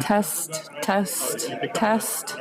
Test, test, test.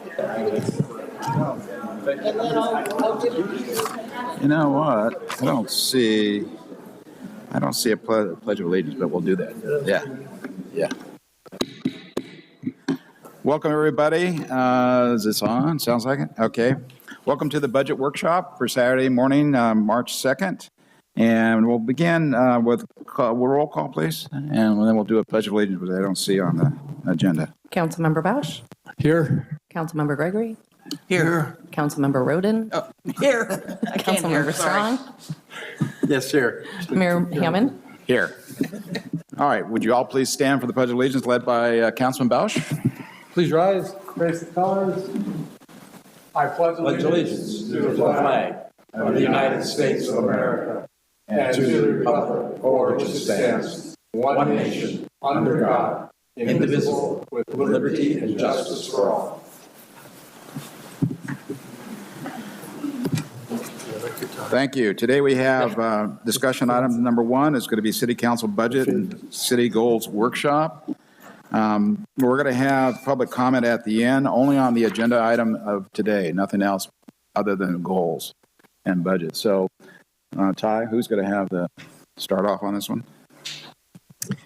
You know what? I don't see a pledge of allegiance, but we'll do that. Yeah. Welcome, everybody. Is this on? Sounds like it. Okay. Welcome to the budget workshop for Saturday morning, March 2nd. And we'll begin with roll call, please. And then we'll do a pledge of allegiance, which I don't see on the agenda. Councilmember Bausch. Here. Councilmember Gregory. Here. Councilmember Roden. Oh, here. Councilmember Strong. Yes, here. Mayor Hammond. Here. All right. Would you all please stand for the pledge of allegiance led by Councilman Bausch? Please rise, raise the colors. I pledge allegiance to the flag of the United States of America and to the republic for which it stands, one nation, under God, indivisible, with liberty and justice for all. Thank you. Today we have discussion item number 1 is going to be City Council budget and city goals workshop. We're going to have public comment at the end, only on the agenda item of today, nothing else other than goals and budget. So, Ty, who's going to have the start off on this one?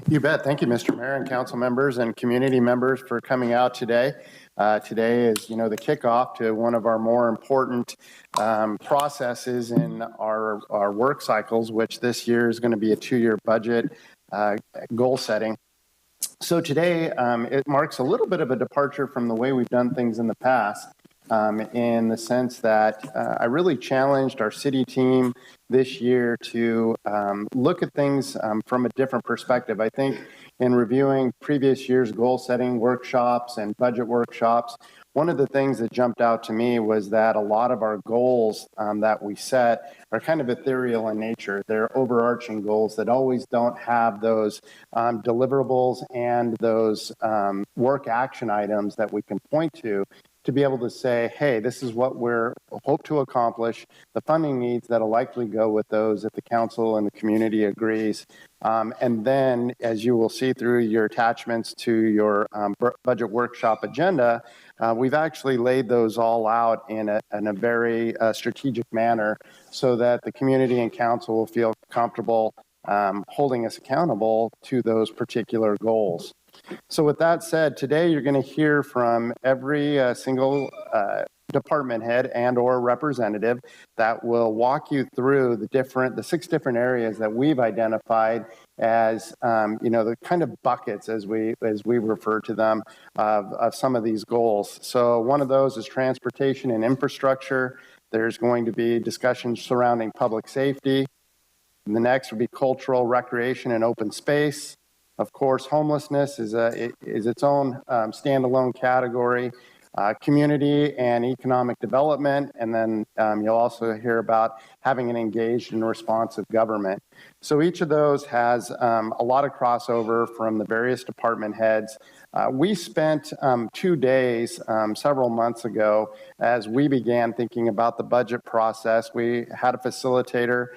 You bet. Thank you, Mr. Mayor and council members and community members for coming out today. Today is, the kickoff to one of our more important processes in our work cycles, which this year is going to be a 2-year budget goal setting. So today, it marks a little bit of a departure from the way we've done things in the past, in the sense that I really challenged our city team this year to look at things from a different perspective. I think in reviewing previous year's goal setting workshops and budget workshops, one of the things that jumped out to me was that a lot of our goals that we set are kind of ethereal in nature. They're overarching goals that always don't have those deliverables and those work action items that we can point to be able to say, hey, this is what we're hope to accomplish, the funding needs that'll likely go with those if the council and the community agrees. And then, as you will see through your attachments to your budget workshop agenda, we've actually laid those all out in a very strategic manner so that the community and council will feel comfortable holding us accountable to those particular goals. So with that said, today you're going to hear from every single department head and or representative that will walk you through the 6 different areas that we've identified as the kind of buckets as we refer to them of some of these goals. So one of those is transportation and infrastructure. There's going to be discussions surrounding public safety. And the next would be cultural, recreation, and open space. Of course, homelessness is its own standalone category. Community and economic development, and then you'll also hear about having an engaged and responsive government. So each of those has a lot of crossover from the various department heads. We spent 2 days several months ago as we began thinking about the budget process. We had a facilitator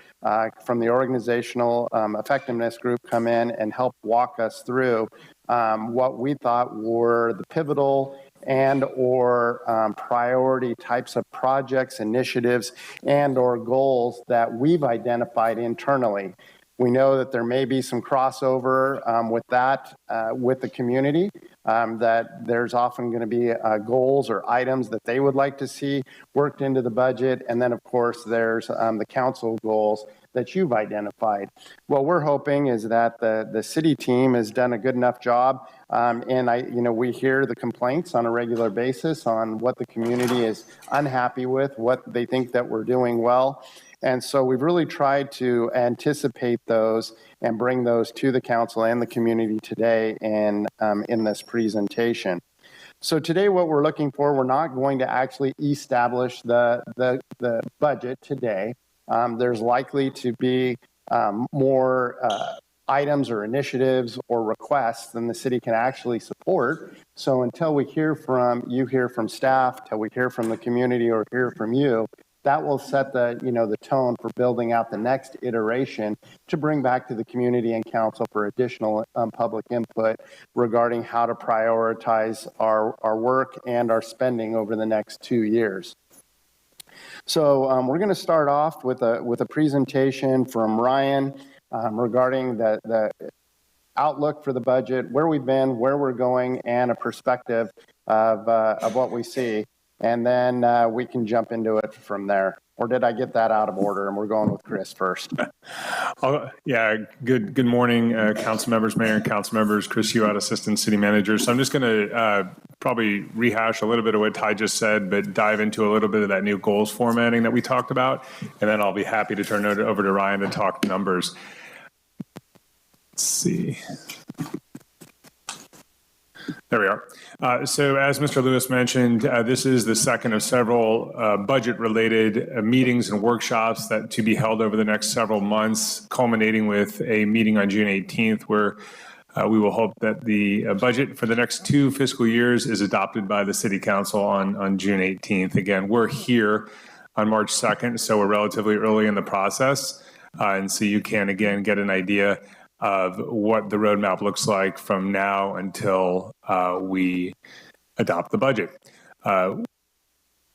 from the organizational effectiveness group come in and help walk us through what we thought were the pivotal and or priority types of projects, initiatives, and or goals that we've identified internally. We know that there may be some crossover with that, with the community, that there's often going to be goals or items that they would like to see worked into the budget. And then, of course, there's the council goals that you've identified. What we're hoping is that the city team has done a good enough job. And we hear the complaints on a regular basis on what the community is unhappy with, what they think that we're doing well. And so we've really tried to anticipate those and bring those to the council and the community today in this presentation. So today what we're looking for, we're not going to actually establish the budget today. There's likely to be more items or initiatives or requests than the city can actually support. So until we hear from staff, till we hear from the community or hear from you, that will set the, the tone for building out the next iteration to bring back to the community and council for additional public input regarding how to prioritize our work and our spending over the next 2 years. So we're going to start off with a presentation from Ryan regarding the outlook for the budget, where we've been, where we're going, and a perspective of what we see. And then we can jump into it from there. Or did I get that out of order? And we're going with Chris first. Yeah, good morning, council members, mayor and council members. Chris Hewitt, assistant city manager. So I'm just going to probably rehash a little bit of what Ty just said, but dive into a little bit of that new goals formatting that we talked about. And then I'll be happy to turn it over to Ryan to talk numbers. Let's see. There we are. So as Mr. Lewis mentioned, this is the second of several budget-related meetings and workshops that to be held over the next several months, culminating with a meeting on June 18th, where we will hope that the budget for the next 2 fiscal years is adopted by the City Council on June 18th. Again, we're here on March 2nd, so we're relatively early in the process. And so you can, again, get an idea of what the roadmap looks like from now until we adopt the budget.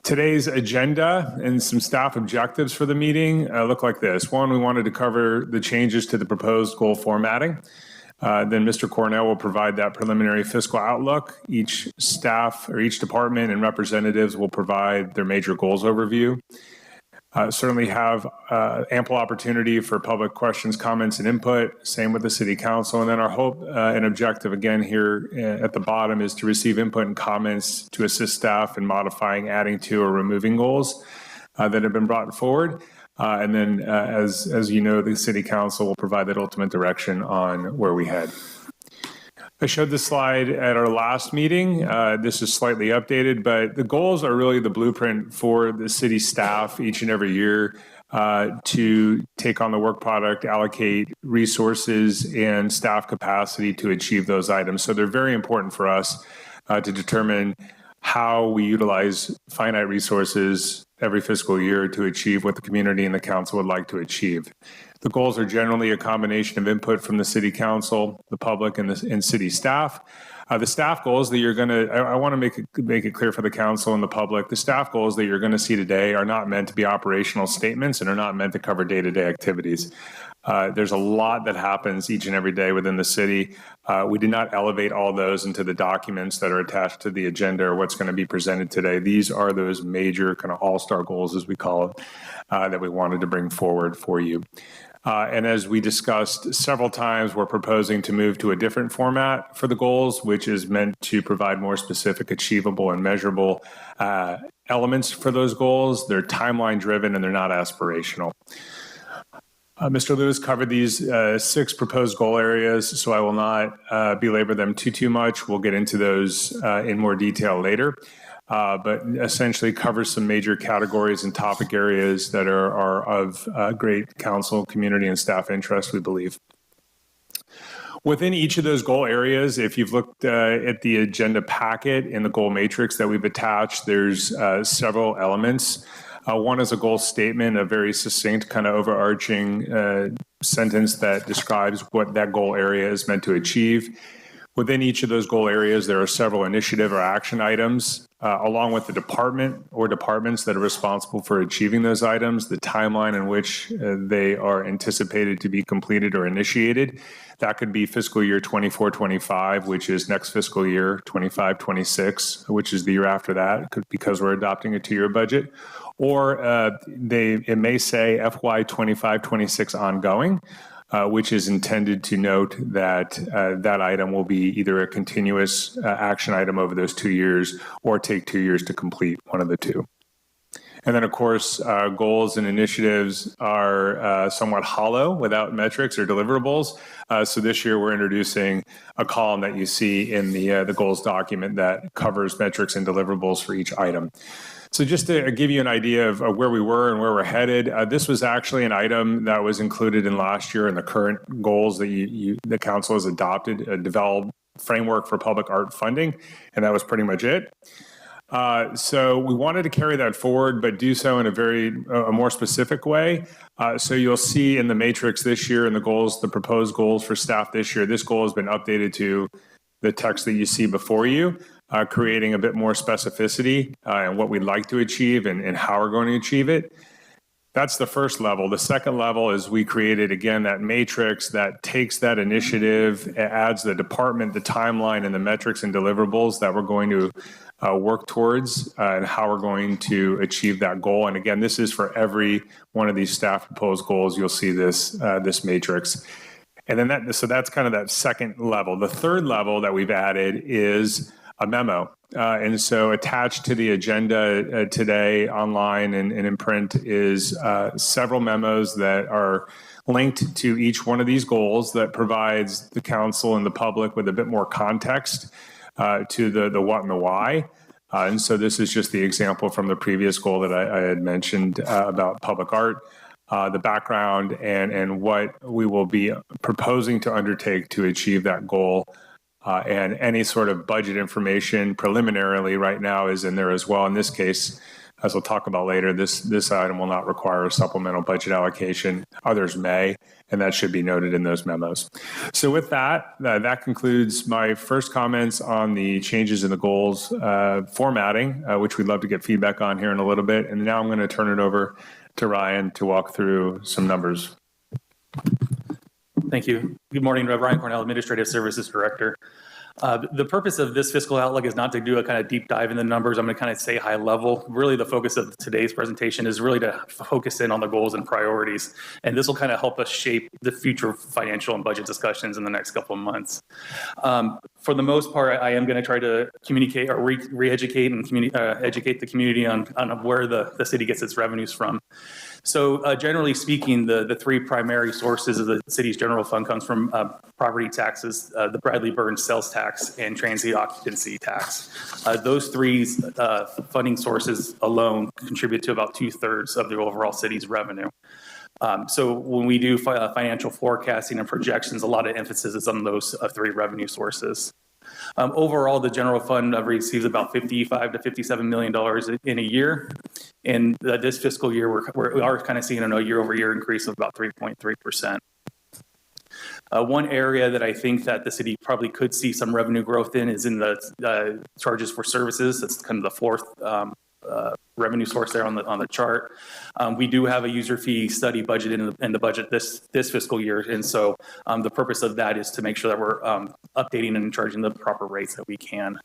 Today's agenda and some staff objectives for the meeting look like this. One, we wanted to cover the changes to the proposed goal formatting. Then Mr. Cornell will provide that preliminary fiscal outlook. Each staff or each department and representatives will provide their major goals overview. Certainly have ample opportunity for public questions, comments, and input. Same with the City Council. And then our hope and objective, again, here at the bottom is to receive input and comments to assist staff in modifying, adding to, or removing goals that have been brought forward. And then, as you know, the City Council will provide that ultimate direction on where we head. I showed this slide at our last meeting. This is slightly updated, but the goals are really the blueprint for the city staff each and every year to take on the work product, allocate resources and staff capacity to achieve those items. So they're very important for us to determine how we utilize finite resources every fiscal year to achieve what the community and the council would like to achieve. The goals are generally a combination of input from the City Council, the public, and city staff. The staff goals that you're going to, I want to make it clear for the council and the public, the staff goals that you're going to see today are not meant to be operational statements and are not meant to cover day-to-day activities. There's a lot that happens each and every day within the city. We did not elevate all those into the documents that are attached to the agenda or what's going to be presented today. These are those major kind of all-star goals, as we call it, that we wanted to bring forward for you. And as we discussed several times, we're proposing to move to a different format for the goals, which is meant to provide more specific, achievable, and measurable elements for those goals. They're timeline driven and they're not aspirational. Mr. Lewis covered these 6 proposed goal areas, so I will not belabor them too much. We'll get into those in more detail later. But essentially covers some major categories and topic areas that are of great council, community, and staff interest, we believe. Within each of those goal areas, if you've looked at the agenda packet in the goal matrix that we've attached, there's several elements. One is a goal statement, a very succinct kind of overarching sentence that describes what that goal area is meant to achieve. Within each of those goal areas, there are several initiative or action items, along with the department or departments that are responsible for achieving those items, the timeline in which they are anticipated to be completed or initiated. That could be fiscal year 24-25, which is next fiscal year, 25-26, which is the year after that, because we're adopting a 2-year budget. Or it may say FY 25-26 ongoing. Which is intended to note that that item will be either a continuous action item over those 2 years or take 2 years to complete, one of the two. And then, of course, goals and initiatives are somewhat hollow without metrics or deliverables. So this year we're introducing a column that you see in the goals document that covers metrics and deliverables for each item. So just to give you an idea of where we were and where we're headed, this was actually an item that was included in last year in the current goals that the council has adopted, a developed framework for public art funding, and that was pretty much it. So we wanted to carry that forward, but do so in a more specific way. So you'll see in the matrix this year and the proposed goals for staff this year, this goal has been updated to the text that you see before you, creating a bit more specificity and what we'd like to achieve and how we're going to achieve it. That's the first level. The second level is we created, again, that matrix that takes that initiative, adds the department, the timeline, and the metrics and deliverables that we're going to work towards and how we're going to achieve that goal. And again, this is for every one of these staff proposed goals. You'll see this matrix. And then so that's kind of that second level. The third level that we've added is a memo. And so attached to the agenda today online and in print is several memos that are linked to each one of these goals that provides the council and the public with a bit more context to the what and the why. And so this is just the example from the previous goal that I had mentioned about public art, the background and what we will be proposing to undertake to achieve that goal. And any sort of budget information preliminarily right now is in there as well. In this case, as we'll talk about later, this item will not require a supplemental budget allocation. Others may, and that should be noted in those memos. So with that, that concludes my first comments on the changes in the goals formatting, which we'd love to get feedback on here in a little bit. And now I'm going to turn it over to Ryan to walk through some numbers. Thank you. Good morning, Ryan Cornell, Administrative Services Director. The purpose of this fiscal outlook is not to do a kind of deep dive in the numbers. I'm going to kind of say high level. Really, the focus of today's presentation is really to focus in on the goals and priorities. And this will kind of help us shape the future financial and budget discussions in the next couple of months. For the most part, I am going to try to communicate or re-educate and educate the community on where the city gets its revenues from. So generally speaking, the three primary sources of the city's general fund comes from property taxes, the Bradley Burns sales tax, and transient occupancy tax. Those three funding sources alone contribute to about 2/3 of the overall city's revenue. So when we do financial forecasting and projections, a lot of emphasis is on those three revenue sources. Overall, the general fund receives about $55 to $57 million in a year. And this fiscal year, we are kind of seeing a year-over-year increase of about 3.3%. One area that I think that the city probably could see some revenue growth in is in the charges for services. That's kind of the fourth revenue source there on the chart. We do have a user fee study budget in the budget this fiscal year, and so the purpose of that is to make sure that we're updating and charging the proper rates that we can.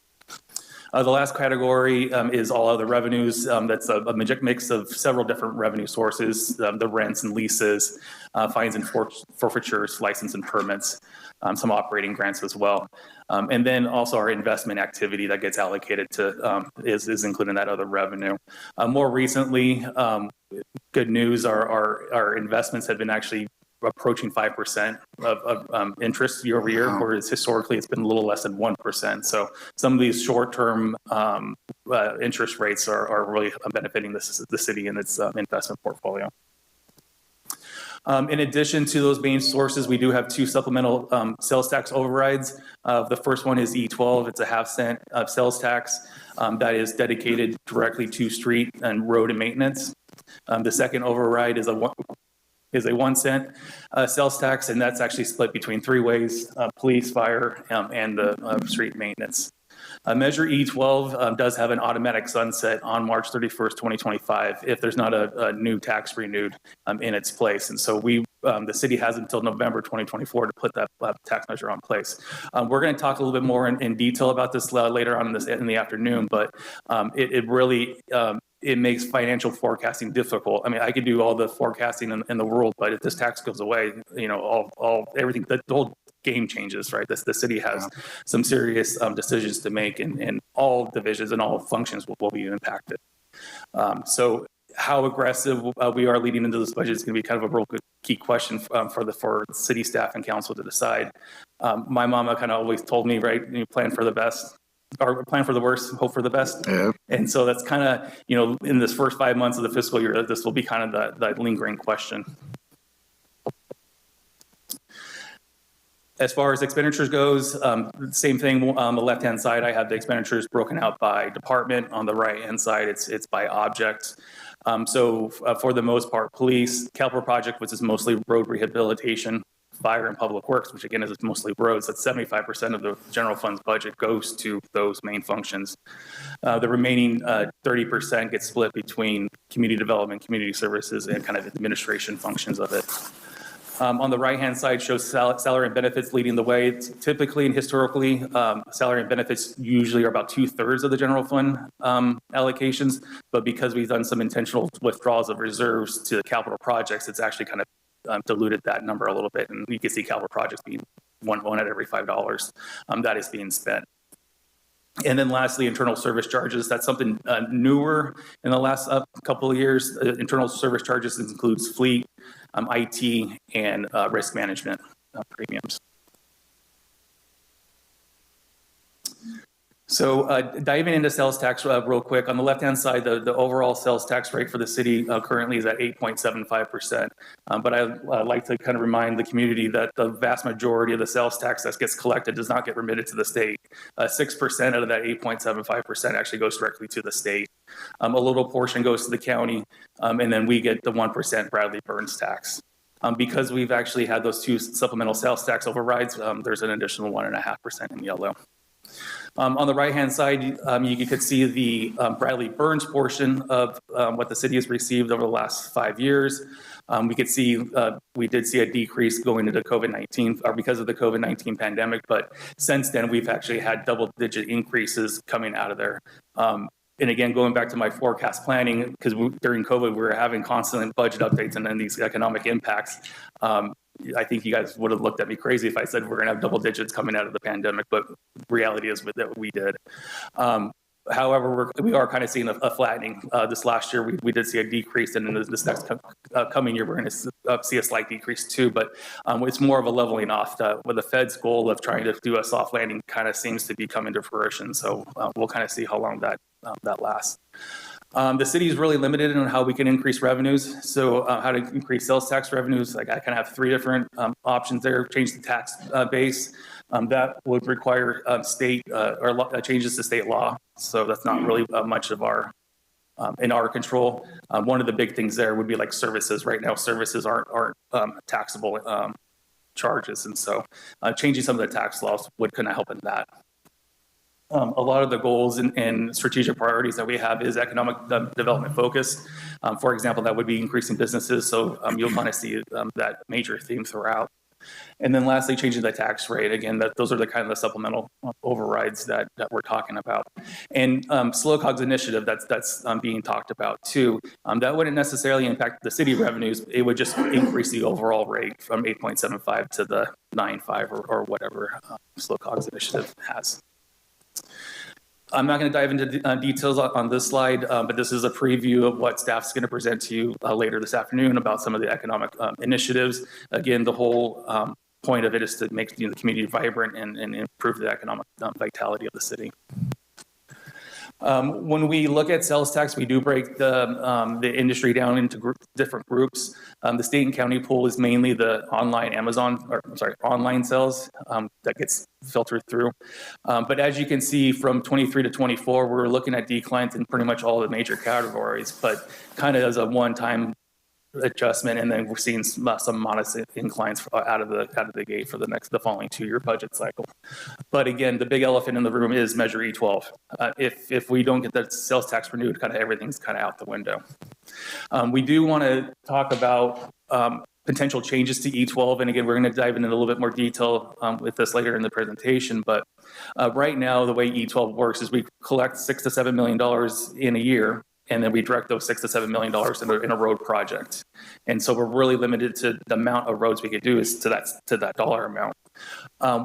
The last category is all other revenues. That's a mix of several different revenue sources, the rents and leases, fines and forfeitures, license and permits, some operating grants as well. And then also our investment activity that gets allocated to is included in that other revenue. More recently, good news, our investments have been actually approaching 5% of interest year over year, whereas historically it's been a little less than 1%. So some of these short-term interest rates are really benefiting the city and its investment portfolio. In addition to those main sources, we do have two supplemental sales tax overrides. The first one is E12. It's a half-cent sales tax that is dedicated directly to street and road and maintenance. The second override is a 1 cent sales tax, and that's actually split between three ways: police, fire, and the street maintenance. Measure E12 does have an automatic sunset on March 31st, 2025, if there's not a new tax renewed in its place. And so the city has until November 2024 to put that tax measure on place. We're going to talk a little bit more in detail about this later on in the afternoon, but it really it makes financial forecasting difficult. I mean, I could do all the forecasting in the world, but if this tax goes away, everything, the whole game changes, right? The city has some serious decisions to make, and all divisions and all functions will be impacted. So how aggressive we are leading into this budget is going to be kind of a real good key question for city staff and council to decide. My mama kind of always told me, right, you plan for the best, or plan for the worst, hope for the best. Yeah. And so that's kind of, in this first 5 months of the fiscal year, this will be kind of the lingering question. As far as expenditures goes, same thing on the left-hand side, I have the expenditures broken out by department. On the right-hand side, it's by object. For the most part, police, capital project, which is mostly road rehabilitation, fire and public works, which again is mostly roads, that's 75% of the general fund's budget goes to those main functions. The remaining 30% gets split between community development, community services, and kind of administration functions of it. On the right-hand side shows salary and benefits leading the way. It's typically and historically, salary and benefits usually are about 2/3 of the general fund allocations, but because we've done some intentional withdrawals of reserves to the capital projects, it's actually kind of diluted that number a little bit, and you can see capital projects being one at every $5 that is being spent. And then lastly, internal service charges. That's something newer in the last couple of years. Internal service charges includes fleet, IT, and risk management premiums. So diving into sales tax real quick, on the left-hand side, the overall sales tax rate for the city currently is at 8.75%. But I like to kind of remind the community that the vast majority of the sales tax that gets collected does not get remitted to the state. 6% out of that 8.75% actually goes directly to the state. A little portion goes to the county, and then we get the 1% Bradley Burns tax. Because we've actually had those two supplemental sales tax overrides, there's an additional 1.5% in yellow. On the right-hand side, you could see the Bradley Burns portion of what the city has received over the last 5 years. We could see, we did see a decrease going into COVID-19 or because of the COVID-19 pandemic, but since then we've actually had double-digit increases coming out of there. And again, going back to my forecast planning, because during COVID, we were having constant budget updates and then these economic impacts. I think you guys would have looked at me crazy if I said we're going to have double digits coming out of the pandemic, but reality is that we did. However, we are kind of seeing a flattening. This last year, we did see a decrease, and in this next coming year, we're going to see a slight decrease too, but it's more of a leveling off. With the Fed's goal of trying to do a soft landing kind of seems to be coming to fruition, so we'll kind of see how long that lasts. The city is really limited on how we can increase revenues. So how to increase sales tax revenues, like I kind of have 3 different options there. Change the tax base. That would require state or changes to state law. So that's not really much of in our control. One of the big things there would be like services. Right now, services aren't taxable charges. And so changing some of the tax laws would kind of help in that. A lot of the goals and strategic priorities that we have is economic development focus. For example, that would be increasing businesses. So you'll kind of see that major theme throughout. And then lastly, changing the tax rate. Again, those are the kind of the supplemental overrides that we're talking about. And SLOCOG's initiative that's being talked about too, that wouldn't necessarily impact the city revenues. It would just increase the overall rate from 8.75 to the 9.5 or whatever SLOCOG's initiative has. I'm not going to dive into details on this slide, but this is a preview of what staff's going to present to you later this afternoon about some of the economic initiatives. Again, the whole point of it is to make the community vibrant and improve the economic vitality of the city. When we look at sales tax, we do break the industry down into different groups. The state and county pool is mainly the online online sales that gets filtered through. But as you can see from 23 to 24, we're looking at declines in pretty much all the major categories, but kind of as a one-time adjustment, and then we're seeing some modest inclines out of the gate for the following 2-year budget cycle. But again, the big elephant in the room is Measure E12. If we don't get the sales tax renewed, kind of everything's kind of out the window. We do want to talk about potential changes to E12, and again, we're going to dive into a little bit more detail with this later in the presentation. But right now, the way E12 works is we collect $6 to $7 million in a year, and then we direct those $6 to $7 million in a road project. And so we're really limited to the amount of roads we could do is to that dollar amount.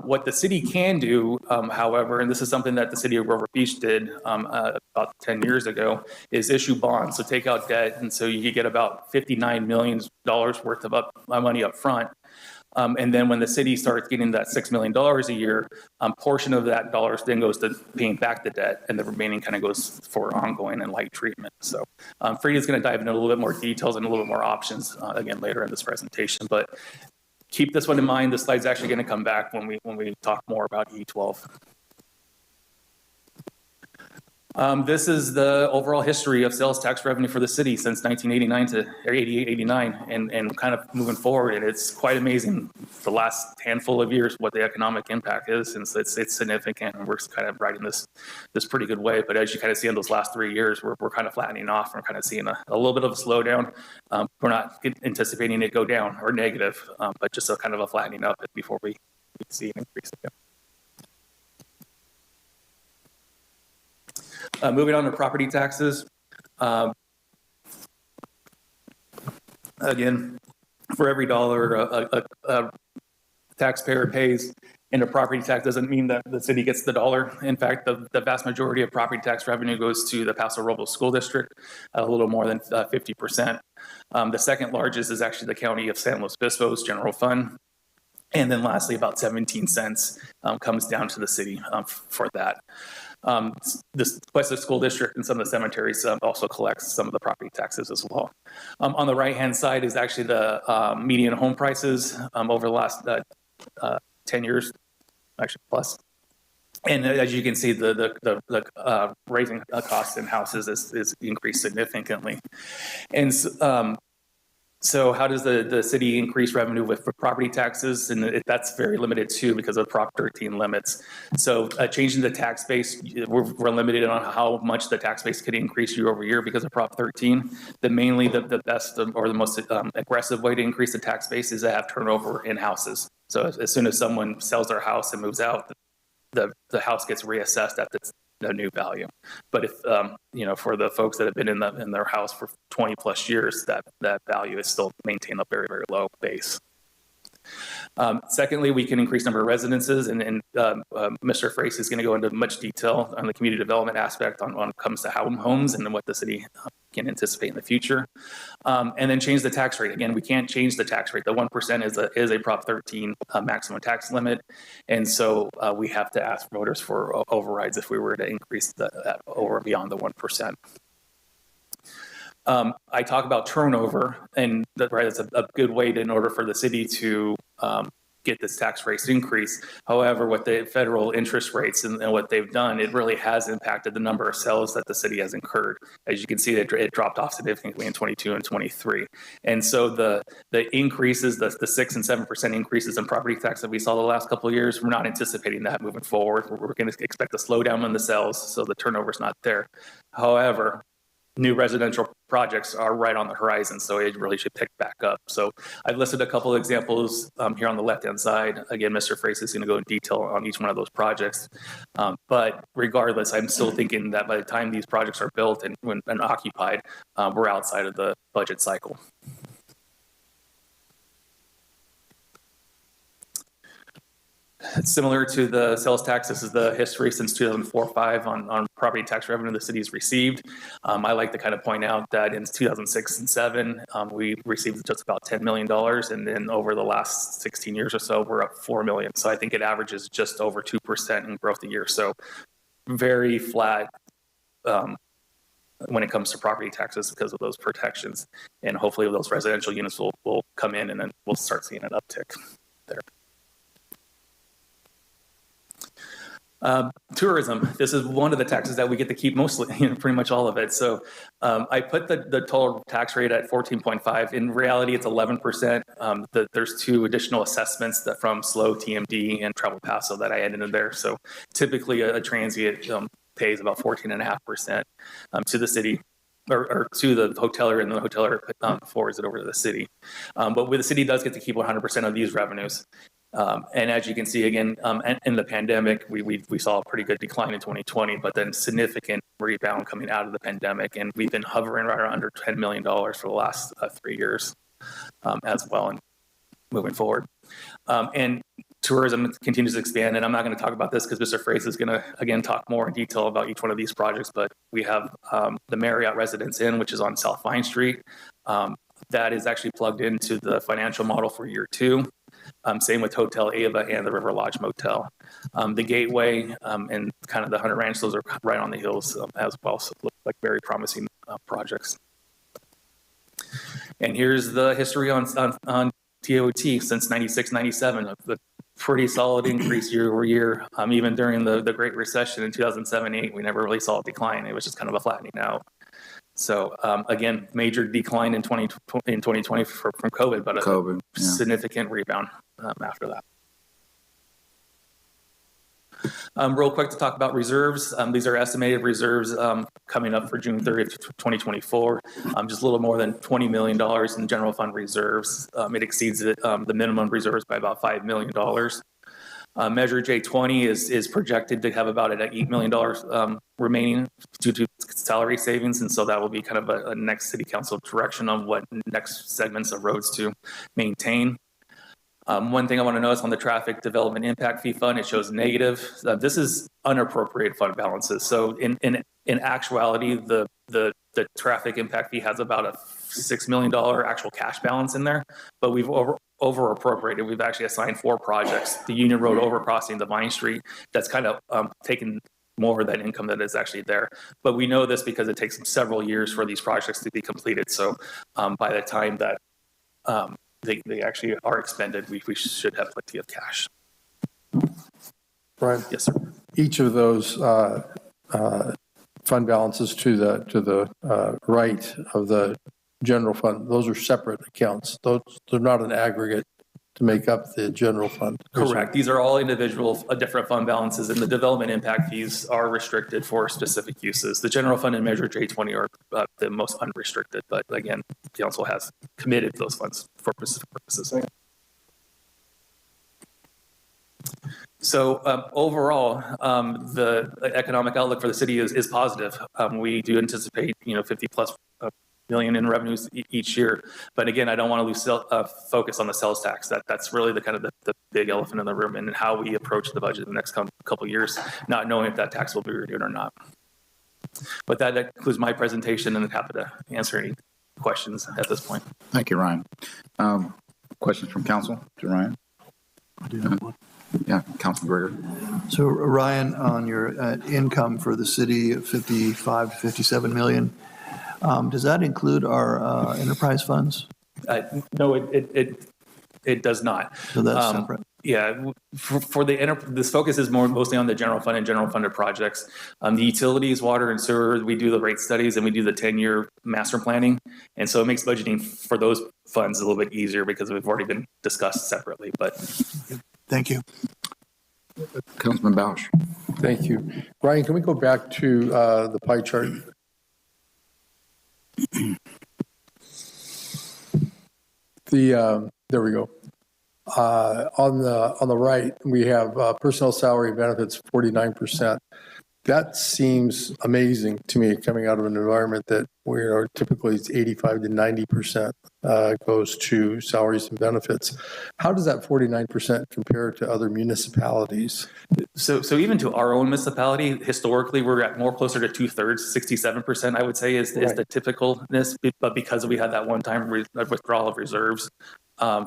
What the city can do, however, and this is something that the city of Grover Beach did about 10 years ago, is issue bonds. So take out debt, and so you could get about $59 million worth of money up front. And then when the city starts getting that $6 million a year, portion of that dollars then goes to paying back the debt, and the remaining kind of goes for ongoing and light treatment. So Freda's going to dive into a little bit more details and a little bit more options again later in this presentation. But keep this one in mind. The slide's actually going to come back when we talk more about E12. This is the overall history of sales tax revenue for the city since 1989 to 88, 89, and kind of moving forward. And it's quite amazing the last handful of years what the economic impact is, since it's significant, and we're kind of riding this pretty good way. But as you kind of see in those last 3 years, we're kind of flattening off. We're kind of seeing a little bit of a slowdown. We're not anticipating it go down or negative, but just a kind of a flattening up before we see an increase again. Moving on to property taxes. Again, for every dollar a taxpayer pays into property tax doesn't mean that the city gets the dollar. In fact, the vast majority of property tax revenue goes to the Paso Robles School District, a little more than 50%. The second largest is actually the County of San Luis Obispo's general fund. And then lastly, about 17 cents comes down to the city for that. This Westlake School District and some of the cemeteries also collects some of the property taxes as well. On the right-hand side is actually the median home prices over the last 10 years, actually plus. And as you can see, the raising costs in houses is increased significantly. And so how does the city increase revenue with property taxes? And that's very limited too because of Prop 13 limits. So changing the tax base, we're limited on how much the tax base could increase year over year because of Prop 13. Mainly the best or the most aggressive way to increase the tax base is to have turnover in houses. So as soon as someone sells their house and moves out, the house gets reassessed at the new value. But if for the folks that have been in their house for 20 plus years, that value is still maintained a very, very low base. Secondly, we can increase number of residences, and Mr. Frace is going to go into much detail on the community development aspect when it comes to homes and what the city can anticipate in the future. And then change the tax rate. Again, we can't change the tax rate. The 1% is a Prop 13 maximum tax limit, and so we have to ask voters for overrides if we were to increase that over beyond the 1%. I talk about turnover, and that's a good way in order for the city to get this tax rate increase. However, with the federal interest rates and what they've done, it really has impacted the number of sales that the city has incurred. As you can see, it dropped off significantly in 22 and 23. And so the increases, the 6 and 7% increases in property tax that we saw the last couple of years, we're not anticipating that moving forward. We're going to expect a slowdown in the sales, so the turnover is not there. However, new residential projects are right on the horizon, so it really should pick back up. So I've listed a couple of examples here on the left-hand side. Again, Mr. Frace is going to go in detail on each one of those projects. But regardless, I'm still thinking that by the time these projects are built and occupied, we're outside of the budget cycle. Similar to the sales tax, this is the history since 2004-05 on property tax revenue the city's received. I like to kind of point out that in 2006 and 7, we received just about $10 million, and then over the last 16 years or so, we're up $4 million. So I think it averages just over 2% in growth a year. So very flat when it comes to property taxes because of those protections. And hopefully those residential units will come in, and then we'll start seeing an uptick there. Tourism. This is one of the taxes that we get to keep mostly, pretty much all of it. So I put the total tax rate at 14.5. In reality, it's 11%. There's 2 additional assessments that from SLO, TMD, and Travel Paso that I added in there. So typically a transient pays about 14.5% to the city. Or to the hoteler, and the hoteler forwards it over to the city. But the city does get to keep 100% of these revenues. And as you can see, again, in the pandemic, we saw a pretty good decline in 2020, but then significant rebound coming out of the pandemic. And we've been hovering right around under $10 million for the last 3 years as well, and moving forward. And tourism continues to expand, and I'm not going to talk about this because Mr. Frace is going to, again, talk more in detail about each one of these projects, but we have the Marriott Residence Inn, which is on South Vine Street. That is actually plugged into the financial model for year 2. Same with Hotel Ava and the River Lodge Motel. The Gateway and kind of the Hunter Ranch, those are right on the hills as well, so look like very promising projects. And here's the history on DOT since 96, 97, a pretty solid increase year over year. Even during the Great Recession in 2007-8, we never really saw a decline. It was just kind of a flattening out. So again, major decline in 2020 from COVID, but a significant rebound after that. Real quick to talk about reserves. These are estimated reserves coming up for June 30th, 2024. Just a little more than $20 million in general fund reserves. It exceeds the minimum reserves by about $5 million. Measure J20 is projected to have about an $8 million remaining due to salary savings, and so that will be kind of a next city council direction on what next segments of roads to maintain. One thing I want to notice on the traffic development impact fee fund, it shows negative. This is unappropriated fund balances. So in actuality, the traffic impact fee has about a $6 million actual cash balance in there, but we've over appropriated. We've actually assigned 4 projects: the Union Road overcrossing, the Vine Street, that's kind of taken more of that income that is actually there. But we know this because it takes several years for these projects to be completed. So by the time that they actually are expended, we should have plenty of cash. Brian? Yes, sir. Each of those fund balances to the right of the general fund, those are separate accounts. They're not an aggregate to make up the general fund. Correct. These are all individual different fund balances, and the development impact fees are restricted for specific uses. The general fund and Measure J20 are the most unrestricted, but again, council has committed those funds for specific purposes. So overall, the economic outlook for the city is positive. We do anticipate 50 plus million in revenues each year. But again, I don't want to lose focus on the sales tax. That's really the kind of the big elephant in the room, and how we approach the budget in the next couple of years, not knowing if that tax will be renewed or not. But that concludes my presentation, and I'm happy to answer any questions at this point. Thank you, Ryan. Questions from council to Ryan? I do have one. Yeah, Councilman Greger. So Ryan, on your income for the city of 55 to 57 million, does that include our enterprise funds? No, it does not. So that's separate. Yeah, for this focus is mostly on the general fund and general funded projects. The utilities, water and sewer, we do the rate studies and we do the 10-year master planning. And so it makes budgeting for those funds a little bit easier because we've already been discussed separately. But thank you. Councilman Bausch. Thank you. Ryan, can we go back to the pie chart? There we go. On the right, we have personnel salary and benefits 49%. That seems amazing to me, coming out of an environment that where typically it's 85 to 90% goes to salaries and benefits. How does that 49% compare to other municipalities? So even to our own municipality, historically, we're at more closer to 2/3, 67%, I would say is the typicalness, but because we had that one-time withdrawal of reserves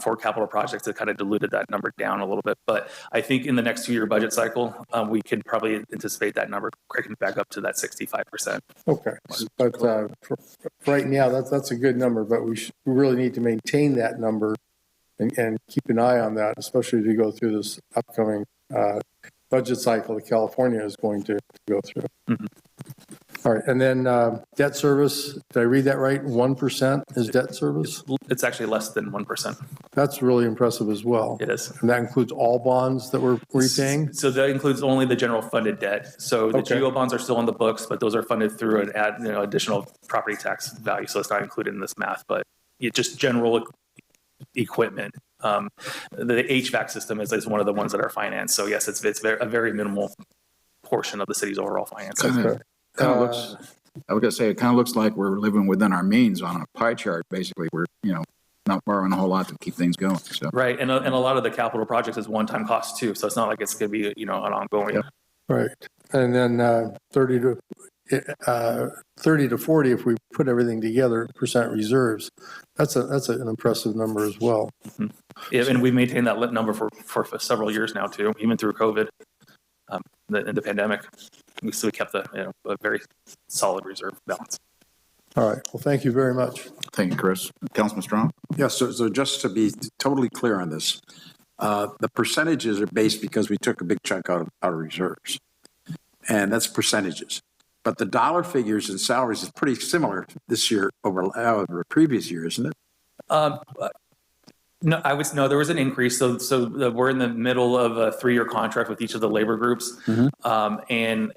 for capital projects, it kind of diluted that number down a little bit. But I think in the next 2-year budget cycle, we can probably anticipate that number cracking back up to that 65%. Okay, but right now, that's a good number, but we really need to maintain that number and keep an eye on that, especially as we go through this upcoming budget cycle that California is going to go through. Mm-hmm. All right, and then debt service, did I read that right? 1% is debt service? It's actually less than 1%. That's really impressive as well. It is. And that includes all bonds that we're repaying? So that includes only the general funded debt. So the GO bonds are still on the books, but those are funded through an additional property tax value. So it's not included in this math, but just general equipment. The HVAC system is one of the ones that are financed. So yes, it's a very minimal portion of the city's overall finances. Kind of looks, I was going to say, it kind of looks like we're living within our means on a pie chart. Basically, we're, not borrowing a whole lot to keep things going. So. Right. And a lot of the capital projects is one-time cost too. So it's not like it's going to be, an ongoing. Yep. Right. And then 30 to 40, if we put everything together, percent reserves, that's an impressive number as well. Mm-hmm. Yeah, and we maintained that number for several years now too, even through COVID, the pandemic. We still kept a very solid reserve balance. All right. Well, thank you very much. Thank you, Chris. Councilman Strong. Yes, so just to be totally clear on this, the percentages are based because we took a big chunk out of reserves. And that's percentages. But the dollar figures and salaries is pretty similar this year over the previous year, isn't it? No, there was an increase. So we're in the middle of a 3-year contract with each of the labor groups. And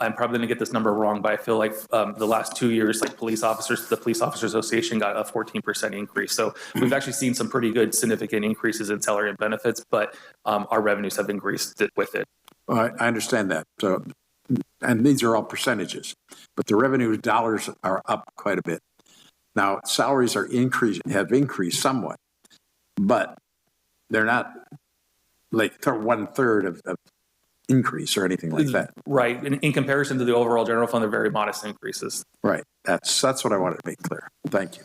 I'm probably going to get this number wrong, but I feel like the last 2 years, like the Police Officers Association got a 14% increase. So we've actually seen some pretty good significant increases in salary and benefits, but our revenues have increased with it. I understand that. So, and these are all percentages, but the revenue dollars are up quite a bit. Now, salaries have increased somewhat, but they're not like 1/3 of increase or anything like that. Right. In comparison to the overall general fund, they're very modest increases. Right. That's what I wanted to make clear. Thank you.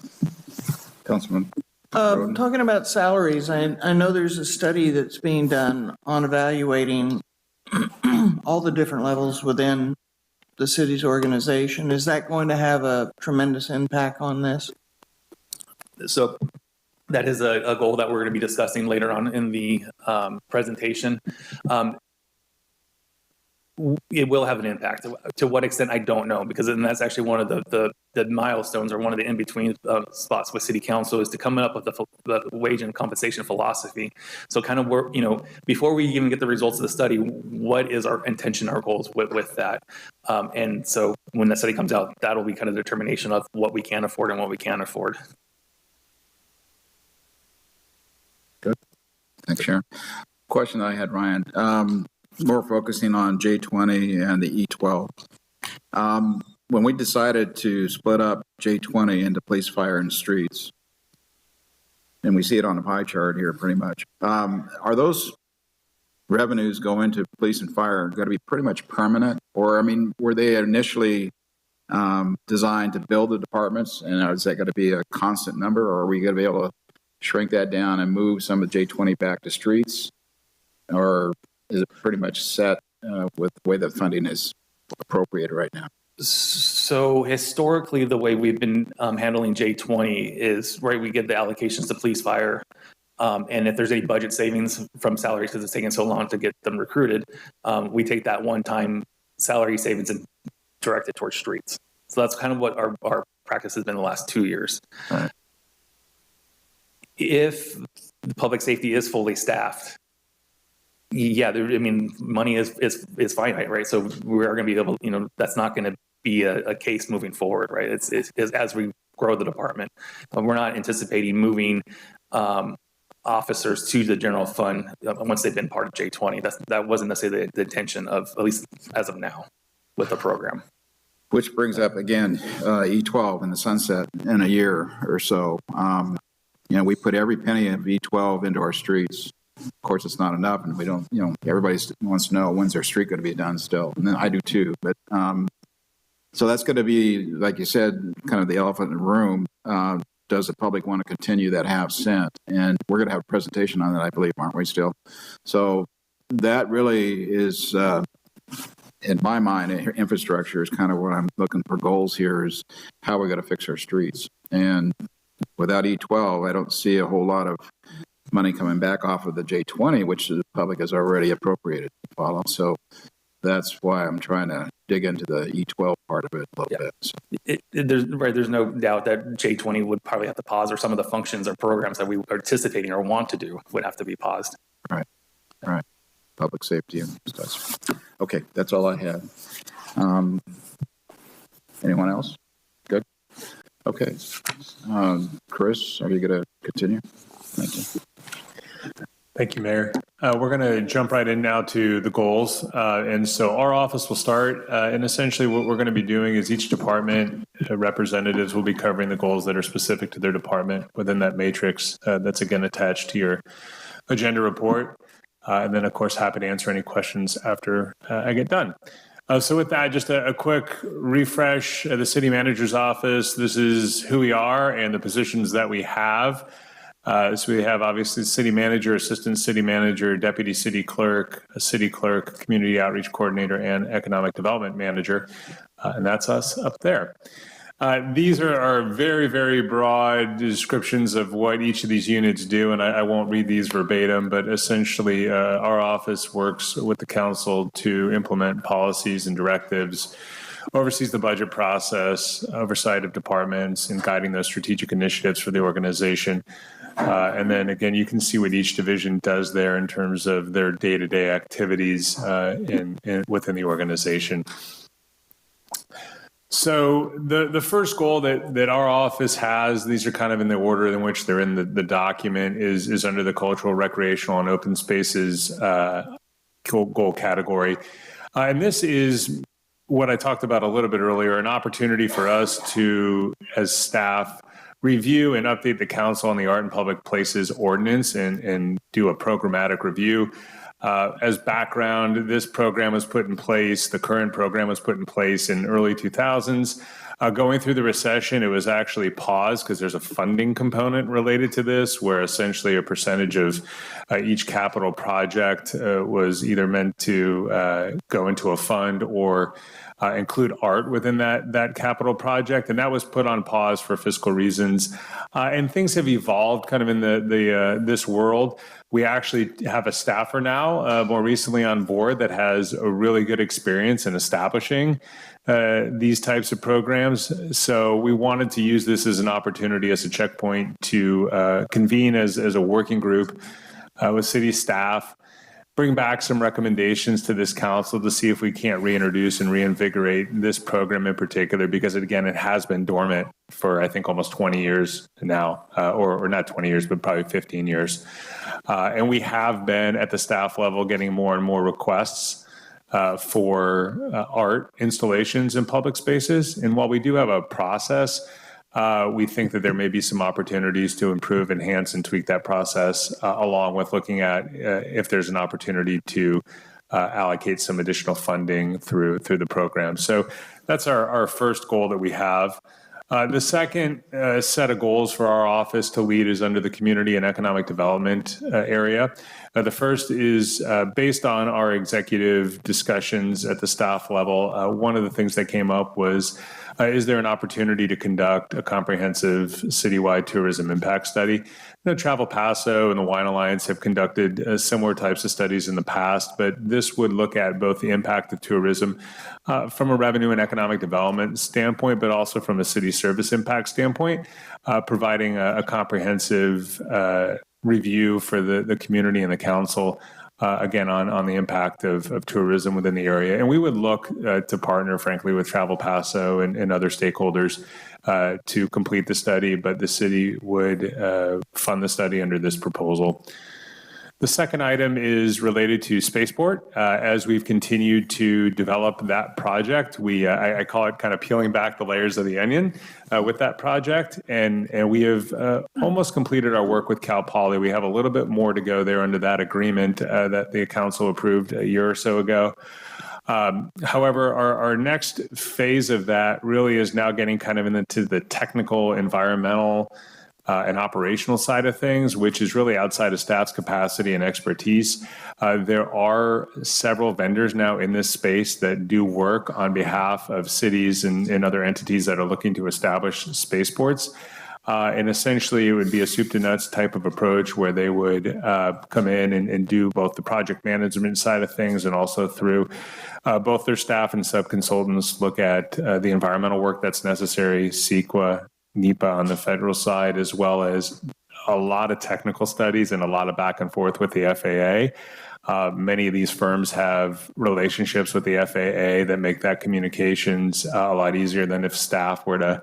Councilman. Talking about salaries, I know there's a study that's being done on evaluating all the different levels within the city's organization. Is that going to have a tremendous impact on this? So that is a goal that we're going to be discussing later on in the presentation. It will have an impact. To what extent, I don't know, because then that's actually one of the milestones, or one of the in-between spots with City Council, is to come up with the wage and compensation philosophy. So kind of work, before we even get the results of the study, what is our intention, our goals with that? And so when the study comes out, that'll be kind of the determination of what we can afford and what we can't afford. Good. Thanks, Sharon. Question I had, Ryan. More focusing on J20 and the E12. When we decided to split up J20 into police, fire, and streets, and we see it on the pie chart here pretty much, are those revenues go into police and fire going to be pretty much permanent? Or, I mean, were they initially designed to build the departments, and is that going to be a constant number, or are we going to be able to shrink that down and move some of J20 back to streets? Or is it pretty much set with the way the funding is appropriated right now? So historically, the way we've been handling J20 is, right, we get the allocations to police, fire, and if there's any budget savings from salaries because it's taking so long to get them recruited, we take that one-time salary savings and direct it towards streets. So that's kind of what our practice has been the last 2 years. Right. If the public safety is fully staffed, yeah, money is finite, right? So we are going to be able, that's not going to be a case moving forward, right? It's as we grow the department. We're not anticipating moving officers to the general fund once they've been part of J20. That wasn't necessarily the intention of, at least as of now, with the program. Which brings up, again, E12 and the sunset in a year or so. We put every penny of E12 into our streets. Of course, it's not enough, and we don't, everybody wants to know when's their street going to be done still. And then I do too. But so that's going to be, like you said, kind of the elephant in the room. Does the public want to continue that half cent? And we're going to have a presentation on that, I believe, aren't we still? So that really is, in my mind, infrastructure is kind of what I'm looking for goals here, is how we're going to fix our streets. And without E12, I don't see a whole lot of money coming back off of the J20, which the public has already appropriated to follow. So that's why I'm trying to dig into the E12 part of it a little bit. So. There's no doubt that J20 would probably have to pause, or some of the functions or programs that we are anticipating or want to do would have to be paused. Right. Public safety and stuff. Okay, that's all I had. Anyone else? Good. Okay. Chris, are you going to continue? Thank you. Thank you, Mayor. We're going to jump right in now to the goals. And so our office will start, and essentially what we're going to be doing is each department representatives will be covering the goals that are specific to their department within that matrix that's again attached to your agenda report. And then, of course, happy to answer any questions after I get done. So with that, just a quick refresh of the city manager's office. This is who we are and the positions that we have. So we have obviously city manager, assistant city manager, deputy city clerk, a city clerk, community outreach coordinator, and economic development manager. And that's us up there. These are very, very broad descriptions of what each of these units do, and I won't read these verbatim, but essentially our office works with the council to implement policies and directives, oversees the budget process, oversight of departments, and guiding those strategic initiatives for the organization. And then again, you can see what each division does there in terms of their day-to-day activities within the organization. So the first goal that our office has, these are kind of in the order in which they're in the document, is under the cultural, recreational, and open spaces goal category. And this is what I talked about a little bit earlier, an opportunity for us to, as staff, review and update the council on the Art in Public Places ordinance and do a programmatic review. As background, this program was put in place, the current program was put in place in early 2000s. Going through the recession, it was actually paused because there's a funding component related to this, where essentially a percentage of each capital project was either meant to go into a fund or include art within that capital project, and that was put on pause for fiscal reasons. And things have evolved kind of in this world. We actually have a staffer now, more recently on board, that has a really good experience in establishing these types of programs. So we wanted to use this as an opportunity, as a checkpoint, to convene as a working group with city staff, bring back some recommendations to this council to see if we can't reintroduce and reinvigorate this program in particular, because again, it has been dormant for, I think, almost 20 years now, or not 20 years, but probably 15 years. And we have been at the staff level getting more and more requests for art installations in public spaces. And while we do have a process, we think that there may be some opportunities to improve, enhance, and tweak that process, along with looking at if there's an opportunity to allocate some additional funding through the program. So that's our first goal that we have. The second set of goals for our office to lead is under the community and economic development area. The first is based on our executive discussions at the staff level. One of the things that came up was, is there an opportunity to conduct a comprehensive citywide tourism impact study? Travel Paso and the Wine Alliance have conducted similar types of studies in the past, but this would look at both the impact of tourism from a revenue and economic development standpoint, but also from a city service impact standpoint, providing a comprehensive review for the community and the council, again, on the impact of tourism within the area. And we would look to partner, frankly, with Travel Paso and other stakeholders to complete the study, but the city would fund the study under this proposal. The second item is related to Spaceport. As we've continued to develop that project, I call it kind of peeling back the layers of the onion with that project. And we have almost completed our work with Cal Poly. We have a little bit more to go there under that agreement that the council approved a year or so ago. However, our next phase of that really is now getting kind of into the technical, environmental, and operational side of things, which is really outside of staff's capacity and expertise. There are several vendors now in this space that do work on behalf of cities and other entities that are looking to establish spaceports. And essentially, it would be a soup to nuts type of approach where they would come in and do both the project management side of things and also through both their staff and sub-consultants look at the environmental work that's necessary, CEQA, NEPA on the federal side, as well as a lot of technical studies and a lot of back and forth with the FAA. Many of these firms have relationships with the FAA that make that communications a lot easier than if staff were to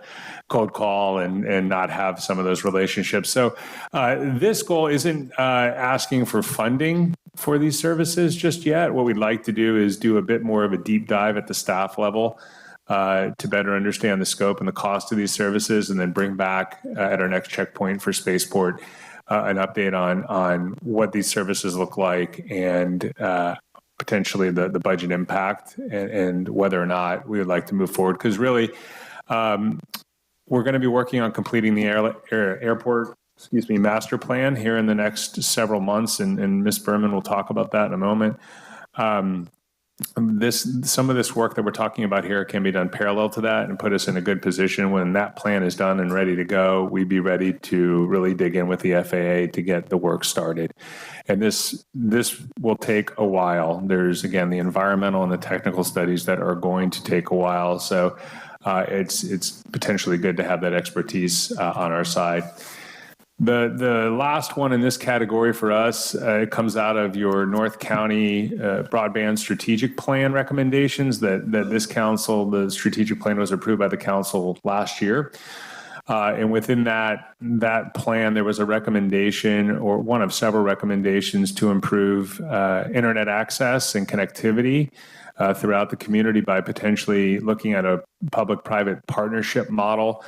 cold call and not have some of those relationships. So this goal isn't asking for funding for these services just yet. What we'd like to do is do a bit more of a deep dive at the staff level to better understand the scope and the cost of these services, and then bring back at our next checkpoint for Spaceport an update on what these services look like and potentially the budget impact and whether or not we would like to move forward. Because really, we're going to be working on completing the airport master plan here in the next several months, and Ms. Berman will talk about that in a moment. some of this work that we're talking about here can be done parallel to that and put us in a good position when that plan is done and ready to go. We'd be ready to really dig in with the FAA to get the work started. And this will take a while. There's, again, the environmental and the technical studies that are going to take a while. So it's potentially good to have that expertise on our side. The last one in this category for us, it comes out of your North County Broadband Strategic Plan recommendations that this council, the strategic plan was approved by the council last year. And within that plan, there was a recommendation, or one of several recommendations, to improve internet access and connectivity throughout the community by potentially looking at a public-private partnership model.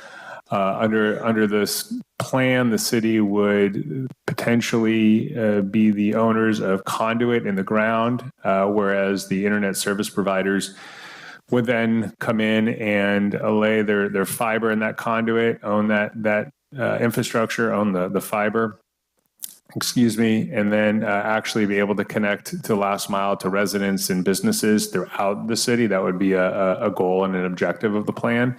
Under this plan, the city would potentially be the owners of conduit in the ground, whereas the internet service providers would then come in and lay their fiber in that conduit, own that infrastructure, own the fiber, and then actually be able to connect to last mile to residents and businesses throughout the city. That would be a goal and an objective of the plan.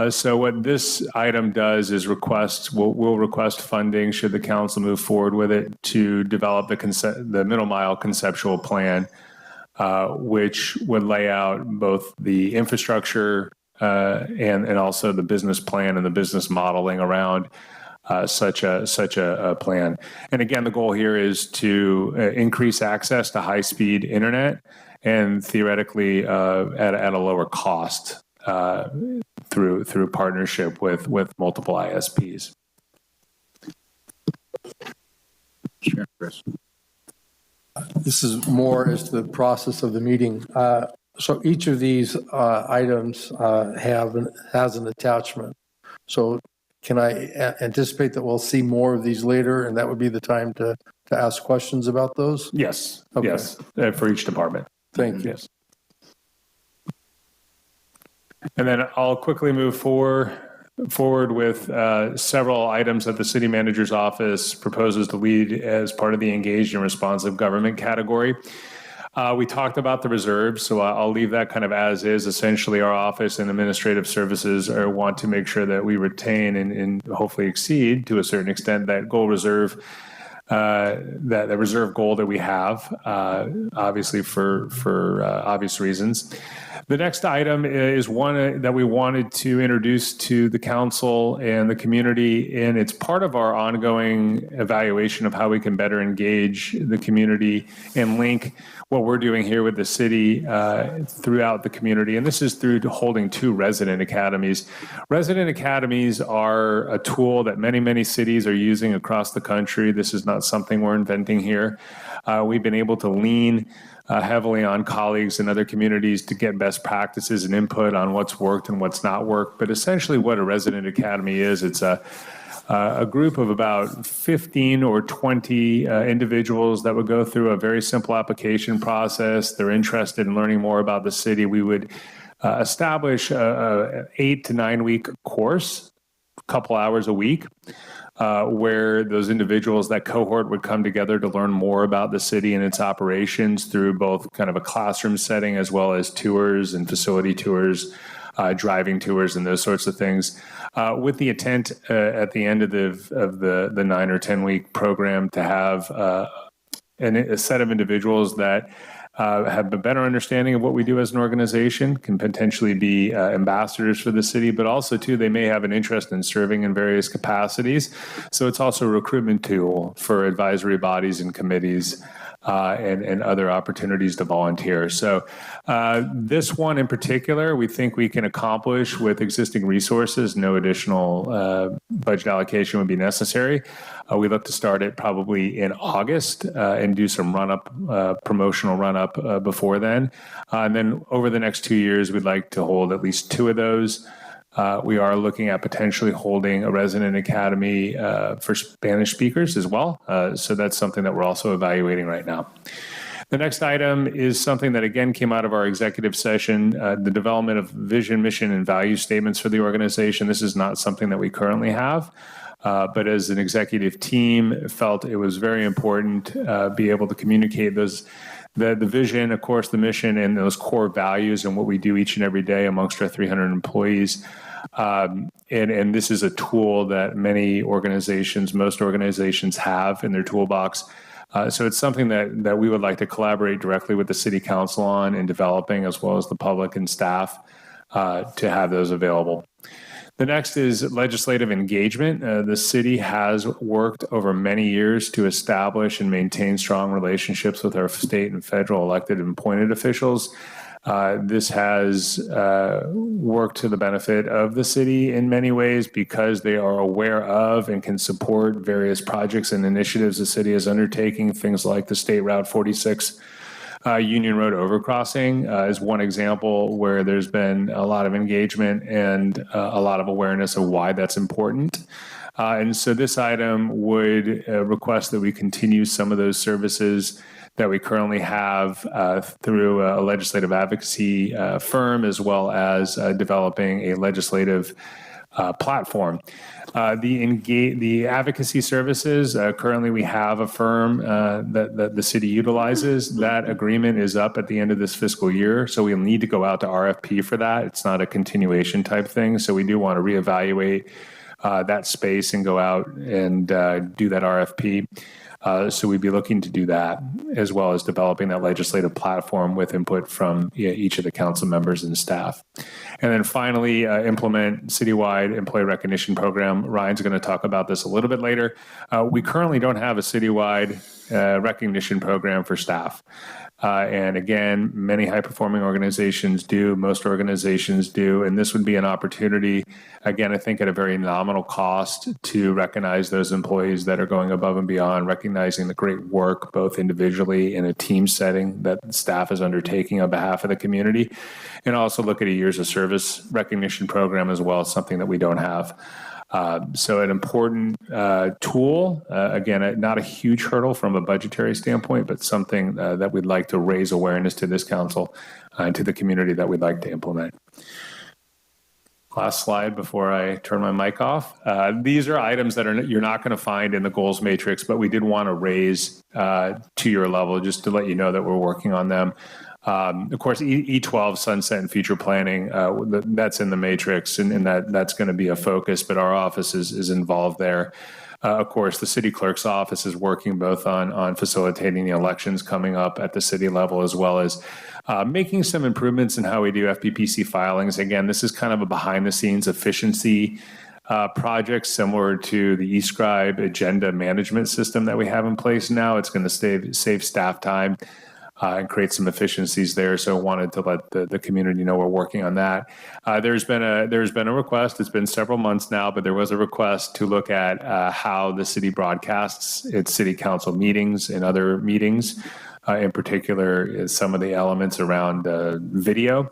So what this item does is we'll request funding, should the council move forward with it, to develop the middle mile conceptual plan, which would lay out both the infrastructure and also the business plan and the business modeling around such a plan. And again, the goal here is to increase access to high-speed internet, and theoretically at a lower cost. Through partnership with multiple ISPs. Sure, Chris. This is more as to the process of the meeting. So each of these items has an attachment. So can I anticipate that we'll see more of these later, and that would be the time to ask questions about those? Yes. Okay. Yes. For each department. Thank you. Yes. And then I'll quickly move forward with several items that the city manager's office proposes to lead as part of the engaged and responsive government category. We talked about the reserves, so I'll leave that kind of as is. Essentially, our office and administrative services want to make sure that we retain and hopefully exceed, to a certain extent, that goal reserve, that reserve goal that we have, obviously for obvious reasons. The next item is one that we wanted to introduce to the council and the community, and it's part of our ongoing evaluation of how we can better engage the community and link what we're doing here with the city throughout the community. And this is through holding 2 resident academies. Resident academies are a tool that many, many cities are using across the country. This is not something we're inventing here. We've been able to lean heavily on colleagues in other communities to get best practices and input on what's worked and what's not worked. But essentially what a resident academy is, it's a group of about 15 or 20 individuals that would go through a very simple application process. They're interested in learning more about the city. We would establish a 8 to 9 week course, a couple hours a week, where those individuals, that cohort, would come together to learn more about the city and its operations through both kind of a classroom setting as well as tours and facility tours, driving tours and those sorts of things, with the intent at the end of the 9 or 10 week program to have a set of individuals that have a better understanding of what we do as an organization, can potentially be ambassadors for the city, but also, too, they may have an interest in serving in various capacities. So it's also a recruitment tool for advisory bodies and committees and other opportunities to volunteer. So this one in particular, we think we can accomplish with existing resources. No additional budget allocation would be necessary. We look to start it probably in August and do some promotional run-up before then. And then over the next 2 years, we'd like to hold at least 2 of those. We are looking at potentially holding a resident academy for Spanish speakers as well. So that's something that we're also evaluating right now. The next item is something that, again, came out of our executive session, the development of vision, mission, and value statements for the organization. This is not something that we currently have. But as an executive team, felt it was very important to be able to communicate The vision, of course, the mission and those core values and what we do each and every day amongst our 300 employees. And this is a tool that many organizations, most organizations have in their toolbox. So it's something that we would like to collaborate directly with the city council on in developing, as well as the public and staff, to have those available. The next is legislative engagement. The city has worked over many years to establish and maintain strong relationships with our state and federal elected and appointed officials. This has worked to the benefit of the city in many ways because they are aware of and can support various projects and initiatives the city is undertaking. Things like the State Route 46 Union Road overcrossing is one example where there's been a lot of engagement and a lot of awareness of why that's important. And so this item would request that we continue some of those services that we currently have through a legislative advocacy firm, as well as developing a legislative platform. The advocacy services, currently we have a firm that the city utilizes. That agreement is up at the end of this fiscal year, so we'll need to go out to RFP for that. It's not a continuation type thing, so we do want to reevaluate that space and go out and do that RFP. So we'd be looking to do that, as well as developing that legislative platform with input from each of the council members and staff. And then finally, implement citywide employee recognition program. Ryan's going to talk about this a little bit later. We currently don't have a citywide recognition program for staff. And again, many high-performing organizations do, most organizations do, and this would be an opportunity, again, I think at a very nominal cost, to recognize those employees that are going above and beyond, recognizing the great work, both individually in a team setting that staff is undertaking on behalf of the community, and also look at a years of service recognition program as well, something that we don't have. So an important tool, again, not a huge hurdle from a budgetary standpoint, but something that we'd like to raise awareness to this council and to the community that we'd like to implement. Last slide before I turn my mic off. These are items that you're not going to find in the goals matrix, but we did want to raise to your level just to let you know that we're working on them. Of course, E12 sunset and future planning, that's in the matrix, and that's going to be a focus, but our office is involved there. Of course, the city clerk's office is working both on facilitating the elections coming up at the city level, as well as making some improvements in how we do FPPC filings. Again, this is kind of a behind-the-scenes efficiency project similar to the eScribe agenda management system that we have in place now. It's going to save staff time and create some efficiencies there. So I wanted to let the community know we're working on that. There's been a request. It's been several months now, but there was a request to look at how the city broadcasts its city council meetings and other meetings. In particular, is some of the elements around video.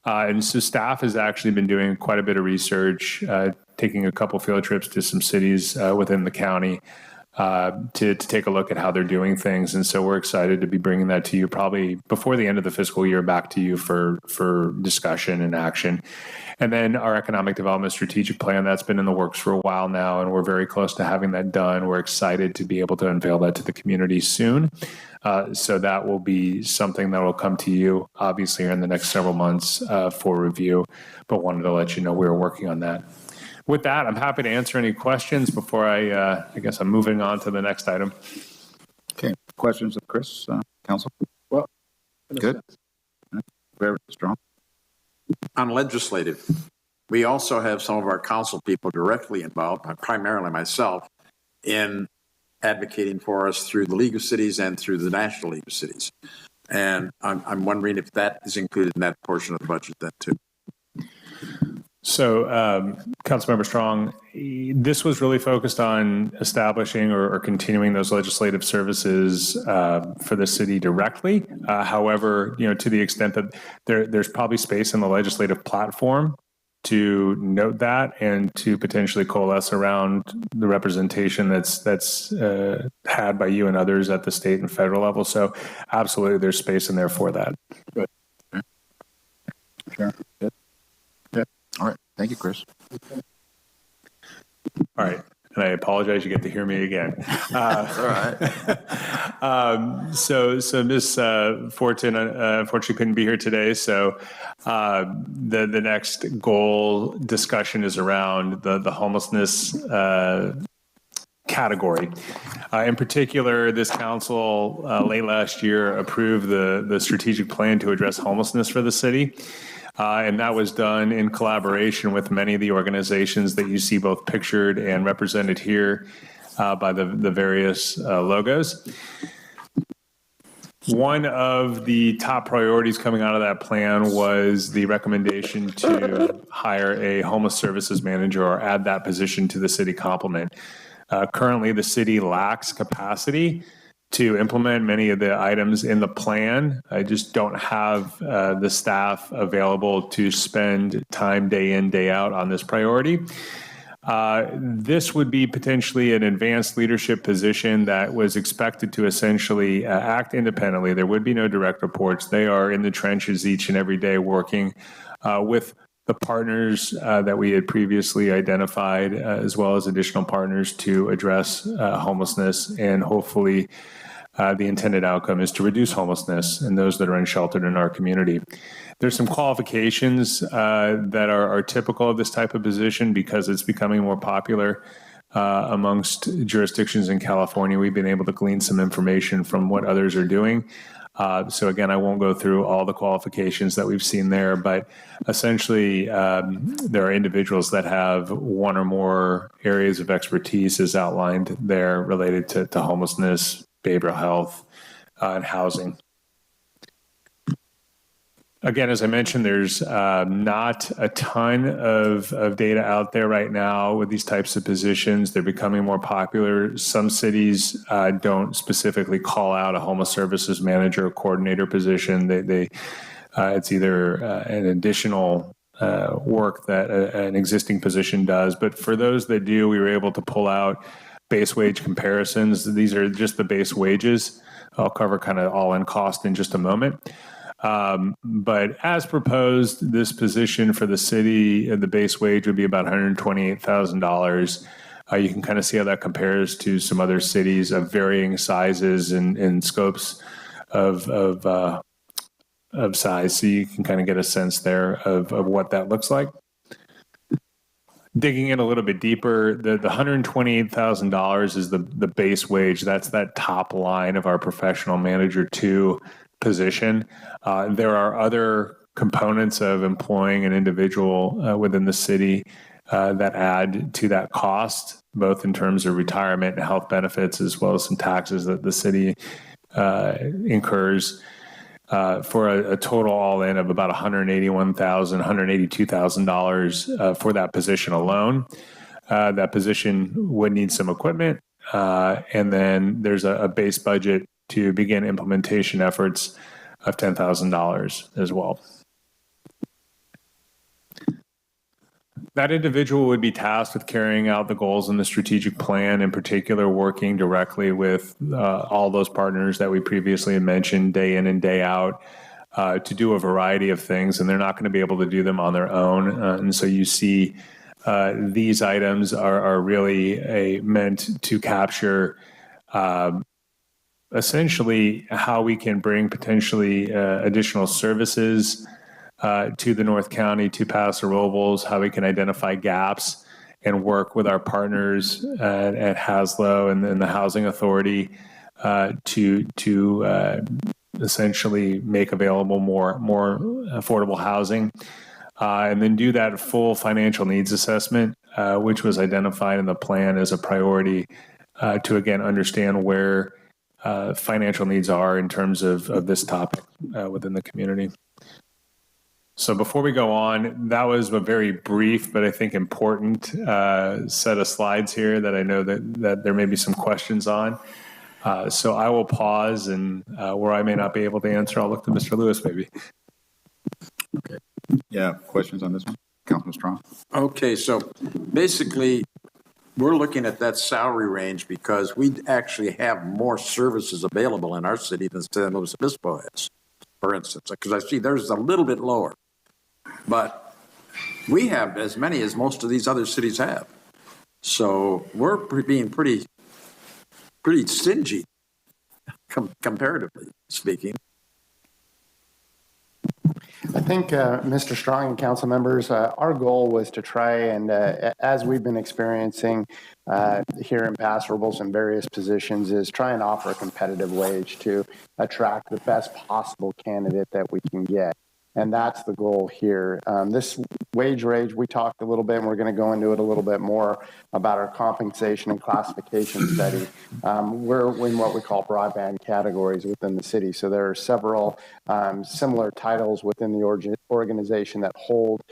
And so staff has actually been doing quite a bit of research, taking a couple field trips to some cities within the county to take a look at how they're doing things. And so we're excited to be bringing that to you probably before the end of the fiscal year, back to you for discussion and action. And then our economic development strategic plan, that's been in the works for a while now, and we're very close to having that done. We're excited to be able to unveil that to the community soon. So that will be something that will come to you, obviously, in the next several months for review, but wanted to let you know we were working on that. With that, I'm happy to answer any questions before I guess I'm moving on to the next item. Okay, questions of Chris, council? Well, good. Very strong. On legislative, we also have some of our council people directly involved, primarily myself, in advocating for us through the League of Cities and through the National League of Cities. And I'm wondering if that is included in that portion of the budget then too. So, Councilmember Strong, this was really focused on establishing or continuing those legislative services for the city directly. However, to the extent that there's probably space in the legislative platform to note that and to potentially coalesce around the representation that's had by you and others at the state and federal level. So, absolutely, there's space in there for that. Good. Sure. Good. All right. Thank you, Chris. All right. And and I apologize, you get to hear me again. That's all right. So Ms. Fortin, unfortunately couldn't be here today. So the next goal discussion is around the homelessness category. In particular, this council late last year approved the strategic plan to address homelessness for the city. And that was done in collaboration with many of the organizations that you see both pictured and represented here by the various logos. One of the top priorities coming out of that plan was the recommendation to hire a homeless services manager or add that position to the city complement. Currently, the city lacks capacity to implement many of the items in the plan. I just don't have the staff available to spend time day in, day out on this priority. This would be potentially an advanced leadership position that was expected to essentially act independently. There would be no direct reports. They are in the trenches each and every day working with the partners that we had previously identified, as well as additional partners to address homelessness. And hopefully the intended outcome is to reduce homelessness and those that are unsheltered in our community. There's some qualifications that are typical of this type of position because it's becoming more popular amongst jurisdictions in California. We've been able to glean some information from what others are doing. So again, I won't go through all the qualifications that we've seen there, but essentially there are individuals that have one or more areas of expertise as outlined there related to homelessness, behavioral health, and housing. Again, as I mentioned, there's not a ton of data out there right now with these types of positions. They're becoming more popular. Some cities don't specifically call out a homeless services manager or coordinator position. It's either an additional work that an existing position does. But for those that do, we were able to pull out base wage comparisons. These are just the base wages. I'll cover kind of all-in cost in just a moment. But as proposed, this position for the city, the base wage would be about $128,000. You can kind of see how that compares to some other cities of varying sizes and scopes of size. So you can kind of get a sense there of what that looks like. Digging in a little bit deeper, the $128,000 is the base wage. That's that top line of our professional manager 2 position. There are other components of employing an individual within the city that add to that cost, both in terms of retirement and health benefits, as well as some taxes that the city incurs. For a total all-in of about $182,000 for that position alone. That position would need some equipment, and then there's a base budget to begin implementation efforts of $10,000 as well. That individual would be tasked with carrying out the goals in the strategic plan, in particular working directly with all those partners that we previously had mentioned day in and day out to do a variety of things, and they're not going to be able to do them on their own. And so you see these items are really meant to capture essentially how we can bring potentially additional services to the North County, to Paso Robles, how we can identify gaps and work with our partners at Haslo and the Housing Authority to essentially make available more affordable housing, and then do that full financial needs assessment, which was identified in the plan as a priority to, again, understand where financial needs are in terms of this topic within the community. So before we go on, that was a very brief, but I think important set of slides here that I know that there may be some questions on. So I will pause, and where I may not be able to answer, I'll look to Mr. Lewis maybe. Okay. Yeah, questions on this one? Councilman Strong? Okay, so basically, we're looking at that salary range because we actually have more services available in our city than San Luis Obispo has, for instance, because I see theirs is a little bit lower. But we have as many as most of these other cities have. So we're being pretty stingy, comparatively speaking. I think, Mr. Strong and council members, our goal was to try and, as we've been experiencing here in Paso Robles in various positions, is try and offer a competitive wage to attract the best possible candidate that we can get. And that's the goal here. This wage range, we talked a little bit, and we're going to go into it a little bit more about our compensation and classification study. We're in what we call broadband categories within the city. So there are several similar titles within the organization that hold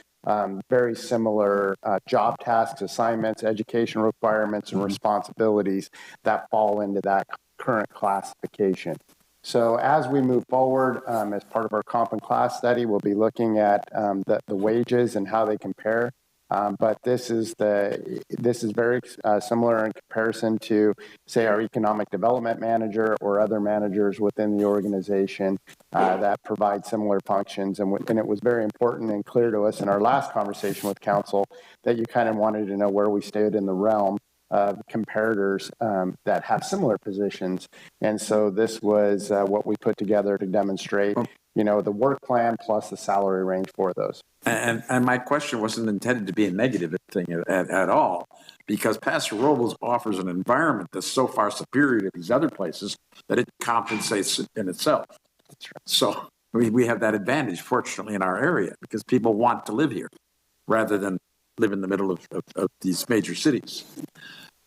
very similar job tasks, assignments, education requirements, and responsibilities that fall into that current classification. So as we move forward, as part of our comp and class study, we'll be looking at the wages and how they compare. But this is very similar in comparison to, say, our economic development manager or other managers within the organization that provide similar functions. And it was very important and clear to us in our last conversation with council that you kind of wanted to know where we stood in the realm of comparators that have similar positions. And so this was what we put together to demonstrate, the work plan plus the salary range for those. And my question wasn't intended to be a negative thing at all, because Paso Robles offers an environment that's so far superior to these other places that it compensates in itself. That's right. So we have that advantage, fortunately, in our area, because people want to live here rather than live in the middle of these major cities.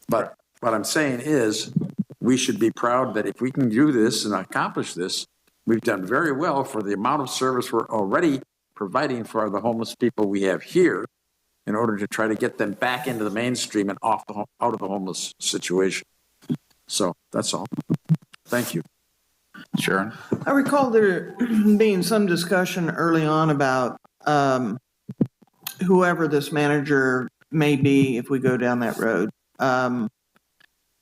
But what I'm saying is we should be proud that if we can do this and accomplish this, we've done very well for the amount of service we're already providing for the homeless people we have here in order to try to get them back into the mainstream and out of the homeless situation. So that's all. Thank you. Sharon? I recall there being some discussion early on about whoever this manager may be, if we go down that road,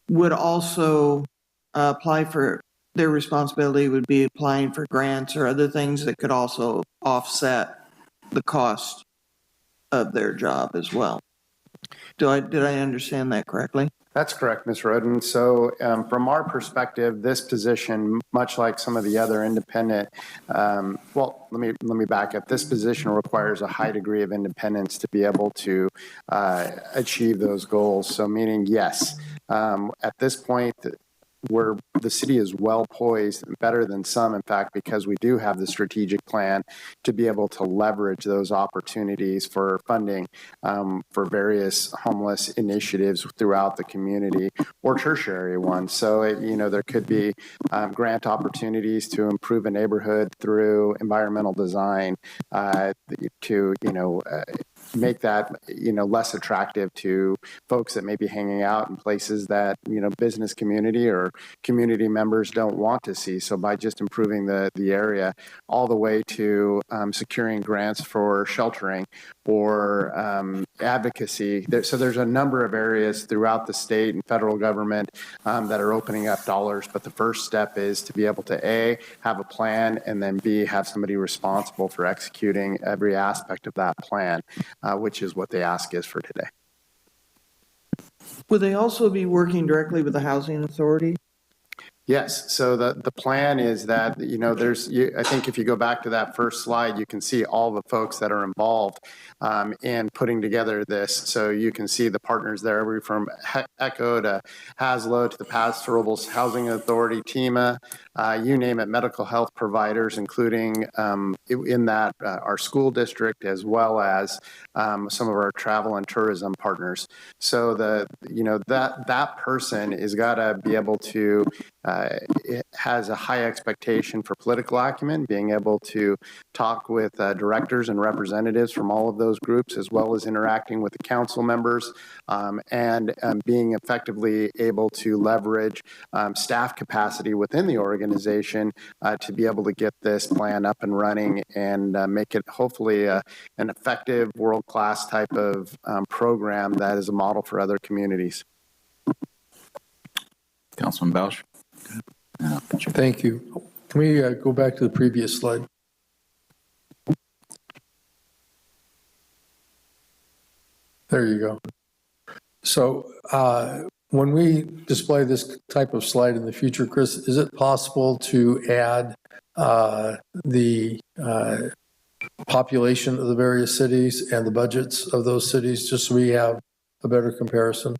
would also apply for, their responsibility would be applying for grants or other things that could also offset the cost of their job as well. Did I understand that correctly? That's correct, Ms. Roden. So from our perspective, this position, much like some of the other independent, well, let me back up. This position requires a high degree of independence to be able to achieve those goals. So meaning, yes, at this point, where the city is well poised, better than some, in fact, because we do have the strategic plan to be able to leverage those opportunities for funding for various homeless initiatives throughout the community or tertiary ones. So, there could be grant opportunities to improve a neighborhood through environmental design to, make that, less attractive to folks that may be hanging out in places that, business community or community members don't want to see. So by just improving the area all the way to securing grants for sheltering or advocacy. So there's a number of areas throughout the state and federal government that are opening up dollars. But the first step is to be able to A, have a plan, and then B, have somebody responsible for executing every aspect of that plan, which is what the ask is for today. Would they also be working directly with the housing authority? Yes. So the plan is that, I think if you go back to that first slide, you can see all the folks that are involved in putting together this. So you can see the partners there, from ECHO to HASLO to the Paso Robles Housing Authority, TEMA, you name it, medical health providers, including in that our school district, as well as some of our travel and tourism partners. So that person is got to be able to, it has a high expectation for political acumen, being able to talk with directors and representatives from all of those groups, as well as interacting with the council members, and being effectively able to leverage staff capacity within the organization to be able to get this plan up and running and make it hopefully an effective world-class type of program that is a model for other communities. Councilman Belsch? Thank you. Can we go back to the previous slide? There you go. So when we display this type of slide in the future, Chris, is it possible to add the population of the various cities and the budgets of those cities, just so we have a better comparison?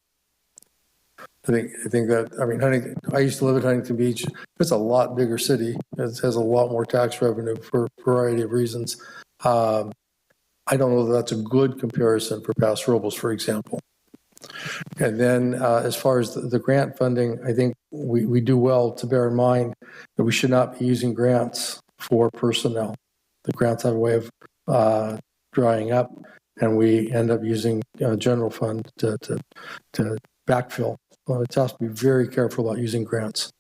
I think that, I mean, I used to live in Huntington Beach. It's a lot bigger city. It has a lot more tax revenue for a variety of reasons. I don't know that that's a good comparison for Paso Robles, for example. And then as far as the grant funding, I think we do well to bear in mind that we should not be using grants for personnel. The grants have a way of drying up, and we end up using general fund to backfill. Well, it has to be very careful about using grants.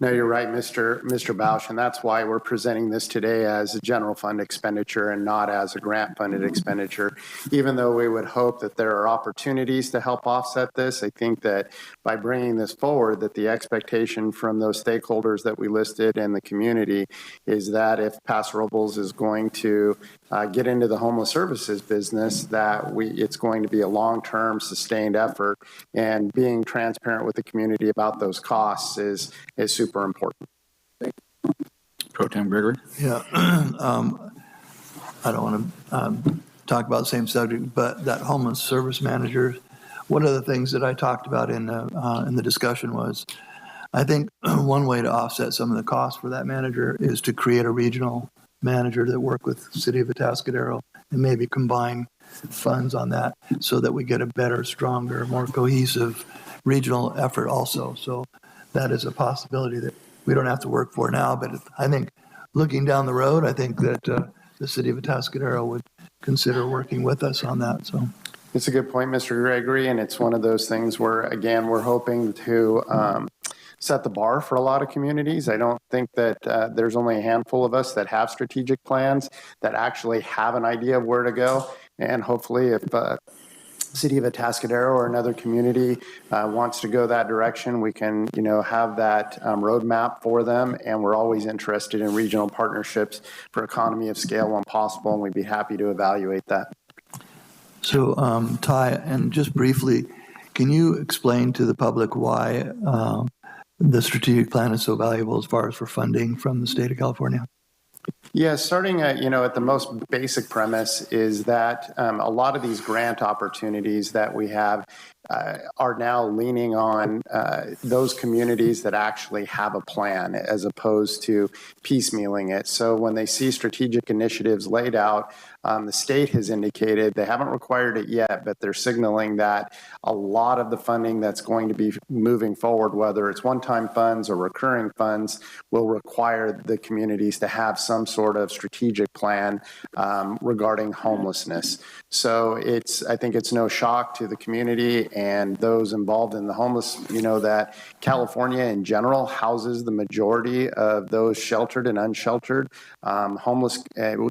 No, you're right, Mr. Bausch, and that's why we're presenting this today as a general fund expenditure and not as a grant funded expenditure. Even though we would hope that there are opportunities to help offset this, I think that by bringing this forward, that the expectation from those stakeholders that we listed in the community is that if Paso Robles is going to get into the homeless services business, that it's going to be a long-term sustained effort, and being transparent with the community about those costs is super important. Pro Tem Gregory? Yeah, I don't want to talk about the same subject, but that homeless service manager, one of the things that I talked about in the discussion was, I think one way to offset some of the costs for that manager is to create a regional manager that work with the city of Atascadero and maybe combine funds on that so that we get a better, stronger, more cohesive regional effort also. So that is a possibility that we don't have to work for now, but I think looking down the road, I think that the city of Atascadero would consider working with us on that. So it's a good point, Mr. Gregory, and it's one of those things where, again, we're hoping to set the bar for a lot of communities. I don't think that there's only a handful of us that have strategic plans that actually have an idea of where to go, and hopefully if City of Atascadero or another community wants to go that direction, we can, have that roadmap for them. And we're always interested in regional partnerships for economy of scale when possible, and we'd be happy to evaluate that. So, Ty, and just briefly, can you explain to the public why the strategic plan is so valuable as far as for funding from the state of California? Yeah, starting at, at the most basic premise is that a lot of these grant opportunities that we have are now leaning on those communities that actually have a plan as opposed to piecemealing it. So when they see strategic initiatives laid out, the state has indicated, they haven't required it yet, but they're signaling that a lot of the funding that's going to be moving forward, whether it's one-time funds or recurring funds, will require the communities to have some sort of strategic plan regarding homelessness. So I think it's no shock to the community and those involved in the homeless, that California in general houses the majority of those sheltered and unsheltered homeless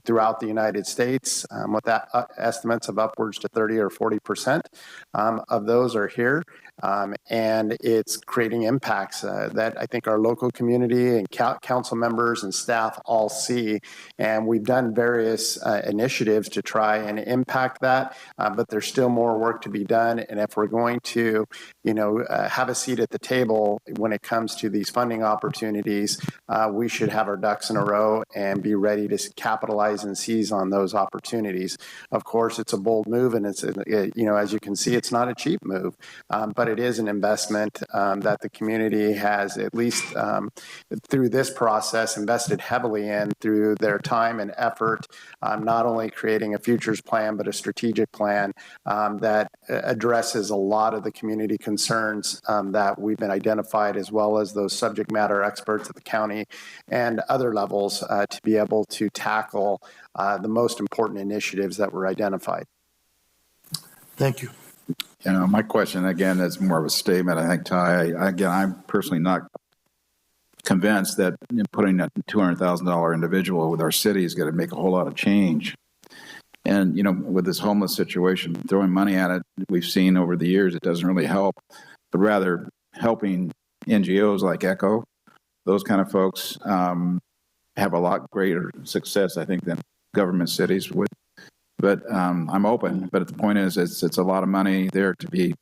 throughout the United States, with that estimates of upwards to 30 or 40% of those are here. And it's creating impacts that I think our local community and council members and staff all see. And we've done various initiatives to try and impact that, but there's still more work to be done. And if we're going to, have a seat at the table when it comes to these funding opportunities, we should have our ducks in a row and be ready to capitalize and seize on those opportunities. Of course, it's a bold move, and it's, as you can see, it's not a cheap move, but it is an investment that the community has, at least through this process, invested heavily in through their time and effort, not only creating a futures plan, but a strategic plan that addresses a lot of the community concerns that we've been identified, as well as those subject matter experts at the county and other levels to be able to tackle the most important initiatives that were identified. Thank you. My question, again, is more of a statement. I think, Ty, I'm personally not convinced that putting a $200,000 individual with our city is going to make a whole lot of change. And, with this homeless situation, throwing money at it, we've seen over the years, it doesn't really help, but rather helping NGOs like ECHO, those kind of folks have a lot greater success, I think, than government cities would. But I'm open. But the point is, it's a lot of money there to be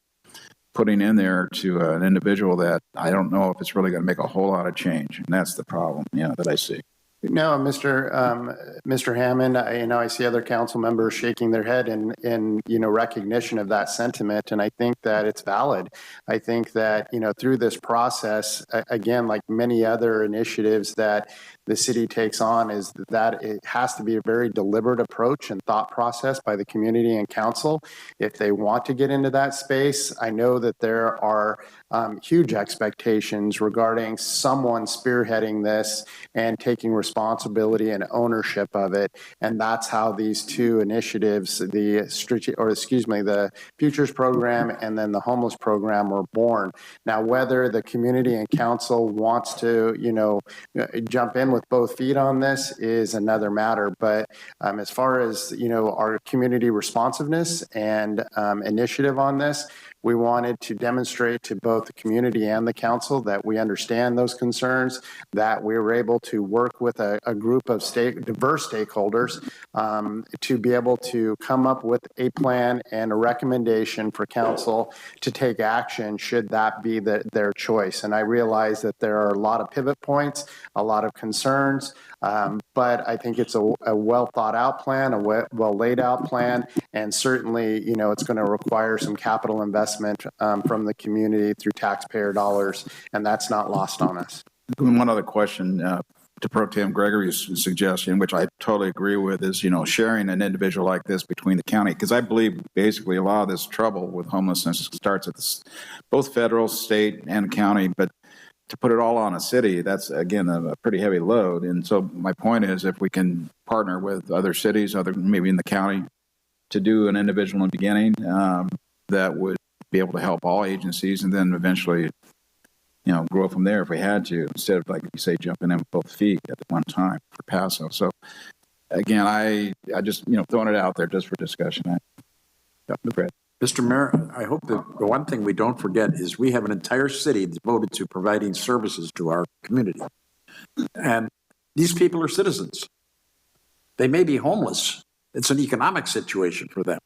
putting in there to an individual that I don't know if it's really going to make a whole lot of change. And that's the problem, that I see. No, Mr. Hammond, I see other council members shaking their head in recognition of that sentiment, and I think that it's valid. I think that, through this process, again, like many other initiatives that the city takes on, is that it has to be a very deliberate approach and thought process by the community and council. If they want to get into that space, I know that there are huge expectations regarding someone spearheading this and taking responsibility and ownership of it. And that's how these two initiatives, the Futures Program and then the Homeless Program, were born. Now, whether the community and council wants to, jump in with both feet on this is another matter. But as far as, our community responsiveness and initiative on this, we wanted to demonstrate to both the community and the council that we understand those concerns, that we were able to work with a group of diverse stakeholders to be able to come up with a plan and a recommendation for council to take action should that be their choice. And I realize that there are a lot of pivot points, a lot of concerns, but I think it's a well thought out plan, a well laid out plan, and certainly, it's going to require some capital investment from the community through taxpayer dollars, and that's not lost on us. One other question to Pro Tem Gregory's suggestion, which I totally agree with, is, sharing an individual like this between the county, because I believe basically a lot of this trouble with homelessness starts at both federal, state, and county, but to put it all on a city, that's, again, a pretty heavy load. And so my point is, if we can partner with other cities, maybe in the county, to do an individual in the beginning, that would be able to help all agencies, and then eventually, grow from there if we had to, instead of, like you say, jumping in with both feet at one time for Paso. So again, I just, throwing it out there just for discussion. Mr. Mayor, I hope that the one thing we don't forget is we have an entire city devoted to providing services to our community. And these people are citizens. They may be homeless. It's an economic situation for them.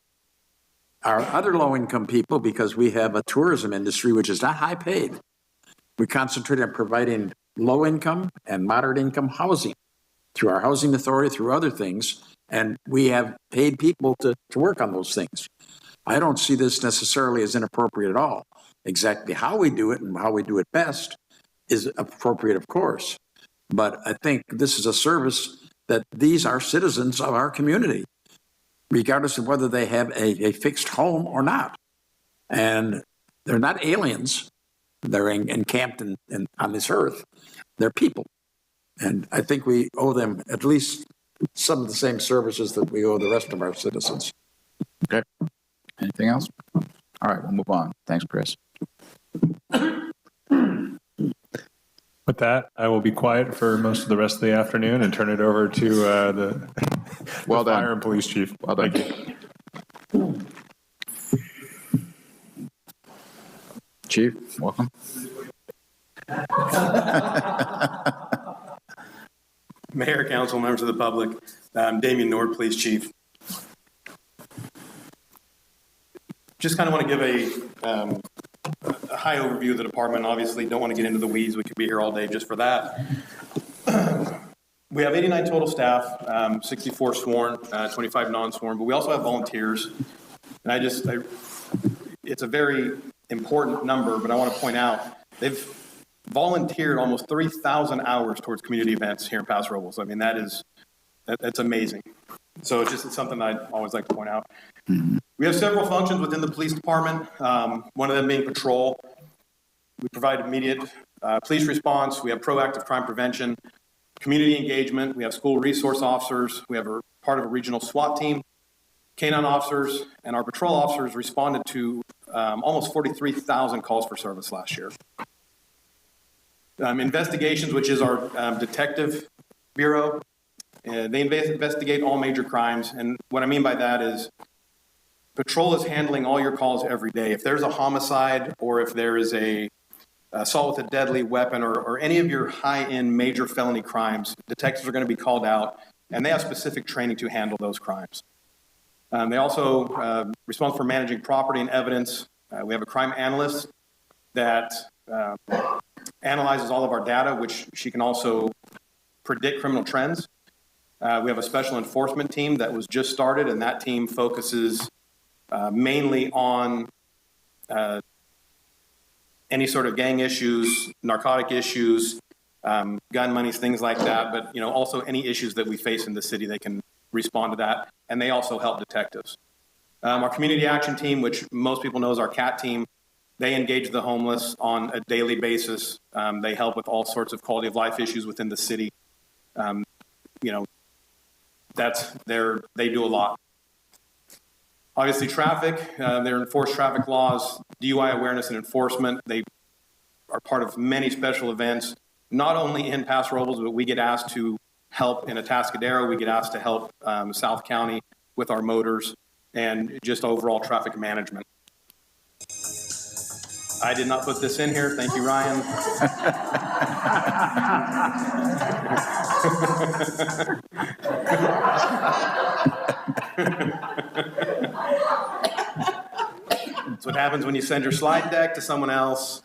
Our other low-income people, because we have a tourism industry which is not high paid, we concentrate on providing low-income and moderate-income housing through our housing authority, through other things, and we have paid people to work on those things. I don't see this necessarily as inappropriate at all. Exactly how we do it and how we do it best is appropriate, of course. But I think this is a service that these are citizens of our community, regardless of whether they have a fixed home or not. And they're not aliens. They're encamped on this earth. They're people. And I think we owe them at least some of the same services that we owe the rest of our citizens. Okay. Anything else? All right, we'll move on. Thanks, Chris. With that, I will be quiet for most of the rest of the afternoon and turn it over to the Fire and Police Chief. Well done. Thank you. Chief, welcome. Mayor, council, members of the public, Damian Nord, Police Chief. Just kind of want to give a high overview of the department. Obviously, don't want to get into the weeds. We could be here all day just for that. We have 89 total staff, 64 sworn, 25 non-sworn, but we also have volunteers. And it's a very important number, but I want to point out they've volunteered almost 3,000 hours towards community events here in Paso Robles. I mean, that's amazing. So it's something I'd always like to point out. We have several functions within the police department, one of them being patrol. We provide immediate police response. We have proactive crime prevention, community engagement. We have school resource officers. We have a part of a regional SWAT team, canine officers, and our patrol officers responded to almost 43,000 calls for service last year. Investigations, which is our detective bureau, they investigate all major crimes. And what I mean by that is patrol is handling all your calls every day. If there's a homicide or if there is a assault with a deadly weapon or any of your high-end major felony crimes, detectives are going to be called out, and they have specific training to handle those crimes. They also respond for managing property and evidence, We have a crime analyst that analyzes all of our data, which she can also predict criminal trends. We have a special enforcement team that was just started, and that team focuses mainly on any sort of gang issues, narcotic issues, gun monies, things like that, but also any issues that we face in the city, they can respond to that, and they also help detectives. Our community action team, which most people know is our CAT team, they engage the homeless on a daily basis. They help with all sorts of quality of life issues within the city. They do a lot. Obviously, traffic, they enforce traffic laws, DUI awareness and enforcement. They are part of many special events, not only in Paso Robles, but we get asked to help in Atascadero. We get asked to help South County with our motors and just overall traffic management. I did not put this in here. Thank you, Ryan. That's what happens when you send your slide deck to someone else.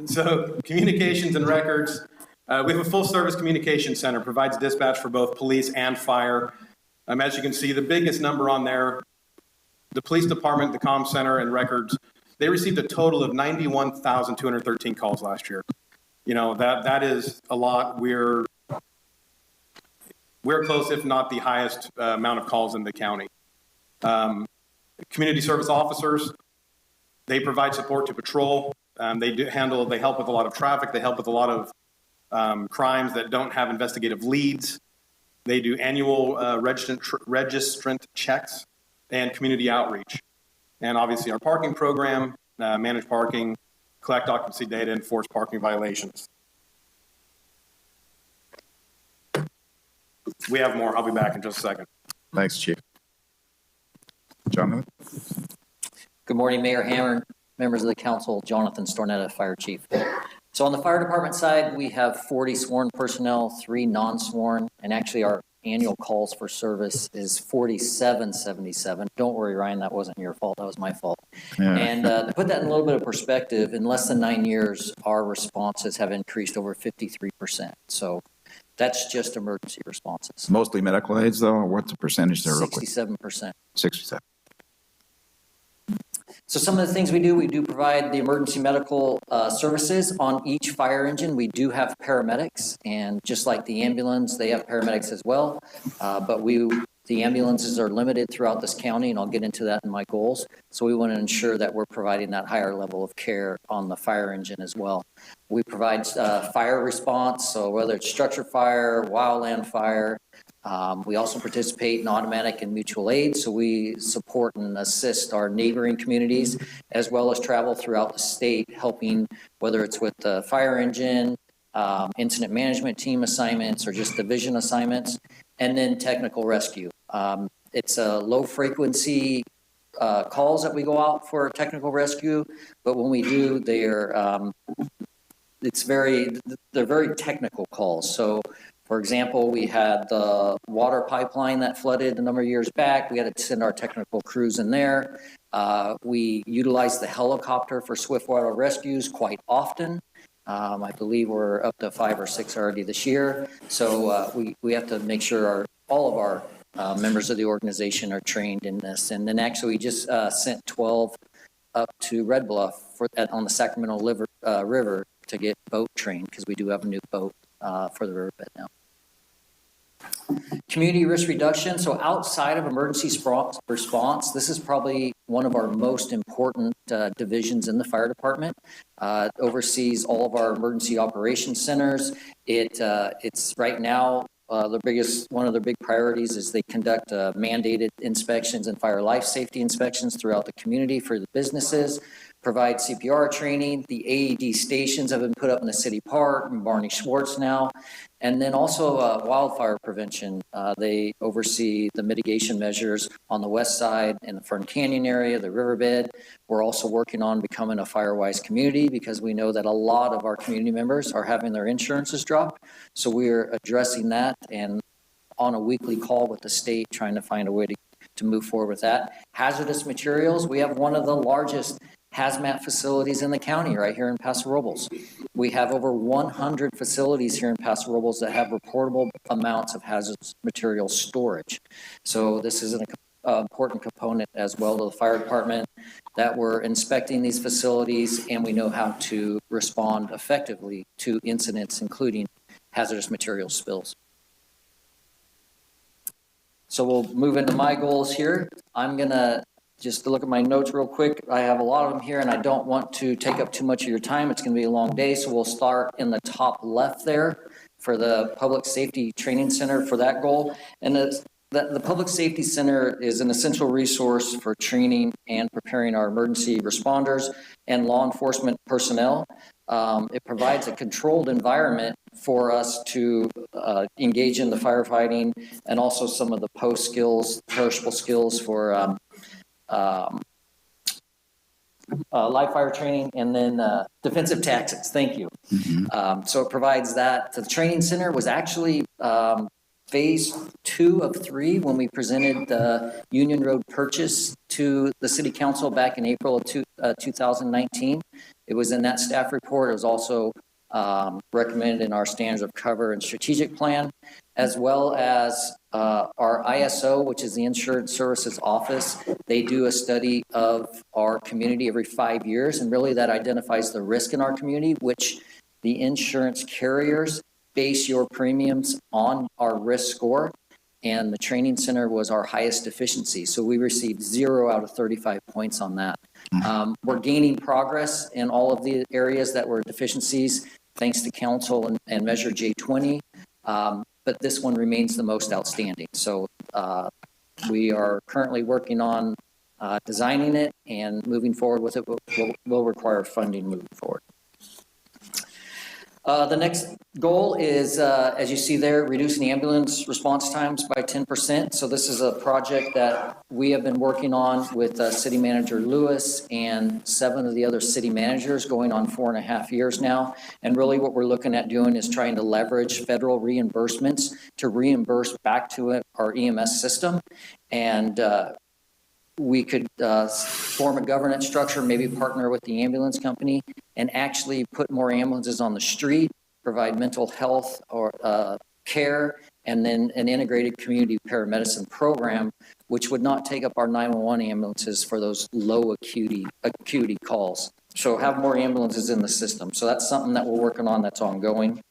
So communications and records. We have a full service communication center, provides dispatch for both police and fire. As you can see, the biggest number on there, the police department, the comm center, and records, they received a total of 91,213 calls last year. That is a lot. We're close, if not the highest amount of calls in the county. Community service officers, they provide support to patrol. They help with a lot of traffic. They help with a lot of crimes that don't have investigative leads. They do annual registrant checks and community outreach. And obviously our parking program, manage parking, collect occupancy data, enforce parking violations. We have more. I'll be back in just a second. Thanks, Chief. Jonathan? Good morning, Mayor Hammer, members of the council, Jonathan Stornetta, Fire Chief. So on the fire department side, we have 40 sworn personnel, 3 non-sworn, and actually our annual calls for service is 4777. Don't worry, Ryan, that wasn't your fault. That was my fault. Yeah. And to put that in a little bit of perspective, in less than 9 years, our responses have increased over 53%. So that's just emergency responses. Mostly medical aids, though, or what's the percentage there? 67%. 67. So some of the things we do provide the emergency medical services. On each fire engine, we do have paramedics, and just like the ambulance, they have paramedics as well. But the ambulances are limited throughout this county, and I'll get into that in my goals. So we want to ensure that we're providing that higher level of care on the fire engine as well. We provide fire response, so whether it's structure fire, wildland fire. We also participate in automatic and mutual aid, so we support and assist our neighboring communities as well as travel throughout the state, helping whether it's with the fire engine, incident management team assignments, or just division assignments, and then technical rescue. It's a low frequency calls that we go out for technical rescue, but when we do, they're very technical calls. So for example, we had the water pipeline that flooded a number of years back. We had to send our technical crews in there. We utilize the helicopter for swiftwater rescues quite often. I believe we're up to 5 or 6 already this year. So we have to make sure all of our members of the organization are trained in this. And then actually we just sent 12 up to Red Bluff on the Sacramento River to get boat trained, because we do have a new boat for the riverbed now. Community risk reduction. So outside of emergency response, this is probably one of our most important divisions in the fire department. It oversees all of our emergency operations centers. It's right now one of their big priorities is they conduct mandated inspections and fire life safety inspections throughout the community for the businesses. Provide CPR training. The AED stations have been put up in the city park and Barney Schwartz now. And then also wildfire prevention. They oversee the mitigation measures on the west side in the Fern Canyon area, the riverbed. We're also working on becoming a FireWise community, because we know that a lot of our community members are having their insurances dropped. So we're addressing that and on a weekly call with the state, trying to find a way to to move forward with that. Hazardous materials, we have one of the largest hazmat facilities in the county right here in Paso Robles. We have over 100 facilities here in Paso Robles that have reportable amounts of hazardous material storage. So this is an important component as well to the fire department, that we're inspecting these facilities and we know how to respond effectively to incidents, including hazardous material spills. So we'll move into my goals here. I'm gonna just look at my notes real quick. I have a lot of them here and I don't want to take up too much of your time. It's gonna be a long day, so we'll start in the top left there for the Public Safety Training Center for that goal. And the Public Safety Center is an essential resource for training and preparing our emergency responders and law enforcement personnel. It provides a controlled environment for us to engage in the firefighting and also some of the post skills, perishable skills for live fire training, and then defensive tactics. Thank you. So it provides that. The training center was actually phase 2 of 3 when we presented the Union Road purchase to the City Council back in April of 2019. It was in that staff report. It was also recommended in our standards of cover and strategic plan, as well as our ISO, which is the Insurance Services Office. They do a study of our community every 5 years, and really that identifies the risk in our community, which the insurance carriers base your premiums on our risk score, and the training center was our highest efficiency. So we received 0 out of 35 points on that. We're gaining progress in all of the areas that were deficiencies, thanks to council and Measure J20, but this one remains the most outstanding. So we are currently working on designing it, and moving forward with it will require funding moving forward. The next goal is, as you see there, reducing ambulance response times by 10%. So this is a project that we have been working on with City Manager Lewis and 7 of the other city managers going on 4.5 years now. And really what we're looking at doing is trying to leverage federal reimbursements to reimburse back to our EMS system. And we could form a governance structure, maybe partner with the ambulance company, and actually put more ambulances on the street, provide mental health or care, and then an integrated community paramedicine program, which would not take up our 911 ambulances for those low acuity calls. So have more ambulances in the system. So that's something that we're working on, that's ongoing.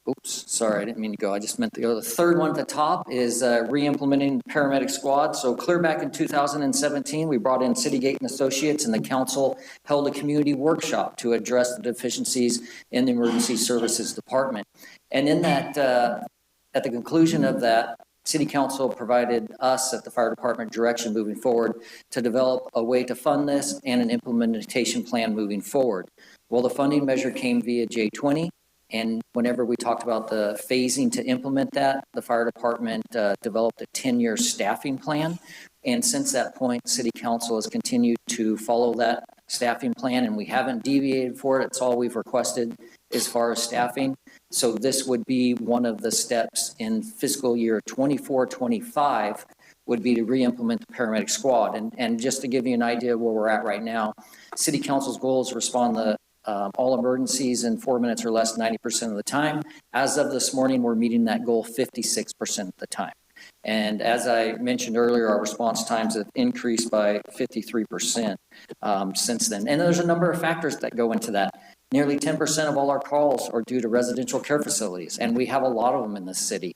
Oops, sorry, I didn't mean to go. I just meant to go. The third one at the top is re-implementing paramedic squad. So clear back in 2017, we brought in Citygate and Associates, and the council held a community workshop to address the deficiencies in the emergency services department. And in that, at the conclusion of that, City Council provided us at the fire department direction moving forward to develop a way to fund this and an implementation plan moving forward. Well, the funding measure came via J20. And whenever we talked about the phasing to implement that, the fire department developed a 10-year staffing plan. And since that point, City Council has continued to follow that staffing plan, and we haven't deviated for it. It's all we've requested as far as staffing. So this would be one of the steps in fiscal year 24-25 would be to re-implement the paramedic squad. And just to give you an idea of where we're at right now, City Council's goal is to respond to all emergencies in 4 minutes or less 90% of the time. As of this morning, we're meeting that goal 56% of the time. And as I mentioned earlier, our response times have increased by 53% since then. And there's a number of factors that go into that. Nearly 10% of all our calls are due to residential care facilities, and we have a lot of them in this city.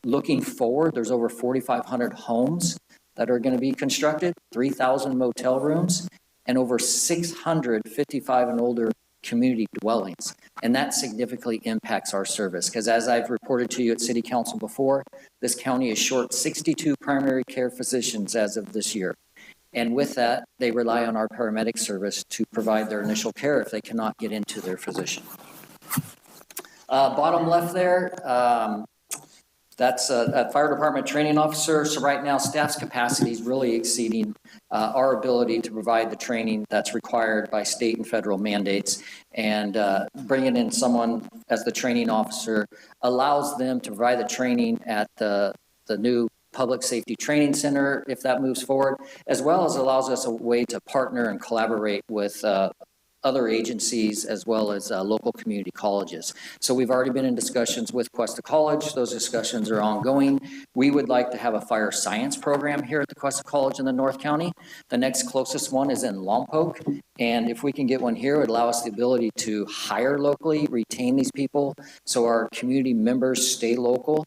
Looking forward, there's over 4,500 homes that are going to be constructed, 3,000 motel rooms, and over 655 and older community dwellings. And that significantly impacts our service, because as I've reported to you at City Council before, this county is short 62 primary care physicians as of this year. And with that, they rely on our paramedic service to provide their initial care if they cannot get into their physician. Bottom left there, that's a fire department training officer. So right now, staff's capacity is really exceeding our ability to provide the training that's required by state and federal mandates. And bringing in someone as the training officer allows them to provide the training at the new Public Safety Training Center, if that moves forward, as well as allows us a way to partner and collaborate with other agencies as well as local community colleges. So we've already been in discussions with Cuesta College. Those discussions are ongoing. We would like to have a fire science program here at the Cuesta College in the North County. The next closest one is in Lompoc. And if we can get one here, it would allow us the ability to hire locally, retain these people, so our community members stay local.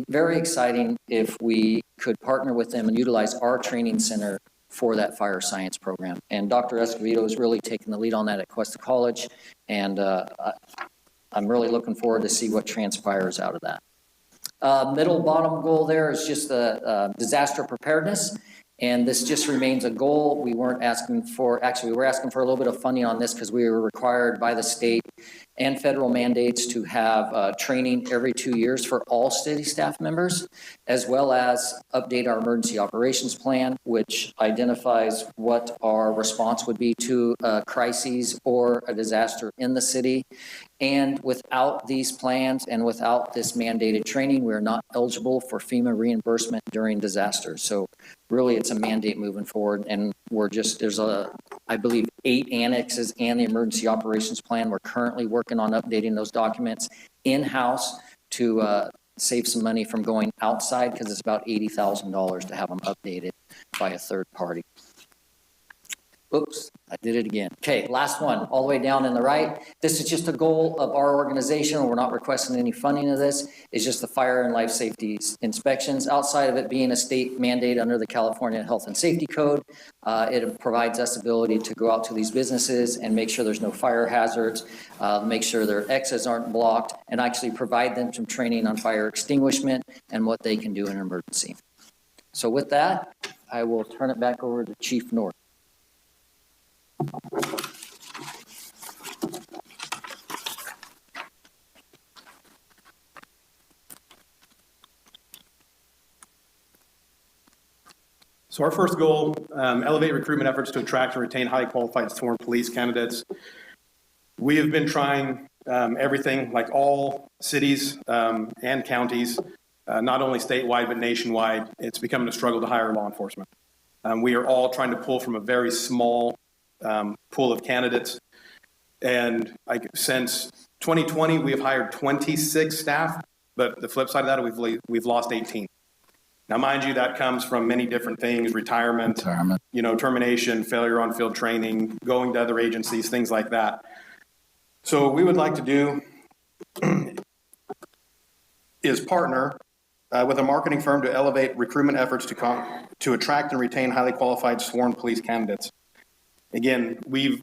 Very exciting if we could partner with them and utilize our training center for that fire science program. And Dr. Escovedo is really taking the lead on that at Cuesta College, and I'm really looking forward to see what transpires out of that. Middle bottom goal there is just the disaster preparedness, and this just remains a goal. We weren't asking for, actually we were asking for a little bit of funding on this because we were required by the state and federal mandates to have training every 2 years for all city staff members, as well as update our emergency operations plan, which identifies what our response would be to a crisis or a disaster in the city. And without these plans and without this mandated training, we're not eligible for FEMA reimbursement during disasters. So really it's a mandate moving forward, and we're just, there's I believe 8 annexes and the emergency operations plan. We're currently working on updating those documents in-house to save some money from going outside, because it's about $80,000 to have them updated by a third party. Oops, I did it again. Okay, last one, all the way down in the right. This is just a goal of our organization. We're not requesting any funding of this. It's just the fire and life safety inspections. Outside of it being a state mandate under the California Health and Safety Code, it provides us ability to go out to these businesses and make sure there's no fire hazards, make sure their exits aren't blocked, and actually provide them some training on fire extinguishment and what they can do in an emergency. So with that, I will turn it back over to Chief North. So our first goal, elevate recruitment efforts to attract and retain highly qualified sworn police candidates. We have been trying everything, like all cities and counties, not only statewide but nationwide. It's becoming a struggle to hire law enforcement. We are all trying to pull from a very small pool of candidates. And since 2020, we have hired 26 staff, but the flip side of that, we've lost 18. Now, mind you, that comes from many different things: retirement, termination, failure on field training, going to other agencies, things like that. So what we would like to do is partner with a marketing firm to elevate recruitment efforts to attract and retain highly qualified sworn police candidates. Again, we've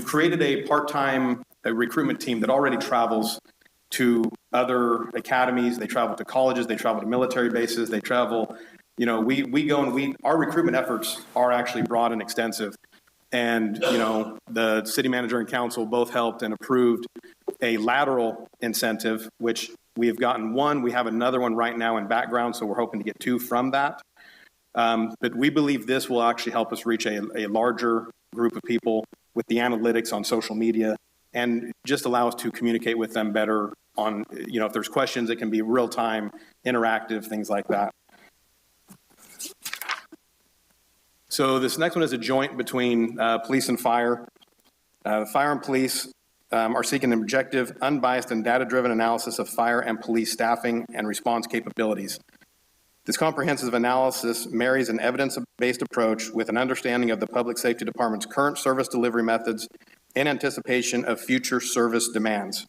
created a part-time recruitment team that already travels to other academies. They travel to colleges, they travel to military bases, they travel, we go and our recruitment efforts are actually broad and extensive. And, the city manager and council both helped and approved a lateral incentive, which we have gotten one. We have another one right now in background, so we're hoping to get 2 from that. But we believe this will actually help us reach a larger group of people with the analytics on social media, and just allow us to communicate with them better on, if there's questions, it can be real time, interactive, things like that. So this next one is a joint between police and fire. Fire and police are seeking an objective, unbiased, and data-driven analysis of fire and police staffing and response capabilities. This comprehensive analysis marries an evidence-based approach with an understanding of the Public Safety Department's current service delivery methods in anticipation of future service demands.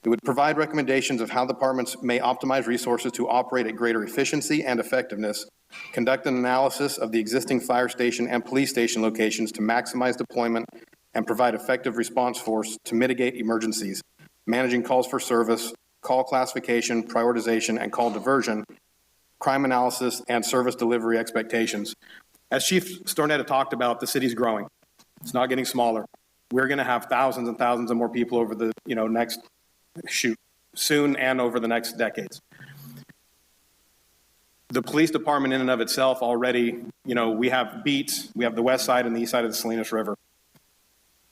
It would provide recommendations of how departments may optimize resources to operate at greater efficiency and effectiveness, conduct an analysis of the existing fire station and police station locations to maximize deployment, and provide effective response force to mitigate emergencies, managing calls for service, call classification, prioritization, and call diversion, crime analysis, and service delivery expectations. As Chief Stornetta talked about, the city's growing. It's not getting smaller. We're going to have thousands and thousands of more people over the soon and over the next decades. The police department in and of itself already, we have beats. We have the west side and the east side of the Salinas River.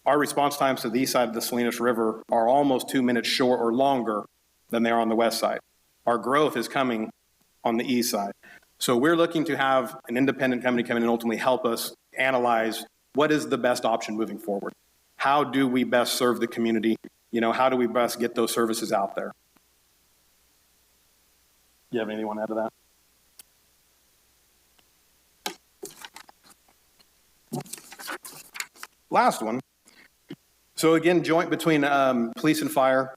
Our response times to the east side of the Salinas River are almost 2 minutes short or longer than they are on the west side. Our growth is coming on the east side. So we're looking to have an independent company come in and ultimately help us analyze what is the best option moving forward. How do we best serve the community? You know, how do we best get those services out there? You have anything you want to add to that? Last one. So again, joint between police and fire.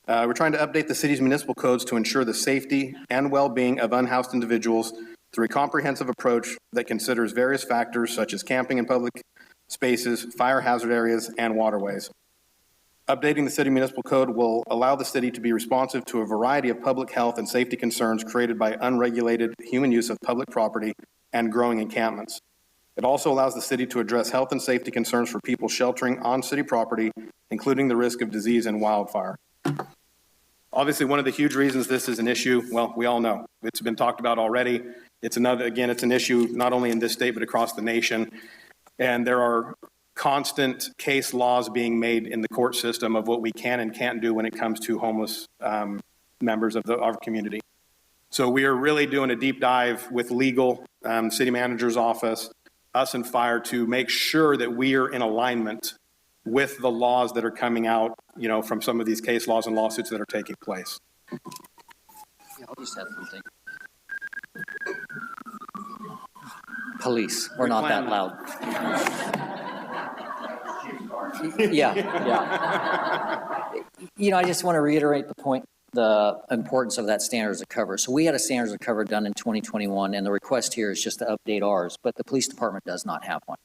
We're trying to update the city's municipal codes to ensure the safety and well-being of unhoused individuals through a comprehensive approach that considers various factors such as camping in public spaces, fire hazard areas, and waterways. Updating the city municipal code will allow the city to be responsive to a variety of public health and safety concerns created by unregulated human use of public property and growing encampments. It also allows the city to address health and safety concerns for people sheltering on city property, including the risk of disease and wildfire. Obviously, one of the huge reasons this is an issue, well, we all know. It's been talked about already. It's an issue not only in this state, but across the nation. And there are constant case laws being made in the court system of what we can and can't do when it comes to homeless members of our community. So we are really doing a deep dive with legal, city manager's office, us and fire to make sure that we are in alignment with the laws that are coming out, you know, from some of these case laws and lawsuits that are taking place. Yeah, I'll just add something. Police, we're not that loud. Yeah. You know, I just want to reiterate the point, the importance of that standards of cover. So we had a standards of cover done in 2021, and the request here is just to update ours, but the police department does not have one.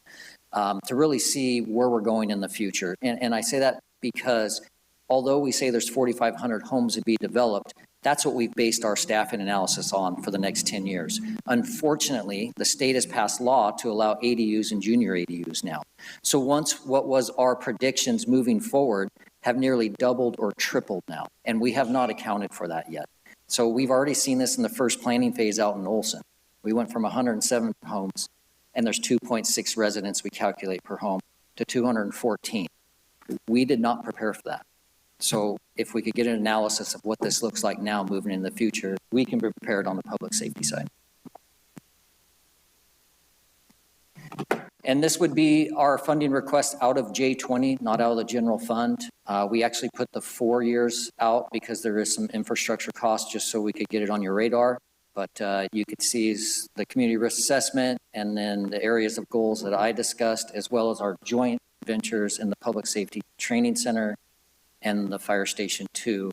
To really see where we're going in the future. And I say that because although we say there's 4,500 homes to be developed, that's what we've based our staffing analysis on for the next 10 years. Unfortunately, the state has passed law to allow ADUs and junior ADUs now. So once what was our predictions moving forward have nearly doubled or tripled now, and we have not accounted for that yet. So we've already seen this in the first planning phase out in Olson. We went from 107 homes, and there's 2.6 residents we calculate per home, to 214. We did not prepare for that. So if we could get an analysis of what this looks like now moving in the future, we can be prepared on the public safety side. And this would be our funding request out of J20, not out of the general fund. We actually put the 4 years out because there is some infrastructure costs just so we could get it on your radar. But you could see the community risk assessment and then the areas of goals that I discussed, as well as our joint ventures in the Public Safety Training Center and the Fire Station 2,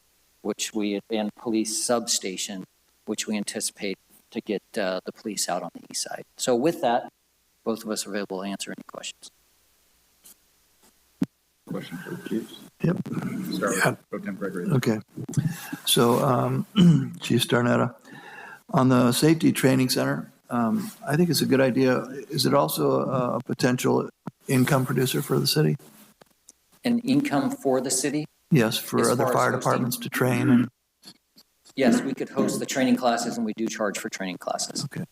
and police substation, which we anticipate to get the police out on the east side. So with that, both of us are available to answer any questions. Question for the chiefs? Yep. Start Yeah. with Pro Tem Gregory. Okay. So, Chief Starnetta, on the Safety Training Center, I think it's a good idea. Is it also a potential income producer for the city? An income for the city? Yes, for As other far as fire hosting? departments to train and, Yes, we could host the training classes, and we do charge for training classes. okay.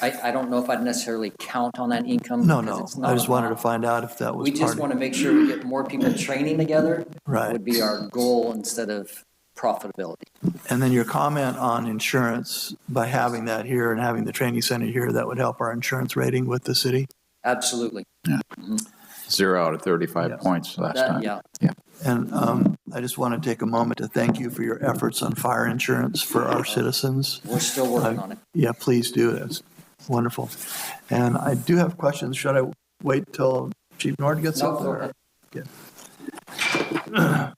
I don't know if I'd necessarily count on that income. No, because no, it's not I just a wanted to lot. find out if that was We part just of want to make sure we get more people training together. Right. Would be our goal instead of profitability. And then your comment on insurance, by having that here and having the training center here, that would help our insurance rating with the city? Absolutely. 0 out of 35 Yes. points last That- time. yeah. And I just want to take a moment to thank you for your efforts on fire insurance for our citizens. We're still working on it. Yeah, please do. That's wonderful. And I do have questions. Should I wait till Chief Nord gets No, up go there? ahead. Okay.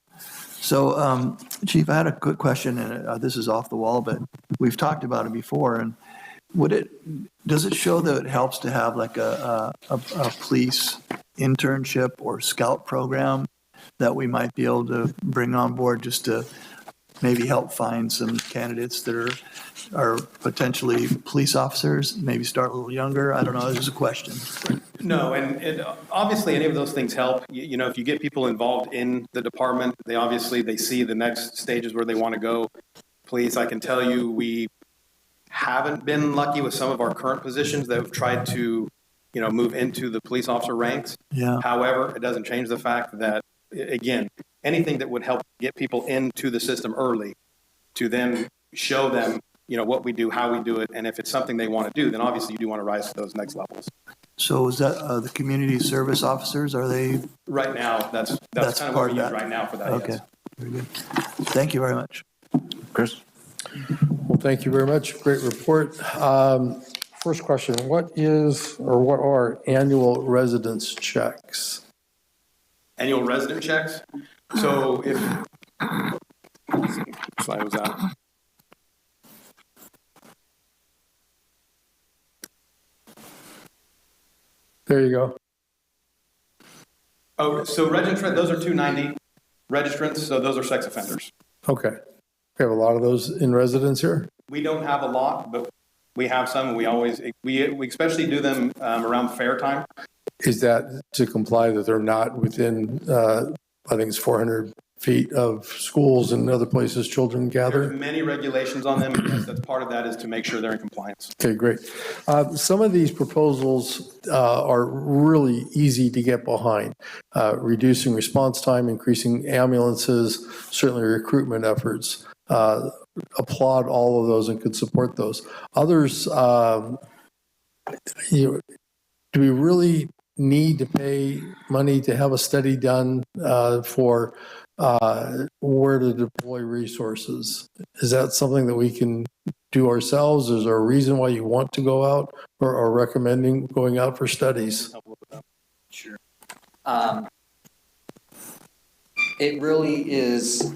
So, Chief, I had a quick question, and this is off the wall, but we've talked about it before. And does it show that it helps to have like a police internship or scout program that we might be able to bring on board just to maybe help find some candidates that are potentially police officers, maybe start a little younger? I don't know, this is a question. No, and obviously any of those things help. You know, if you get people involved in the department, they see the next stages where they want to go. Police, I can tell you, we haven't been lucky with some of our current positions that have tried to, move into the police officer ranks. Yeah. However, it doesn't change the fact that, again, anything that would help get people into the system early to then show them what we do, how we do it, and if it's something they want to do, then obviously you do want to rise to those next levels. So is that the community service officers, are they? Right now, that's That's kind of part what we of use that. right now for that, Okay, yes. very good. Thank you very much. Chris? Well, thank you very much. Great report. First question, what are annual residence checks? Annual resident checks. So if, slide was out. There you go. Oh, so registrant, those are 290 registrants, so those are sex offenders. Okay. We have a lot of those in residence here? We don't have a lot, but we have some, and we especially do them around fair time. Is that to comply that they're not within, I think it's 400 feet of schools and other places children gather? There's many regulations on them, and yes, that's part of that is to make sure they're in compliance. Okay, great. Some of these proposals are really easy to get behind. Reducing response time, increasing ambulances, certainly recruitment efforts. Applaud all of those and could support those. Others, do we really need to pay money to have a study done for where to deploy resources? Is that something that we can do ourselves? Is there a reason why you want to go out or recommending going out for studies? Sure. It really is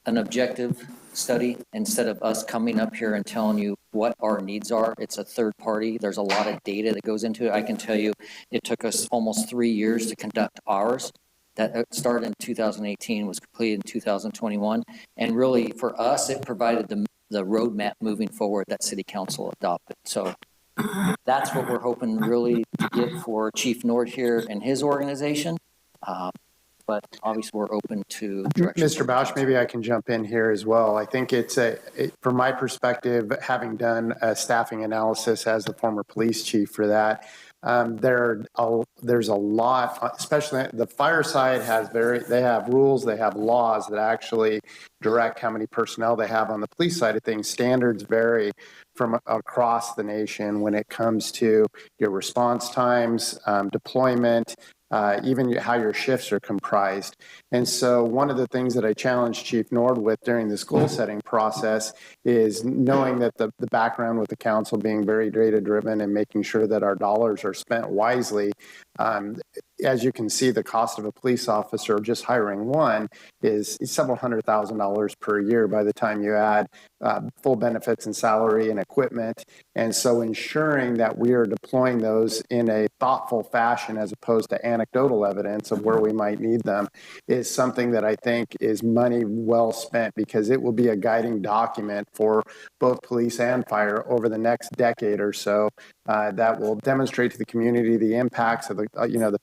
an objective study. Instead of us coming up here and telling you what our needs are, it's a third party. There's a lot of data that goes into it. I can tell you it took us almost 3 years to conduct ours. That started in 2018, was completed in 2021. And really, for us, it provided the roadmap moving forward that City Council adopted. So that's what we're hoping really to get for Chief Nord here and his organization. But obviously, we're open to direction. Mr. Bausch, maybe I can jump in here as well. I think from my perspective, having done a staffing analysis as the former police chief for that, there's a lot, especially the fire side they have rules, they have laws that actually direct how many personnel they have. On the police side of things, standards vary from across the nation when it comes to your response times, deployment, even how your shifts are comprised. And so one of the things that I challenged Chief Nord with during this goal setting process is knowing that the background with the council being very data driven and making sure that our dollars are spent wisely. As you can see, the cost of a police officer, just hiring one, is several $100,000 per year by the time you add full benefits and salary and equipment. And so ensuring that we are deploying those in a thoughtful fashion as opposed to anecdotal evidence of where we might need them is something that I think is money well spent, because it will be a guiding document for both police and fire over the next decade or so that will demonstrate to the community the impacts of the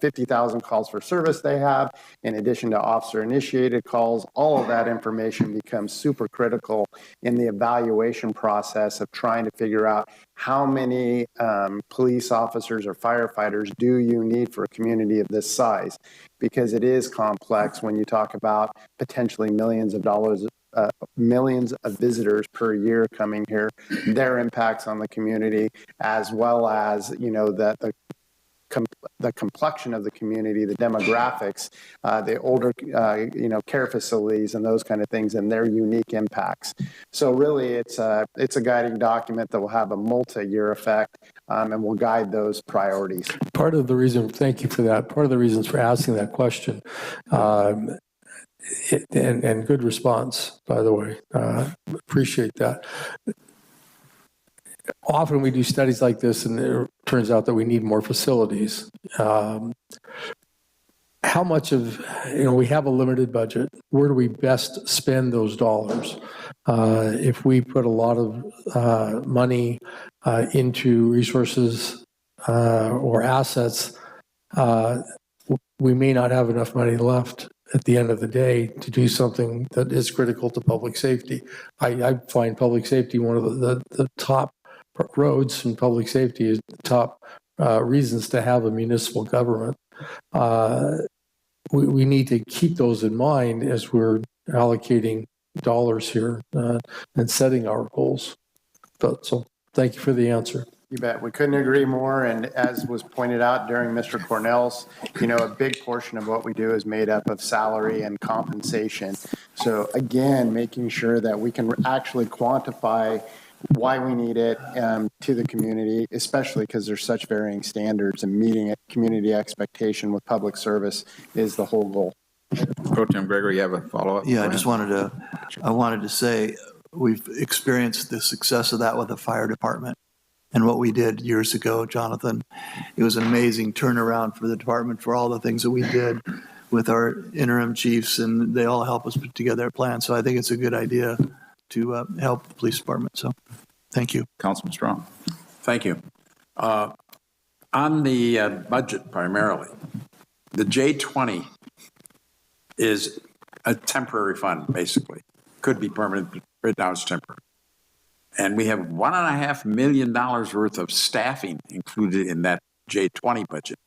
50,000 calls for service they have, in addition to officer-initiated calls. All of that information becomes super critical in the evaluation process of trying to figure out how many police officers or firefighters do you need for a community of this size, because it is complex when you talk about potentially millions of dollars, millions of visitors per year coming here, their impacts on the community, as well as, the complexion of the community, the demographics, the older, care facilities and those kind of things, and their unique impacts. So really, it's a guiding document that will have a multi-year effect and will guide those priorities. Part of the reason, thank you for that. Part of the reasons for asking that question, and good response, by the way. Appreciate that. Often we do studies like this and it turns out that we need more facilities. How much of, we have a limited budget. Where do we best spend those dollars? If we put a lot of money into resources or assets, we may not have enough money left at the end of the day to do something that is critical to public safety. I find public safety one of the top roads, and public safety is the top reasons to have a municipal government. We need to keep those in mind as we're allocating dollars here and setting our goals. But, so, thank you for the answer. You bet. We couldn't agree more. And as was pointed out during Mr. Cornell's, a big portion of what we do is made up of salary and compensation. So again, making sure that we can actually quantify why we need it to the community, especially because there's such varying standards, and meeting a community expectation with public service is the whole goal. Pro Tem Gregory, you have a follow-up? Yeah, I wanted to say, we've experienced the success of that with the fire department. And what we did years ago, Jonathan, it was an amazing turnaround for the department for all the things that we did with our interim chiefs, and they all help us put together a plan. So I think it's a good idea to help the police department. So thank you. Councilman Strong. Thank you. On the budget primarily, the J20 is a temporary fund, basically. Could be permanent, but right now it's temporary. And we have $1.5 million worth of staffing included in that J20 budget.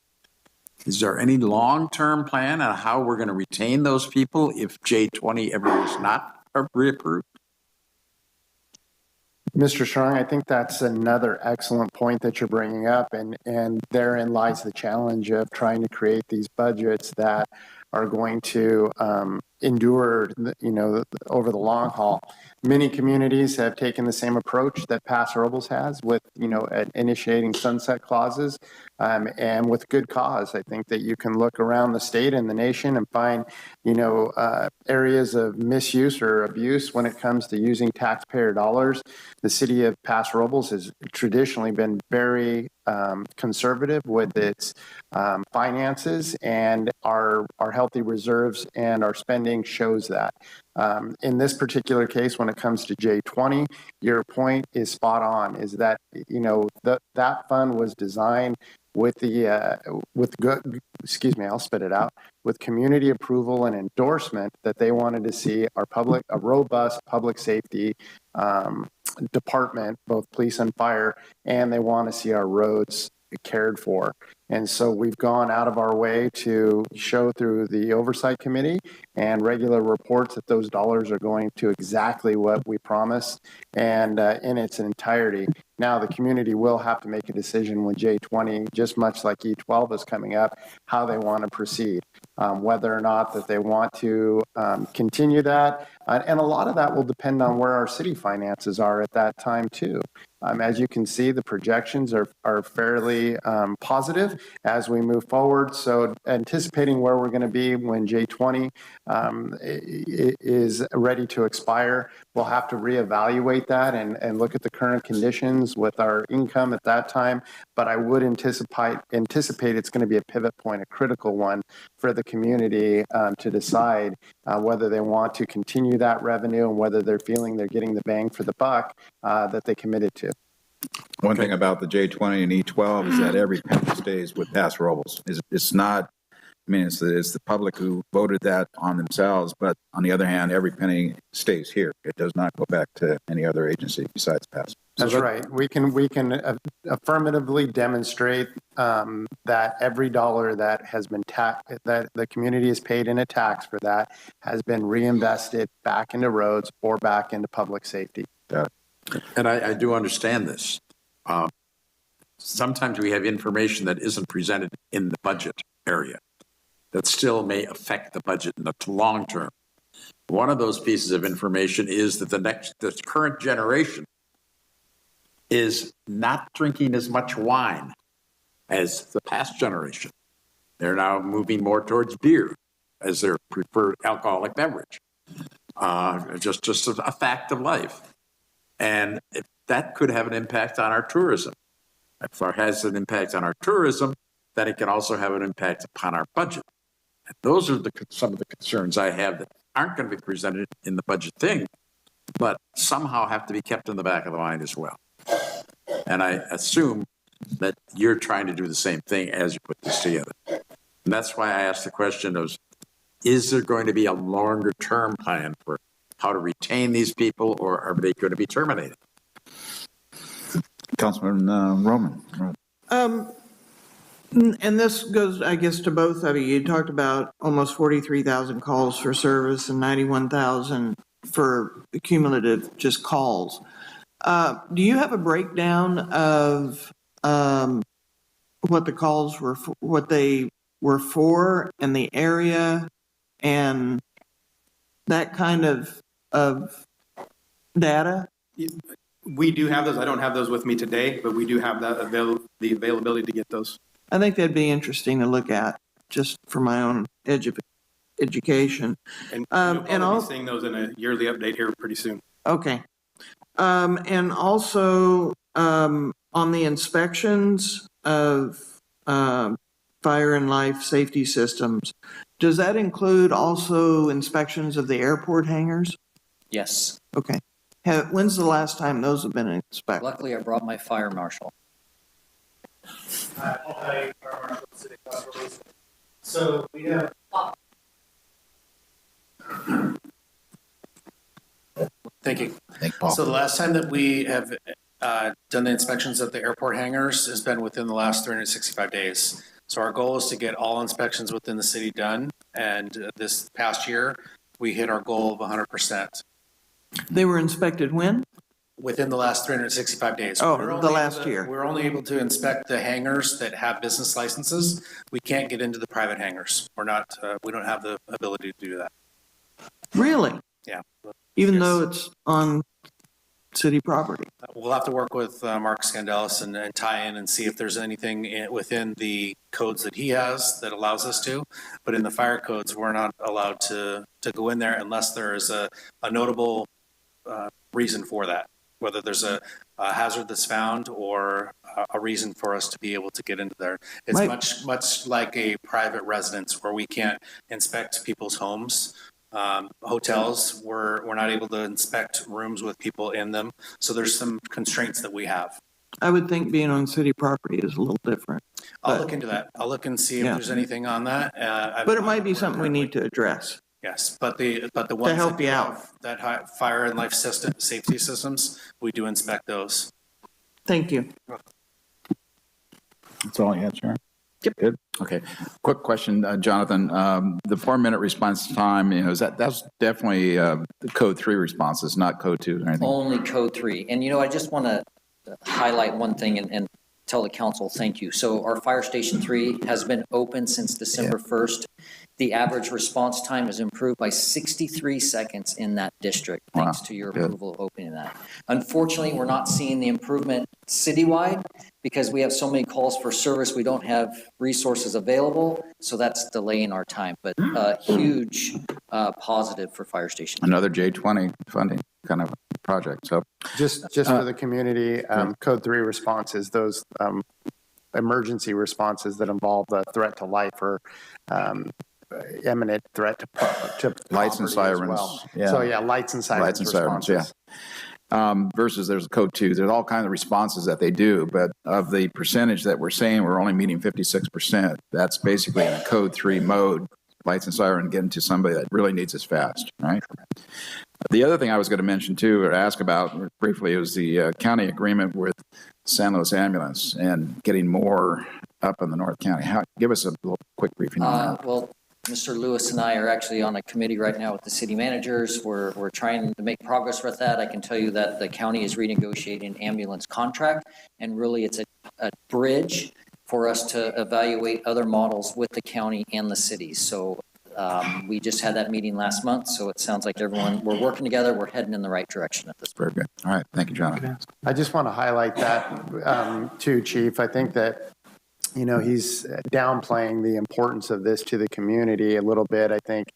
Is there any long-term plan on how we're going to retain those people if J20 ever is not reapproved? Mr. Strong, I think that's another excellent point that you're bringing up, and therein lies the challenge of trying to create these budgets that are going to endure, over the long haul. Many communities have taken the same approach that Paso Robles has with, initiating sunset clauses, and with good cause. I think that you can look around the state and the nation and find, areas of misuse or abuse when it comes to using taxpayer dollars. The city of Paso Robles has traditionally been very conservative with its finances, and our healthy reserves and our spending shows that. In this particular case, when it comes to J20, your point is spot on, is that, that fund was designed with I'll spit it out, with community approval and endorsement that they wanted to see a robust public safety department, both police and fire, and they want to see our roads cared for. And so we've gone out of our way to show through the oversight committee and regular reports that those dollars are going to exactly what we promised, and in its entirety. Now, the community will have to make a decision when J20, just much like E12 is coming up, how they want to proceed, whether or not that they want to continue that. And a lot of that will depend on where our city finances are at that time, too. As you can see, the projections are fairly positive as we move forward. So anticipating where we're going to be when J20 is ready to expire, we'll have to reevaluate that and look at the current conditions with our income at that time. But I would anticipate it's going to be a pivot point, a critical one for the community to decide whether they want to continue that revenue and whether they're feeling they're getting the bang for the buck that they committed to. One thing about the J20 and E12 is that every penny stays with Paso Robles. It's not, it's the public who voted that on themselves, but on the other hand, every penny stays here. It does not go back to any other agency besides Paso. That's right. We can affirmatively demonstrate that every dollar that has been that the community has paid in a tax for that has been reinvested back into roads or back into public safety. Yeah. And I do understand this. Sometimes we have information that isn't presented in the budget area that still may affect the budget in the long term. One of those pieces of information is that the current generation is not drinking as much wine as the past generation. They're now moving more towards beer as their preferred alcoholic beverage. Just a fact of life. And that could have an impact on our tourism. If it has an impact on our tourism, then it can also have an impact upon our budget. And those are some of the concerns I have that aren't going to be presented in the budget thing, but somehow have to be kept in the back of the mind as well. And I assume that you're trying to do the same thing as you put this together. And that's why I asked the question of, is there going to be a longer term plan for how to retain these people, or are they going to be terminated? Councilman Roman. And this goes, I guess, to both of you. You talked about almost 43,000 calls for service and 91,000 for cumulative just calls. Do you have a breakdown of what the calls were, what they were for in the area and that kind of data? We do have those. I don't have those with me today, but we do have the availability to get those. I think that'd be interesting to look at, just for my own education. And and you'll I'll- be seeing those in a yearly update here pretty soon. Okay. And also, on the inspections of fire and life safety systems, does that include also inspections of the airport hangars? Yes. Okay. When's the last time those have been inspected? Luckily, I brought my fire marshal. So we have. Thank you. Thank Paul. So the last time that we have done the inspections at the airport hangars has been within the last 365 days. So our goal is to get all inspections within the city done. And this past year, we hit our goal of 100%. They were inspected when? Within the last 365 days. Oh, We're the only last able to- year. We're only able to inspect the hangars that have business licenses. We can't get into the private hangars. We don't have the ability to do that. Really? Yeah. Even Yes. though it's on city property? We'll have to work with Mark Scandelis and tie in and see if there's anything within the codes that he has that allows us to. But in the fire codes, we're not allowed to go in there unless there is a notable reason for that, whether there's a hazard that's found or a reason for us to be able to get into there. It's much like a private residence where we can't inspect people's homes. Hotels, we're not able to inspect rooms with people in them. So there's some constraints that we have. I would think being on city property is a little different. I'll look into that. I'll look and see if Yeah. there's anything on that. But it might be something we need to address. Yes, but the ones help that you have out. that fire and life safety systems, we do inspect those. Thank you. That's all you had, Sharon? Yep. Good. Okay. Quick question, Jonathan. The 4-minute response time, that's definitely the code 3 responses, not code 2 or anything. Only code 3. And, I just want to highlight one thing and tell the council thank you. So our fire station 3 has been open since December 1st. The average response time has improved by 63 seconds in that district, thanks to your approval of opening that. Unfortunately, we're not seeing the improvement citywide because we have so many calls for service, we don't have resources available, so that's delaying our time. But huge positive for fire station. Another J20 funding kind of project. So Just for the community, code 3 responses, those emergency responses that involve the threat to life or imminent threat to lights and property as sirens. well. Yeah. So yeah, lights and sirens. Lights and sirens, yeah. responses. Versus there's code 2. There's all kinds of responses that they do, but of the percentage that we're saying, we're only meeting 56%. That's basically in a code 3 mode, lights and siren, getting to somebody that really needs us fast, right? The other thing I was going to mention too, or ask about briefly, was the county agreement with San Luis Ambulance and getting more up in the North County. Give us a little quick briefing on that. Well, Mr. Lewis and I are actually on a committee right now with the city managers. We're trying to make progress with that. I can tell you that the county is renegotiating ambulance contract, and really it's a bridge for us to evaluate other models with the county and the city. So we just had that meeting last month, so it sounds like we're working together. We're heading in the right direction at this point. Very good. All right. Thank you, Jonathan. I just want to highlight that too, Chief. I think that he's downplaying the importance of this to the community a little bit. I think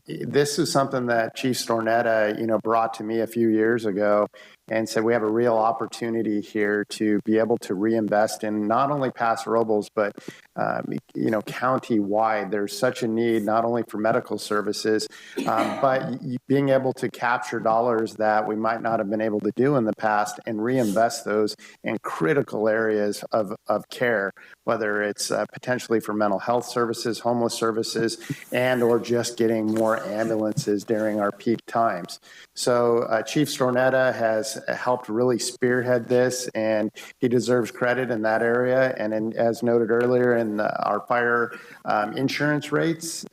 this is something that Chief Stornetta, brought to me a few years ago and said we have a real opportunity here to be able to reinvest in not only Paso Robles, but, county-wide. There's such a need not only for medical services, but being able to capture dollars that we might not have been able to do in the past and reinvest those in critical areas of care, whether it's potentially for mental health services, homeless services, and or just getting more ambulances during our peak times. So Chief Stornetta has helped really spearhead this, and he deserves credit in that area. And as noted earlier in our fire insurance rates,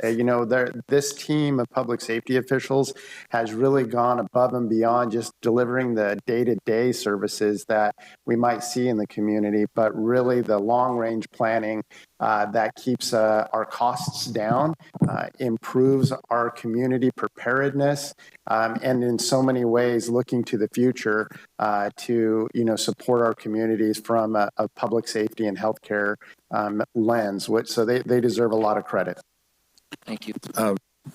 this team of public safety officials has really gone above and beyond just delivering the day-to-day services that we might see in the community, but really the long-range planning that keeps our costs down, improves our community preparedness, and in so many ways looking to the future to support our communities from a public safety and healthcare lens. So they deserve a lot of credit. Thank you.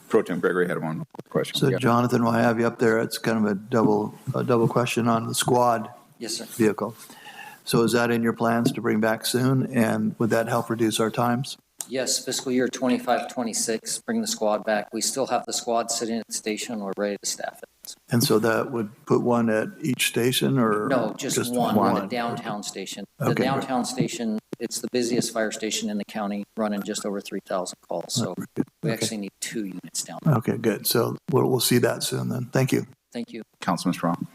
Pro Tem Gregory had one question. So Jonathan, while I have you up there, it's kind of a double question on the squad Yes, sir. vehicle. So is that in your plans to bring back soon? And would that help reduce our times? Yes, fiscal year 25-26, bring the squad back. We still have the squad sitting at the station. We're ready to staff it. And so that would put one at each station or? No, just one, the downtown station. The Okay. downtown station, it's the busiest fire station in the county, running just over 3,000 calls. So we actually need 2 units down there. Okay, good. So we'll see that soon then. Thank you. Thank you. Councilman Strong.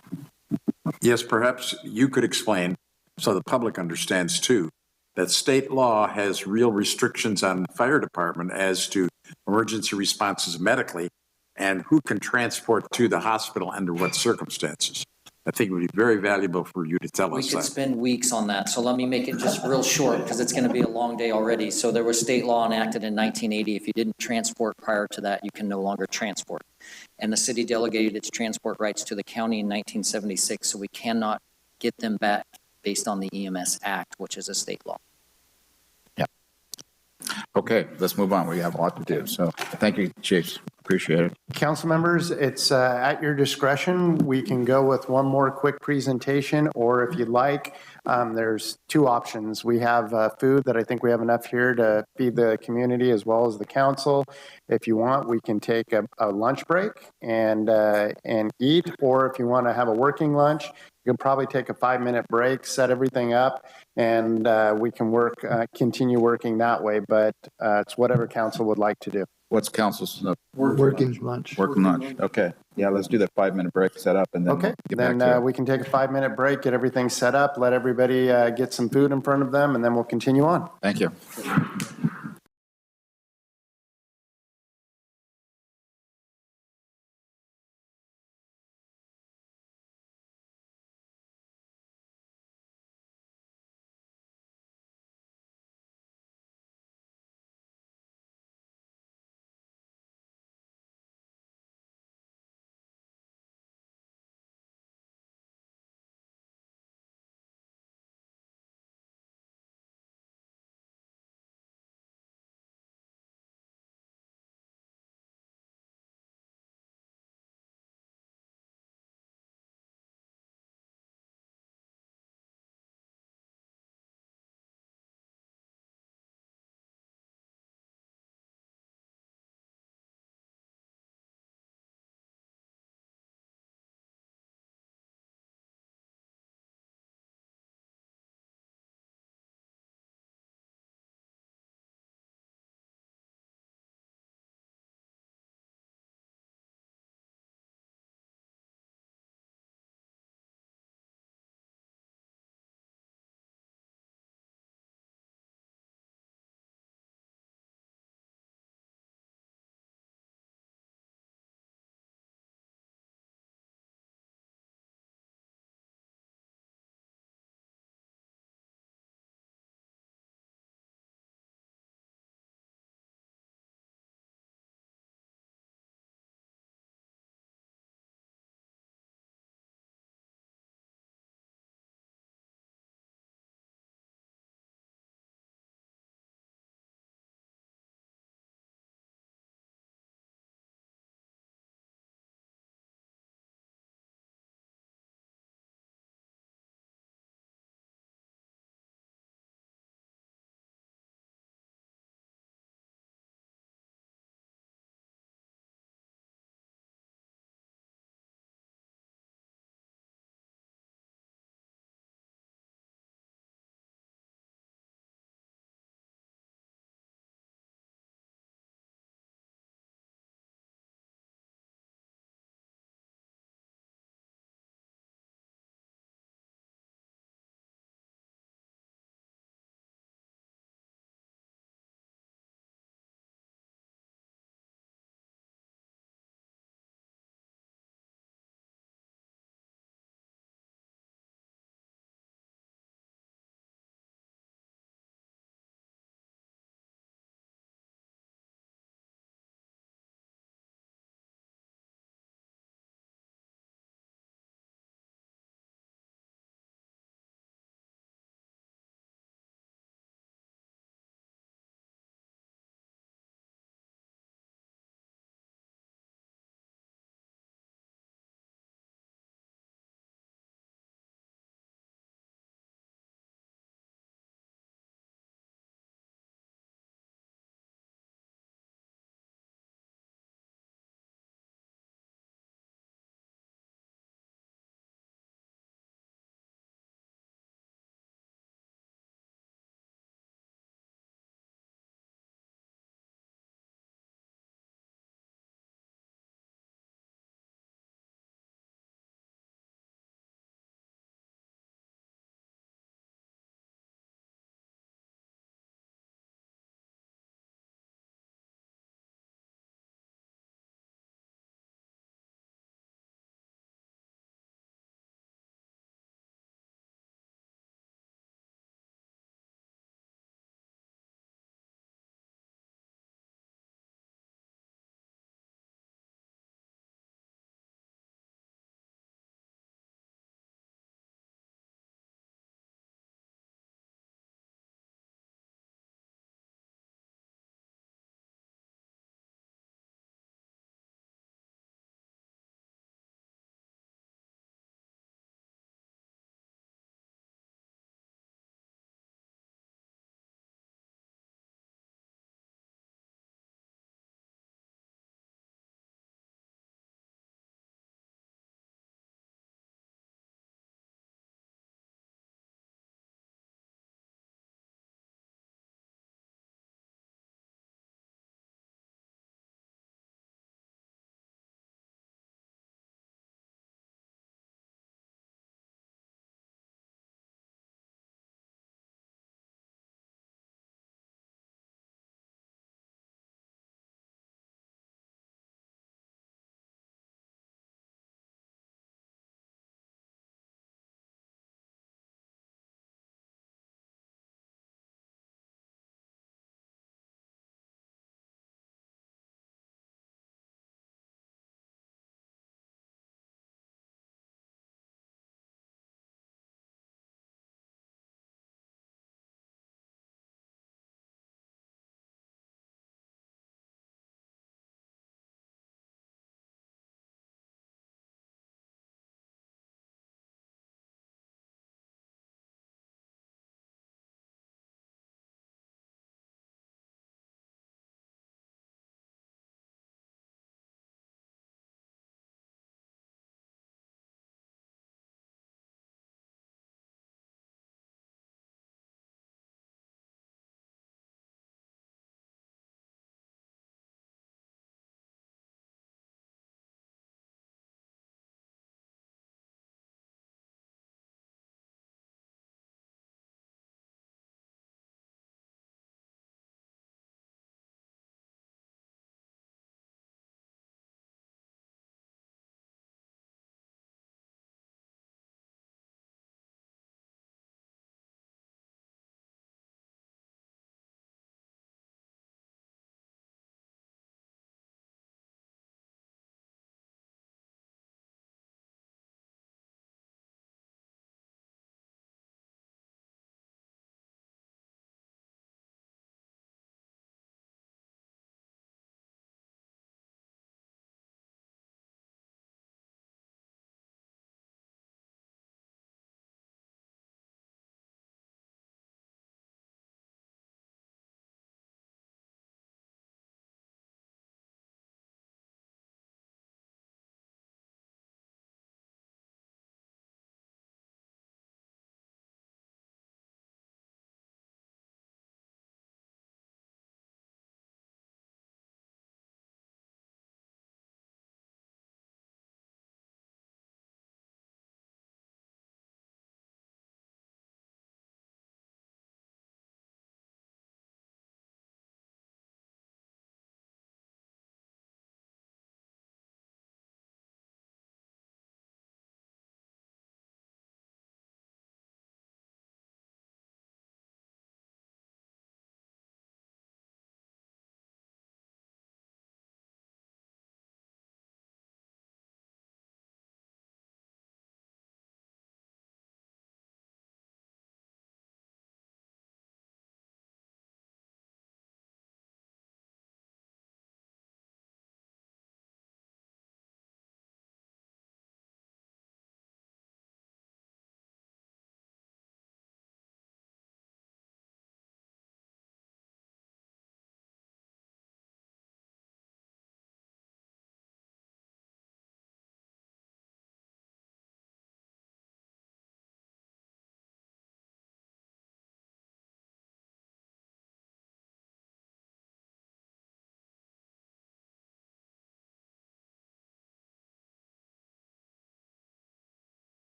Yes, perhaps you could explain, so the public understands too, that state law has real restrictions on the fire department as to emergency responses medically and who can transport to the hospital under what circumstances. I think it would be very valuable for you to tell We us could that. spend weeks on that, so let me make it just real short, because it's going to be a long day already. So there was state law enacted in 1980. If you didn't transport prior to that, you can no longer transport. And the city delegated its transport rights to the county in 1976, so we cannot get them back based on the EMS Act, which is a state law. Okay, let's move on. We have a lot to do. So thank you, Chiefs. Appreciate it. Council members, it's at your discretion. We can go with one more quick presentation, or if you'd like, there's 2 options. We have food that I think we have enough here to feed the community as well as the council. If you want, we can take a lunch break and eat, or if you want to have a working lunch, you can probably take a 5-minute break, set everything up, and we can continue working that way. But it's whatever council would like to do. What's council's Working lunch. working lunch? Okay. Yeah, let's do that 5-minute break, set up, and then Okay, get back to then it. we can take a 5-minute break, get everything set up, let everybody get some food in front of them, and then we'll continue on. Thank you.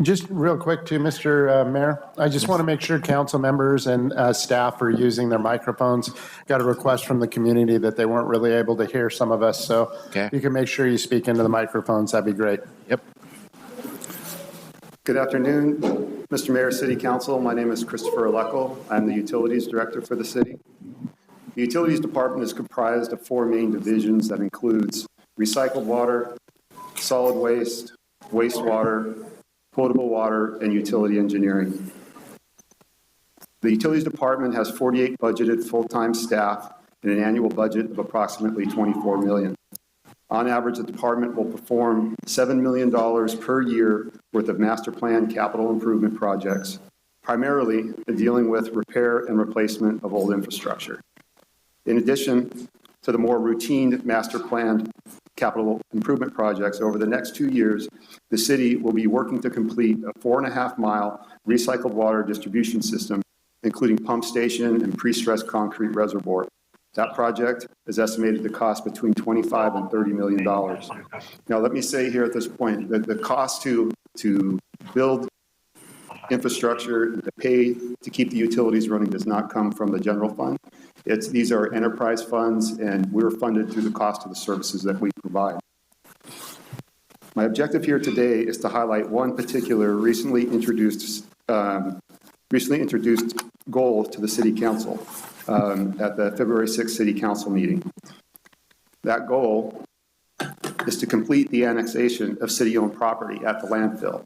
Just real quick too, Mr. Mayor, I just want to make sure council members and staff are using their microphones. Got a request from the community that they weren't really able to hear some of us, so Okay. you can make sure you speak into the microphones, that'd be great. Yep. Good afternoon, Mr. Mayor, City Council. My name is Christopher Alecko. I'm the Utilities Director for the city. The Utilities Department is comprised of 4 main divisions that includes recycled water, solid waste, wastewater, potable water, and utility engineering. The Utilities Department has 48 budgeted full-time staff and an annual budget of approximately $24 million. On average, the department will perform $7 million per year worth of master plan capital improvement projects, primarily dealing with repair and replacement of old infrastructure. In addition to the more routine master plan capital improvement projects, over the next 2 years, the city will be working to complete a 4.5-mile recycled water distribution system, including pump station and pre-stressed concrete reservoir. That project is estimated to cost between $25 and $30 million. Now, let me say here at this point that the cost to build infrastructure, to pay to keep the utilities running does not come from the general fund. These are enterprise funds, and we're funded through the cost of the services that we provide. My objective here today is to highlight one particular recently introduced goal to the City Council at the February 6th City Council meeting. That goal is to complete the annexation of city-owned property at the landfill.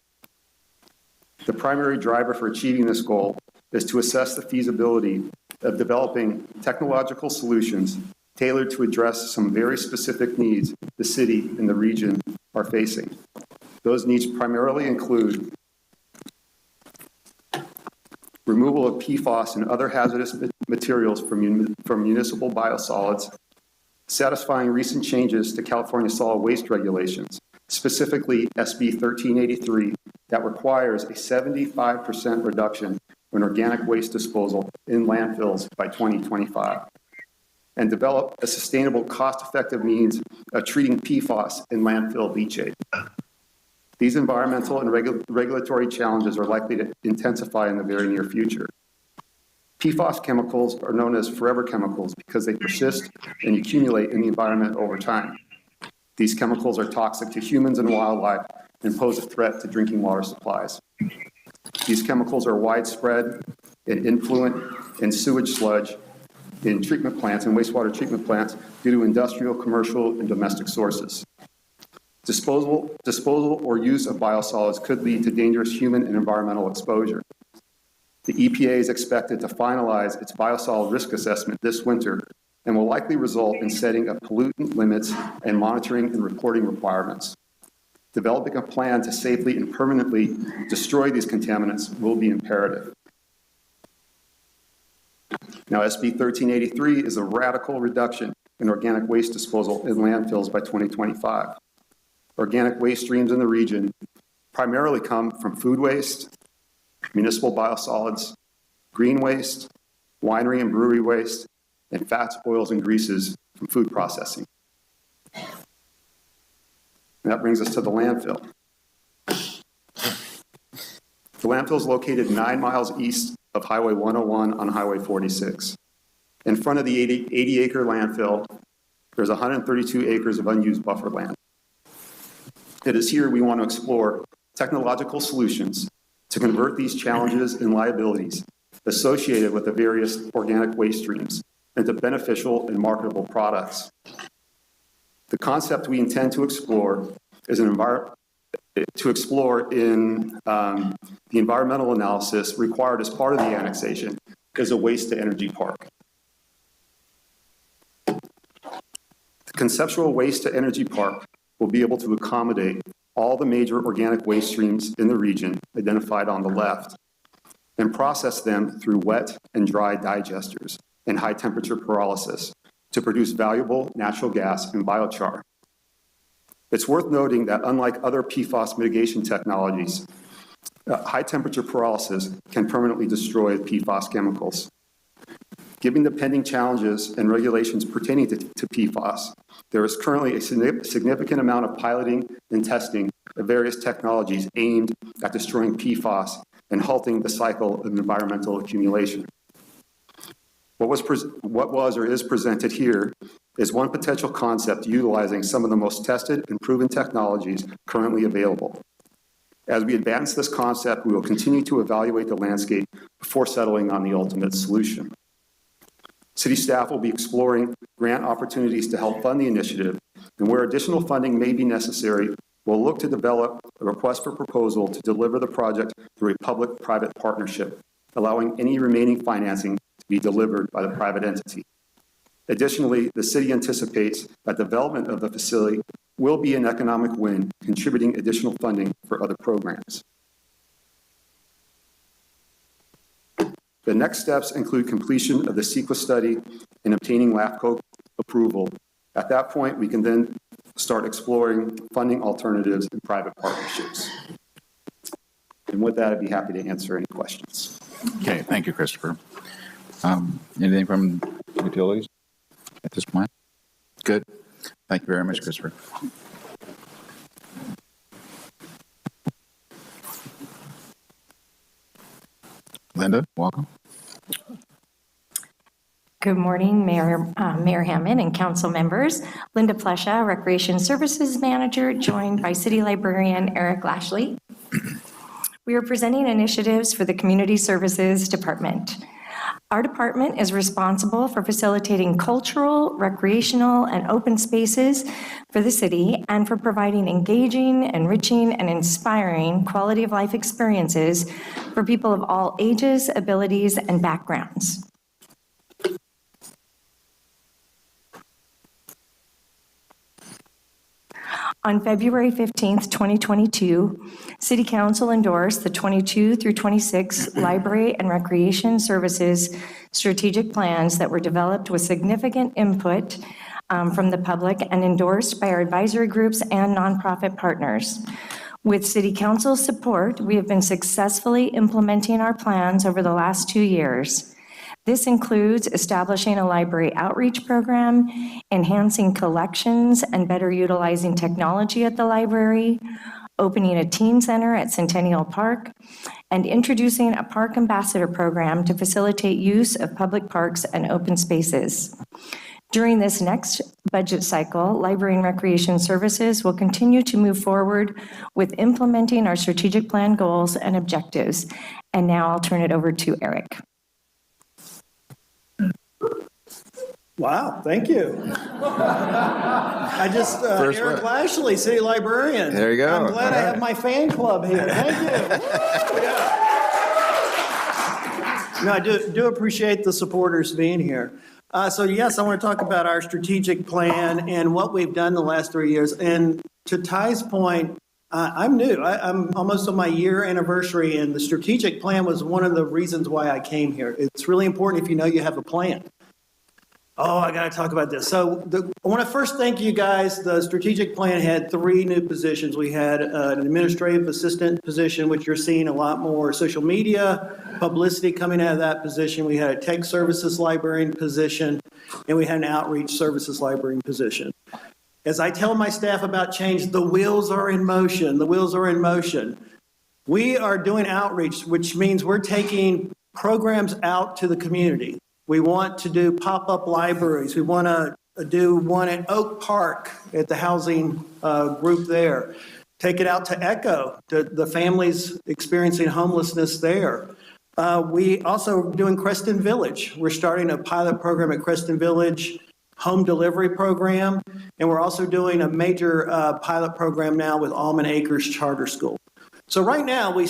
The primary driver for achieving this goal is to assess the feasibility of developing technological solutions tailored to address some very specific needs the city and the region are facing. Those needs primarily include removal of PFAS and other hazardous materials from municipal biosolids, satisfying recent changes to California solid waste regulations, specifically SB 1383, that requires a 75% reduction in organic waste disposal in landfills by 2025, and develop a sustainable, cost-effective means of treating PFAS in landfill leachate. These environmental and regulatory challenges are likely to intensify in the very near future. PFAS chemicals are known as forever chemicals because they persist and accumulate in the environment over time. These chemicals are toxic to humans and wildlife and pose a threat to drinking water supplies. These chemicals are widespread and influent in sewage sludge in treatment plants and wastewater treatment plants due to industrial, commercial, and domestic sources. Disposal or use of biosolids could lead to dangerous human and environmental exposure. The EPA is expected to finalize its biosolid risk assessment this winter and will likely result in setting of pollutant limits and monitoring and reporting requirements. Developing a plan to safely and permanently destroy these contaminants will be imperative. Now, SB 1383 is a radical reduction in organic waste disposal in landfills by 2025. Organic waste streams in the region primarily come from food waste, municipal biosolids, green waste, winery and brewery waste, and fats, oils, and greases from food processing. And that brings us to the landfill. The landfill is located 9 miles east of Highway 101 on Highway 46. In front of the 80-acre landfill, there's 132 acres of unused buffer land. It is here we want to explore technological solutions to convert these challenges and liabilities associated with the various organic waste streams into beneficial and marketable products. The concept we intend to explore is the environmental analysis required as part of the annexation is a waste-to-energy park. The conceptual waste-to-energy park will be able to accommodate all the major organic waste streams in the region identified on the left and process them through wet and dry digesters and high-temperature pyrolysis to produce valuable natural gas and biochar. It's worth noting that unlike other PFAS mitigation technologies, high-temperature pyrolysis can permanently destroy PFAS chemicals. Given the pending challenges and regulations pertaining to PFAS, there is currently a significant amount of piloting and testing of various technologies aimed at destroying PFAS and halting the cycle of environmental accumulation. What was or is presented here is one potential concept utilizing some of the most tested and proven technologies currently available. As we advance this concept, we will continue to evaluate the landscape before settling on the ultimate solution. City staff will be exploring grant opportunities to help fund the initiative, and where additional funding may be necessary, we'll look to develop a request for proposal to deliver the project through a public-private partnership, allowing any remaining financing to be delivered by the private entity. Additionally, the city anticipates that development of the facility will be an economic win, contributing additional funding for other programs. The next steps include completion of the CEQA study and obtaining LAFCO approval. At that point, we can then start exploring funding alternatives and private partnerships. And with that, I'd be happy to answer any questions. Okay, thank you, Christopher. Anything from utilities at this point? Good. Thank you very much, Christopher. Linda, welcome. Good morning, Mayor Hammond and council members. Linda Plesha, Recreation Services Manager, joined by City Librarian Eric Lashley. We are presenting initiatives for the Community Services Department. Our department is responsible for facilitating cultural, recreational, and open spaces for the city and for providing engaging, enriching, and inspiring quality of life experiences for people of all ages, abilities, and backgrounds. On February 15th, 2022, City Council endorsed the 22 through 26 Library and Recreation Services strategic plans that were developed with significant input from the public and endorsed by our advisory groups and nonprofit partners. With City Council's support, we have been successfully implementing our plans over the last 2 years. This includes establishing a library outreach program, enhancing collections and better utilizing technology at the library, opening a teen center at Centennial Park, and introducing a park ambassador program to facilitate use of public parks and open spaces. During this next budget cycle, Library and Recreation Services will continue to move forward with implementing our strategic plan goals and objectives. And now I'll turn it over to Eric. Wow, thank you. I just, Eric Lashley, City Librarian. There you go. I'm glad I have my fan club here. Thank you. No, I do appreciate the supporters being here. So yes, I want to talk about our strategic plan and what we've done the last 3 years. And to Ty's point, I'm new. I'm almost on my year anniversary, and the strategic plan was one of the reasons why I came here. It's really important if you know you have a plan. Oh, I got to talk about this. So I want to first thank you guys. The strategic plan had 3 new positions. We had an administrative assistant position, which you're seeing a lot more social media publicity coming out of that position. We had a tech services librarian position, and we had an outreach services librarian position. As I tell my staff about change, the wheels are in motion. The wheels are in motion. We are doing outreach, which means we're taking programs out to the community. We want to do pop-up libraries. We want to do one at Oak Park at the housing group there. Take it out to Echo, to the families experiencing homelessness there. We also doing Creston Village. We're starting a pilot program at Creston Village, home delivery program, and we're also doing a major pilot program now with Almond Acres Charter School. So right now, we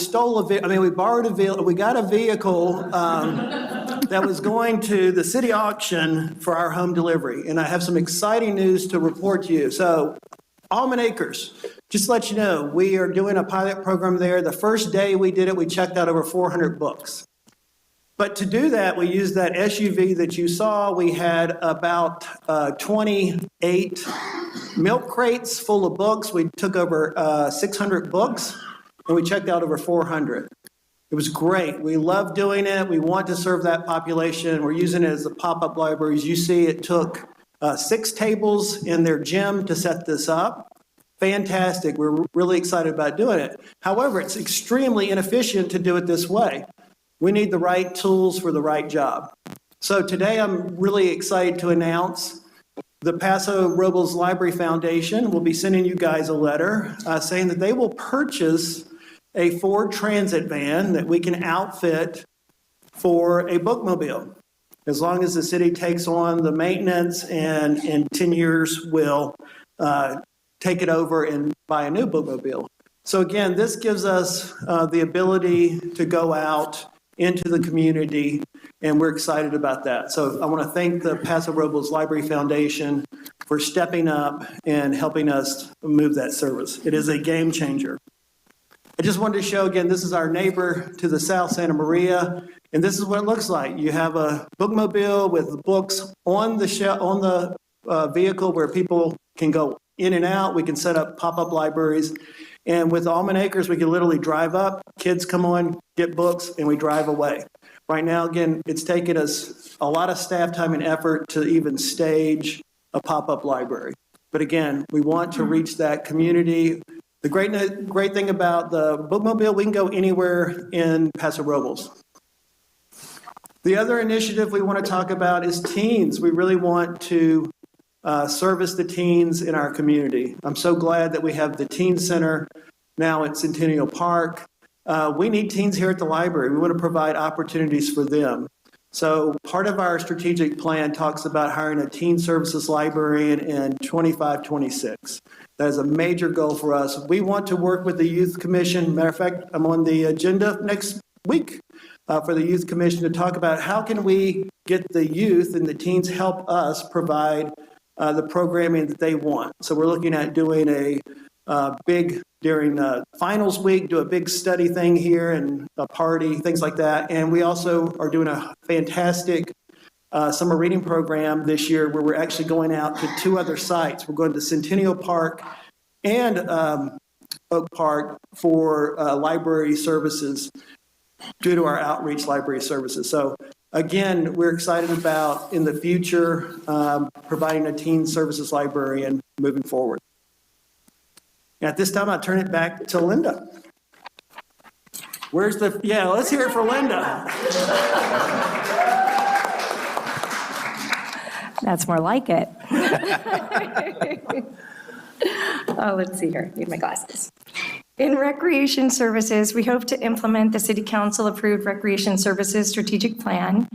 borrowed a vehicle, we got a vehicle that was going to the city auction for our home delivery. And I have some exciting news to report to you. So Almond Acres, just to let you know, we are doing a pilot program there. The first day we did it, we checked out over 400 books. But to do that, we used that SUV that you saw. We had about 28 milk crates full of books. We took over 600 books, and we checked out over 400. It was great. We love doing it. We want to serve that population. We're using it as a pop-up library. As you see, it took 6 tables in their gym to set this up. fantastic. We're really excited about doing it. However, it's extremely inefficient to do it this way. We need the right tools for the right job. So today I'm really excited to announce the Paso Robles Library Foundation will be sending you guys a letter saying that they will purchase a Ford Transit van that we can outfit for a bookmobile. As long as the city takes on the maintenance and in 10 years will take it over and buy a new bookmobile. So again, this gives us the ability to go out into the community, and we're excited about that. So I want to thank the Paso Robles Library Foundation for stepping up and helping us move that service. It is a game changer. I just wanted to show again, this is our neighbor to the south, Santa Maria, and this is what it looks like. You have a bookmobile with books on the vehicle where people can go in and out. We can set up pop-up libraries. And with Almond Acres, we can literally drive up, kids come on, get books, and we drive away. Right now, again, it's taken us a lot of staff time and effort to even stage a pop-up library. But again, we want to reach that community. The great thing about the bookmobile, we can go anywhere in Paso Robles. The other initiative we want to talk about is teens. We really want to service the teens in our community. I'm so glad that we have the Teen Center now at Centennial Park. We need teens here at the library. We want to provide opportunities for them. So part of our strategic plan talks about hiring a teen services librarian in 25-26. That is a major goal for us. We want to work with the Youth Commission. Matter of fact, I'm on the agenda next week for the Youth Commission to talk about how can we get the youth and the teens help us provide the programming that they want. So we're looking at doing a big, during finals week, do a big study thing here and a party, things like that. And we also are doing a fantastic summer reading program this year where we're actually going out to 2 other sites. We're going to Centennial Park and Oak Park for library services due to our outreach library services. So again, we're excited about in the future providing a teen services librarian moving forward. At this time, I turn it back to Linda. Let's hear it for Linda. That's more like it. Oh, let's see here. Need my glasses. In recreation services, we hope to implement the City Council approved recreation services strategic plan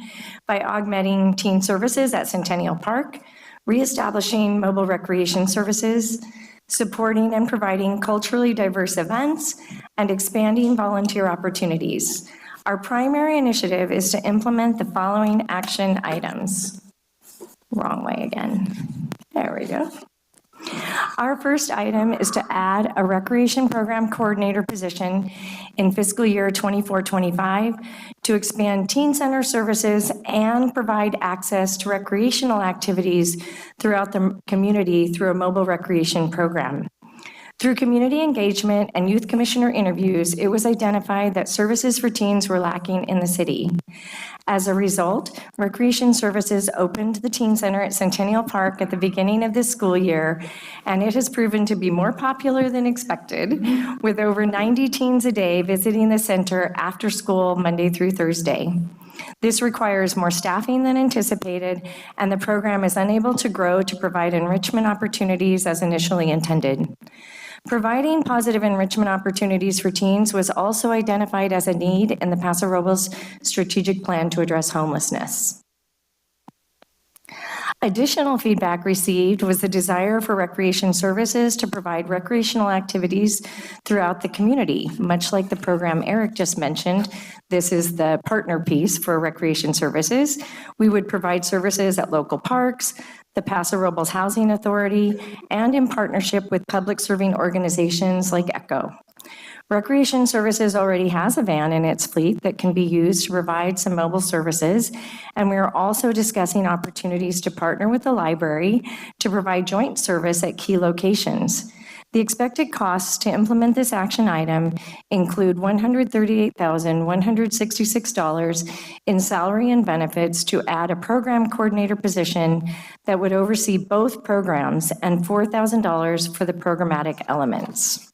by augmenting teen services at Centennial Park, reestablishing mobile recreation services, supporting and providing culturally diverse events, and expanding volunteer opportunities. Our primary initiative is to implement the following action items. Wrong way again. There we go. Our first item is to add a recreation program coordinator position in fiscal year 24-25 to expand teen center services and provide access to recreational activities throughout the community through a mobile recreation program. Through community engagement and youth commissioner interviews, it was identified that services for teens were lacking in the city. As a result, recreation services opened the teen center at Centennial Park at the beginning of this school year, and it has proven to be more popular than expected, with over 90 teens a day visiting the center after school Monday through Thursday. This requires more staffing than anticipated, and the program is unable to grow to provide enrichment opportunities as initially intended. Providing positive enrichment opportunities for teens was also identified as a need in the Paso Robles strategic plan to address homelessness. Additional feedback received was the desire for recreation services to provide recreational activities throughout the community. Much like the program Eric just mentioned, this is the partner piece for recreation services. We would provide services at local parks, the Paso Robles Housing Authority, and in partnership with public serving organizations like ECHO. Recreation Services already has a van in its fleet that can be used to provide some mobile services, and we are also discussing opportunities to partner with the library to provide joint service at key locations. The expected costs to implement this action item include $138,166 in salary and benefits to add a program coordinator position that would oversee both programs and $4,000 for the programmatic elements.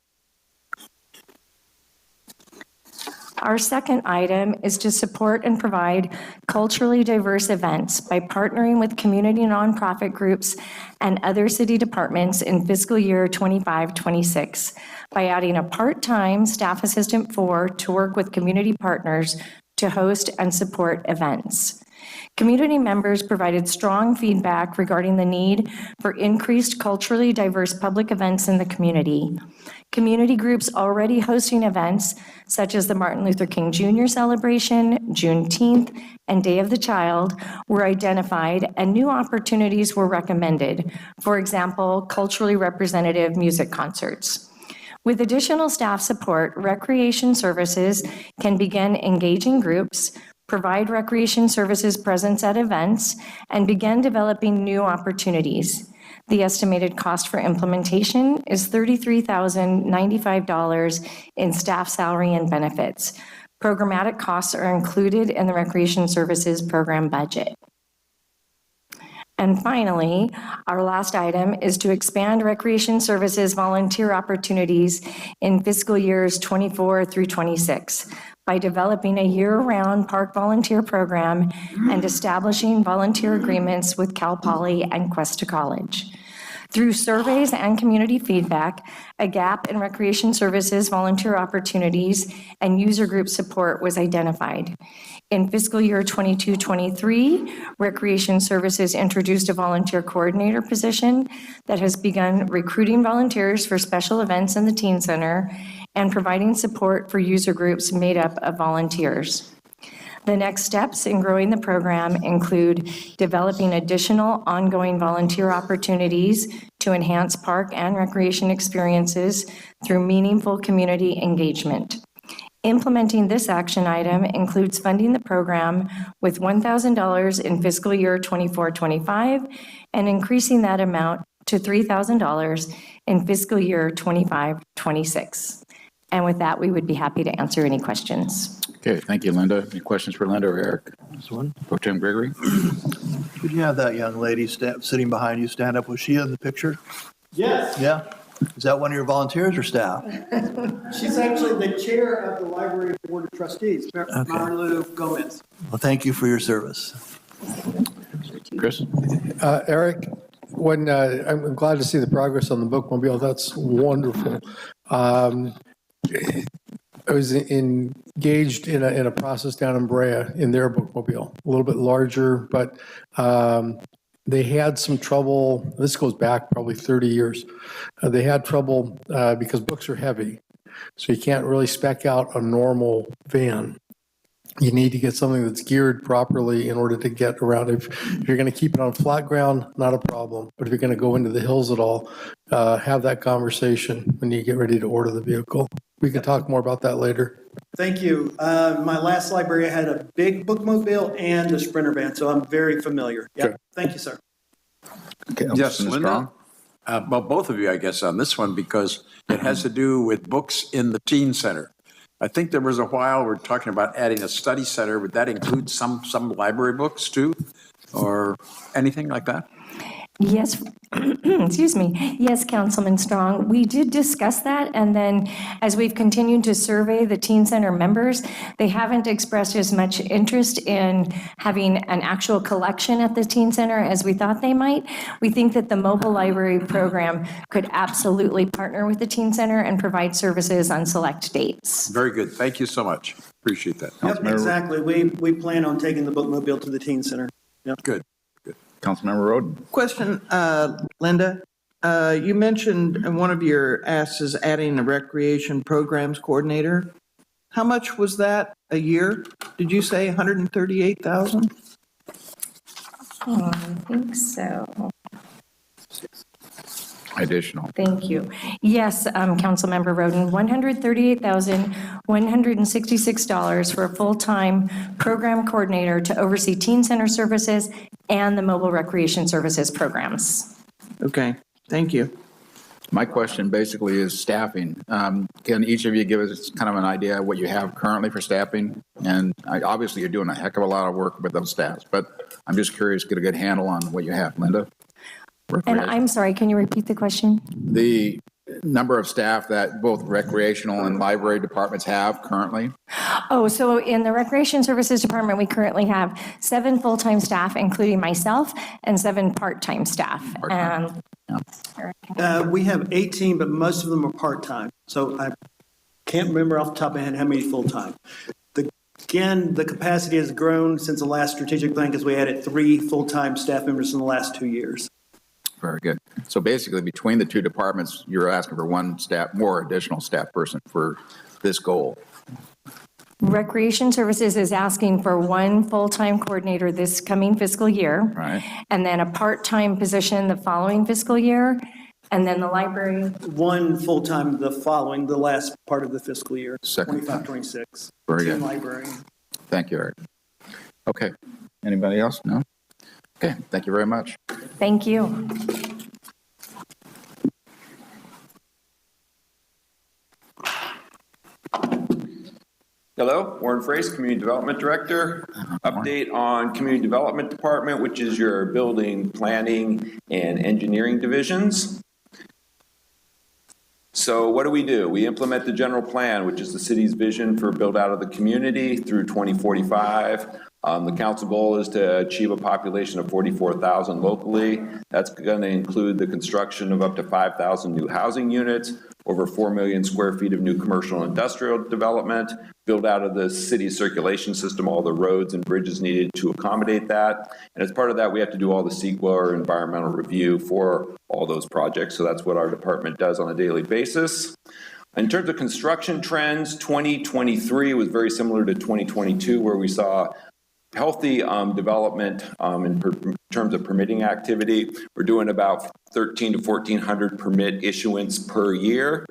Our second item is to support and provide culturally diverse events by partnering with community nonprofit groups and other city departments in fiscal year 25-26 by adding a part-time staff assistant 4 to work with community partners to host and support events. Community members provided strong feedback regarding the need for increased culturally diverse public events in the community. Community groups already hosting events such as the Martin Luther King Jr. celebration, Juneteenth, and Day of the Child were identified and new opportunities were recommended. For example, culturally representative music concerts. With additional staff support, recreation services can begin engaging groups, provide recreation services presence at events, and begin developing new opportunities. The estimated cost for implementation is $33,095 in staff salary and benefits. Programmatic costs are included in the Recreation Services Program budget. And finally, our last item is to expand recreation services volunteer opportunities in fiscal years 24-26 by developing a year-round park volunteer program and establishing volunteer agreements with Cal Poly and Cuesta College. Through surveys and community feedback, a gap in recreation services, volunteer opportunities, and user group support was identified. In fiscal year 22-23, Recreation Services introduced a volunteer coordinator position that has begun recruiting volunteers for special events in the Teen Center and providing support for user groups made up of volunteers. The next steps in growing the program include developing additional ongoing volunteer opportunities to enhance park and recreation experiences through meaningful community engagement. Implementing this action item includes funding the program with $1,000 in fiscal year 24-25 and increasing that amount to $3,000 in fiscal year 25-26. And with that, we would be happy to answer any questions. Okay, thank you, Linda. Any questions for Linda or Eric? This one. Pro Tem Gregory? Could you have that young lady sitting behind you stand up? Was she in the picture? Yes. Yeah? Is that one of your volunteers or staff? She's actually the chair of the Library Board of Trustees, Marilu Gomez. Well, thank you for your service. Chris? Eric, I'm glad to see the progress on the bookmobile. That's wonderful. I was engaged in a process down in Brea in their bookmobile, a little bit larger, but they had some trouble. This goes back probably 30 years. They had trouble because books are heavy, so you can't really spec out a normal van. You need to get something that's geared properly in order to get around. If you're going to keep it on flat ground, not a problem. But if you're going to go into the hills at all, have that conversation when you get ready to order the vehicle. We can talk more about that later. Thank you. My last library had a big bookmobile and a Sprinter van, so I'm very familiar. Yeah. Okay. Thank you, sir. Okay, Yes, Ms. Linda? Well, both of you, I guess, on this one, because it has to do with books in the teen center. I think there was a while we're talking about adding a study center. Would that include some library books too, or anything like that? Yes, excuse me. Yes, Councilman Strong. We did discuss that, and then as we've continued to survey the Teen Center members, they haven't expressed as much interest in having an actual collection at the Teen Center as we thought they might. We think that the mobile library program could absolutely partner with the Teen Center and provide services on select dates. Very good. Thank you so much. Appreciate that. Yep, exactly. We plan on taking the bookmobile to the Teen Center. Yep. Good. Councilmember Roden? Question, Linda. You mentioned in one of your asks is adding a recreation programs coordinator. How much was that a year? Did you say 138,000? I think so. Additional. Thank you. Yes, Councilmember Roden, $138,166 for a full-time program coordinator to oversee Teen Center services and the mobile recreation services programs. Okay, thank you. My question basically is staffing. Can each of you give us kind of an idea of what you have currently for staffing? And obviously, you're doing a heck of a lot of work with those staffs, but I'm just curious, get a good handle on what you have. Linda? And I'm sorry, can you repeat the question? The number of staff that both recreational and library departments have currently? Oh, so in the Recreation Services Department, we currently have 7 full-time staff, including myself, and 7 part-time staff. We have 18, but most of them are part-time. So I can't remember off the top of my head how many full-time. Again, the capacity has grown since the last strategic plan because we added 3 full-time staff members in the last 2 years. Very good. So basically, between the 2 departments, you're asking for more additional staff person for this goal. Recreation Services is asking for 1 full-time coordinator this coming fiscal year. Right. And then a part-time position the following fiscal year. And then the library. 1 full-time the last part of the fiscal year, Second 25, 26. Very good. Library. Thank you, Eric. Okay. Anybody else? No? Okay. Thank you very much. Thank you. Hello, Warren Frace, Community Development Director. Update on Community Development Department, which is your building, planning, and engineering divisions. So what do? We implement the general plan, which is the city's vision for build out of the community through 2045. The council goal is to achieve a population of 44,000 locally. That's going to include the construction of up to 5,000 new housing units, over 4 million square feet of new commercial and industrial development, build out of the city circulation system, all the roads and bridges needed to accommodate that. And as part of that, we have to do all the CEQA or environmental review for all those projects. So that's what our department does on a daily basis. In terms of construction trends, 2023 was very similar to 2022, where we saw healthy development in terms of permitting activity. We're doing about 1,300 to 1,400 permit issuance per year.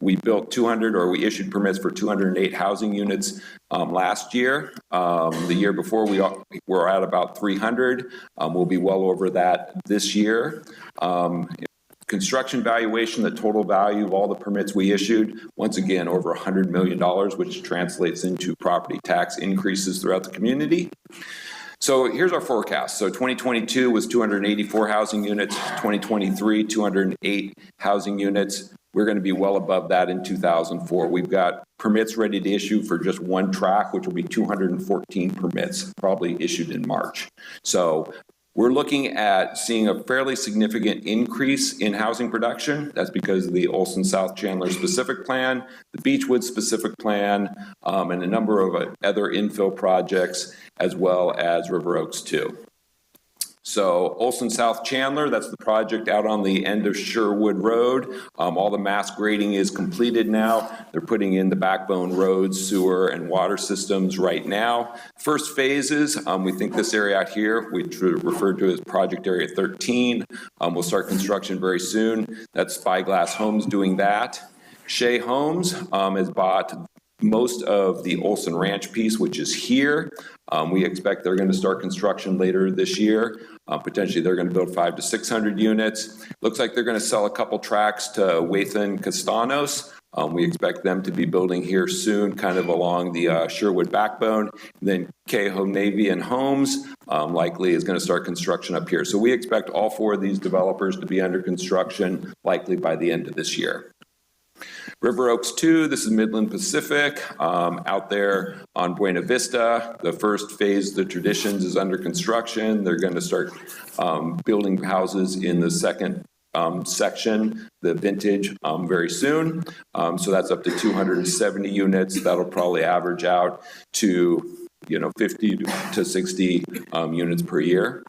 We built 200, or we issued permits for 208 housing units last year. The year before, we were at about 300. We'll be well over that this year. Construction valuation, the total value of all the permits we issued, once again, over $100 million, which translates into property tax increases throughout the community. So here's our forecast. So 2022 was 284 housing units, 2023, 208 housing units. We're going to be well above that in 2004. We've got permits ready to issue for just 1 track, which will be 214 permits, probably issued in March. So we're looking at seeing a fairly significant increase in housing production. That's because of the Olson South Chandler specific plan, the Beechwood specific plan, and a number of other infill projects, as well as River Oaks 2. So Olson South Chandler, that's the project out on the end of Sherwood Road. All the mass grading is completed now. They're putting in the backbone roads, sewer, and water systems right now. First phases, we think this area out here, we refer to as Project Area 13. We'll start construction very soon. That's Spyglass Homes doing that. Shea Homes has bought most of the Olson Ranch piece, which is here. We expect they're going to start construction later this year. Potentially, they're going to build 500 to 600 units. Looks like they're going to sell a couple tracts to Wathan Castanos. We expect them to be building here soon, kind of along the Sherwood backbone. And then Cahoe Navy and Homes likely is going to start construction up here. So we expect all 4 of these developers to be under construction likely by the end of this year. River Oaks 2, this is Midland Pacific, out there on Buena Vista. The first phase, the Traditions, is under construction. They're going to start building houses in the second section, the Vintage, very soon. So that's up to 270 units. That'll probably average out to 50 to 60 units per year.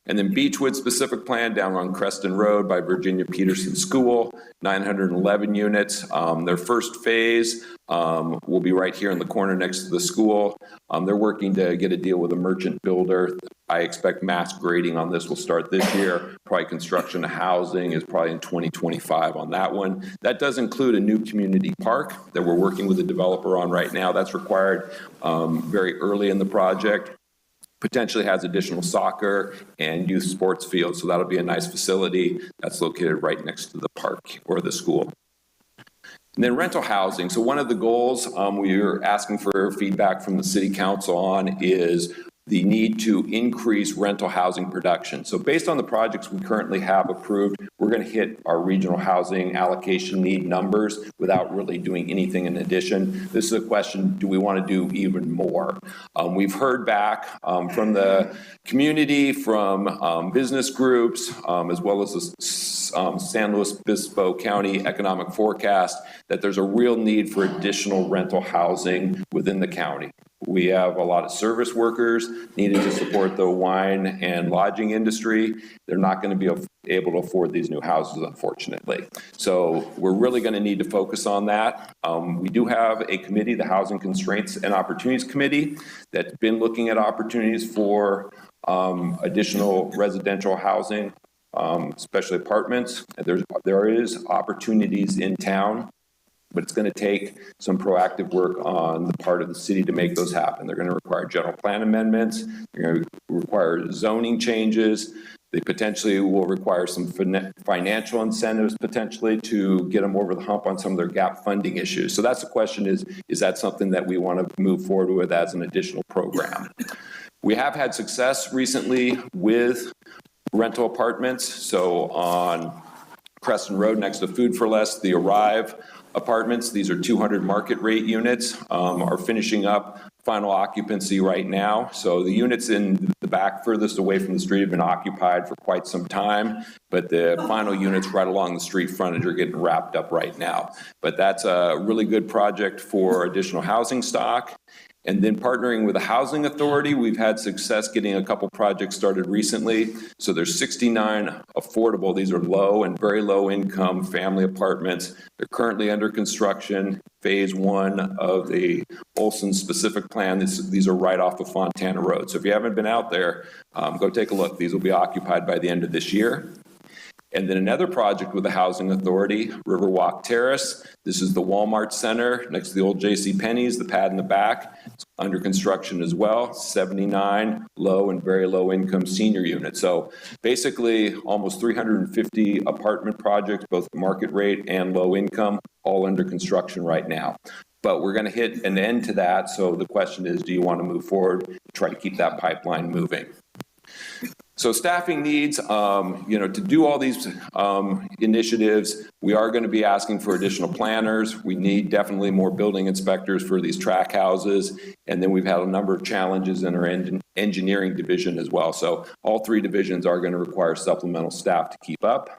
And then Beechwood specific plan down on Creston Road by Virginia Peterson School, 911 units. Their first phase will be right here in the corner next to the school. They're working to get a deal with a merchant builder. I expect mass grading on this will start this year. Probably construction of housing is probably in 2025 on that one. That does include a new community park that we're working with the developer on right now. That's required very early in the project. potentially has additional soccer and youth sports fields. So that'll be a nice facility that's located right next to the park or the school. And then rental housing. So one of the goals we're asking for feedback from the city council on is the need to increase rental housing production. So based on the projects we currently have approved, we're going to hit our regional housing allocation need numbers without really doing anything in addition. This is a question, do we want to do even more? We've heard back from the community, from business groups, as well as the San Luis Obispo County Economic Forecast, that there's a real need for additional rental housing within the county. We have a lot of service workers needed to support the wine and lodging industry. They're not going to be able to afford these new houses, unfortunately. So we're really going to need to focus on that. We do have a committee, the Housing Constraints and Opportunities Committee, that's been looking at opportunities for additional residential housing, especially apartments. There is opportunities in town, but it's going to take some proactive work on the part of the city to make those happen. They're going to require general plan amendments. They're going to require zoning changes. They potentially will require some financial incentives potentially to get them over the hump on some of their gap funding issues. So that's the question, is that something that we want to move forward with as an additional program? We have had success recently with rental apartments. So on Crescent Road next to Food for Less, the Arrive apartments, these are 200 market rate units, are finishing up final occupancy right now. So the units in the back furthest away from the street have been occupied for quite some time, but the final units right along the street frontage are getting wrapped up right now. But that's a really good project for additional housing stock. And then partnering with the Housing Authority, we've had success getting a couple projects started recently. So there's 69 affordable, these are low and very low income family apartments. They're currently under construction, phase 1 of the Olson specific plan. These are right off of Fontana Road. So if you haven't been out there, go take a look. These will be occupied by the end of this year. And then another project with the Housing Authority, Riverwalk Terrace. This is the Walmart Center next to the old JCPenney's, the pad in the back. It's under construction as well, 79 low and very low income senior units. So basically almost 350 apartment projects, both market rate and low income, all under construction right now. But we're going to hit an end to that. So the question is, do you want to move forward and try to keep that pipeline moving? So staffing needs, to do all these initiatives, we are going to be asking for additional planners. We need definitely more building inspectors for these track houses. And then we've had a number of challenges in our engineering division as well. So all 3 divisions are going to require supplemental staff to keep up.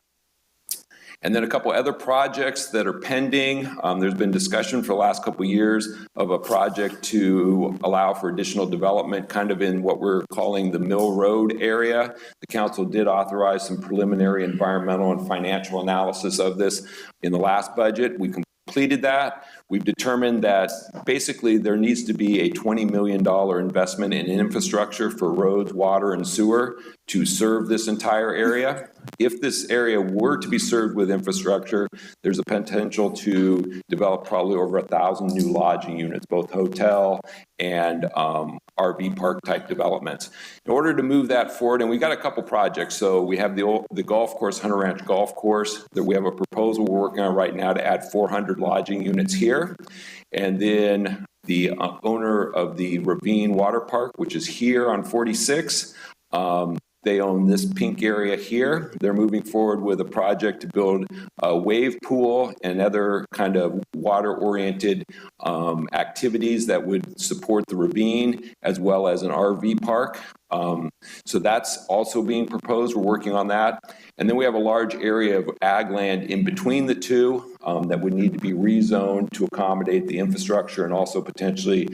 And then a couple other projects that are pending. There's been discussion for the last couple of years of a project to allow for additional development kind of in what we're calling the Mill Road area. The council did authorize some preliminary environmental and financial analysis of this in the last budget. We completed that. We've determined that basically there needs to be a $20 million investment in infrastructure for roads, water, and sewer to serve this entire area. If this area were to be served with infrastructure, there's a potential to develop probably over 1,000 new lodging units, both hotel and RV park type developments. In order to move that forward, and we got a couple projects. So we have the golf course, Hunter Ranch Golf Course, that we have a proposal we're working on right now to add 400 lodging units here. And then the owner of the Ravine Water Park, which is here on 46, they own this pink area here. They're moving forward with a project to build a wave pool and other kind of water-oriented activities that would support the ravine, as well as an RV park. So that's also being proposed. We're working on that. And then we have a large area of ag land in between the two that would need to be rezoned to accommodate the infrastructure and also potentially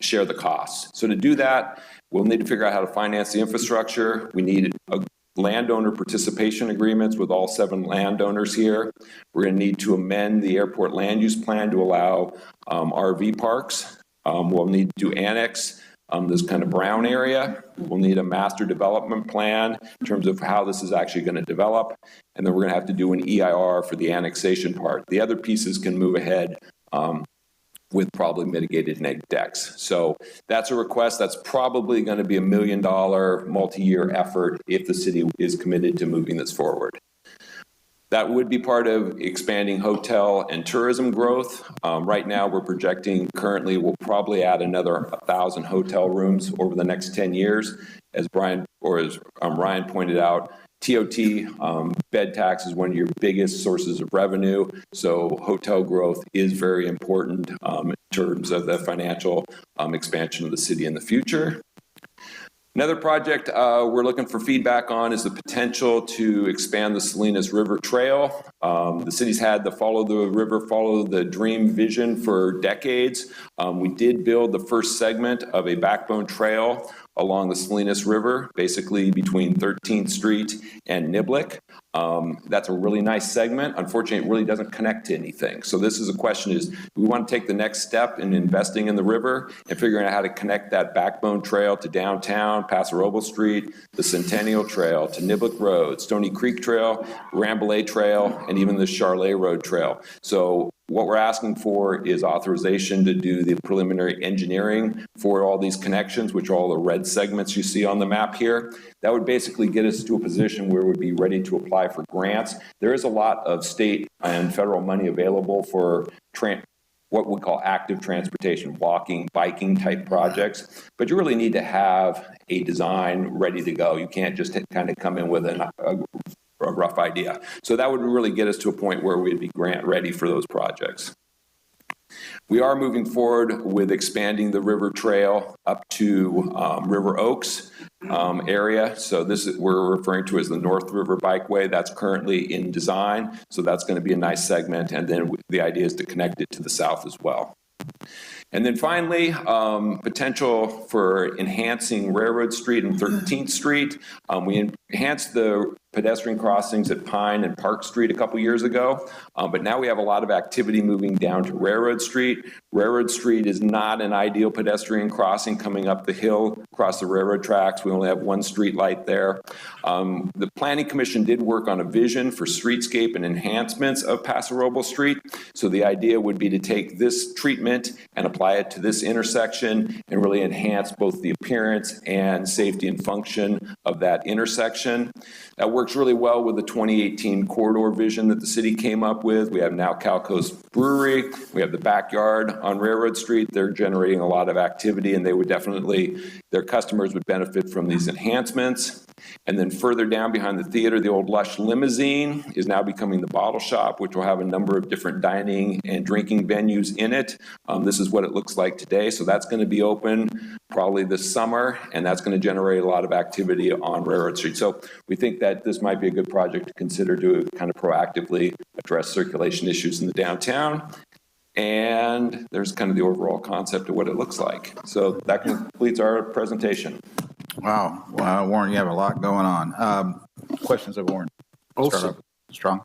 share the costs. So to do that, we'll need to figure out how to finance the infrastructure. We need a landowner participation agreements with all 7 landowners here. We're going to need to amend the airport land use plan to allow RV parks. We'll need to annex this kind of brown area. We'll need a master development plan in terms of how this is actually going to develop. And then we're going to have to do an EIR for the annexation part. The other pieces can move ahead with probably mitigated neg decks. So that's a request. That's probably going to be $1 million multi-year effort if the city is committed to moving this forward. That would be part of expanding hotel and tourism growth. Right now, we're projecting currently we'll probably add another 1,000 hotel rooms over the next 10 years. As Ryan pointed out, TOT bed tax is one of your biggest sources of revenue. So hotel growth is very important in terms of the financial expansion of the city in the future. Another project we're looking for feedback on is the potential to expand the Salinas River Trail. The city's had the Follow the River, Follow the Dream vision for decades. We did build the first segment of a backbone trail along the Salinas River, basically between 13th Street and Niblick. That's a really nice segment. Unfortunately, it really doesn't connect to anything. So this is a question is, we want to take the next step in investing in the river and figuring out how to connect that backbone trail to downtown, Paso Street, the Centennial Trail, to Niblick Road, Stony Creek Trail, Rambouillet Trail, and even the Charlet Road Trail. So what we're asking for is authorization to do the preliminary engineering for all these connections, which are all the red segments you see on the map here. That would basically get us to a position where we'd be ready to apply for grants. There is a lot of state and federal money available for what we call active transportation, walking, biking type projects, but you really need to have a design ready to go. You can't just kind of come in with a rough idea. So that would really get us to a point where we'd be grant ready for those projects. We are moving forward with expanding the river trail up to River Oaks area. So this is, we're referring to as the North River Bikeway. That's currently in design. So that's going to be a nice segment. And then the idea is to connect it to the south as well. And then finally, potential for enhancing Railroad Street and 13th Street. We enhanced the pedestrian crossings at Pine and Park Street a couple years ago, but now we have a lot of activity moving down to Railroad Street. Railroad Street is not an ideal pedestrian crossing coming up the hill across the railroad tracks. We only have one street light there. The Planning Commission did work on a vision for streetscape and enhancements of Paso Robles Street. So the idea would be to take this treatment and apply it to this intersection and really enhance both the appearance and safety and function of that intersection. That works really well with the 2018 corridor vision that the city came up with. We have now Calco's Brewery. We have the backyard on Railroad Street. They're generating a lot of activity, and they would definitely, their customers would benefit from these enhancements. And then further down behind the theater, the old Lush Limousine is now becoming the Bottle Shop, which will have a number of different dining and drinking venues in it. This is what it looks like today. So that's going to be open probably this summer, and that's going to generate a lot of activity on Railroad Street. So we think that this might be a good project to consider to kind of proactively address circulation issues in the downtown. And there's kind of the overall concept of what it looks like. So that completes our presentation. Wow. Warren, you have a lot going on. Questions of Warren? Olson. Strong.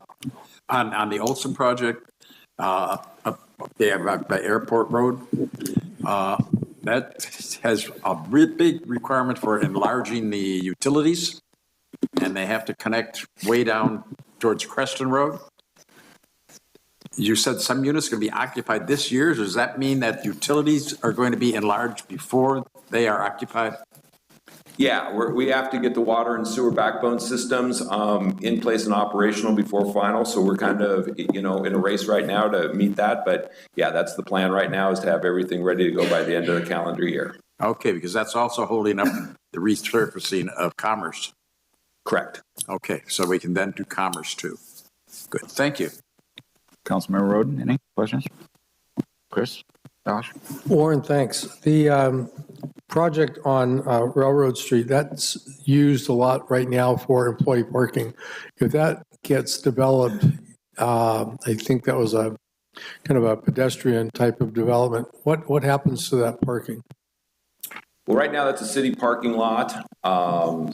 On the Olson project, they have by Airport Road, that has a big requirement for enlarging the utilities, and they have to connect way down towards Creston Road. You said some units are going to be occupied this year. Does that mean that utilities are going to be enlarged before they are occupied? Yeah, we have to get the water and sewer backbone systems in place and operational before final. So we're kind of, in a race right now to meet that. But yeah, that's the plan right now, is to have everything ready to go by the end of the calendar year. Okay, because that's also holding up the resurfacing of Commerce. Correct. Okay, so we can then do Commerce too. Good, thank you. Councilmember Roden, any questions? Chris? Josh? Warren, thanks. The project on Railroad Street, that's used a lot right now for employee parking. If that gets developed, I think that was a kind of a pedestrian type of development. What happens to that parking? Well, right now that's a city parking lot.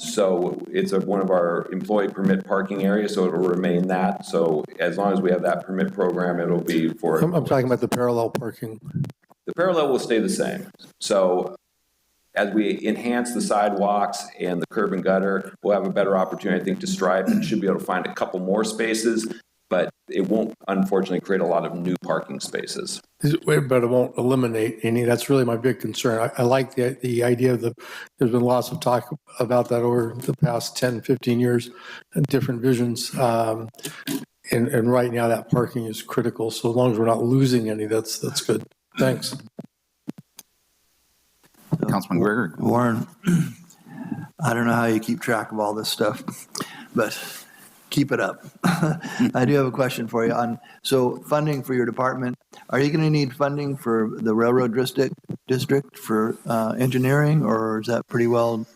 So it's one of our employee permit parking areas, so it'll remain that. So as long as we have that permit program, it'll be for. I'm talking about the parallel parking. The parallel will stay the same. So as we enhance the sidewalks and the curb and gutter, we'll have a better opportunity, I think, to stripe and should be able to find a couple more spaces. but it won't unfortunately create a lot of new parking spaces. But it won't eliminate any. That's really my big concern. I like the idea of there's been lots of talk about that over the past 10, 15 years, and different visions. And right now that parking is critical. So as long as we're not losing any, that's good. Thanks. Councilman Gregory. Warren, I don't know how you keep track of all this stuff, but keep it up. I do have a question for you on, so funding for your department, are you going to need funding for the railroad district for engineering, or is that pretty well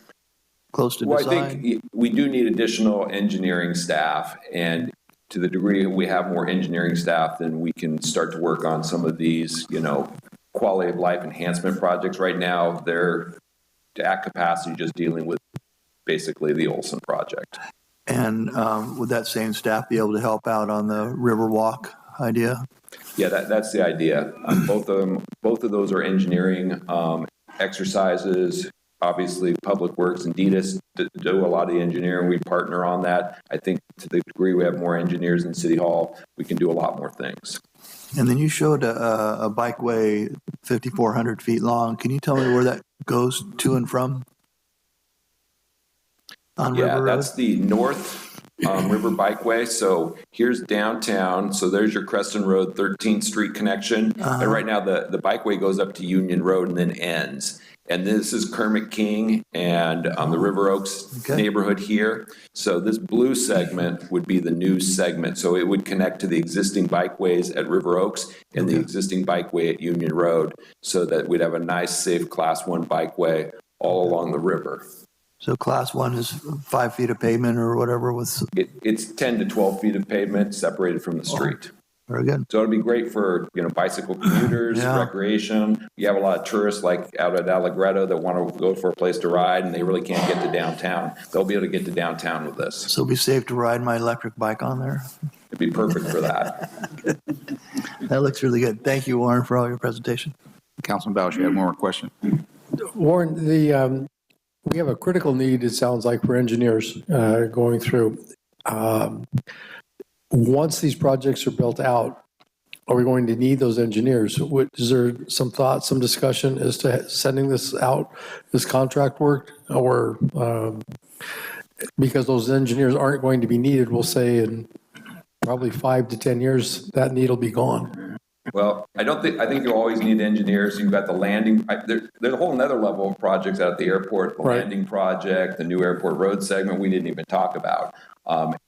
close to Well, design? I think we do need additional engineering staff, and to the degree we have more engineering staff, then we can start to work on some of these, quality of life enhancement projects. Right now, they're at capacity just dealing with basically the Olson project. And would that same staff be able to help out on the Riverwalk idea? Yeah, that's the idea. Both of those are engineering exercises. Obviously, Public Works and DETIS do a lot of the engineering. We partner on that. I think to the degree we have more engineers in City Hall, we can do a lot more things. And then you showed a bikeway 5,400 feet long. Can you tell me where that goes to and from? On Yeah, River Road? that's the North River Bikeway. So here's downtown. So there's your Creston Road, 13th Street connection. And right now the bikeway goes up to Union Road and then ends. And this is Kermit King and the River Oaks neighborhood here. So this blue segment would be the new segment. So it would connect to the existing bikeways at River Oaks and the existing bikeway at Union Road, so that we'd have a nice, safe Class 1 bikeway all along the river. So Class 1 is 5 feet of pavement or whatever with... It's 10 to 12 feet of pavement separated from the street. Very good. So it'll be great for, bicycle commuters, recreation. You have a lot of tourists like out at Allegretto that want to go for a place to ride and they really can't get to downtown. They'll be able to get to downtown with this. So it'll be safe to ride my electric bike on there? It'd be perfect for that. That looks really good. Thank you, Warren, for all your presentation. Councilman Bausch, you have one more question? Warren, we have a critical need, it sounds like, for engineers going through. Once these projects are built out, are we going to need those engineers? Is there some thought, some discussion as to sending this out, this contract work, or because those engineers aren't going to be needed, we'll say in probably 5 to 10 years, that need will be gone? Well, I think you always need engineers. You've got the landing, there's a whole nother level of projects out at the airport, the landing project, the new airport road segment we didn't even talk about.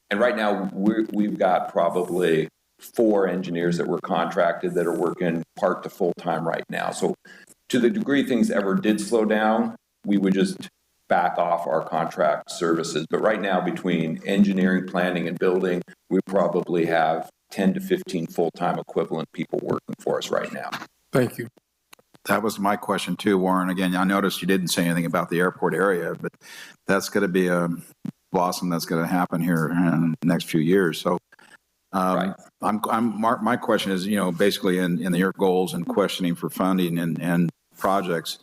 And right now we've got probably 4 engineers that were contracted that are working part to full time right now. So to the degree things ever did slow down, we would just back off our contract services. But right now, between engineering, planning, and building, we probably have 10 to 15 full-time equivalent people working for us right now. Thank you. That was my question too, Warren. Again, I noticed you didn't say anything about the airport area, but that's going to be a blossom that's going to happen here in the next few years. So my question is, basically in your goals and questioning for funding and projects,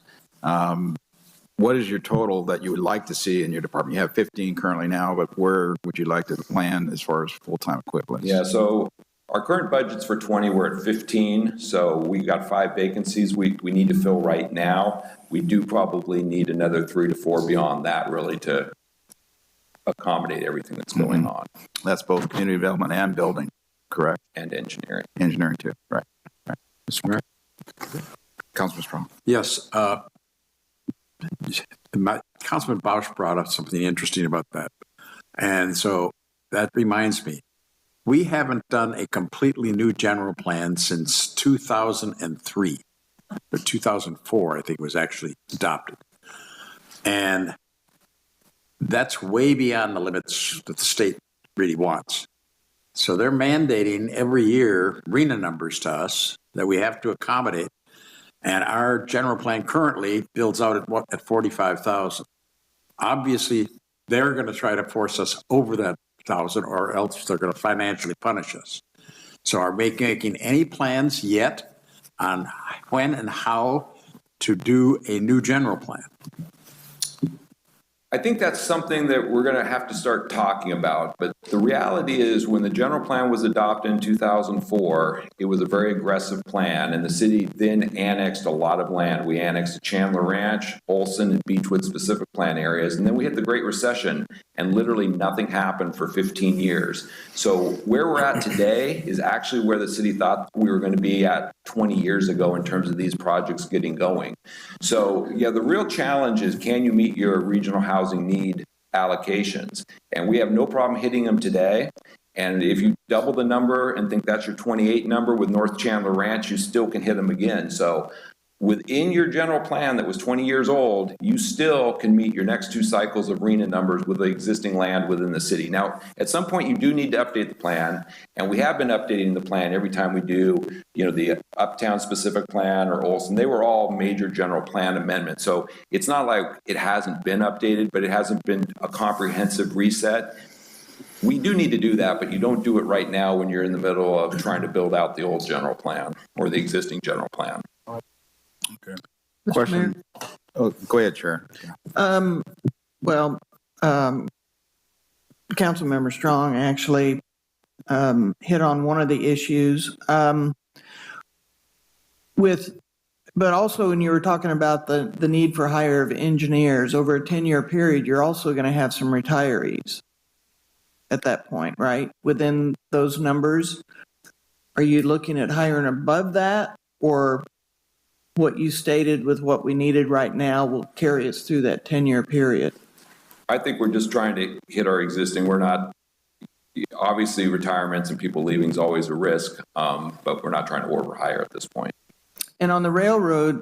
what is your total that you would like to see in your department? You have 15 currently now, but where would you like to plan as far as full-time equivalents? Yeah, so our current budget's for 20, we're at 15. So we got 5 vacancies we need to fill right now. We do probably need another 3 to 4 beyond that, really, to accommodate everything that's going on. That's both community development and building, correct? And engineering. Engineering too, right. Mr. Mayor? Councilman Strong. Yes. Councilman Bausch brought up something interesting about that. And so that reminds me, we haven't done a completely new general plan since 2003, or 2004, I think was actually adopted. And that's way beyond the limits that the state really wants. So they're mandating every year RENA numbers to us that we have to accommodate. And our general plan currently builds out at 45,000. Obviously, they're going to try to force us over that 1,000, or else they're going to financially punish us. So are we making any plans yet on when and how to do a new general plan? I think that's something that we're going to have to start talking about, but The reality is, when the general plan was adopted in 2004, it was a very aggressive plan, and the city then annexed a lot of land. We annexed Chandler Ranch, Olson, and Beechwood specific plan areas, and then we hit the Great Recession, and literally nothing happened for 15 years. So where we're at today is actually where the city thought we were going to be at 20 years ago in terms of these projects getting going. So yeah, the real challenge is, can you meet your regional housing need allocations? And we have no problem hitting them today. And if you double the number and think that's your 28 number with North Chandler Ranch, you still can hit them again. So within your general plan that was 20 years old, you still can meet your next 2 cycles of RENA numbers with the existing land within the city. Now, at some point, you do need to update the plan, and we have been updating the plan every time we do, the Uptown specific plan or Olson. They were all major general plan amendments. So it's not like it hasn't been updated, but it hasn't been a comprehensive reset. We do need to do that, but you don't do it right now when you're in the middle of trying to build out the old general plan or the existing general plan. Okay. Question? Oh, go ahead, Chair. Councilmember Strong actually hit on one of the issues but also when you were talking about the need for hire of engineers over a 10-year period, you're also going to have some retirees at that point, right? Within those numbers, are you looking at hiring above that, or what you stated with what we needed right now will carry us through that 10-year period? I think we're just trying to hit our existing. We're not, obviously retirements and people leaving is always a risk, but we're not trying to overhire at this point. And on the railroad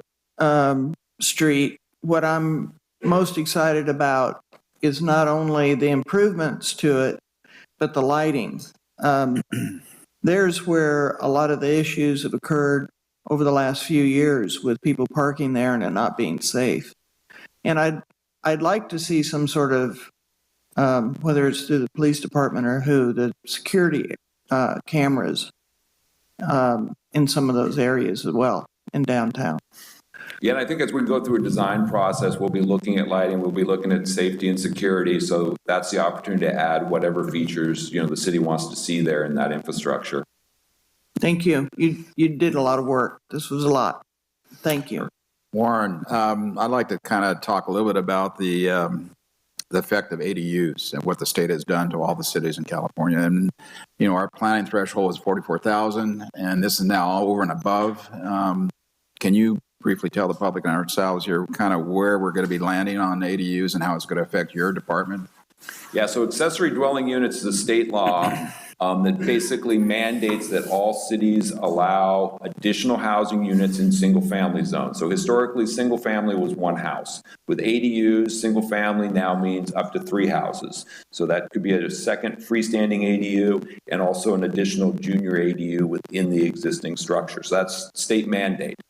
street, what I'm most excited about is not only the improvements to it, but the lighting. There's where a lot of the issues have occurred over the last few years with people parking there and it not being safe. And I'd like to see some sort of, whether it's through the police department or the security cameras in some of those areas as well in downtown. Yeah, and I think as we go through a design process, we'll be looking at lighting, we'll be looking at safety and security. So that's the opportunity to add whatever features, the city wants to see there in that infrastructure. Thank you. You did a lot of work. This was a lot. Thank you. Warren, I'd like to kind of talk a little bit about the effect of ADUs and what the state has done to all the cities in California. And, our planning threshold is 44,000, and this is now over and above. Can you briefly tell the public and ourselves here kind of where we're going to be landing on ADUs and how it's going to affect your department? Yeah, so accessory dwelling units is a state law that basically mandates that all cities allow additional housing units in single-family zones. So historically, single-family was 1 house. With ADUs, single-family now means up to 3 houses. So that could be a second freestanding ADU and also an additional junior ADU within the existing structure. So that's state mandate.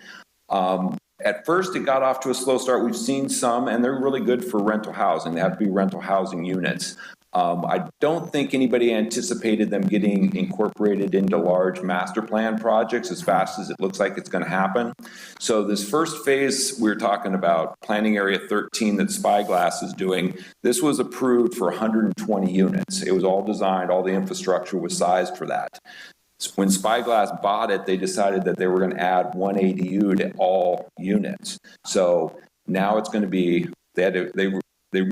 At first, it got off to a slow start. We've seen some, and they're really good for rental housing. They have to be rental housing units. I don't think anybody anticipated them getting incorporated into large master plan projects as fast as it looks like it's going to happen. So this first phase we're talking about, Planning Area 13 that Spyglass is doing, this was approved for 120 units. It was all designed, all the infrastructure was sized for that. When Spyglass bought it, they decided that they were going to add 1 ADU to all units. So now it's going to be, they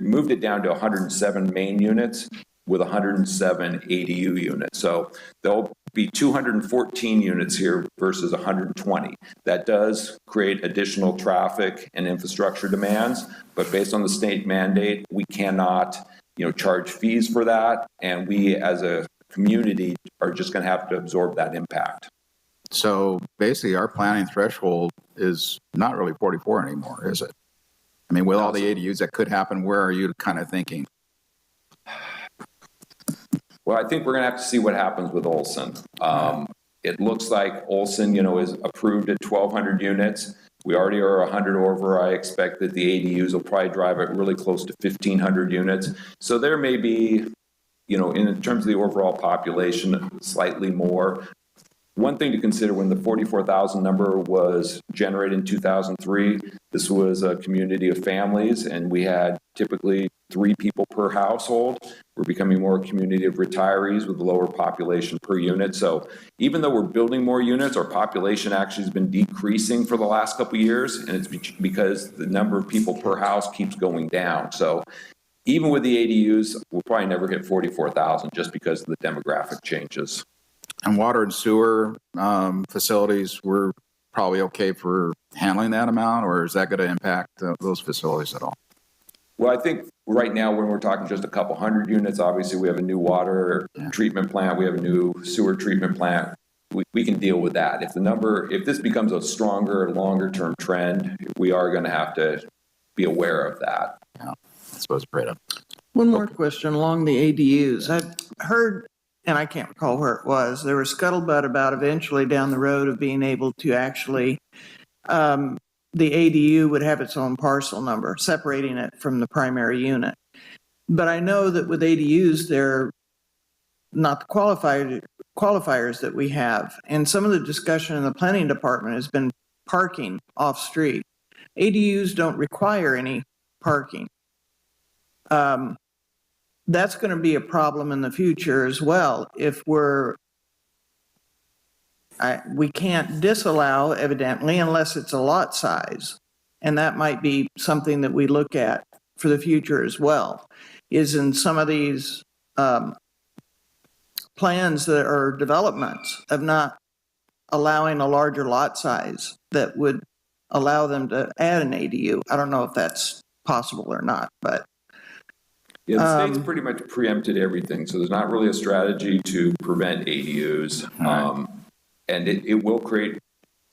moved it down to 107 main units with 107 ADU units. So there'll be 214 units here versus 120. That does create additional traffic and infrastructure demands, but based on the state mandate, we cannot, charge fees for that. And we as a community are just going to have to absorb that impact. So basically our planning threshold is not really 44 anymore, is it? I mean, with all the ADUs that could happen, where are you kind of thinking? Well, I think we're going to have to see what happens with Olson. It looks like Olson, is approved at 1,200 units. We already are 100 over. I expect that the ADUs will probably drive it really close to 1,500 units. So there may be, in terms of the overall population, slightly more. one thing to consider when the 44,000 number was generated in 2003, this was a community of families, and we had typically 3 people per household. We're becoming more a community of retirees with a lower population per unit. So even though we're building more units, our population actually has been decreasing for the last couple of years, and it's because the number of people per house keeps going down. So even with the ADUs, we'll probably never hit 44,000 just because of the demographic changes. And water and sewer facilities, we're probably okay for handling that amount, or is that going to impact those facilities at all? Well, I think right now when we're talking just a couple hundred units, obviously we have a new water treatment plant, we have a new sewer treatment plant. We can deal with that. If this becomes a stronger, longer term trend, we are going to have to be aware of that. Yeah, I suppose, Breda. One more question along the ADUs. I've heard, and I can't recall where it was, there was scuttlebutt about eventually down the road of being able to actually, the ADU would have its own parcel number, separating it from the primary unit. But I know that with ADUs, they're not the qualifiers that we have. And some of the discussion in the planning department has been parking off street. ADUs don't require any parking. That's going to be a problem in the future as well. If we can't disallow, evidently, unless it's a lot size. And that might be something that we look at for the future as well, is in some of these plans that are developments of not allowing a larger lot size that would allow them to add an ADU. I don't know if that's possible or not, but. Yeah, the state's pretty much preempted everything, so there's not really a strategy to prevent ADUs. And it will create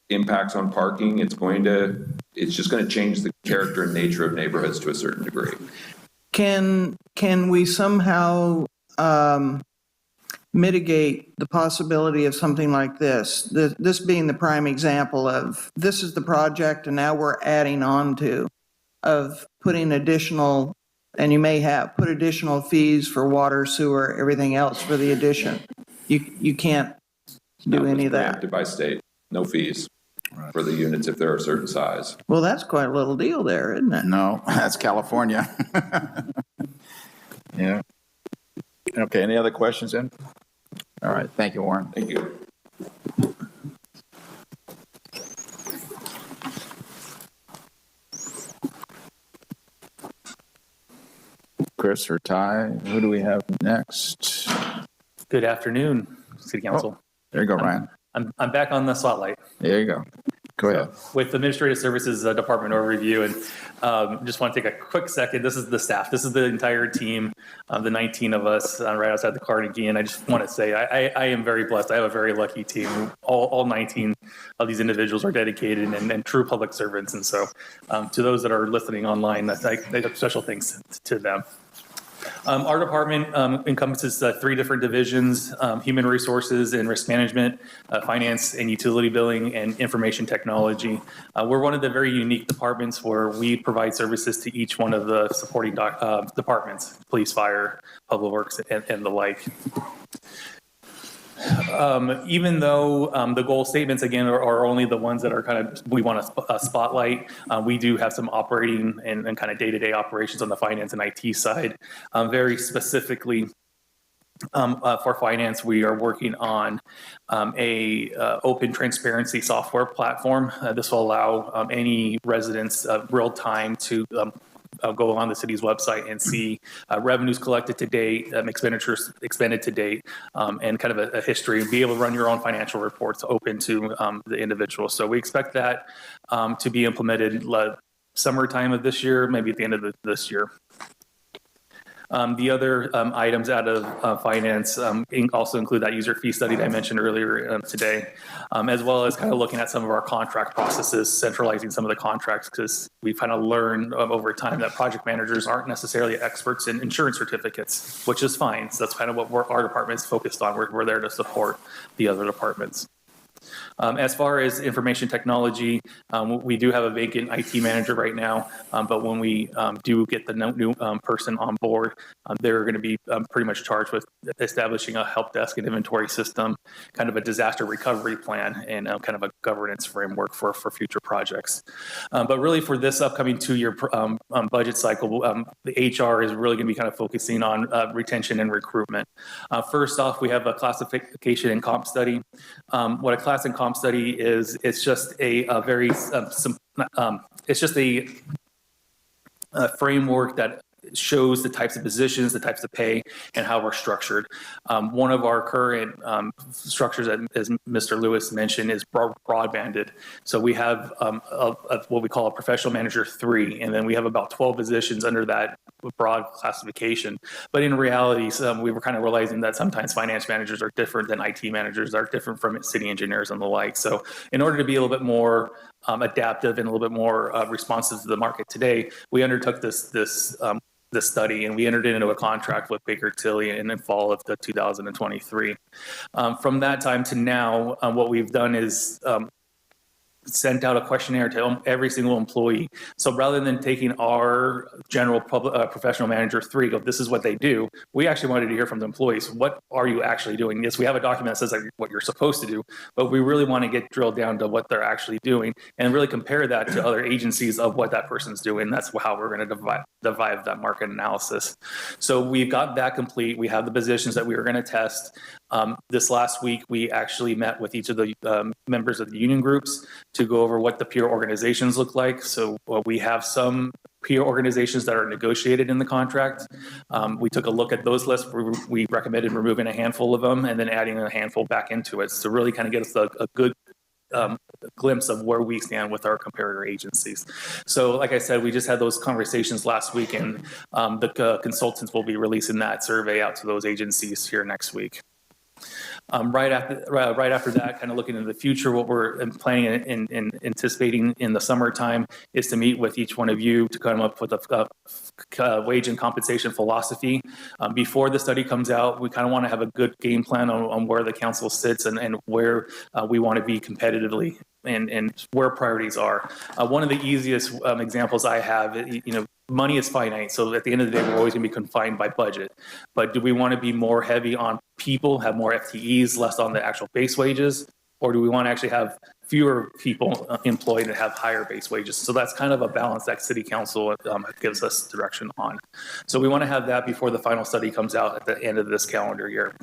impacts on parking. It's just going to change the character and nature of neighborhoods to a certain degree. Can we somehow mitigate the possibility of something like this? This being the prime example of, this is the project and now we're adding on to, of putting additional, and you may have put additional fees for water, sewer, everything else for the addition. You can't do any of that. Preempted by state, no fees for the units if they're a certain size. Well, that's quite a little deal there, isn't it? No, that's California. Yeah. Okay, any other questions then? All right, thank you, Warren. Thank you. Chris or Ty, who do we have next? Good afternoon, City Council. Oh, there you go, Ryan. I'm back on the spotlight. There you go. Go ahead. With Administrative Services Department overview, and just want to take a quick second. This is the staff. This is the entire team, the 19 of us right outside the Carnegie. And I just want to say I am very blessed. I have a very lucky team. All 19 of these individuals are dedicated and true public servants. And so to those that are listening online, I have special thanks to them. Our department encompasses 3 different divisions: human resources and risk management, finance and utility billing, and information technology. We're one of the very unique departments where we provide services to each one of the supporting departments: police, fire, public works, and the like. Even though the goal statements, again, are only the ones that are kind of, we want to spotlight, we do have some operating and kind of day-to-day operations on the finance and IT side. Very specifically, for finance, we are working on a open transparency software platform. This will allow any residents real time to go on the city's website and see revenues collected to date, expenditures expended to date, and kind of a history, and be able to run your own financial reports open to the individual. So we expect that to be implemented summertime of this year, maybe at the end of this year. The other items out of finance also include that user fee study that I mentioned earlier today, as well as kind of looking at some of our contract processes, centralizing some of the contracts, because we've kind of learned over time that project managers aren't necessarily experts in insurance certificates, which is fine. So that's kind of what our department is focused on. We're there to support the other departments. As far as information technology, we do have a vacant IT manager right now, but when we do get the new person on board, they're going to be pretty much charged with establishing a help desk and inventory system, kind of a disaster recovery plan, and kind of a governance framework for future projects. But really for this upcoming 2-year budget cycle, the HR is really going to be kind of focusing on retention and recruitment. First off, we have a classification and comp study. What a class and comp study is, it's just a very, it's just a framework that shows the types of positions, the types of pay, and how we're structured. One of our current structures, as Mr. Lewis mentioned, is broadbanded. So we have what we call a professional manager 3, and then we have about 12 positions under that broad classification. But in reality, we were kind of realizing that sometimes finance managers are different than IT managers, are different from city engineers and the like. So in order to be a little bit more adaptive and a little bit more responsive to the market today, we undertook this study, and we entered into a contract with Baker Tilly in the fall of 2023. From that time to now, what we've done is sent out a questionnaire to every single employee. So rather than taking our general professional manager 3, go, this is what they do, we actually wanted to hear from the employees. What are you actually doing? Yes, we have a document that says like what you're supposed to do, but we really want to get drilled down to what they're actually doing and really compare that to other agencies of what that person's doing. That's how we're going to divide that market analysis. So we've got that complete. We have the positions that we were going to test. This last week, we actually met with each of the members of the union groups to go over what the peer organizations look like. So we have some peer organizations that are negotiated in the contract. We took a look at those lists. We recommended removing a handful of them and then adding a handful back into it to really kind of get us a good glimpse of where we stand with our comparator agencies. So like I said, we just had those conversations last week, and the consultants will be releasing that survey out to those agencies here next week. Right after that, kind of looking into the future, what we're planning and anticipating in the summertime is to meet with each one of you to come up with a wage and compensation philosophy. Before the study comes out, we kind of want to have a good game plan on where the council sits and where we want to be competitively and where priorities are. One of the easiest examples I have, money is finite. So at the end of the day, we're always going to be confined by budget. But do we want to be more heavy on people, have more FTEs, less on the actual base wages? Or do we want to actually have fewer people employed and have higher base wages? So that's kind of a balance that City Council gives us direction on. So we want to have that before the final study comes out at the end of this calendar year.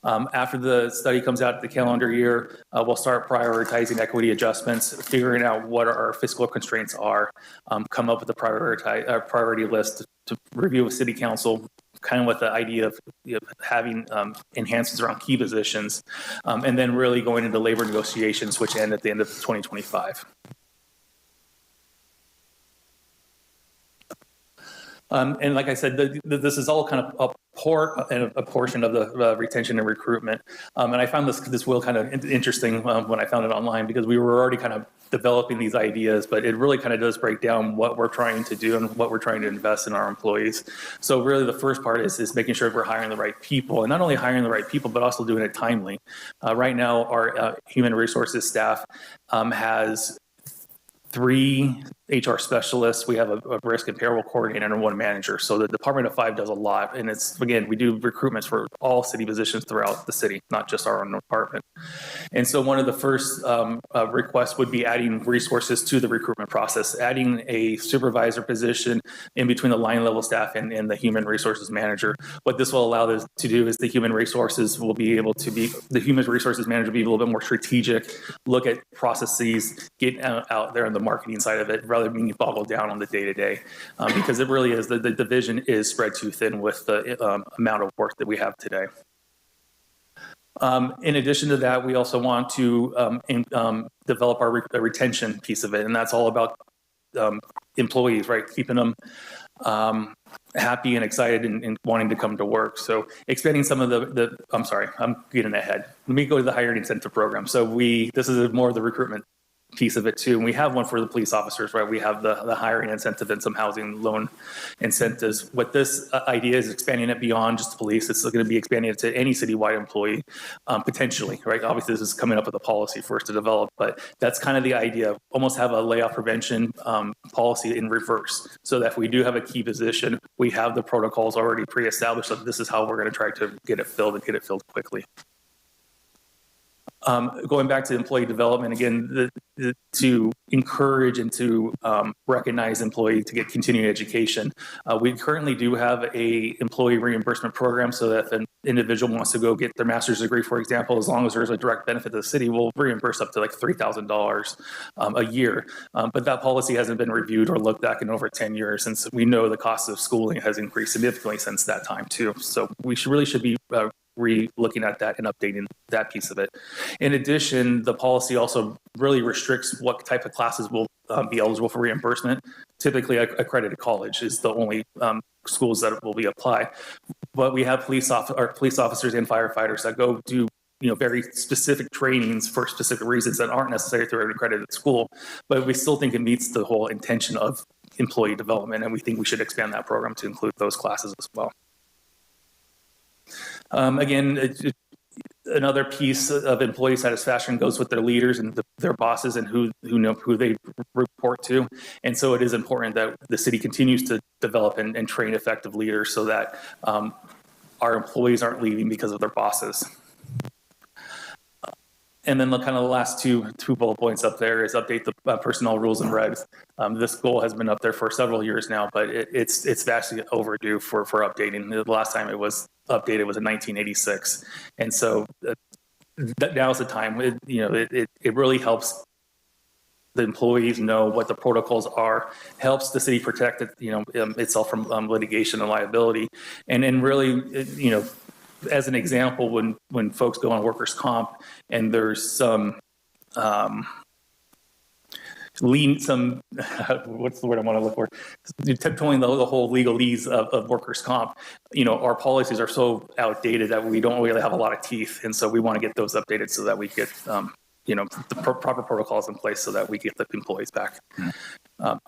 After the study comes out at the calendar year, we'll start prioritizing equity adjustments, figuring out what our fiscal constraints are, come up with a priority list to review with City Council, kind of with the idea of having enhancements around key positions, and then really going into labor negotiations, which end at the end of 2025. And like I said, this is all kind of a portion of the retention and recruitment. And I found this wheel kind of interesting when I found it online, because we were already kind of developing these ideas, but it really kind of does break down what we're trying to do and what we're trying to invest in our employees. So really the first part is making sure we're hiring the right people, and not only hiring the right people, but also doing it timely. Right now, our human resources staff has 3 HR specialists. We have a risk and payroll coordinator and 1 manager. So the Department of 5 does a lot. And it's, again, we do recruitments for all city positions throughout the city, not just our own department. And so one of the first requests would be adding resources to the recruitment process, adding a supervisor position in between the line level staff and the human resources manager. What this will allow us to do is the human resources manager will be a little bit more strategic, look at processes, get out there on the marketing side of it, rather than being boggled down on the day-to-day, because it really is, the division is spread too thin with the amount of work that we have today. In addition to that, we also want to develop our retention piece of it, and that's all about employees, right? Keeping them happy and excited and wanting to come to work. So expanding some of I'm sorry, I'm getting ahead. Let me go to the hiring incentive program. So this is more of the recruitment piece of it too. And we have one for the police officers, right? We have the hiring incentive and some housing loan incentives. What this idea is expanding it beyond just police. It's going to be expanding it to any citywide employee, potentially, right? Obviously, this is coming up with a policy for us to develop, but that's kind of the idea. Almost have a layoff prevention policy in reverse, so that if we do have a key position, we have the protocols already pre-established. So this is how we're going to try to get it filled and get it filled quickly. Going back to employee development, again, to encourage and to recognize employee to get continuing education. We currently do have a employee reimbursement program, so that if an individual wants to go get their master's degree, for example, as long as there's a direct benefit to the city, we'll reimburse up to like $3,000 a year. But that policy hasn't been reviewed or looked at in over 10 years, since we know the cost of schooling has increased significantly since that time too. So we really should be re-looking at that and updating that piece of it. In addition, the policy also really restricts what type of classes will be eligible for reimbursement. Typically, accredited college is the only schools that will be applied. But we have police officers and firefighters that go do very specific trainings for specific reasons that aren't necessary through an accredited school. But we still think it meets the whole intention of employee development, and we think we should expand that program to include those classes as well. Again, another piece of employee satisfaction goes with their leaders and their bosses and who they report to. And so it is important that the city continues to develop and train effective leaders so that our employees aren't leaving because of their bosses. And then the kind of the last two bullet points up there is update the personnel rules and regs. This goal has been up there for several years now, but it's vastly overdue for updating. The last time it was updated was in 1986. And so now's the time. It really helps the employees know what the protocols are, helps the city protect itself from litigation and liability. And then really, as an example, when folks go on workers' comp and there's some what's the word I want to look for? Tiptoeing the whole legalese of workers' comp. Our policies are so outdated that we don't really have a lot of teeth, and so we want to get those updated so that we get the proper protocols in place so that we get the employees back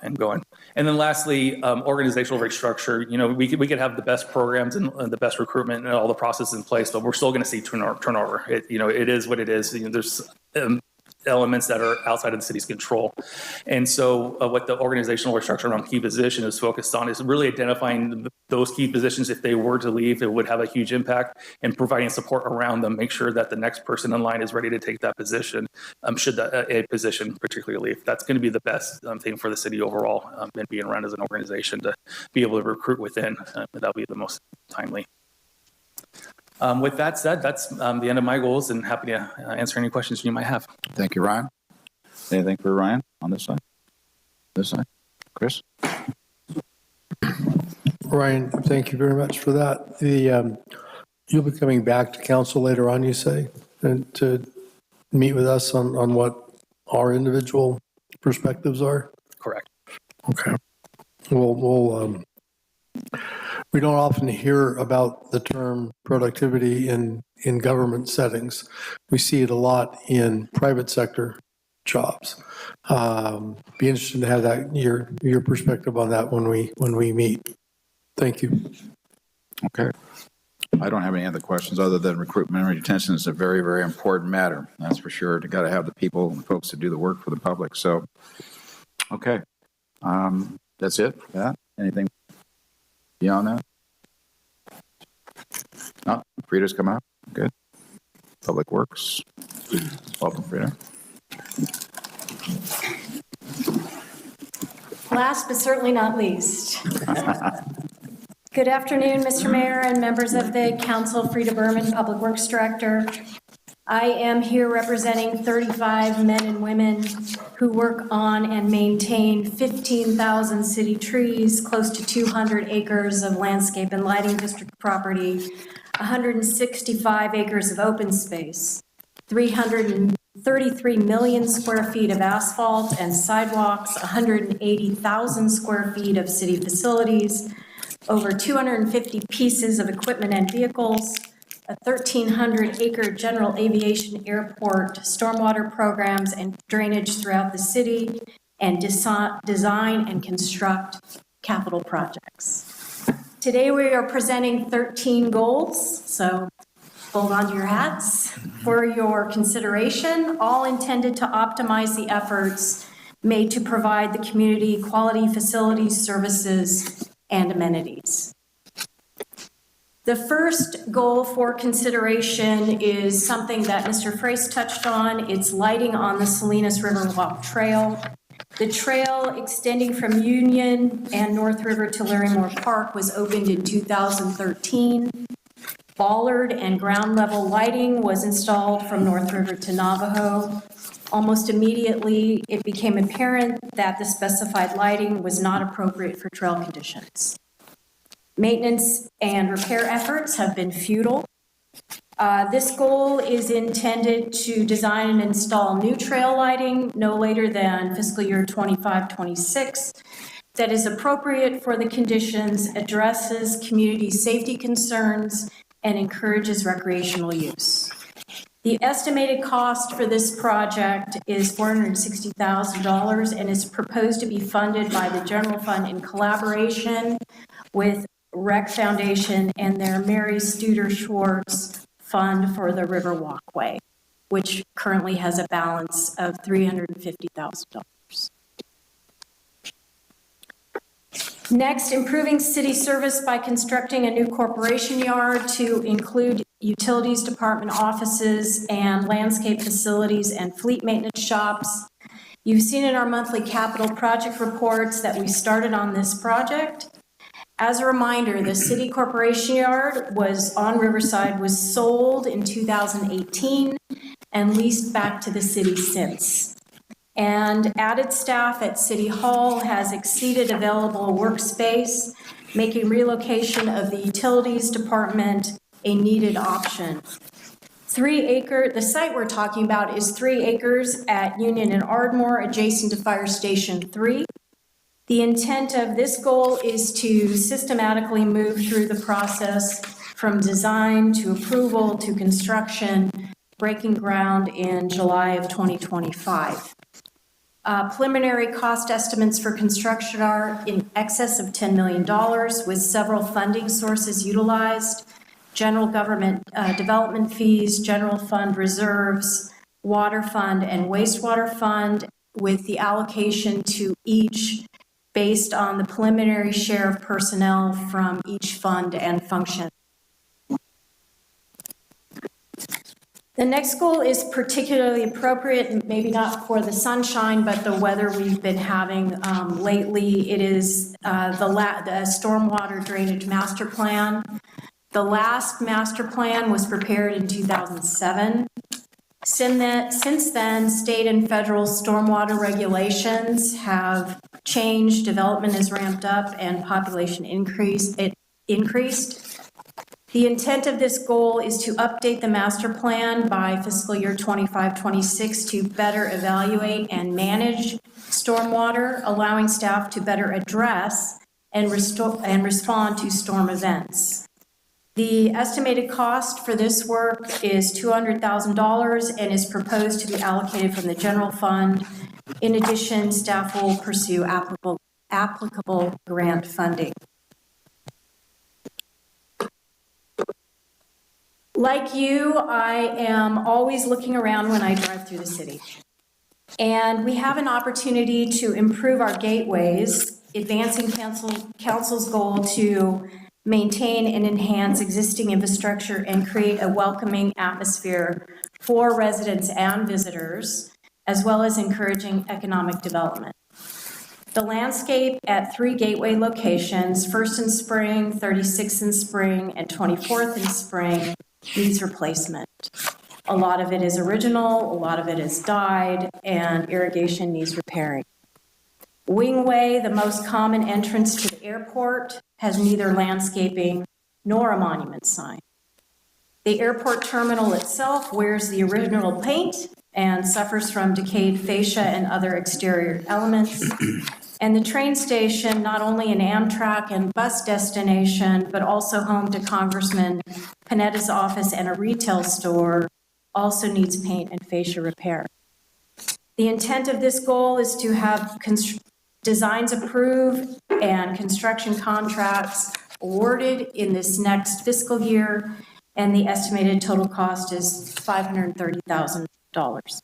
and going. And then lastly, organizational restructure. We could have the best programs and the best recruitment and all the processes in place, but we're still going to see turnover. It is what it is. There's elements that are outside of the city's control. And so what the organizational restructure around key position is focused on is really identifying those key positions. If they were to leave, it would have a huge impact, and providing support around them, make sure that the next person in line is ready to take that position, should a position particularly leave. That's going to be the best thing for the city overall, and being run as an organization to be able to recruit within. That'll be the most timely. With that said, that's the end of my goals, and happy to answer any questions you might have. Thank you, Ryan. Anything for Ryan on this side? This side? Chris? Ryan, thank you very much for that. You'll be coming back to council later on, you say, and to meet with us on what our individual perspectives are? Correct. Okay. We don't often hear about the term productivity in government settings. We see it a lot in private sector jobs. Be interested to have that your perspective on that when we meet. Thank you. Okay. I don't have any other questions other than recruitment and retention is a very, very important matter. That's for sure. You got to have the people and folks to do the work for the public. So, okay. That's it. Yeah. Anything beyond that? No? Frida's come out? Good. Public Works. Welcome, Frida. Last but certainly not least. Good afternoon, Mr. Mayor and members of the council. Frida Berman, Public Works Director. I am here representing 35 men and women who work on and maintain 15,000 city trees, close to 200 acres of landscape and lighting district property, 165 acres of open space, 333 million square feet of asphalt and sidewalks, 180,000 square feet of city facilities, over 250 pieces of equipment and vehicles, a 1,300-acre general aviation airport, stormwater programs and drainage throughout the city, and design and construct capital projects. Today we are presenting 13 goals, so hold on to your hats for your consideration, all intended to optimize the efforts made to provide the community quality facilities, services, and amenities. The first goal for consideration is something that Mr. Frace touched on. It's lighting on the Salinas Riverwalk Trail. The trail extending from Union and North River to Larrymore Park was opened in 2013. Bollard and ground level lighting was installed from North River to Navajo. Almost immediately, it became apparent that the specified lighting was not appropriate for trail conditions. Maintenance and repair efforts have been futile. This goal is intended to design and install new trail lighting no later than fiscal year 25-26 that is appropriate for the conditions, addresses community safety concerns, and encourages recreational use. The estimated cost for this project is $460,000 and is proposed to be funded by the general fund in collaboration with Rec Foundation and their Mary Studer Schwartz Fund for the River Walkway, which currently has a balance of $350,000. Next, improving city service by constructing a new corporation yard to include utilities department offices and landscape facilities and fleet maintenance shops. You've seen in our monthly capital project reports that we started on this project. As a reminder, the city corporation yard was on Riverside, was sold in 2018 and leased back to the city since. And added staff at City Hall has exceeded available workspace, making relocation of the utilities department a needed option. The site we're talking about is 3 acres at Union and Ardmore, adjacent to Fire Station 3. The intent of this goal is to systematically move through the process from design to approval to construction, breaking ground in July of 2025. Preliminary cost estimates for construction are in excess of $10 million, with several funding sources utilized: general government development fees, general fund reserves, water fund, and wastewater fund, with the allocation to each based on the preliminary share of personnel from each fund and function. The next goal is particularly appropriate, maybe not for the sunshine, but the weather we've been having lately. It is the Stormwater Drainage Master Plan. The last master plan was prepared in 2007. Since then, state and federal stormwater regulations have changed, development has ramped up, and population increased. The intent of this goal is to update the master plan by fiscal year 25-26 to better evaluate and manage stormwater, allowing staff to better address and respond to storm events. The estimated cost for this work is $200,000 and is proposed to be allocated from the general fund. In addition, staff will pursue applicable grant funding. Like you, I am always looking around when I drive through the city. And we have an opportunity to improve our gateways, advancing council's goal to maintain and enhance existing infrastructure and create a welcoming atmosphere for residents and visitors, as well as encouraging economic development. The landscape at 3 gateway locations, 1st and Spring, 36th and Spring, and 24th and Spring, needs replacement. A lot of it is original, a lot of it is died, and irrigation needs repairing. Wingway, the most common entrance to the airport, has neither landscaping nor a monument sign. The airport terminal itself wears the original paint and suffers from decayed fascia and other exterior elements. And the train station, not only an Amtrak and bus destination, but also home to Congressman Panetta's office, and a retail store also needs paint and fascia repair. The intent of this goal is to have designs approved and construction contracts awarded in this next fiscal year, and the estimated total cost is $530,000.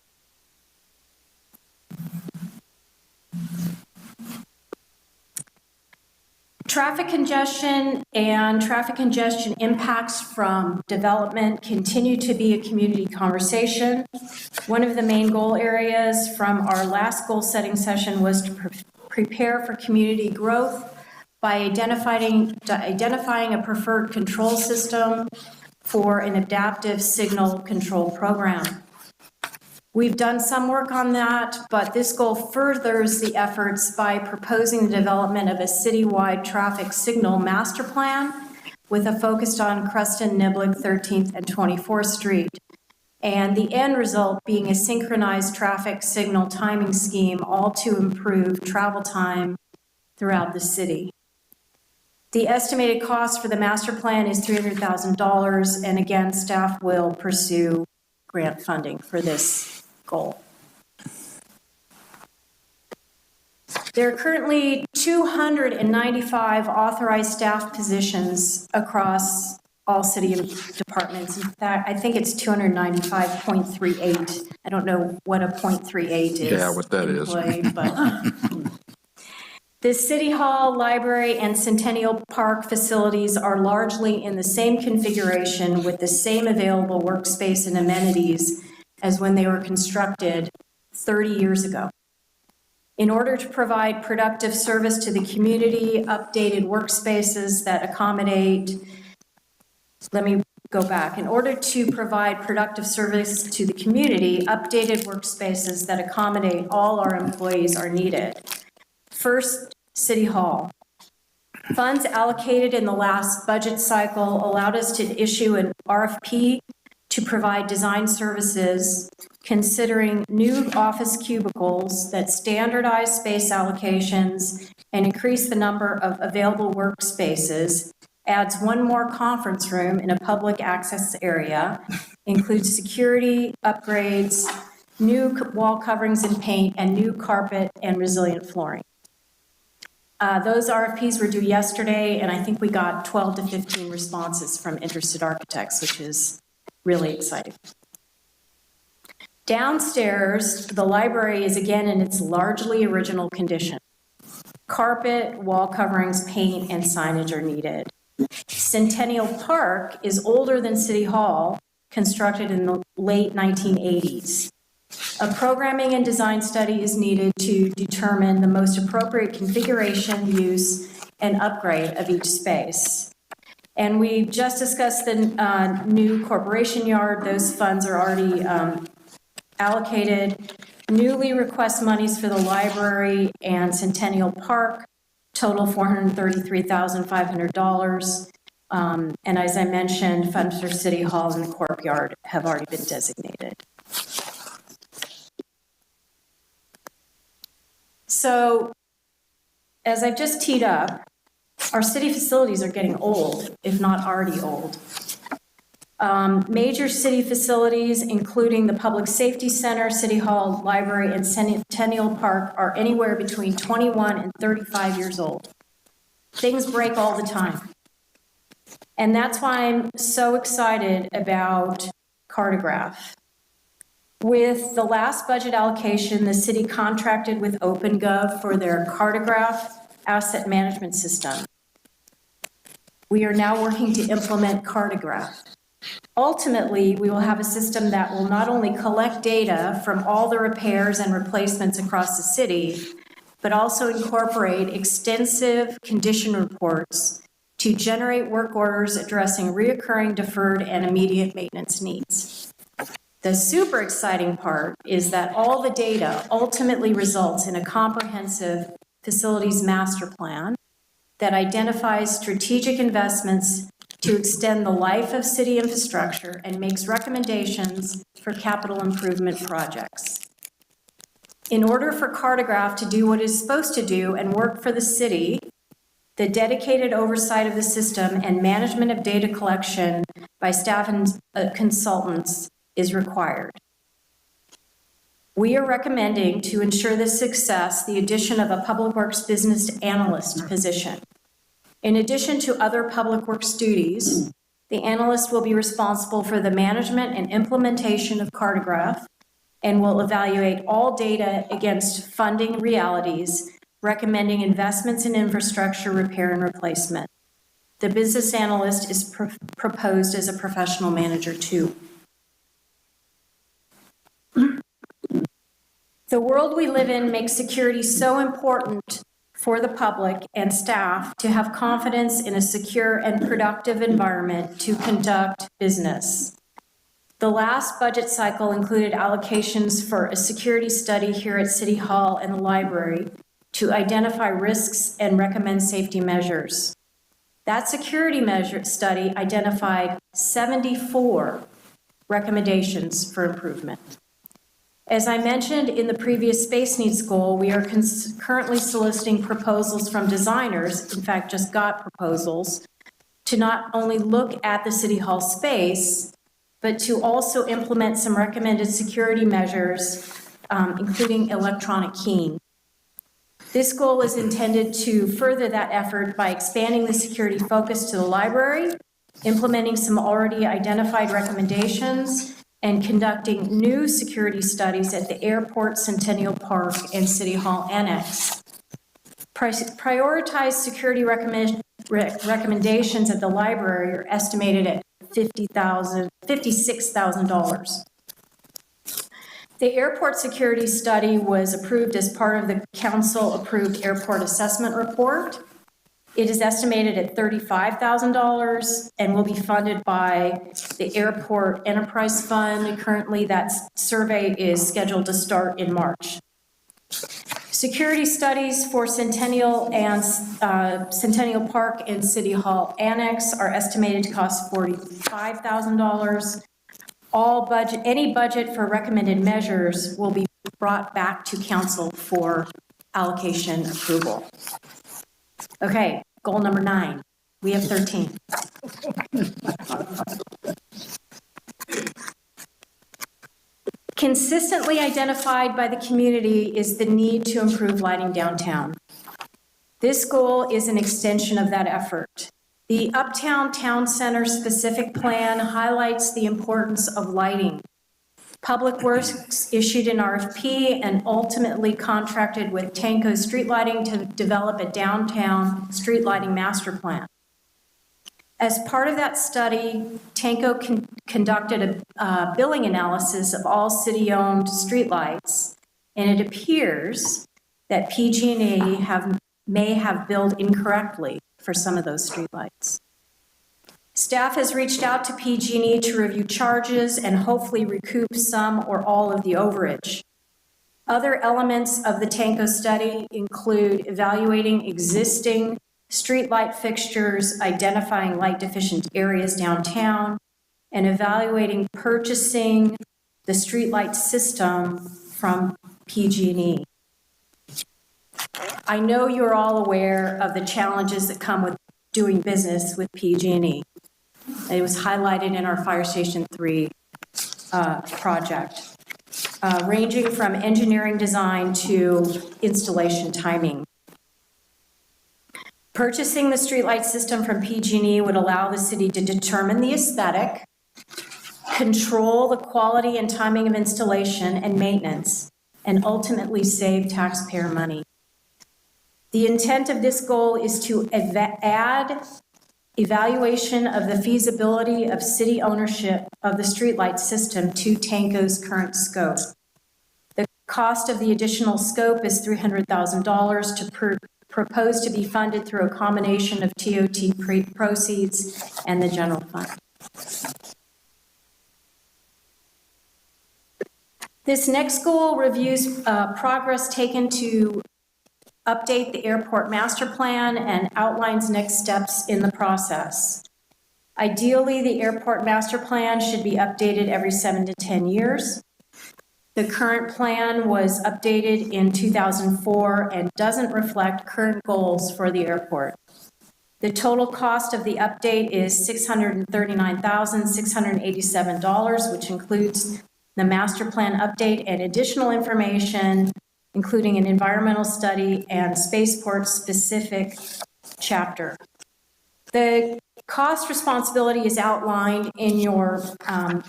Traffic congestion and traffic congestion impacts from development continue to be a community conversation. One of the main goal areas from our last goal setting session was to prepare for community growth by identifying a preferred control system for an adaptive signal control program. We've done some work on that, but this goal furthers the efforts by proposing the development of a citywide traffic signal master plan with a focus on Creston, Niblick, 13th, and 24th Street, and the end result being a synchronized traffic signal timing scheme, all to improve travel time throughout the city. The estimated cost for the master plan is $300,000, and again, staff will pursue grant funding for this goal. There are currently 295 authorized staff positions across all city departments. In fact, I think it's 295.38. I don't know what a 0.38 is. Yeah, what that is. But the City Hall, Library, and Centennial Park facilities are largely in the same configuration with the same available workspace and amenities as when they were constructed 30 years ago. In order to provide productive service to the community, updated workspaces that accommodate, let me go back. In order to provide productive service to the community, updated workspaces that accommodate all our employees are needed. First, City Hall. Funds allocated in the last budget cycle allowed us to issue an RFP to provide design services considering new office cubicles that standardize space allocations and increase the number of available workspaces, adds one more conference room in a public access area, includes security upgrades, new wall coverings and paint, and new carpet and resilient flooring. Those RFPs were due yesterday, and I think we got 12 to 15 responses from interested architects, which is really exciting. Downstairs, the library is again in its largely original condition. Carpet, wall coverings, paint, and signage are needed. Centennial Park is older than City Hall, constructed in the late 1980s. A programming and design study is needed to determine the most appropriate configuration, use, and upgrade of each space. And we just discussed the new corporation yard. Those funds are already allocated. Newly request monies for the library and Centennial Park, total $433,500. And as I mentioned, funds for City Hall and the courtyard have already been designated. So, as I've just teed up, our city facilities are getting old, if not already old. Major city facilities, including the Public Safety Center, City Hall, Library, and Centennial Park, are anywhere between 21 and 35 years old. Things break all the time. And that's why I'm so excited about Cartograph. With the last budget allocation, the city contracted with OpenGov for their Cartograph asset management system. We are now working to implement Cartograph. Ultimately, we will have a system that will not only collect data from all the repairs and replacements across the city, but also incorporate extensive condition reports to generate work orders addressing reoccurring, deferred, and immediate maintenance needs. The super exciting part is that all the data ultimately results in a comprehensive facilities master plan that identifies strategic investments to extend the life of city infrastructure and makes recommendations for capital improvement projects. In order for Cartograph to do what it's supposed to do and work for the city, the dedicated oversight of the system and management of data collection by staff and consultants is required. We are recommending, to ensure this success, the addition of a Public Works Business Analyst position. In addition to other Public Works duties, the analyst will be responsible for the management and implementation of Cartograph and will evaluate all data against funding realities, recommending investments in infrastructure repair and replacement. The business analyst is proposed as a professional manager too. The world we live in makes security so important for the public and staff to have confidence in a secure and productive environment to conduct business. The last budget cycle included allocations for a security study here at City Hall and the library to identify risks and recommend safety measures. That security measure study identified 74 recommendations for improvement. As I mentioned in the previous space needs goal, we are currently soliciting proposals from designers, in fact, just got proposals, to not only look at the City Hall space, but to also implement some recommended security measures, including electronic keying. This goal is intended to further that effort by expanding the security focus to the library, implementing some already identified recommendations, and conducting new security studies at the airport, Centennial Park, and City Hall Annex. Prioritized security recommendations at the library are estimated at $56,000. The airport security study was approved as part of the council-approved airport assessment report. It is estimated at $35,000 and will be funded by the Airport Enterprise Fund. Currently, that survey is scheduled to start in March. Security studies for Centennial and Centennial Park and City Hall Annex are estimated to cost $45,000. Any budget for recommended measures will be brought back to council for allocation approval. Okay, goal number 9. We have 13. Consistently identified by the community is the need to improve lighting downtown. This goal is an extension of that effort. The Uptown Town Center specific plan highlights the importance of lighting. Public Works issued an RFP and ultimately contracted with Tanco Street Lighting to develop a downtown street lighting master plan. As part of that study, Tanco conducted a billing analysis of all city-owned streetlights, and it appears that PG&E may have billed incorrectly for some of those streetlights. Staff has reached out to PG&E to review charges and hopefully recoup some or all of the overage. Other elements of the Tanco study include evaluating existing streetlight fixtures, identifying light deficient areas downtown, and evaluating purchasing the streetlight system from PG&E. I know you're all aware of the challenges that come with doing business with PG&E. It was highlighted in our Fire Station 3 project, ranging from engineering design to installation timing. Purchasing the streetlight system from PG&E would allow the city to determine the aesthetic, control the quality and timing of installation and maintenance, and ultimately save taxpayer money. The intent of this goal is to add evaluation of the feasibility of city ownership of the streetlight system to Tanco's current scope. The cost of the additional scope is $300,000 to propose to be funded through a combination of TOT proceeds and the general fund. This next goal reviews progress taken to update the airport master plan and outlines next steps in the process. Ideally, the airport master plan should be updated every 7 to 10 years. The current plan was updated in 2004 and doesn't reflect current goals for the airport. The total cost of the update is $639,687, which includes the master plan update and additional information, including an environmental study and spaceport-specific chapter. The cost responsibility is outlined in your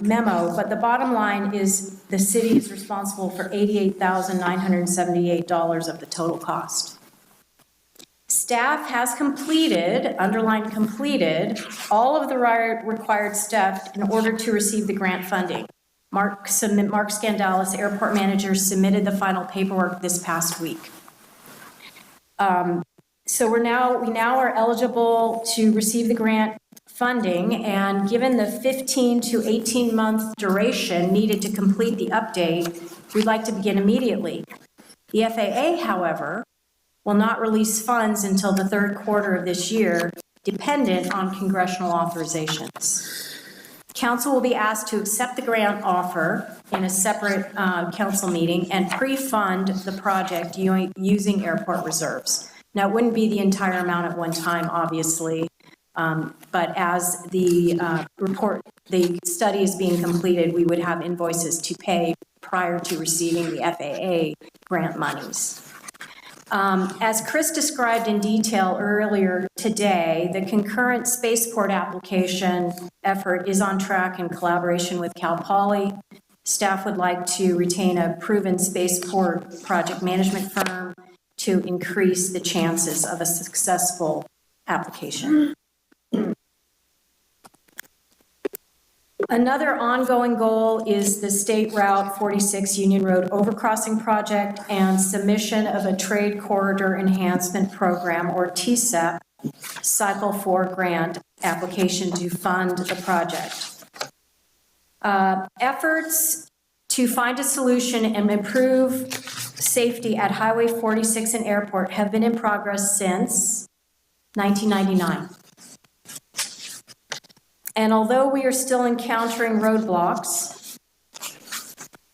memo, but the bottom line is the city is responsible for $88,978 of the total cost. Staff has completed, underlined completed, all of the required steps in order to receive the grant funding. Mark Scandalis, airport manager, submitted the final paperwork this past week. So we now are eligible to receive the grant funding, and given the 15 to 18 month duration needed to complete the update, we'd like to begin immediately. The FAA, however, will not release funds until the third quarter of this year, dependent on congressional authorizations. Council will be asked to accept the grant offer in a separate council meeting and pre-fund the project using airport reserves. Now, it wouldn't be the entire amount at one time, obviously, but as the the study is being completed, we would have invoices to pay prior to receiving the FAA grant monies. As Chris described in detail earlier today, the concurrent spaceport application effort is on track in collaboration with Cal Poly. Staff would like to retain a proven spaceport project management firm to increase the chances of a successful application. Another ongoing goal is the State Route 46 Union Road Overcrossing Project and submission of a Trade Corridor Enhancement Program, or TCEP, Cycle 4 grant application to fund the project. Efforts to find a solution and improve safety at Highway 46 and Airport have been in progress since 1999. And although we are still encountering roadblocks,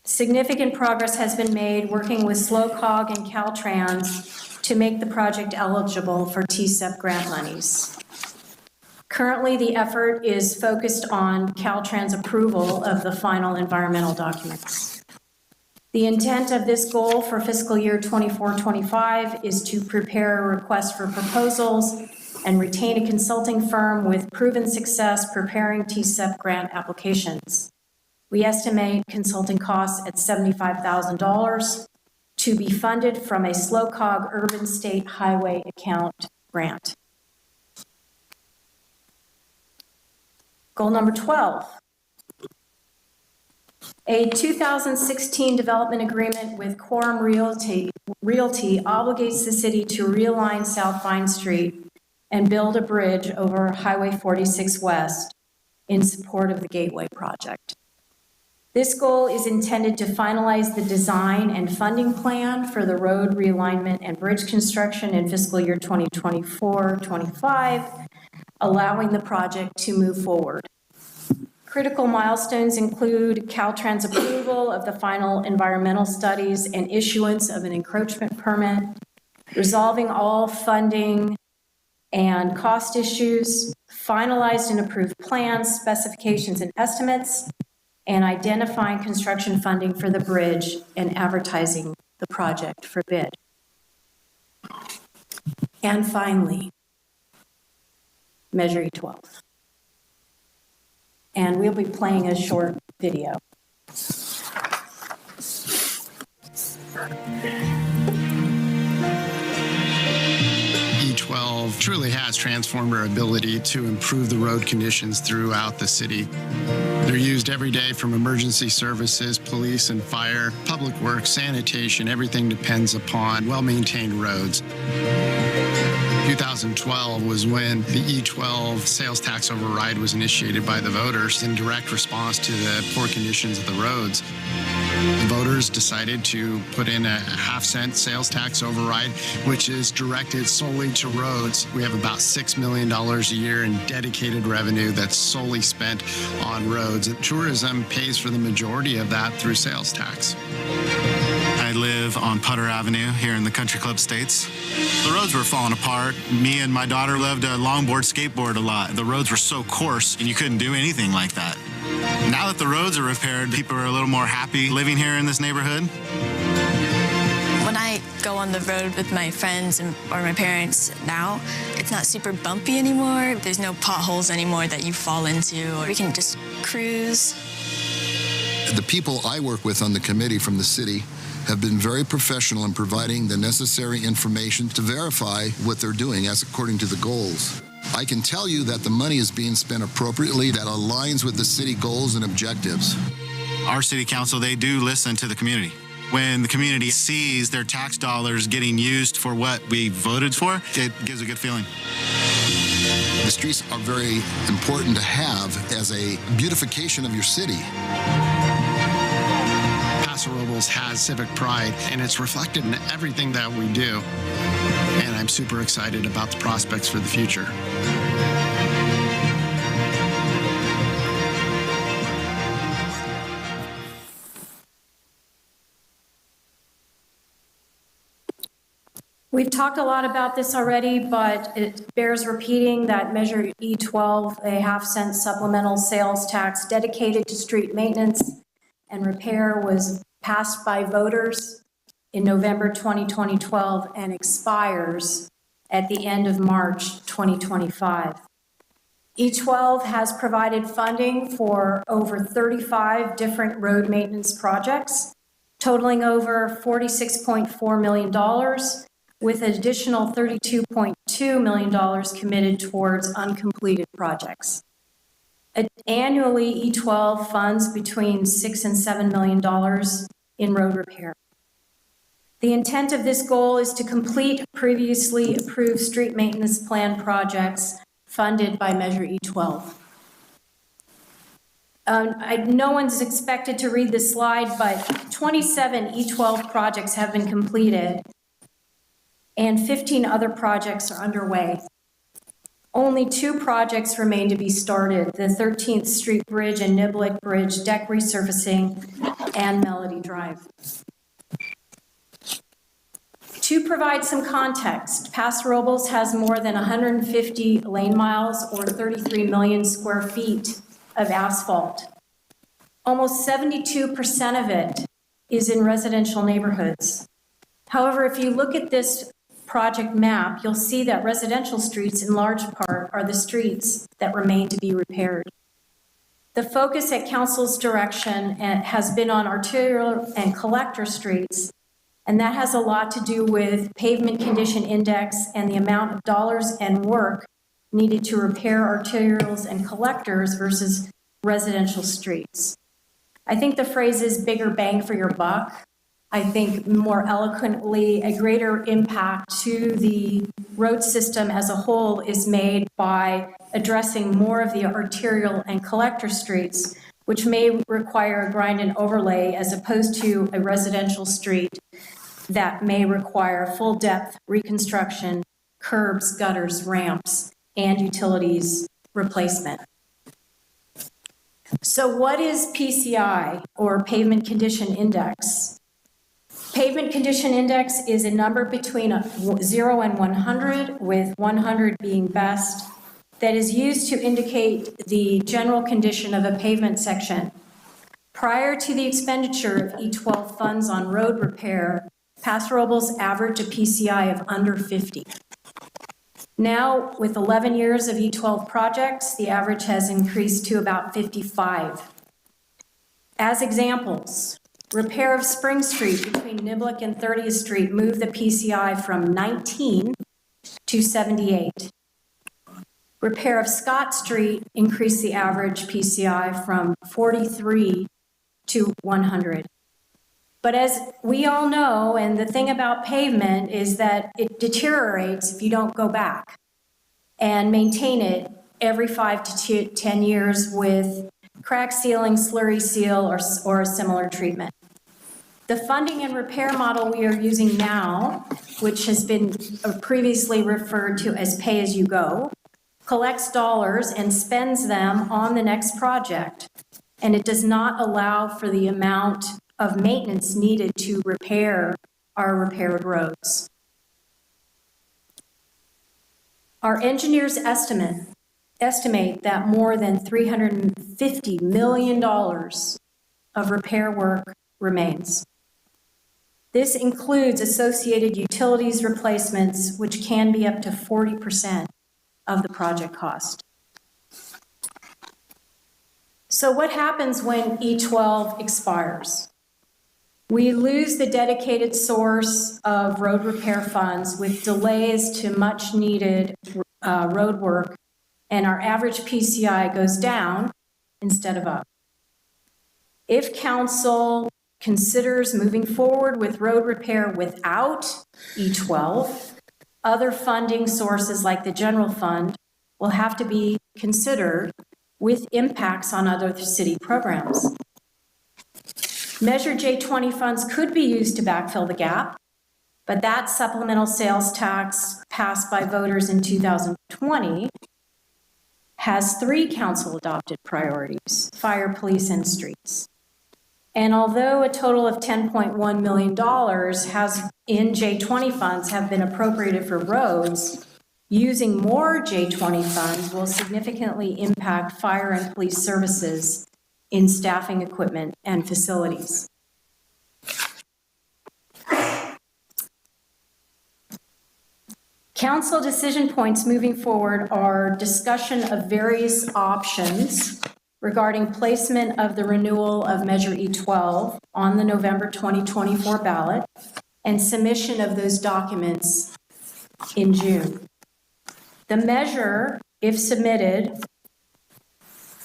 significant progress has been made working with SLOCOG and Caltrans to make the project eligible for TCEP grant monies. Currently, the effort is focused on Caltrans' approval of the final environmental documents. The intent of this goal for fiscal year 24-25 is to prepare a request for proposals and retain a consulting firm with proven success preparing TCEP grant applications. We estimate consulting costs at $75,000 to be funded from a SLOCOG Urban State Highway Account grant. Goal number 12. A 2016 development agreement with Quorum Realty obligates the city to realign South Vine Street and build a bridge over Highway 46 West in support of the Gateway project. This goal is intended to finalize the design and funding plan for the road realignment and bridge construction in fiscal year 2024-25, allowing the project to move forward. Critical milestones include Caltrans' approval of the final environmental studies and issuance of an encroachment permit, resolving all funding and cost issues, finalized and approved plans, specifications, and estimates, and identifying construction funding for the bridge and advertising the project for bid. And finally, Measure E12. And we'll be playing a short video. E12 truly has transformed our ability to improve the road conditions throughout the city. They're used every day from emergency services, police and fire, public works, sanitation. Everything depends upon well-maintained roads. 2012 was when the E12 sales tax override was initiated by the voters in direct response to the poor conditions of the roads. The voters decided to put in a half-cent sales tax override, which is directed solely to roads. We have about $6 million a year in dedicated revenue that's solely spent on roads. And tourism pays for the majority of that through sales tax. I live on Putter Avenue here in the Country Club States. The roads were falling apart. Me and my daughter loved to longboard, skateboard a lot. The roads were so coarse and you couldn't do anything like that. Now that the roads are repaired, people are a little more happy living here in this neighborhood. When I go on the road with my friends or my parents now, it's not super bumpy anymore. There's no potholes anymore that you fall into, or we can just cruise. The people I work with on the committee from the city have been very professional in providing the necessary information to verify what they're doing as according to the goals. I can tell you that the money is being spent appropriately, that aligns with the city goals and objectives. Our city council, they do listen to the community. When the community sees their tax dollars getting used for what we voted for, it gives a good feeling. The streets are very important to have as a beautification of your city. Paso Robles has civic pride, and it's reflected in everything that we do. And I'm super excited about the prospects for the future. We've talked a lot about this already, but it bears repeating that Measure E12, a half-cent supplemental sales tax dedicated to street maintenance and repair, was passed by voters in November 2012 and expires at the end of March 2025. E12 has provided funding for over 35 different road maintenance projects, totaling over $46.4 million, with additional $32.2 million committed towards uncompleted projects. Annually, E12 funds between $6 and $7 million in road repair. The intent of this goal is to complete previously approved street maintenance plan projects funded by Measure E12. No one's expected to read this slide, but 27 E12 projects have been completed and 15 other projects are underway. Only 2 projects remain to be started: the 13th Street Bridge and Niblick Bridge deck resurfacing and Melody Drive. To provide some context, Paso Robles has more than 150 lane miles or 33 million square feet of asphalt. Almost 72% of it is in residential neighborhoods. However, if you look at this project map, you'll see that residential streets in large part are the streets that remain to be repaired. The focus at Council's direction has been on arterial and collector streets, and that has a lot to do with pavement condition index and the amount of dollars and work needed to repair arterials and collectors versus residential streets. I think the phrase is bigger bang for your buck. I think more eloquently, a greater impact to the road system as a whole is made by addressing more of the arterial and collector streets, which may require a grind and overlay as opposed to a residential street that may require full depth reconstruction, curbs, gutters, ramps, and utilities replacement. So what is PCI, or Pavement Condition Index? Pavement Condition Index is a number between 0 and 100, with 100 being best, that is used to indicate the general condition of a pavement section. Prior to the expenditure of E12 funds on road repair, Paso Robles averaged a PCI of under 50. Now, with 11 years of E12 projects, the average has increased to about 55. As examples, repair of Spring Street between Niblick and 30th Street moved the PCI from 19 to 78. Repair of Scott Street increased the average PCI from 43 to 100. But as we all know, and the thing about pavement is that it deteriorates if you don't go back and maintain it every 5 to 10 years with crack sealing, slurry seal, or a similar treatment. The funding and repair model we are using now, which has been previously referred to as pay-as-you-go, collects dollars and spends them on the next project, and it does not allow for the amount of maintenance needed to repair our repaired roads. Our engineers estimate that more than $350 million of repair work remains. This includes associated utilities replacements, which can be up to 40% of the project cost. So what happens when E12 expires? We lose the dedicated source of road repair funds with delays to much needed road work, and our average PCI goes down instead of up. If council considers moving forward with road repair without E12, other funding sources like the general fund will have to be considered with impacts on other city programs. Measure J20 funds could be used to backfill the gap, but that supplemental sales tax passed by voters in 2020 has 3 council-adopted priorities: fire, police, and streets. And although a total of $10.1 million has in J20 funds have been appropriated for roads, using more J20 funds will significantly impact fire and police services in staffing, equipment, and facilities. Council decision points moving forward are discussion of various options regarding placement of the renewal of Measure E12 on the November 2024 ballot and submission of those documents in June. The measure, if submitted,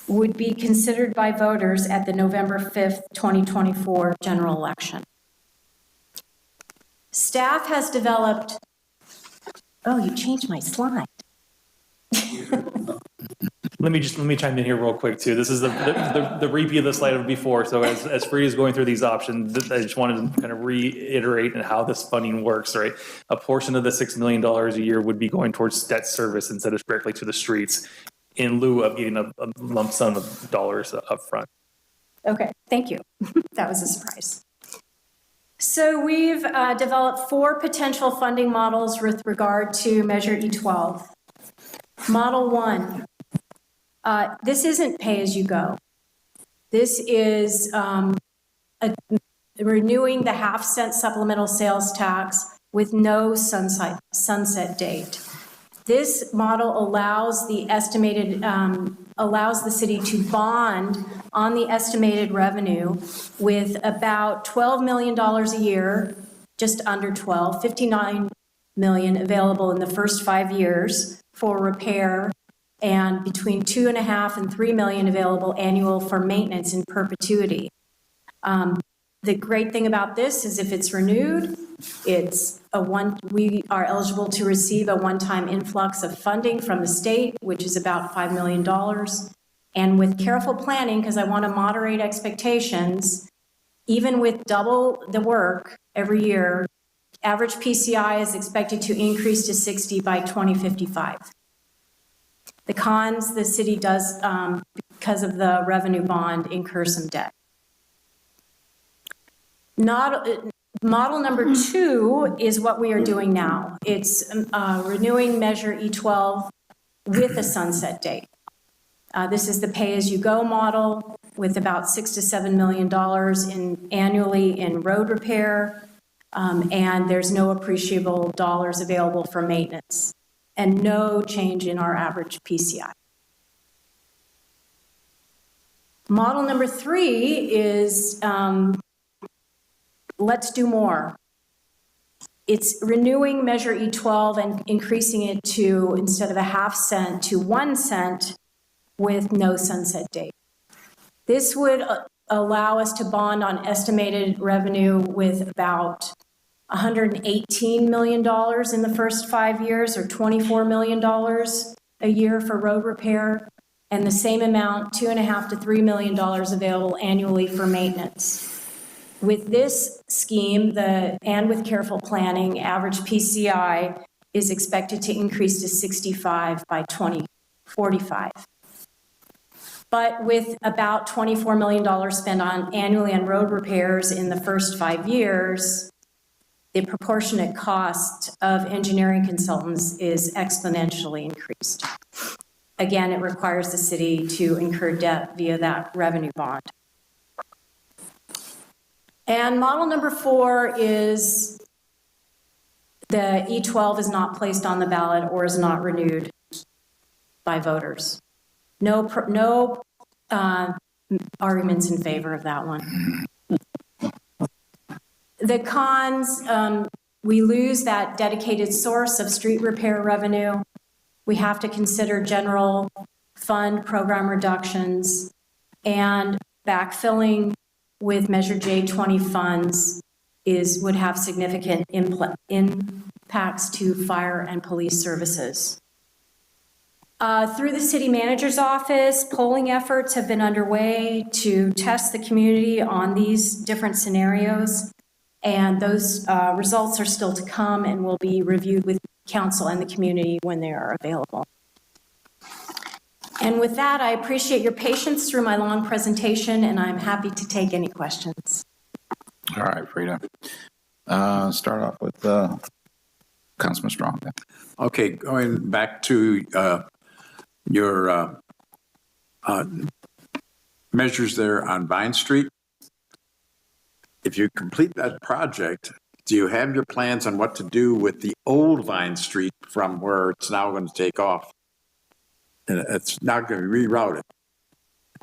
would be considered by voters at the November 5th, 2024 general election. Staff has developed, oh, you changed my slide. Let me chime in here real quick too. This is the repeat of the slide of before. So as Free is going through these options, I just wanted to kind of reiterate and how this funding works, right? A portion of the $6 million a year would be going towards debt service instead of directly to the streets in lieu of getting a lump sum of dollars up front. Okay, thank you. That was a surprise. So we've developed 4 potential funding models with regard to Measure E12. Model 1. This isn't pay-as-you-go. This is renewing the half-cent supplemental sales tax with no sunset date. This model allows the city to bond on the estimated revenue with about $12 million a year, just under 12, $59 million available in the first 5 years for repair, and between $2.5 and $3 million available annual for maintenance in perpetuity. The great thing about this is if it's renewed, we are eligible to receive a one-time influx of funding from the state, which is about $5 million. And with careful planning, because I want to moderate expectations, even with double the work every year, average PCI is expected to increase to 60 by 2055. The cons, the city does, because of the revenue bond, incur some debt. Model number 2 is what we are doing now. It's renewing Measure E12 with a sunset date. This is the pay-as-you-go model with about $6 to $7 million annually in road repair, and there's no appreciable dollars available for maintenance, and no change in our average PCI. Model number 3 is let's do more. It's renewing Measure E12 and increasing it to, instead of a half cent, to 1 cent with no sunset date. This would allow us to bond on estimated revenue with about $118 million in the first 5 years, or $24 million a year for road repair, and the same amount, $2.5 to $3 million available annually for maintenance. With this scheme, and with careful planning, average PCI is expected to increase to 65 by 2045. But with about $24 million spent annually on road repairs in the first 5 years, the proportionate cost of engineering consultants is exponentially increased. Again, it requires the city to incur debt via that revenue bond. And model number 4 is the E12 is not placed on the ballot or is not renewed by voters. No arguments in favor of that one. The cons, we lose that dedicated source of street repair revenue. We have to consider general fund program reductions, and backfilling with Measure J20 funds would have significant impacts to fire and police services. Through the city manager's office, polling efforts have been underway to test the community on these different scenarios, and those results are still to come and will be reviewed with council and the community when they are available. And with that, I appreciate your patience through my long presentation, and I'm happy to take any questions. All right, Frida. Start off with Councilman Strong. Okay, going back to your measures there on Vine Street. If you complete that project, do you have your plans on what to do with the old Vine Street from where it's now going to take off? And it's not going to be rerouted.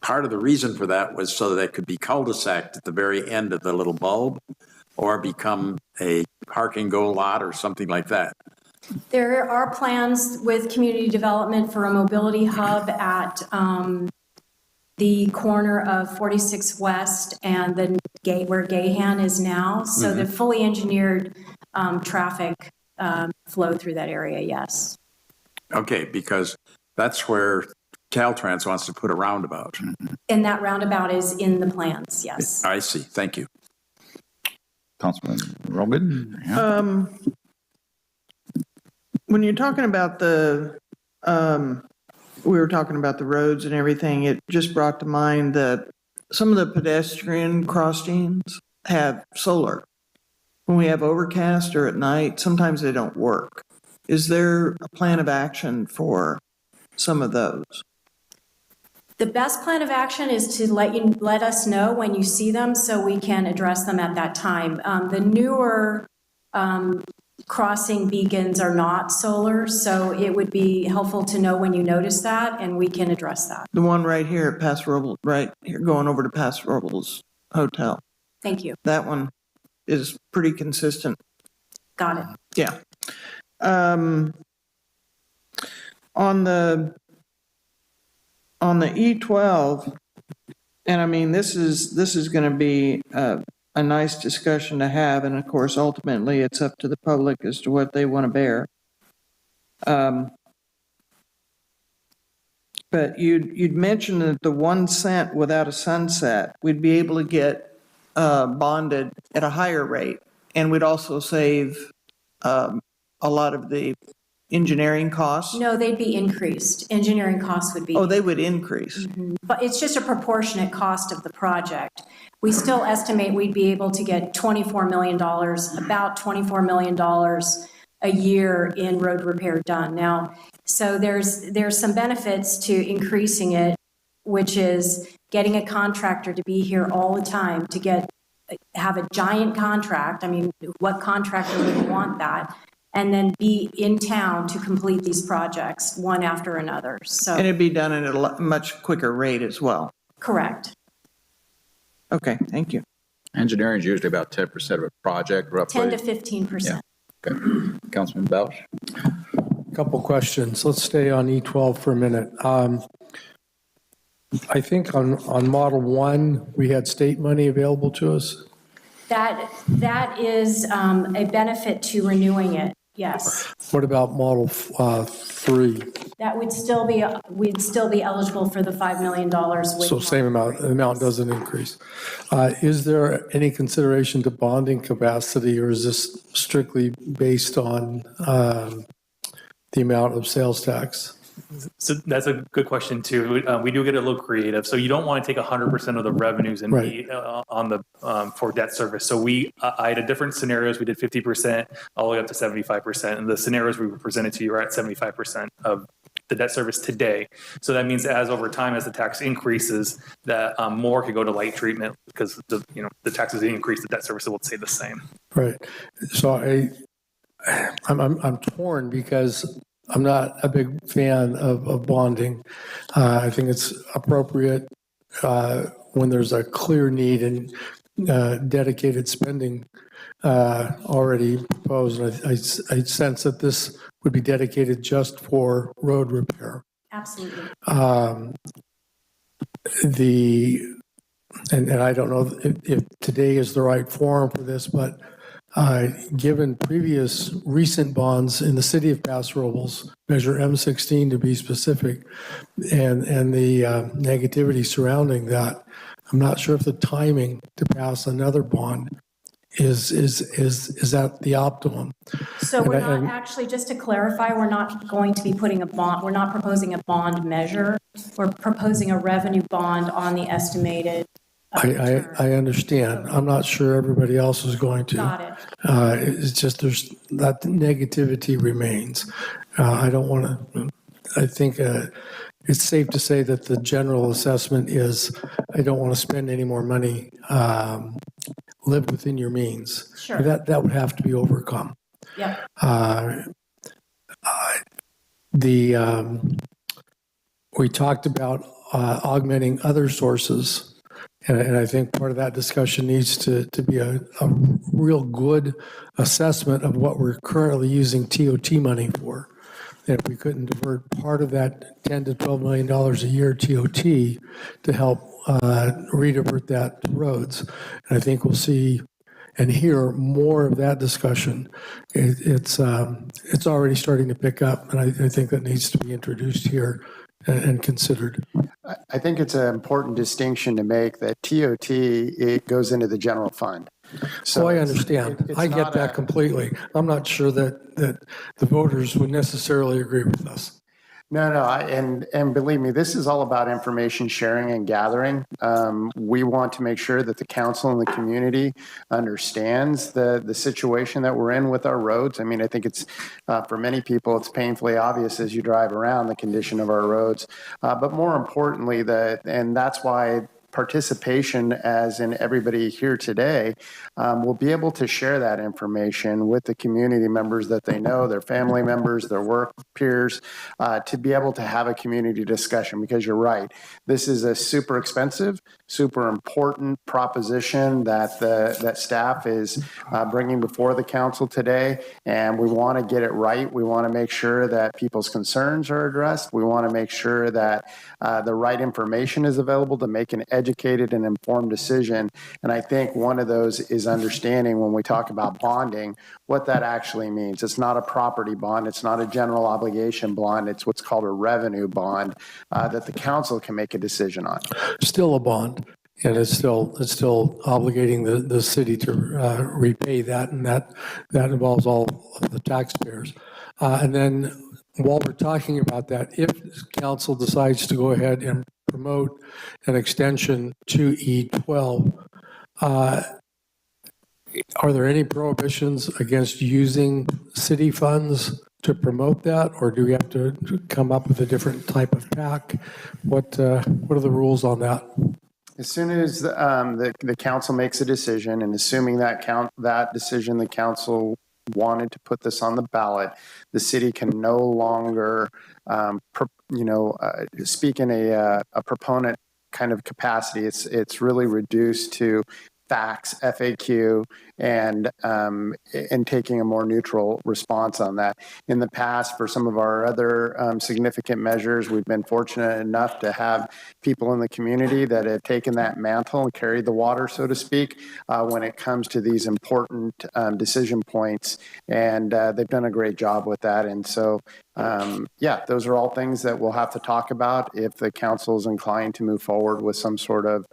Part of the reason for that was so that it could be cul-de-sac at the very end of the little bulb or become a park and go lot or something like that. There are plans with community development for a mobility hub at the corner of 46 West and the gate where Gahan is now. So the fully engineered traffic flow through that area, yes. Okay, because that's where Caltrans wants to put a roundabout. And that roundabout is in the plans, yes. I see, thank you. Councilman Rogan? Yeah. When you're talking about we were talking about the roads and everything, it just brought to mind that some of the pedestrian crossings have solar. When we have overcast or at night, sometimes they don't work. Is there a plan of action for some of those? The best plan of action is to let us know when you see them so we can address them at that time. The newer crossing beacons are not solar, so it would be helpful to know when you notice that, and we can address that. The one right here at Paso Robles, right here going over to Paso Robles Hotel. Thank you. That one is pretty consistent. Got it. Yeah. On the E12, and I mean, this is going to be a nice discussion to have, and of course, ultimately, it's up to the public as to what they want to bear. But you'd mentioned that the 1 cent without a sunset, we'd be able to get bonded at a higher rate, and we'd also save a lot of the engineering costs? No, they'd be increased. Engineering costs would be. Oh, they would increase. But it's just a proportionate cost of the project. We still estimate we'd be able to get $24 million, about $24 million a year in road repair done. Now, so there's some benefits to increasing it, which is getting a contractor to be here all the time to have a giant contract. I mean, what contractor would want that? And then be in town to complete these projects one after another. So. And it'd be done at a much quicker rate as well. Correct. Okay, thank you. Engineering is usually about 10% of a project, roughly. 10 to 15%. Yeah. Okay. Councilman Belch? Couple questions. Let's stay on E12 for a minute. I think on Model 1, we had state money available to us. That is a benefit to renewing it, yes. What about Model 3? That would still be, we'd still be eligible for the $5 million. So same amount, the amount doesn't increase. Is there any consideration to bonding capacity, or is this strictly based on the amount of sales tax? So that's a good question too. We do get a little creative. So you don't want to take 100% of the revenues and be on the for debt service. So I had a different scenarios. We did 50% all the way up to 75%. And the scenarios we presented to you are at 75% of the debt service today. So that means as over time, as the tax increases, that more could go to light treatment because the taxes increase, the debt service will stay the same. Right. So I'm torn because I'm not a big fan of bonding. I think it's appropriate when there's a clear need and dedicated spending already proposed. I sense that this would be dedicated just for road repair. Absolutely. And I don't know if today is the right forum for this, but given previous recent bonds in the city of Paso Robles, measure M16 to be specific, and the negativity surrounding that, I'm not sure if the timing to pass another bond is at the optimum. So we're not actually, just to clarify, we're not going to be putting a bond, we're not proposing a bond measure. We're proposing a revenue bond on the estimated. I understand. I'm not sure everybody else is going to. Got it. It's just there's that negativity remains. I don't want to, I think it's safe to say that the general assessment is I don't want to spend any more money. Live within your means. Sure. That would have to be overcome. Yep. We talked about augmenting other sources. And I think part of that discussion needs to be a real good assessment of what we're currently using TOT money for. And if we couldn't divert part of that $10 to $12 million a year TOT to help redivert that to roads. And I think we'll see and hear more of that discussion. It's already starting to pick up, and I think that needs to be introduced here and considered. I think it's an important distinction to make that TOT, it goes into the general fund. So I understand. I get that completely. I'm not sure that the voters would necessarily agree with us. No, and believe me, this is all about information sharing and gathering. We want to make sure that the council and the community understands the situation that we're in with our roads. I mean, I think it's, for many people, it's painfully obvious as you drive around the condition of our roads. But more importantly, and that's why participation, as in everybody here today, will be able to share that information with the community members that they know, their family members, their work peers, to be able to have a community discussion, because you're right. This is a super expensive, super important proposition that staff is bringing before the council today, and we want to get it right. We want to make sure that people's concerns are addressed. We want to make sure that the right information is available to make an educated and informed decision. And I think one of those is understanding, when we talk about bonding, what that actually means. It's not a property bond. It's not a general obligation bond. It's what's called a revenue bond that the council can make a decision on. Still a bond, and it's still obligating the city to repay that, and that involves all of the taxpayers. And then while we're talking about that, if council decides to go ahead and promote an extension to E12, are there any prohibitions against using city funds to promote that, or do we have to come up with a different type of PAC? What are the rules on that? As soon as the council makes a decision, and assuming that decision, the council wanted to put this on the ballot, the city can no longer, speak in a proponent kind of capacity. It's really reduced to facts, FAQ, and taking a more neutral response on that. In the past, for some of our other significant measures, we've been fortunate enough to have people in the community that have taken that mantle and carried the water, so to speak, when it comes to these important decision points. And they've done a great job with that. And so, those are all things that we'll have to talk about if the council is inclined to move forward with some sort of,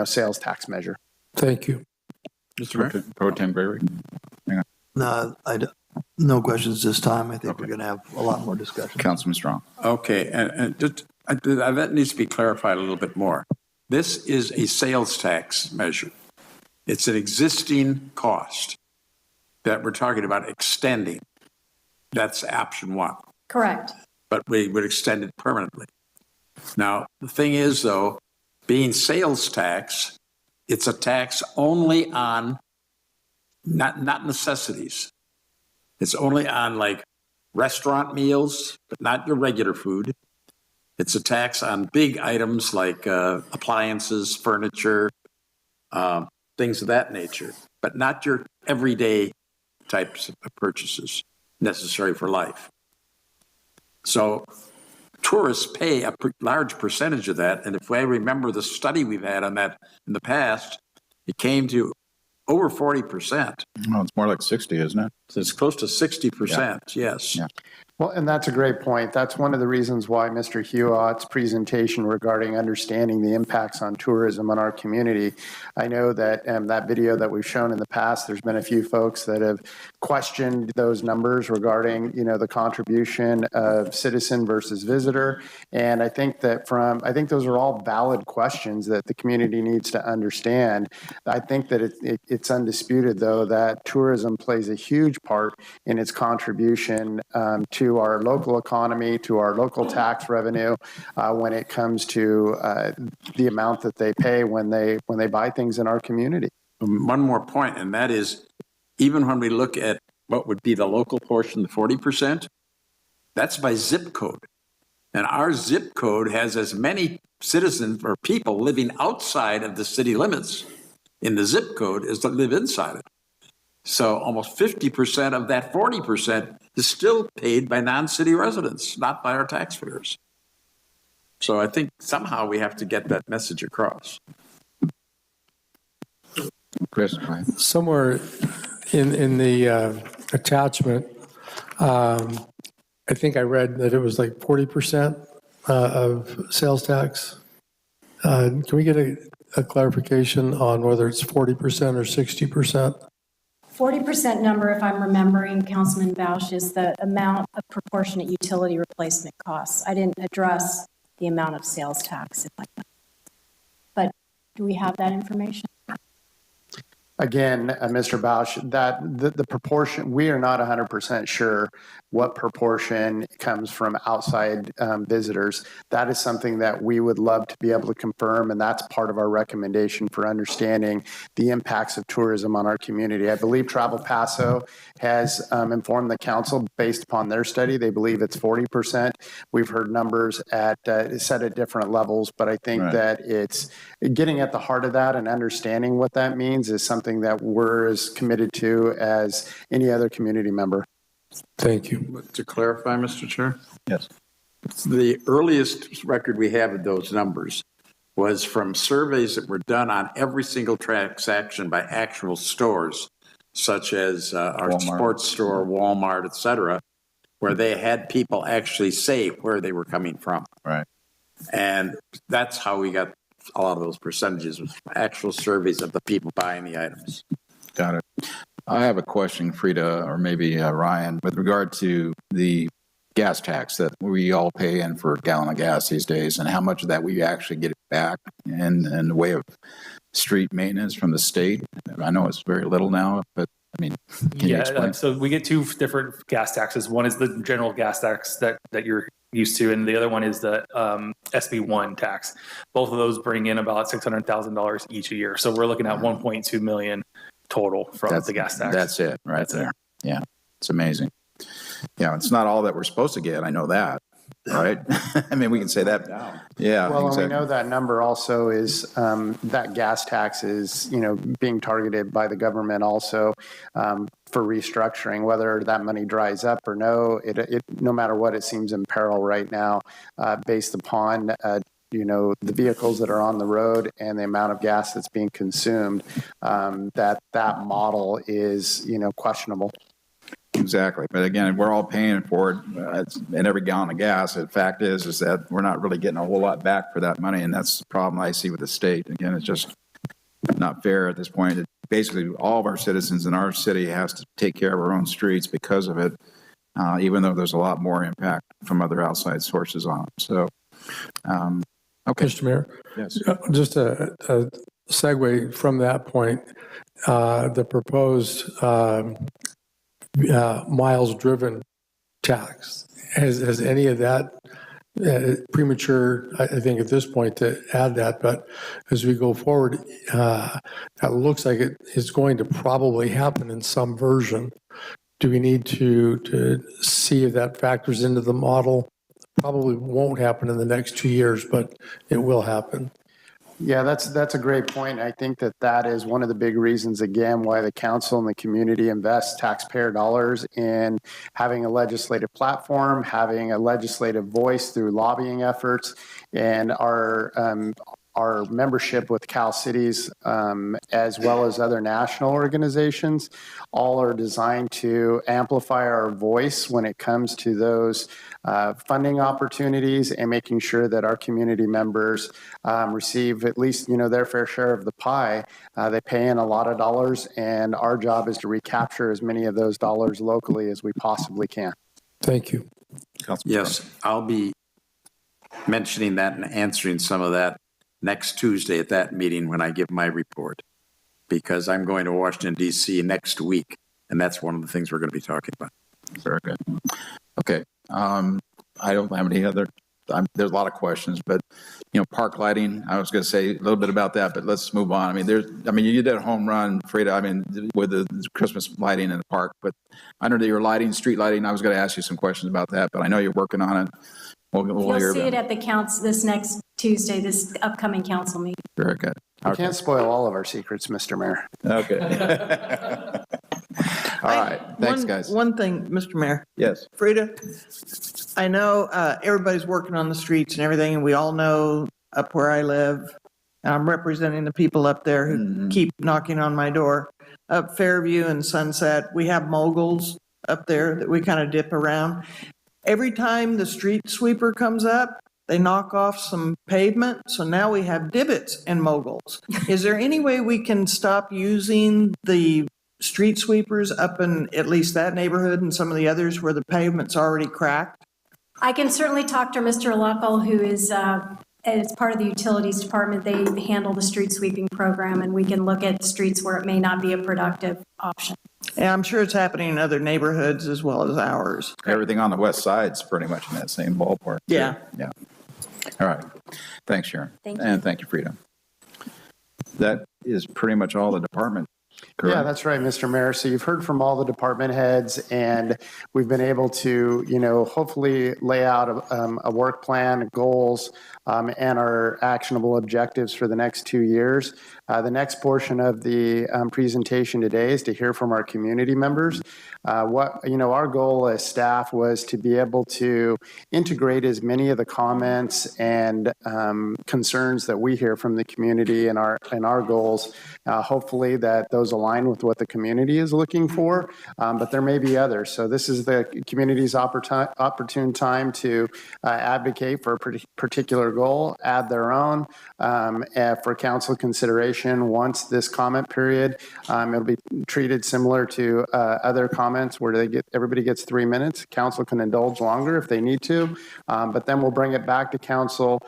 sales tax measure. Thank you. Mr. Pro Tem Gregory. No, No questions this time. I think we're going to have a lot more discussion. Councilman Strong. Okay, and just, that needs to be clarified a little bit more. This is a sales tax measure. It's an existing cost that we're talking about extending. That's option one. Correct. But we would extend it permanently. Now, the thing is, though, being sales tax, it's a tax only on not necessities. It's only on like restaurant meals, but not your regular food. It's a tax on big items like appliances, furniture, things of that nature, but not your everyday types of purchases necessary for life. So tourists pay a large percentage of that. And if I remember the study we've had on that in the past, it came to over 40%. Well, it's more like 60, isn't it? So it's close to 60%, yes. Yeah. Well, and that's a great point. That's one of the reasons why Mr. Hewitt's presentation regarding understanding the impacts on tourism on our community. I know that that video that we've shown in the past, there's been a few folks that have questioned those numbers regarding, the contribution of citizen versus visitor. And I think that I think those are all valid questions that the community needs to understand. I think that it's undisputed, though, that tourism plays a huge part in its contribution to our local economy, to our local tax revenue, when it comes to the amount that they pay when they buy things in our community. One more point, and that is, even when we look at what would be the local portion, the 40%, that's by zip code. And our zip code has as many citizens or people living outside of the city limits in the zip code as that live inside it. So almost 50% of that 40% is still paid by non-city residents, not by our taxpayers. So I think somehow we have to get that message across. Chris? Somewhere in the attachment, I think I read that it was like 40% of sales tax. Can we get a clarification on whether it's 40% or 60%? 40% number, if I'm remembering, Councilman Bausch, is the amount of proportionate utility replacement costs. I didn't address the amount of sales tax. But do we have that information? Again, Mr. Bausch, that the proportion, we are not 100% sure what proportion comes from outside visitors. That is something that we would love to be able to confirm, and that's part of our recommendation for understanding the impacts of tourism on our community. I believe Travel Paso has informed the council based upon their study. They believe it's 40%. We've heard numbers set at different levels, but I think that it's getting at the heart of that and understanding what that means is something that we're as committed to as any other community member. Thank you. To clarify, Mr. Chair? Yes. The earliest record we have of those numbers was from surveys that were done on every single transaction by actual stores, such as our Walmart. Sports store, Walmart, et cetera, where they had people actually say where they were coming from. Right. And that's how we got a lot of those percentages, was actual surveys of the people buying the items. Got it. I have a question, Frida, or maybe Ryan, with regard to the gas tax that we all pay in for a gallon of gas these days, and how much of that we actually get back in the way of street maintenance from the state. I know it's very little now, but I mean, can you explain? So we get two different gas taxes. One is the general gas tax that you're used to, and the other one is the SB1 tax. Both of those bring in about $600,000 each a year. So we're looking at 1.2 million total from the gas tax. That's it right there. Yeah, it's amazing. Yeah, it's not all that we're supposed to get. I know that, right? I mean, we can say that. Yeah. Well, exactly. and we know that number also is that gas tax is, being targeted by the government also for restructuring, whether that money dries up or no. It no matter what, it seems in peril right now based upon the vehicles that are on the road and the amount of gas that's being consumed, that model is, questionable. Exactly. But again, we're all paying for it in every gallon of gas. The fact is that we're not really getting a whole lot back for that money. And that's the problem I see with the state. Again, it's just not fair at this point. basically all of our citizens in our city has to take care of our own streets because of it, even though there's a lot more impact from other outside sources on it. So, okay. Mr. Mayor? Yes. Just a segue from that point, the proposed miles driven tax, has any of that, premature, I think at this point to add that, but as we go forward, that looks like it is going to probably happen in some version. Do we need to see if that factors into the model? Probably won't happen in the next 2 years, but it will happen. Yeah, that's a great point. I think that is one of the big reasons, again, why the council and the community invest taxpayer dollars in having a legislative platform, having a legislative voice through lobbying efforts, and our membership with Cal Cities, as well as other national organizations, all are designed to amplify our voice when it comes to those funding opportunities and making sure that our community members receive at least, their fair share of the pie. They pay in a lot of dollars, and our job is to recapture as many of those dollars locally as we possibly can. Thank you. Yes, I'll be mentioning that and answering some of that next Tuesday at that meeting when I give my report, because I'm going to Washington, D.C. next week, and that's one of the things we're going to be talking about. Very good. Okay. I don't have any other, there's a lot of questions, but, park lighting, I was going to say a little bit about that, but let's move on. You did a home run, Frida, with the Christmas lighting in the park, but under your lighting, street lighting, I was going to ask you some questions about that, but I know you're working on it. We'll You'll hear see about it at the council this next Tuesday, this upcoming council meeting. Very good. You can't spoil all of our secrets, Mr. Mayor. Okay. All right. Thanks, guys. One thing, Mr. Mayor. Yes. Frida, I know everybody's working on the streets and everything, and we all know up where I live, and I'm representing the people up there who keep knocking on my door. Up Fairview and Sunset, we have moguls up there that we kind of dip around. Every time the street sweeper comes up, they knock off some pavement, so now we have divots and moguls. Is there any way we can stop using the street sweepers up in at least that neighborhood and some of the others where the pavement's already cracked? I can certainly talk to Mr. Luckel, who is, as part of the utilities department, they handle the street sweeping program, and we can look at streets where it may not be a productive option. Yeah, I'm sure it's happening in other neighborhoods as well as ours. Everything on the west side's pretty much in that same ballpark. Yeah. Yeah. All right. Thanks, Sharon. Thank you. And thank you, Frida. That is pretty much all the department. Correct? Yeah, that's right, Mr. Mayor. So you've heard from all the department heads, and we've been able to, hopefully lay out a work plan, goals, and our actionable objectives for the next 2 years. The next portion of the presentation today is to hear from our community members. Our goal as staff was to be able to integrate as many of the comments and concerns that we hear from the community and our goals. Hopefully that those align with what the community is looking for, but there may be others. So this is the community's opportune time to advocate for a particular goal, add their own for council consideration. Once this comment period, it'll be treated similar to other comments where everybody gets 3 minutes. Council can indulge longer if they need to, but then we'll bring it back to council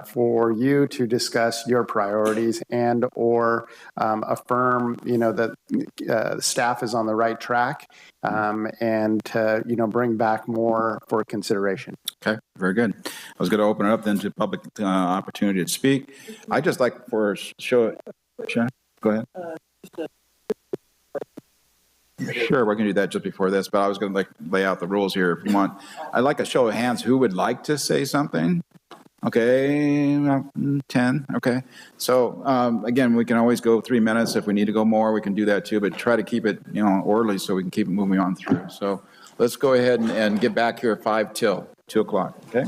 for you to discuss your priorities and or affirm, that staff is on the right track and to, bring back more for consideration. Okay, very good. I was going to open it up then to public opportunity to speak. I'd just like for Sharon, go ahead. Sure, we're going to do that just before this, but I was going to lay out the rules here if you want. I'd like a show of hands who would like to say something. Okay, 10, okay. So again, we can always go 3 minutes. If we need to go more, we can do that too, but try to keep it, orderly so we can keep it moving on through. So let's go ahead and get back here at 5 till 2 o'clock, okay?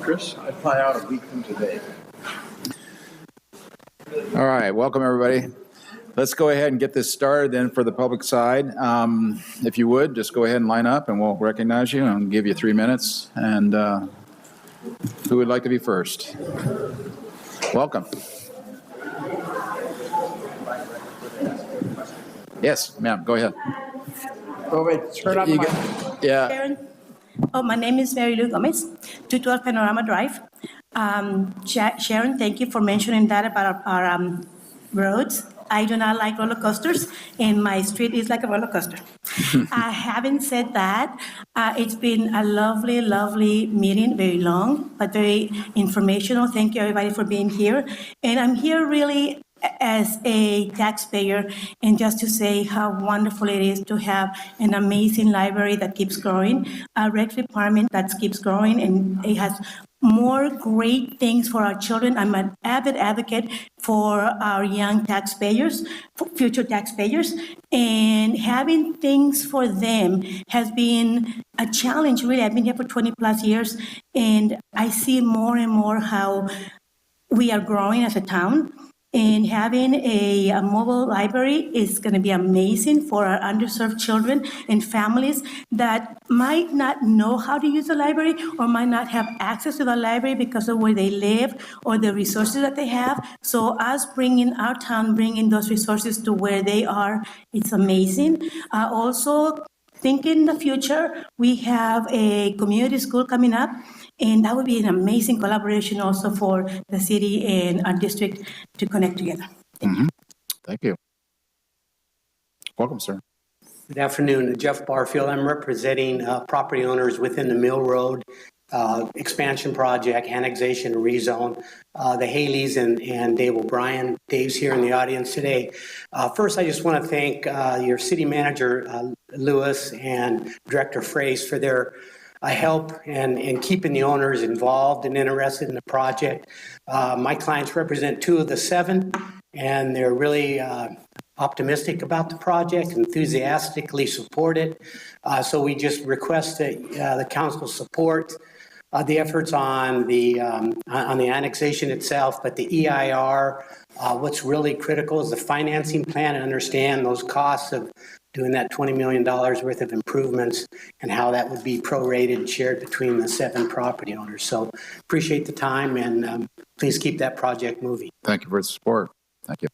Chris, I fly out a week from today. All right, welcome, everybody. Let's go ahead and get this started then for the public side. If you would, just go ahead and line up and we'll recognize you and give you 3 minutes. And who would like to be first? Welcome. Yes, ma'am, go ahead. Go ahead, turn on the mic. Yeah. Sharon? Oh, my name is Mary Lou Gomez, 212 Panorama Drive. Sharon, thank you for mentioning that about our roads. I do not like roller coasters, and my street is like a roller coaster. Having said that, it's been a lovely, lovely meeting, very long, but very informational. Thank you, everybody, for being here. And I'm here really as a taxpayer, and just to say how wonderful it is to have an amazing library that keeps growing, a rec department that keeps growing, and it has more great things for our children. I'm an avid advocate for our young taxpayers, for future taxpayers, and having things for them has been a challenge, really. I've been here for 20 plus years, and I see more and more how we are growing as a town. And having a mobile library is going to be amazing for our underserved children and families that might not know how to use the library or might not have access to the library because of where they live or the resources that they have. So us bringing our town, bringing those resources to where they are, it's amazing. Also, thinking in the future, we have a community school coming up. And that would be an amazing collaboration also for the city and our district to connect together. Thank you. Welcome, sir. Good afternoon. Jeff Barfield. I'm representing property owners within the Mill Road expansion project, annexation, rezone, the Haleys and Dave O'Brien. Dave's here in the audience today. First, I just want to thank your city manager, Lewis, and Director Fraze for their help and keeping the owners involved and interested in the project. My clients represent 2 of the 7, and they're really optimistic about the project, enthusiastically support it. So we just request that the council support the efforts on the annexation itself, but the EIR, what's really critical is the financing plan and understand those costs of doing that $20 million worth of improvements and how that would be prorated and shared between the 7 property owners. So appreciate the time, and please keep that project moving. Thank you for the support. Thank you.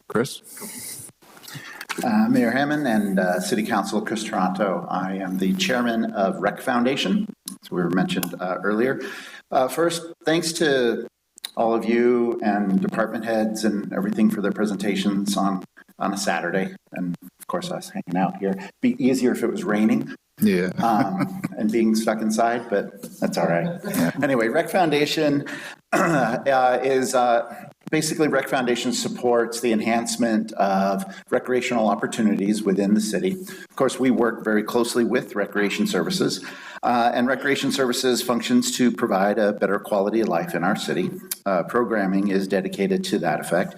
Chris? Mayor Hammond and City Council, Chris Toronto. I am the chairman of Rec Foundation, as we were mentioned earlier. First, thanks to all of you and department heads and everything for their presentations on a Saturday. And of course, us hanging out here. It'd be easier if it was raining. Yeah. And being stuck inside, but that's all right. Yeah. Anyway, Rec Foundation is basically Rec Foundation supports the enhancement of recreational opportunities within the city. Of course, we work very closely with Recreation Services, and Recreation Services functions to provide a better quality of life in our city. Programming is dedicated to that effect.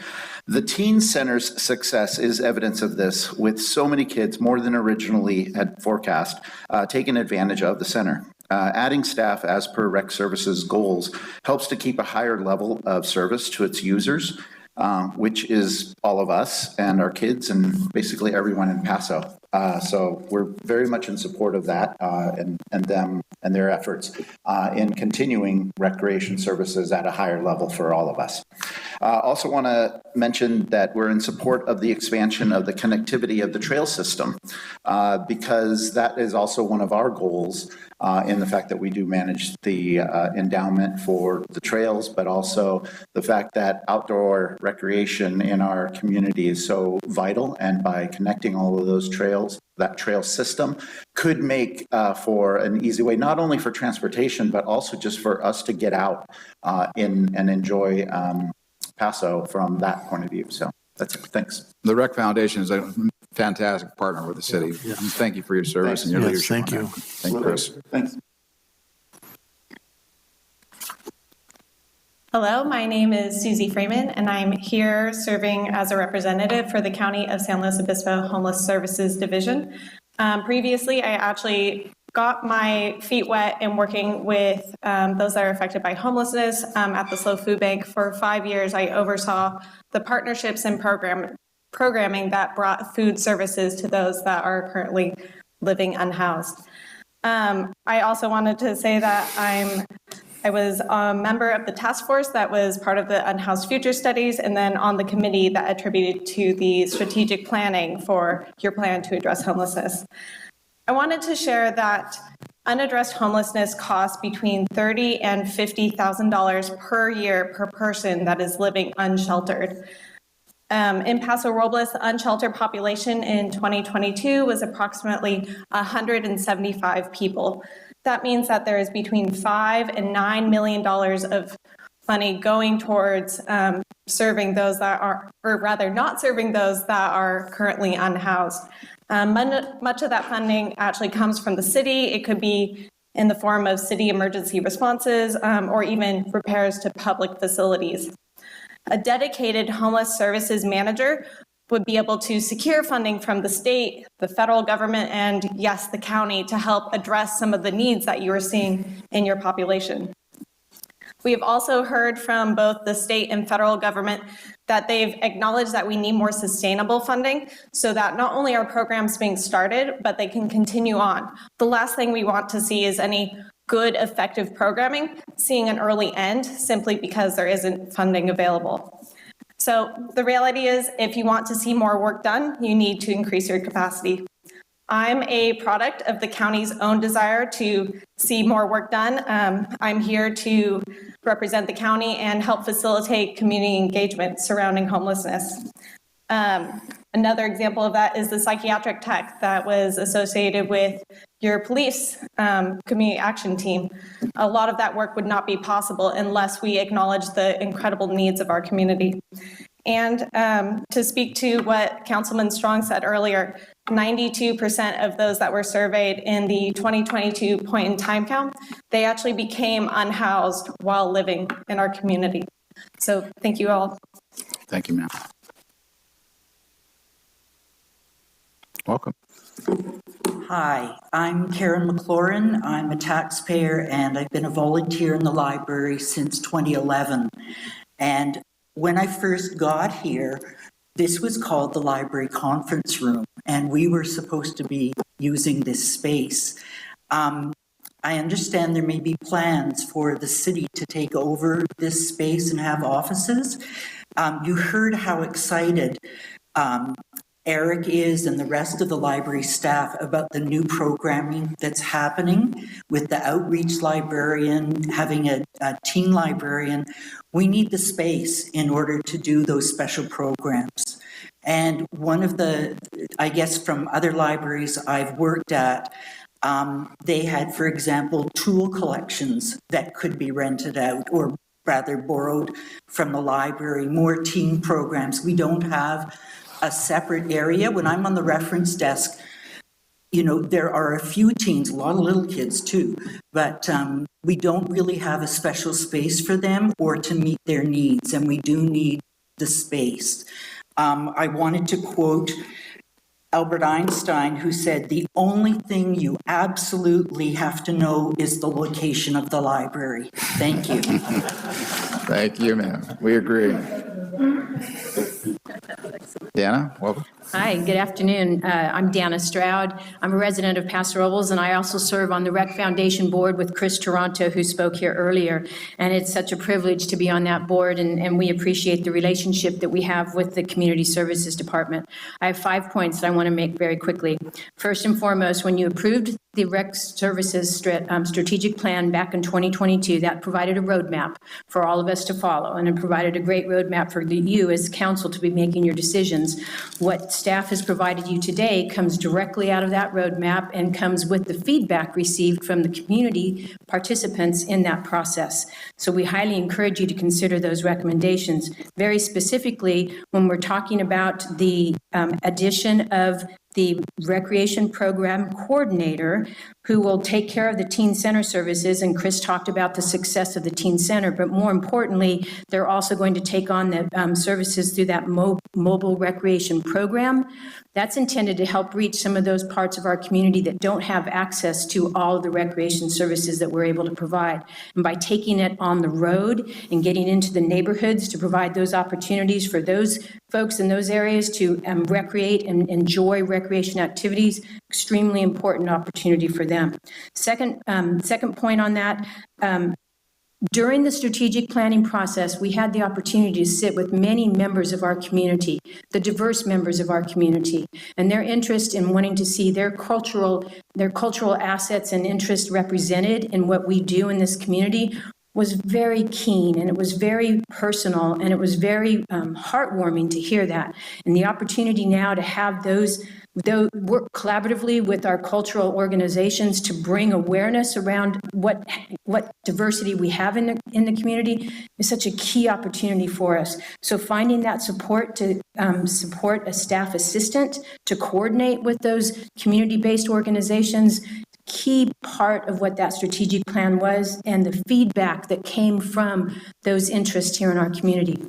The Teen Center's success is evidence of this, with so many kids, more than originally had forecast, taking advantage of the center. Adding staff as per Rec Services goals helps to keep a higher level of service to its users, which is all of us and our kids and basically everyone in Paso. So we're very much in support of that and them and their efforts in continuing recreation services at a higher level for all of us. Also want to mention that we're in support of the expansion of the connectivity of the trail system because that is also one of our goals in the fact that we do manage the endowment for the trails, but also the fact that outdoor recreation in our community is so vital, and by connecting all of those trails, that trail system could make for an easy way, not only for transportation, but also just for us to get out and enjoy Paso from that point of view. So that's it. Thanks. The Rec Foundation is a fantastic partner with the city. Yeah. Thank you for your service and your leadership. Thank you. Thank you, Chris. Thanks. Hello, my name is Susie Freeman, and I'm here serving as a representative for the County of San Luis Obispo Homeless Services Division. Previously, I actually got my feet wet in working with those that are affected by homelessness at the Slow Food Bank. For 5 years, I oversaw the partnerships and programming that brought food services to those that are currently living unhoused. I also wanted to say that I was a member of the task force that was part of the Unhoused Future Studies, and then on the committee that attributed to the strategic planning for your plan to address homelessness. I wanted to share that unaddressed homelessness costs between $30,000 and $50,000 per year per person that is living unsheltered. In Paso Robles, the unsheltered population in 2022 was approximately 175 people. That means that there is between $5 and $9 million of money going towards serving those that are, or rather not serving those that are currently unhoused. Much of that funding actually comes from the city. It could be in the form of city emergency responses or even repairs to public facilities. A dedicated homeless services manager would be able to secure funding from the state, the federal government, and yes, the county to help address some of the needs that you are seeing in your population. We have also heard from both the state and federal government that they've acknowledged that we need more sustainable funding so that not only are programs being started, but they can continue on. The last thing we want to see is any good, effective programming seeing an early end simply because there isn't funding available. So the reality is, if you want to see more work done, you need to increase your capacity. I'm a product of the county's own desire to see more work done. I'm here to represent the county and help facilitate community engagement surrounding homelessness. Another example of that is the psychiatric tech that was associated with your police community action team. A lot of that work would not be possible unless we acknowledge the incredible needs of our community. And to speak to what Councilman Strong said earlier, 92% of those that were surveyed in the 2022 point in time count, they actually became unhoused while living in our community. So thank you all. Thank you, ma'am. Welcome. Hi, I'm Karen McLaurin. I'm a taxpayer and I've been a volunteer in the library since 2011. And when I first got here, this was called the library conference room, and we were supposed to be using this space. I understand there may be plans for the city to take over this space and have offices. You heard how excited Eric is and the rest of the library staff about the new programming that's happening with the outreach librarian, having a teen librarian. We need the space in order to do those special programs. And one of the, I guess from other libraries I've worked at, they had, for example, tool collections that could be rented out or rather borrowed from the library, more teen programs. We don't have a separate area. When I'm on the reference desk, you know, there are a few teens, a lot of little kids too, but we don't really have a special space for them or to meet their needs, and we do need the space. I wanted to quote Albert Einstein, who said, "The only thing you absolutely have to know is the location of the library." Thank you. Thank you, ma'am. We agree. Dana, welcome. Hi, good afternoon. I'm Dana Stroud. I'm a resident of Paso Robles, and I also serve on the Rec Foundation board with Chris Toronto, who spoke here earlier. And it's such a privilege to be on that board, and we appreciate the relationship that we have with the Community Services Department. I have 5 points that I want to make very quickly. First and foremost, when you approved the Rec Services strategic plan back in 2022, that provided a roadmap for all of us to follow, and it provided a great roadmap for you as council to be making your decisions. What staff has provided you today comes directly out of that roadmap and comes with the feedback received from the community participants in that process. So we highly encourage you to consider those recommendations. Very specifically, when we're talking about the addition of the recreation program coordinator who will take care of the teen center services. And Chris talked about the success of the teen center, but more importantly, they're also going to take on the services through that mobile recreation program. That's intended to help reach some of those parts of our community that don't have access to all of the recreation services that we're able to provide. And by taking it on the road and getting into the neighborhoods to provide those opportunities for those folks in those areas to recreate and enjoy recreation activities, extremely important opportunity for them. Second point on that, during the strategic planning process, we had the opportunity to sit with many members of our community, the diverse members of our community, and their interest in wanting to see their cultural assets and interests represented in what we do in this community was very keen, and it was very personal, and it was very heartwarming to hear that. And the opportunity now to have those work collaboratively with our cultural organizations to bring awareness around what diversity we have in the community is such a key opportunity for us. So finding that support to support a staff assistant to coordinate with those community-based organizations, key part of what that strategic plan was and the feedback that came from those interests here in our community.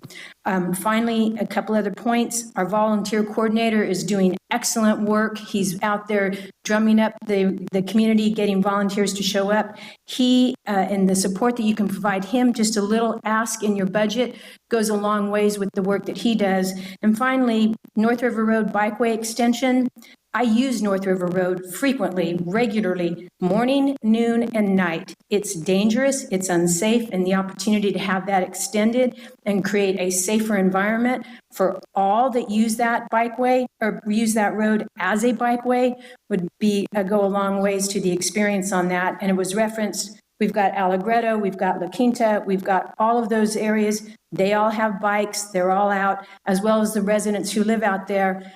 Finally, a couple other points. Our volunteer coordinator is doing excellent work. He's out there drumming up the community, getting volunteers to show up. He and the support that you can provide him, just a little ask in your budget, goes a long ways with the work that he does. And finally, North River Road Bikeway Extension. I use North River Road frequently, regularly, morning, noon, and night. It's dangerous, it's unsafe, and the opportunity to have that extended and create a safer environment for all that use that bikeway or use that road as a bikeway would be go a long ways to the experience on that. And it was referenced. We've got Allegretto, we've got La Quinta, we've got all of those areas. They all have bikes, they're all out, as well as the residents who live out there.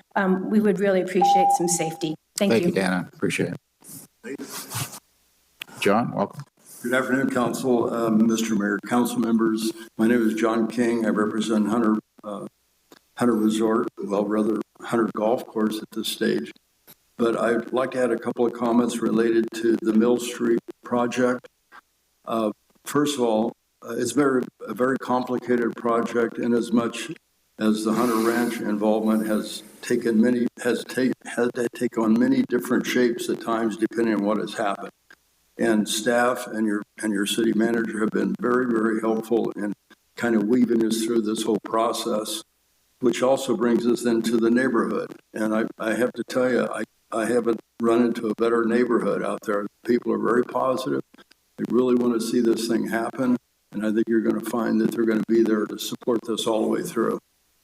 We would really appreciate some safety. Thank you. Thank you, Dana. Appreciate it. John, welcome. Good afternoon, Council, Mr. Mayor, council members. My name is John King. I represent Hunter Resort, well, rather Hunter Golf Course at this stage. But I'd like to add a couple of comments related to the Mill Street project. First of all, it's a very complicated project, in as much as the Hunter Ranch involvement has had to take on many different shapes at times, depending on what has happened. And staff and your city manager have been very, very helpful in kind of weaving us through this whole process, which also brings us into the neighborhood. And I have to tell you, I haven't run into a better neighborhood out there. People are very positive. They really want to see this thing happen. And I think you're going to find that they're going to be there to support this all the way through.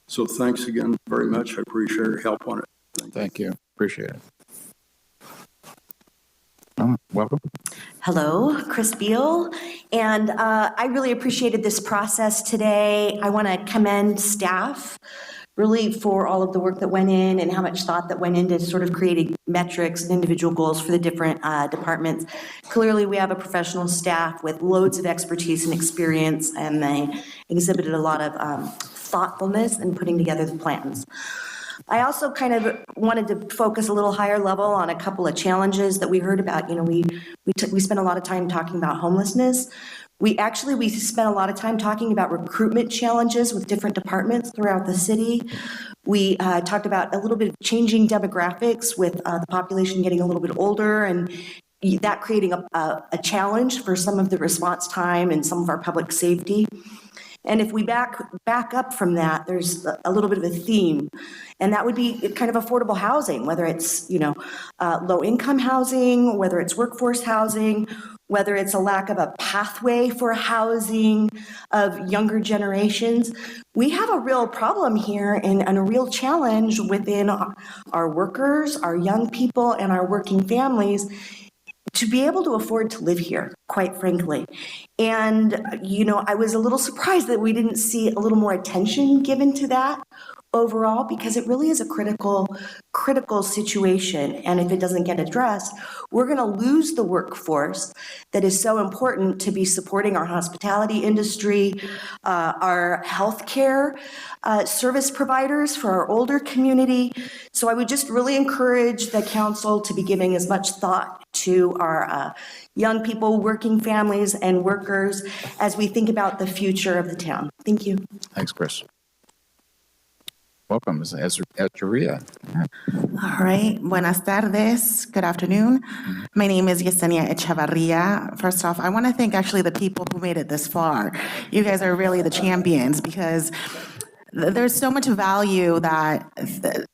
So thanks again very much. I appreciate your help on it. Thank you. Appreciate it. Welcome. Hello, Chris Beal. And I really appreciated this process today. I want to commend staff really for all of the work that went in and how much thought that went into sort of creating metrics and individual goals for the different departments. Clearly, we have a professional staff with loads of expertise and experience, and they exhibited a lot of thoughtfulness in putting together the plans. I also kind of wanted to focus a little higher level on a couple of challenges that we heard about. You know, we spent a lot of time talking about homelessness. We spent a lot of time talking about recruitment challenges with different departments throughout the city. We talked about a little bit of changing demographics with the population getting a little bit older and that creating a challenge for some of the response time and some of our public safety. And if we back up from that, there's a little bit of a theme, and that would be kind of affordable housing, whether it's, low income housing, whether it's workforce housing, whether it's a lack of a pathway for housing of younger generations. We have a real problem here and a real challenge within our workers, our young people, and our working families to be able to afford to live here, quite frankly. And, I was a little surprised that we didn't see a little more attention given to that overall, because it really is a critical situation. And if it doesn't get addressed, we're going to lose the workforce that is so important to be supporting our hospitality industry, our healthcare service providers for our older community. So I would just really encourage the council to be giving as much thought to our young people, working families, and workers as we think about the future of the town. Thank you. Thanks, Chris. Welcome, Echeverria. All right. Buenas tardes. Good afternoon. My name is Yesenia Echevarria. First off, I want to thank actually the people who made it this far. You guys are really the champions because there's so much value that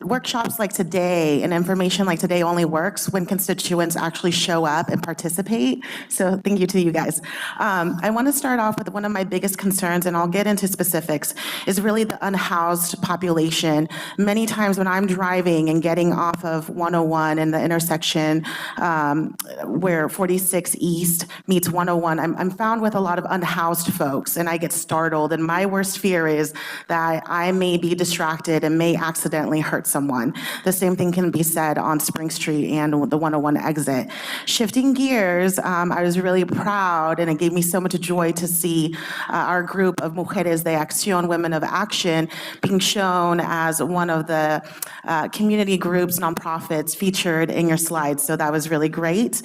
workshops like today and information like today only works when constituents actually show up and participate. So thank you to you guys. I want to start off with one of my biggest concerns, and I'll get into specifics, is really the unhoused population. Many times when I'm driving and getting off of 101 in the intersection where 46 East meets 101, I'm found with a lot of unhoused folks, and I get startled. And my worst fear is that I may be distracted and may accidentally hurt someone. The same thing can be said on Spring Street and the 101 exit. Shifting gears, I was really proud, and it gave me so much joy to see our group of Mujeres de Acción, Women of Action, being shown as one of the community groups, nonprofits featured in your slides. So that was really great.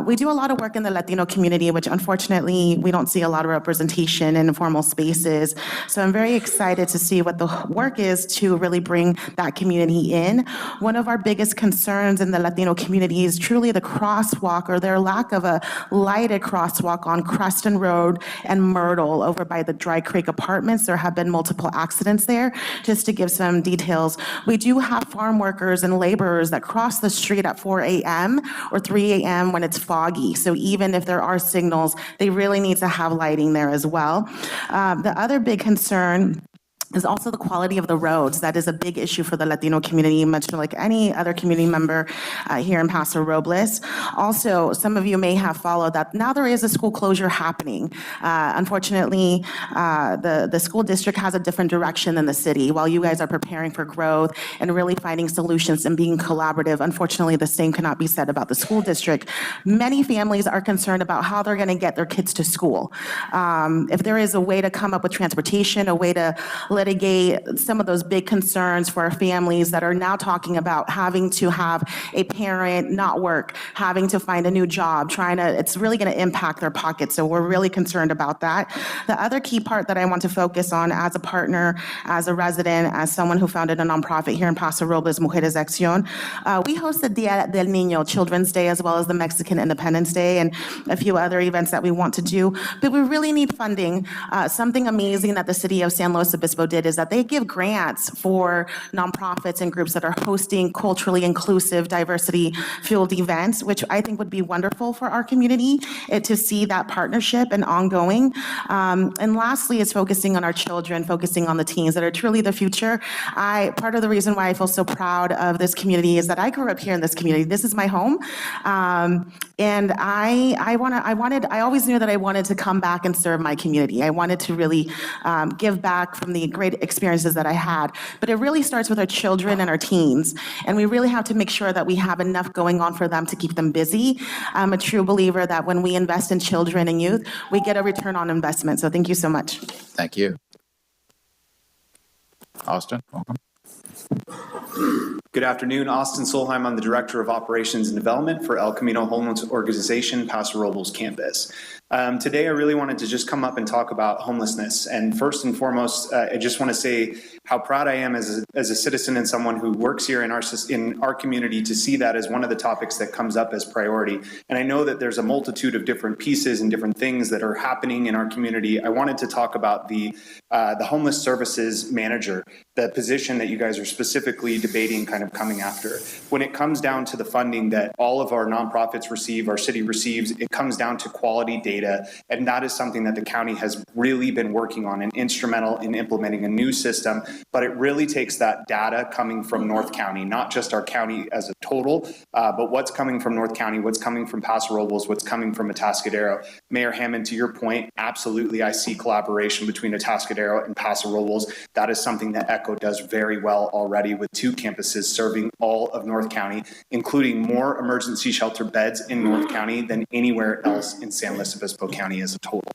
We do a lot of work in the Latino community, which unfortunately we don't see a lot of representation in informal spaces. So I'm very excited to see what the work is to really bring that community in. One of our biggest concerns in the Latino community is truly the crosswalk, or their lack of a lighted crosswalk on Creston Road and Myrtle over by the Dry Creek Apartments. There have been multiple accidents there. Just to give some details, we do have farm workers and laborers that cross the street at 4 a.m. or 3 a.m. when it's foggy. So even if there are signals, they really need to have lighting there as well. The other big concern is also the quality of the roads. That is a big issue for the Latino community, much like any other community member here in Paso Robles. Also, some of you may have followed that now there is a school closure happening. Unfortunately, the school district has a different direction than the city. While you guys are preparing for growth and really finding solutions and being collaborative, unfortunately, the same cannot be said about the school district. Many families are concerned about how they're going to get their kids to school. If there is a way to come up with transportation, a way to litigate some of those big concerns for our families that are now talking about having to have a parent not work, having to find a new job, it's really going to impact their pockets. So we're really concerned about that. The other key part that I want to focus on as a partner, as a resident, as someone who founded a nonprofit here in Paso Robles, Mujeres de Acción, we host the Dia del Niño, Children's Day, as well as the Mexican Independence Day and a few other events that we want to do. But we really need funding. Something amazing that the city of San Luis Obispo did is that they give grants for nonprofits and groups that are hosting culturally inclusive, diversity-fueled events, which I think would be wonderful for our community to see that partnership and ongoing. And lastly is focusing on our children, focusing on the teens that are truly the future. Part of the reason why I feel so proud of this community is that I grew up here in this community. This is my home. And I always knew that I wanted to come back and serve my community. I wanted to really give back from the great experiences that I had. But it really starts with our children and our teens. And we really have to make sure that we have enough going on for them to keep them busy. I'm a true believer that when we invest in children and youth, we get a return on investment. So thank you so much. Thank you. Austin, welcome. Good afternoon, Austin Solheim. I'm the Director of Operations and Development for El Camino Homeless Organization, Paso Robles campus. Today, I really wanted to just come up and talk about homelessness. And first and foremost, I just want to say how proud I am as a citizen and someone who works here in our community to see that as one of the topics that comes up as priority. And I know that there's a multitude of different pieces and different things that are happening in our community. I wanted to talk about the homeless services manager, the position that you guys are specifically debating kind of coming after. When it comes down to the funding that all of our nonprofits receive, our city receives, it comes down to quality data data. And that is something that the county has really been working on and instrumental in implementing a new system. But it really takes that data coming from North County, not just our county as a total, but what's coming from North County, what's coming from Paso Robles, what's coming from Atascadero. Mayor Hammond, to your point, absolutely, I see collaboration between Atascadero and Paso Robles. That is something that ECHO does very well already, with 2 campuses serving all of North County, including more emergency shelter beds in North County than anywhere else in San Luis Obispo County as a total.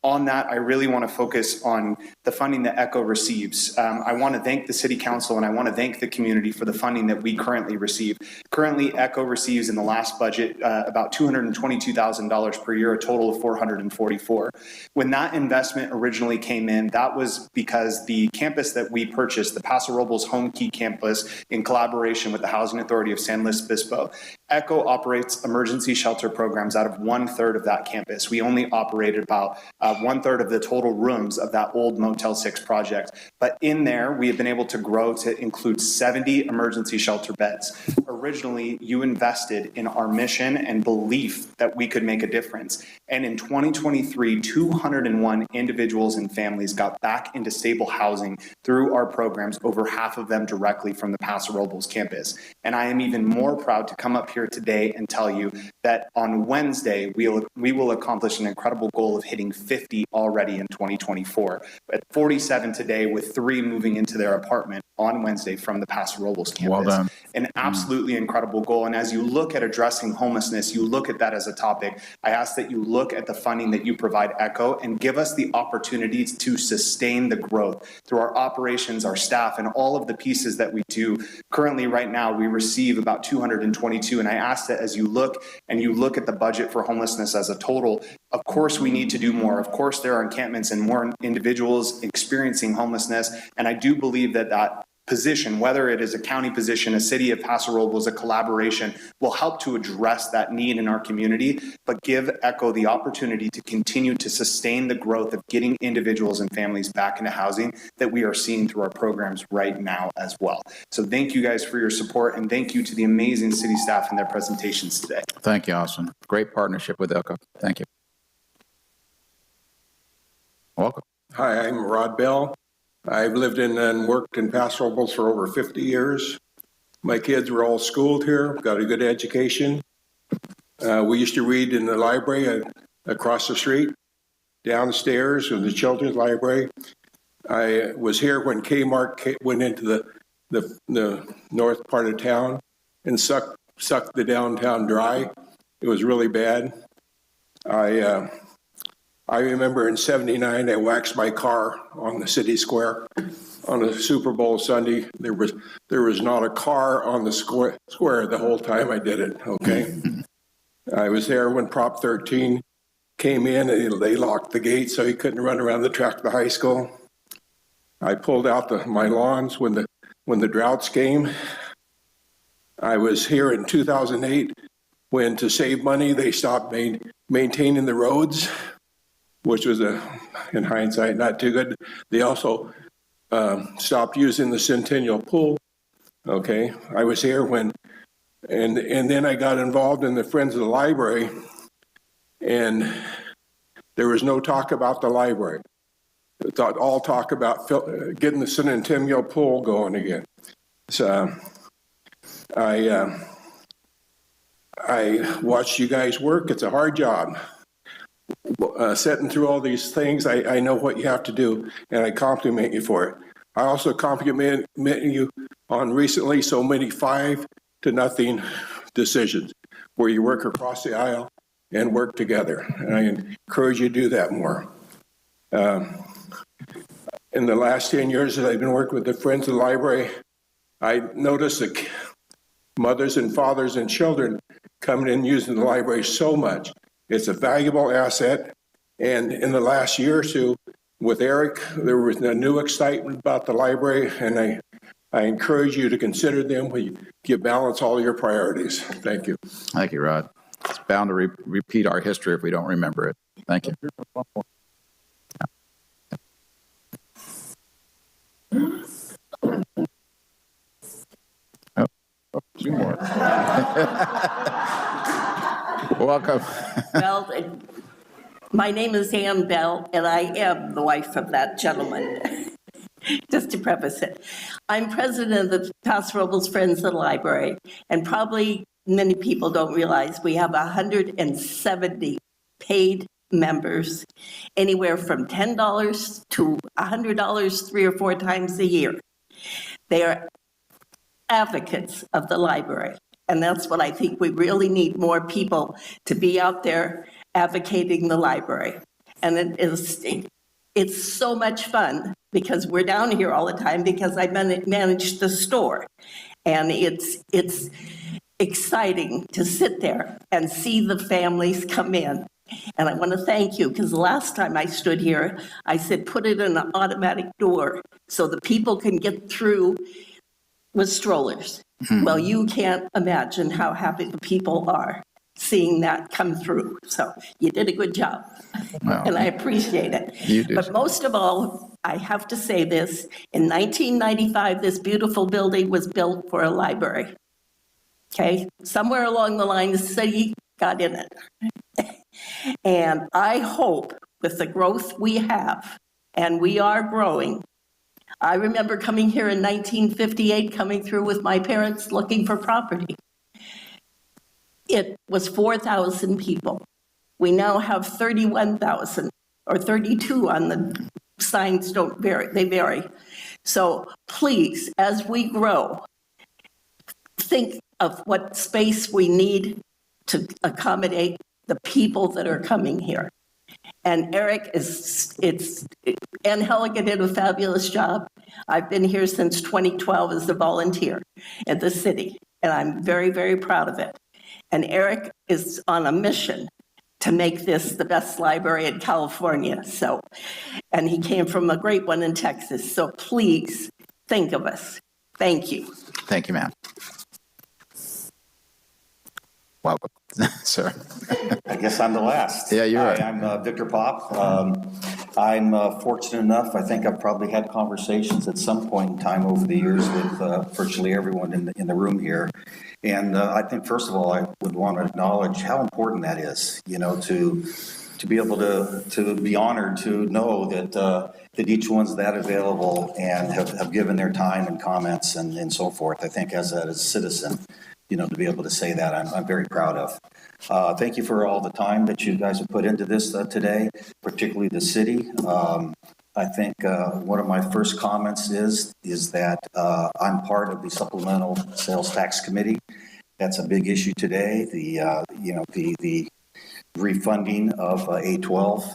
On that, I really want to focus on the funding that ECHO receives. I want to thank the City Council and I want to thank the community for the funding that we currently receive. Currently, ECHO receives in the last budget about $222,000 per year, a total of $444,000. When that investment originally came in, that was because the campus that we purchased, the Paso Robles Home Key Campus, in collaboration with the Housing Authority of San Luis Obispo, ECHO operates emergency shelter programs out of 1/3 of that campus. We only operated about 1/3 of the total rooms of that old Motel 6 project. But in there, we have been able to grow to include 70 emergency shelter beds. Originally, you invested in our mission and belief that we could make a difference. And in 2023, 201 individuals and families got back into stable housing through our programs, over half of them directly from the Paso Robles campus. And I am even more proud to come up here today and tell you that on Wednesday, we will accomplish an incredible goal of hitting 50 already in 2024. At 47 today, with 3 moving into their apartment on Wednesday from the Paso Robles campus. Well done. An absolutely incredible goal. And as you look at addressing homelessness, you look at that as a topic. I ask that you look at the funding that you provide ECHO and give us the opportunities to sustain the growth through our operations, our staff, and all of the pieces that we do. Currently, right now, we receive about 222. And I ask that as you look at the budget for homelessness as a total, of course, we need to do more. Of course, there are encampments and more individuals experiencing homelessness. And I do believe that that position, whether it is a county position, a city of Paso Robles, a collaboration, will help to address that need in our community, but give ECHO the opportunity to continue to sustain the growth of getting individuals and families back into housing that we are seeing through our programs right now as well. So thank you guys for your support, and thank you to the amazing city staff and their presentations today. Thank you, Austin. Great partnership with ECHO. Thank you. Welcome. Hi, I'm Rod Bell. I've lived in and worked in Paso Robles for over 50 years. My kids were all schooled here, got a good education. We used to read in the library across the street. Downstairs in the children's library. I was here when Kmart went into the north part of town and sucked the downtown dry. It was really bad. I remember in '79, I waxed my car on the city square on a Super Bowl Sunday. There was not a car on the square the whole time I did it, okay? I was there when Prop 13 came in and they locked the gate so he couldn't run around the track of the high school. I pulled out my lawns when the droughts came. I was here in 2008 when, to save money, they stopped maintaining the roads, which was, in hindsight, not too good. They also stopped using the Centennial Pool. Okay, I was here when, and then I got involved in the Friends of the Library, and there was no talk about the library. All talk about getting the Centennial Pool going again. So I watched you guys work. It's a hard job. Sitting through all these things, I know what you have to do, and I compliment you for it. I also compliment you on recently so many 5-0 decisions where you work across the aisle and work together, and I encourage you to do that more. In the last 10 years that I've been working with the Friends of the Library, I noticed that mothers and fathers and children coming in using the library so much. It's a valuable asset. And in the last year or two, with Eric, there was a new excitement about the library, and I encourage you to consider them when you balance all your priorities. Thank you. Thank you, Rod. It's bound to repeat our history if we don't remember it. Thank you. Oh, 2 more. Welcome. Well, My name is Ann Bell, and I am the wife of that gentleman, just to preface it. I'm president of the Paso Robles Friends of the Library, and probably many people don't realize we have 170 paid members, anywhere from $10 to $100 3 or 4 times a year. They are advocates of the library, and that's what I think we really need, more people to be out there advocating the library. And it's so much fun because we're down here all the time because I manage the store, and it's exciting to sit there and see the families come in. And I want to thank you, because the last time I stood here, I said, put it in an automatic door so the people can get through with strollers. Well, you can't imagine how happy the people are seeing that come through. So you did a good job, and I appreciate it. You do. But most of all, I have to say this, in 1995, this beautiful building was built for a library. Okay, somewhere along the line, the city got in it. And I hope with the growth we have, and we are growing. I remember coming here in 1958, coming through with my parents looking for property. It was 4,000 people. We now have 31,000 or 32 on the signs, don't vary, they vary. So please, as we grow, think of what space we need to accommodate the people that are coming here. And Eric and Helga did a fabulous job. I've been here since 2012 as a volunteer at the city, and I'm very, very proud of it. And Eric is on a mission to make this the best library in California. So, and he came from a great one in Texas. So please think of us. Thank you. Thank you, ma'am. Welcome, sir. I guess I'm the last. Yeah, you're right. Hi, I'm Victor Pop. I'm fortunate enough, I think I've probably had conversations at some point in time over the years with virtually everyone in the room here. And I think, first of all, I would want to acknowledge how important that is, you know, to be able to be honored to know that each one's that available and have given their time and comments and so forth. I think as a citizen, you know, to be able to say that, I'm very proud of. Thank you for all the time that you guys have put into this today, particularly the city. I think one of my first comments is that I'm part of the Supplemental Sales Tax Committee. That's a big issue today. The refunding of A12,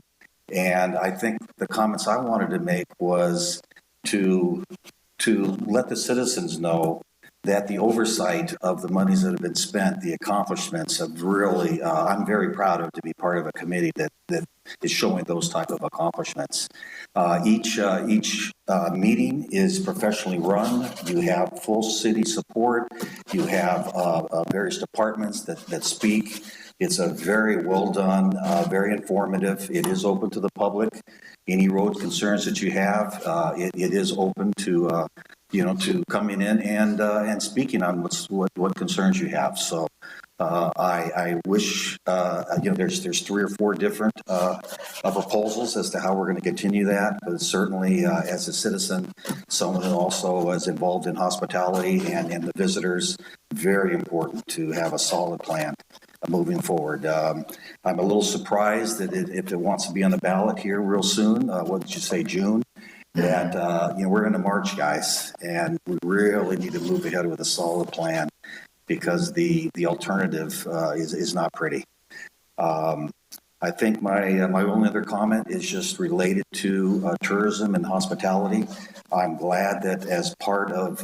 and I think the comments I wanted to make was to let the citizens know that the oversight of the monies that have been spent, the accomplishments have really, I'm very proud of to be part of a committee that is showing those type of accomplishments. Each meeting is professionally run. You have full city support. You have various departments that speak. It's a very well done, very informative. It is open to the public. Any road concerns that you have, it is open to to coming in and speaking on what concerns you have. So I wish there's 3 or 4 different proposals as to how we're going to continue that. But certainly, as a citizen, someone who also is involved in hospitality and the visitors, very important to have a solid plan moving forward. I'm a little surprised that if it wants to be on the ballot here real soon, what did you say, June? That we're into March, guys, and we really need to move ahead with a solid plan because the alternative is not pretty. I think my only other comment is just related to tourism and hospitality. I'm glad that as part of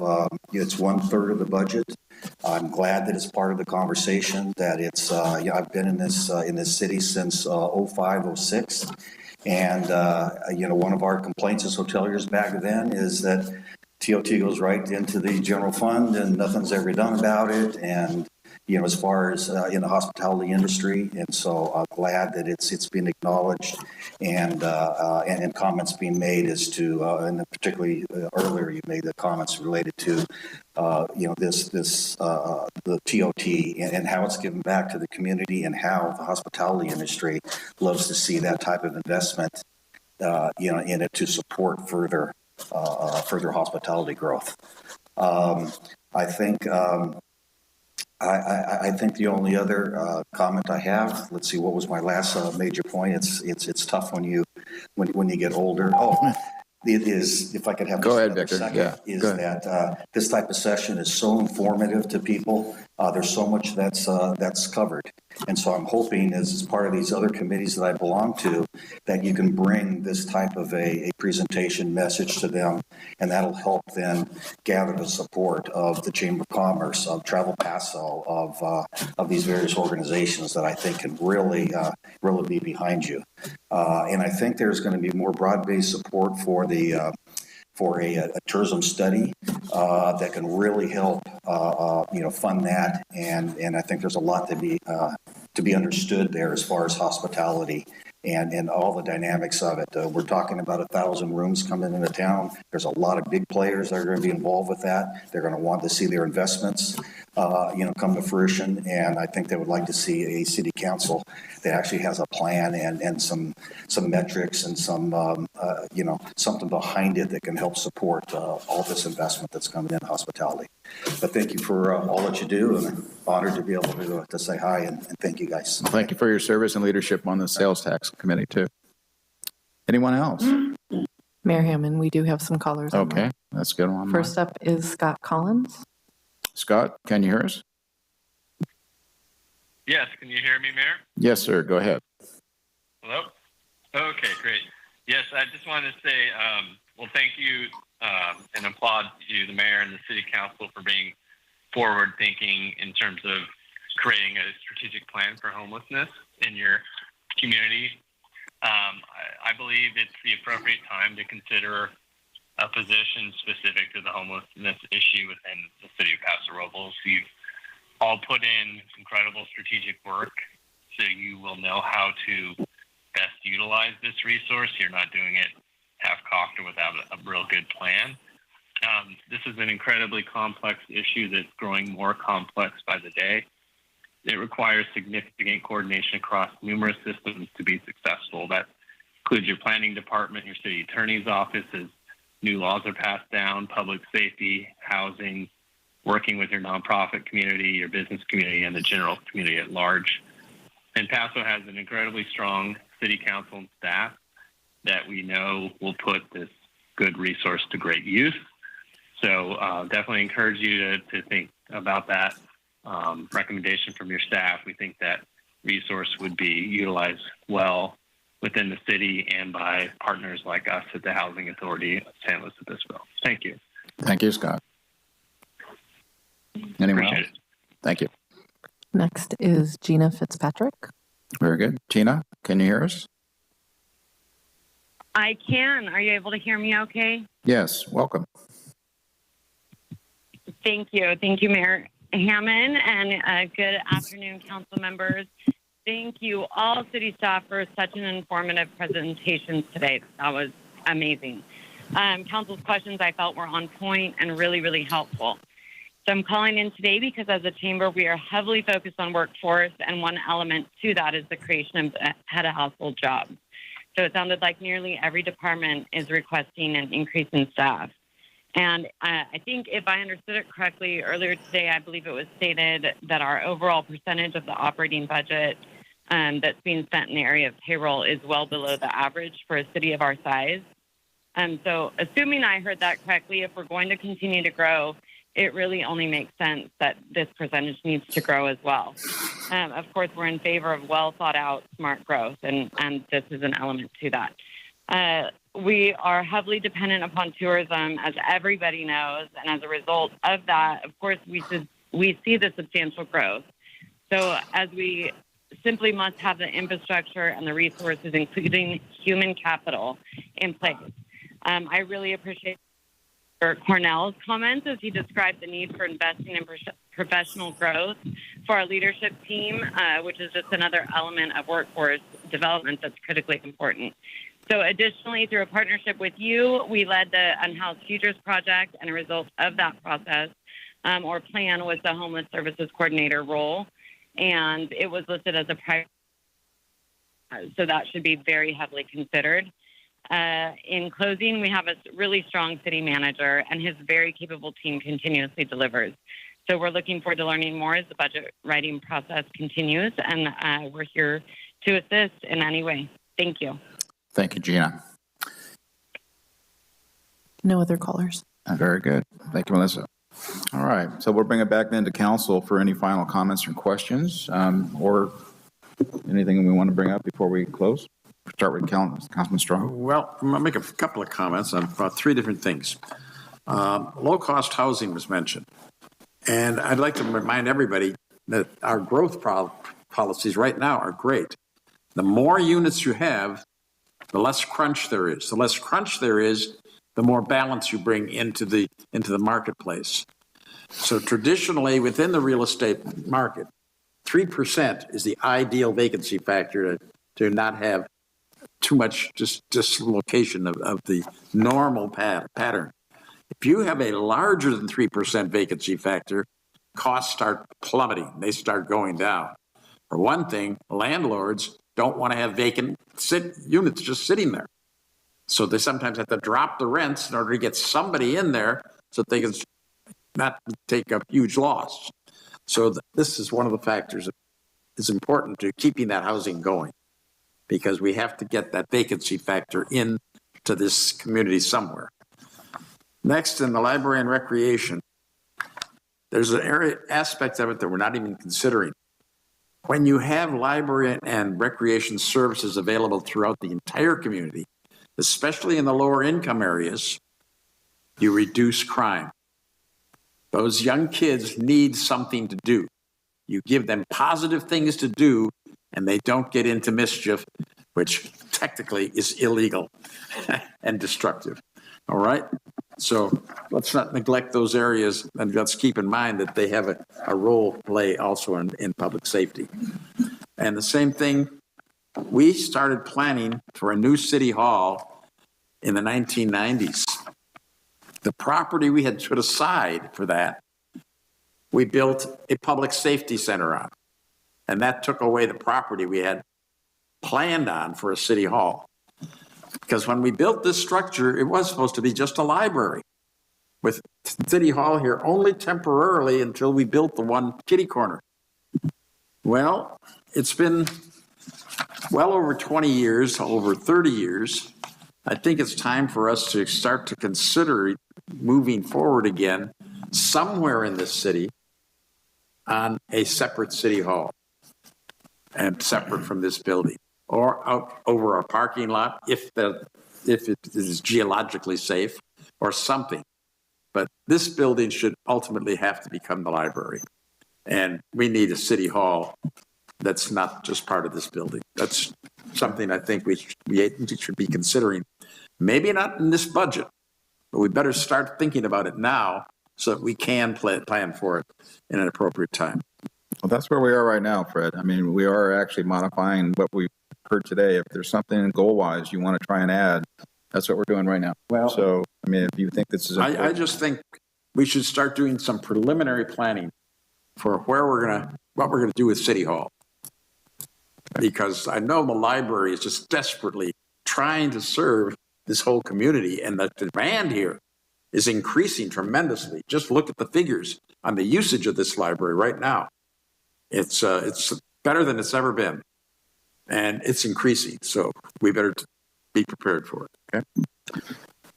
it's 1/3 of the budget. I'm glad that it's part of the conversation. That it's I've been in this city since 05, 06. And, one of our complaints as hoteliers back then is that TOT goes right into the general fund and nothing's ever done about it. And, as far as in the hospitality industry. And so I'm glad that it's been acknowledged and comments being made as to, and particularly earlier you made the comments related to, the TOT and how it's given back to the community and how the hospitality industry loves to see that type of investment, in it to support further hospitality growth. I think the only other comment I have, let's see, what was my last major point? It's tough when you get older. Oh, it is, if I could have Go just ahead, another Victor. second, Yeah, is go ahead. that this type of session is so informative to people. There's so much that's covered. And so I'm hoping as part of these other committees that I belong to, that you can bring this type of a presentation message to them, and that'll help them gather the support of the Chamber of Commerce, of Travel Paso, of these various organizations that I think can really be behind you. And I think there's going to be more broad-based support for a tourism study that can really help fund that, and I think there's a lot to be understood there as far as hospitality and all the dynamics of it. We're talking about 1,000 rooms coming into town. There's a lot of big players that are going to be involved with that. They're going to want to see their investments come to fruition, and I think they would like to see a city council that actually has a plan and some metrics and some something behind it that can help support all this investment that's coming in hospitality. But thank you for all that you do, and I'm honored to be able to say hi and thank you guys. Thank you for your service and leadership on the sales tax committee too. Anyone else? Mayor Hammond, we do have some callers. Okay, let's get on. First up is Scott Collins. Scott, can you hear us? Yes, can you hear me, Mayor? Yes, sir. Go ahead. Hello? Okay, great. Yes, I just wanted to say, well, thank you and applaud you, the mayor and the city council, for being forward-thinking in terms of creating a strategic plan for homelessness in your community. I believe it's the appropriate time to consider a position specific to the homelessness issue within the city of Paso Robles. You've all put in incredible strategic work, so you will know how to best utilize this resource. You're not doing it half-cocked or without a real good plan. This is an incredibly complex issue that's growing more complex by the day. It requires significant coordination across numerous systems to be successful. That includes your planning department, your city attorney's office, as new laws are passed down, public safety, housing, working with your nonprofit community, your business community, and the general community at large. And Paso has an incredibly strong city council and staff that we know will put this good resource to great use. So definitely encourage you to think about that recommendation from your staff. We think that resource would be utilized well within the city and by partners like us at the Housing Authority of San Luis Obispo. Thank you. Thank you, Scott. Anyone else? Thank you. Next is Gina Fitzpatrick. Very good. Gina, can you hear us? I can. Are you able to hear me okay? Yes, welcome. Thank you. Thank you, Mayor Hammond, and good afternoon, council members. Thank you all city staff for such an informative presentation today. That was amazing. Council's questions I felt were on point and really, really helpful. So I'm calling in today because as a chamber, we are heavily focused on workforce, and one element to that is the creation of head of household jobs. So it sounded like nearly every department is requesting an increase in staff. And I think if I understood it correctly, earlier today, I believe it was stated that our overall percentage of the operating budget that's being spent in the area of payroll is well below the average for a city of our size. So assuming I heard that correctly, if we're going to continue to grow, it really only makes sense that this percentage needs to grow as well. Of course, we're in favor of well thought out, smart growth, and this is an element to that. We are heavily dependent upon tourism, as everybody knows, and as a result of that, of course, we see the substantial growth. So as we simply must have the infrastructure and the resources, including human capital, in place. I really appreciate Cornell's comments as he described the need for investing in professional growth for our leadership team, which is just another element of workforce development that's critically important. So additionally, through a partnership with you, we led the Unhoused Futures Project, and a result of that process or plan was the Homeless Services Coordinator role, and it was listed as a priority. So that should be very heavily considered. In closing, we have a really strong city manager, and his very capable team continuously delivers. So we're looking forward to learning more as the budget writing process continues, and we're here to assist in any way. Thank you. Thank you, Gina. No other callers. Very good. Thank you, Melissa. All right, so we'll bring it back then to council for any final comments or questions, or anything we want to bring up before we close. Start with Councilman Strong. Well, I'm going to make a couple of comments on about three different things. Low-cost housing was mentioned. And I'd like to remind everybody that our growth policies right now are great. The more units you have, the less crunch there is. The less crunch there is, the more balance you bring into the marketplace. So traditionally, within the real estate market, 3% is the ideal vacancy factor to not have too much dislocation of the normal pattern. If you have a larger than 3% vacancy factor, costs start plummeting. They start going down. For one thing, landlords don't want to have vacant units just sitting there. So they sometimes have to drop the rents in order to get somebody in there so that they can not take a huge loss. So this is one of the factors that is important to keeping that housing going, because we have to get that vacancy factor into this community somewhere. Next, in the library and recreation, there's an aspect of it that we're not even considering. When you have library and recreation services available throughout the entire community, especially in the lower income areas, you reduce crime. Those young kids need something to do. You give them positive things to do, and they don't get into mischief, which technically is illegal and destructive. All right? So let's not neglect those areas, and let's keep in mind that they have a role to play also in public safety. And the same thing, we started planning for a new city hall in the 1990s. The property we had put aside for that, we built a public safety center on. And that took away the property we had planned on for a city hall. Because when we built this structure, it was supposed to be just a library with city hall here only temporarily until we built the one kitty corner. Well, it's been well over 20 years, over 30 years. I think it's time for us to start to consider moving forward again somewhere in this city on a separate city hall and separate from this building, or out over our parking lot if it is geologically safe or something. But this building should ultimately have to become the library. And we need a city hall that's not just part of this building. That's something I think we should be considering. Maybe not in this budget, but we better start thinking about it now so that we can plan for it in an appropriate time. Well, that's where we are right now, Fred. I mean, we are actually modifying what we heard today. If there's something goal-wise you want to try and add, that's what we're doing right now. Well, so, I mean, if you think this is important. I just think we should start doing some preliminary planning for what we're going to do with City Hall. Because I know the library is just desperately trying to serve this whole community, and the demand here is increasing tremendously. Just look at the figures on the usage of this library right now. It's better than it's ever been, and it's increasing. So we better be prepared for it. Okay,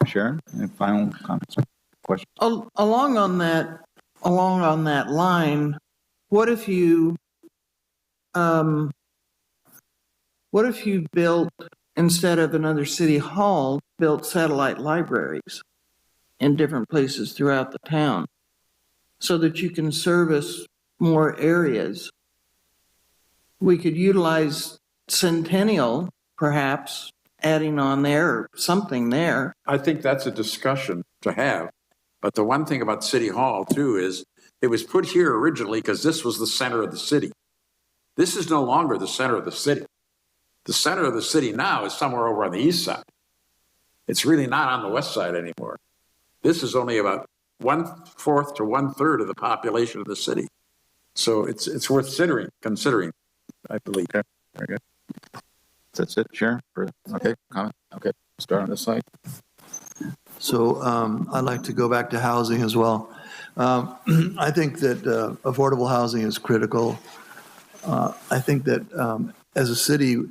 Sharon, any final comments? Questions? Along on that line, what if you built, instead of another city hall, built satellite libraries in different places throughout the town so that you can service more areas? We could utilize Centennial, perhaps, adding on there or something there. I think that's a discussion to have. But the one thing about City Hall, too, is It was put here originally because this was the center of the city. This is no longer the center of the city. The center of the city now is somewhere over on the east side. It's really not on the west side anymore. This is only about 1/4 to 1/3 of the population of the city. So it's worth considering, I believe. Okay, very good. That's it, Sharon? Okay, comment? Okay, start on this side. So I'd like to go back to housing as well. I think that affordable housing is critical. I think that as a city,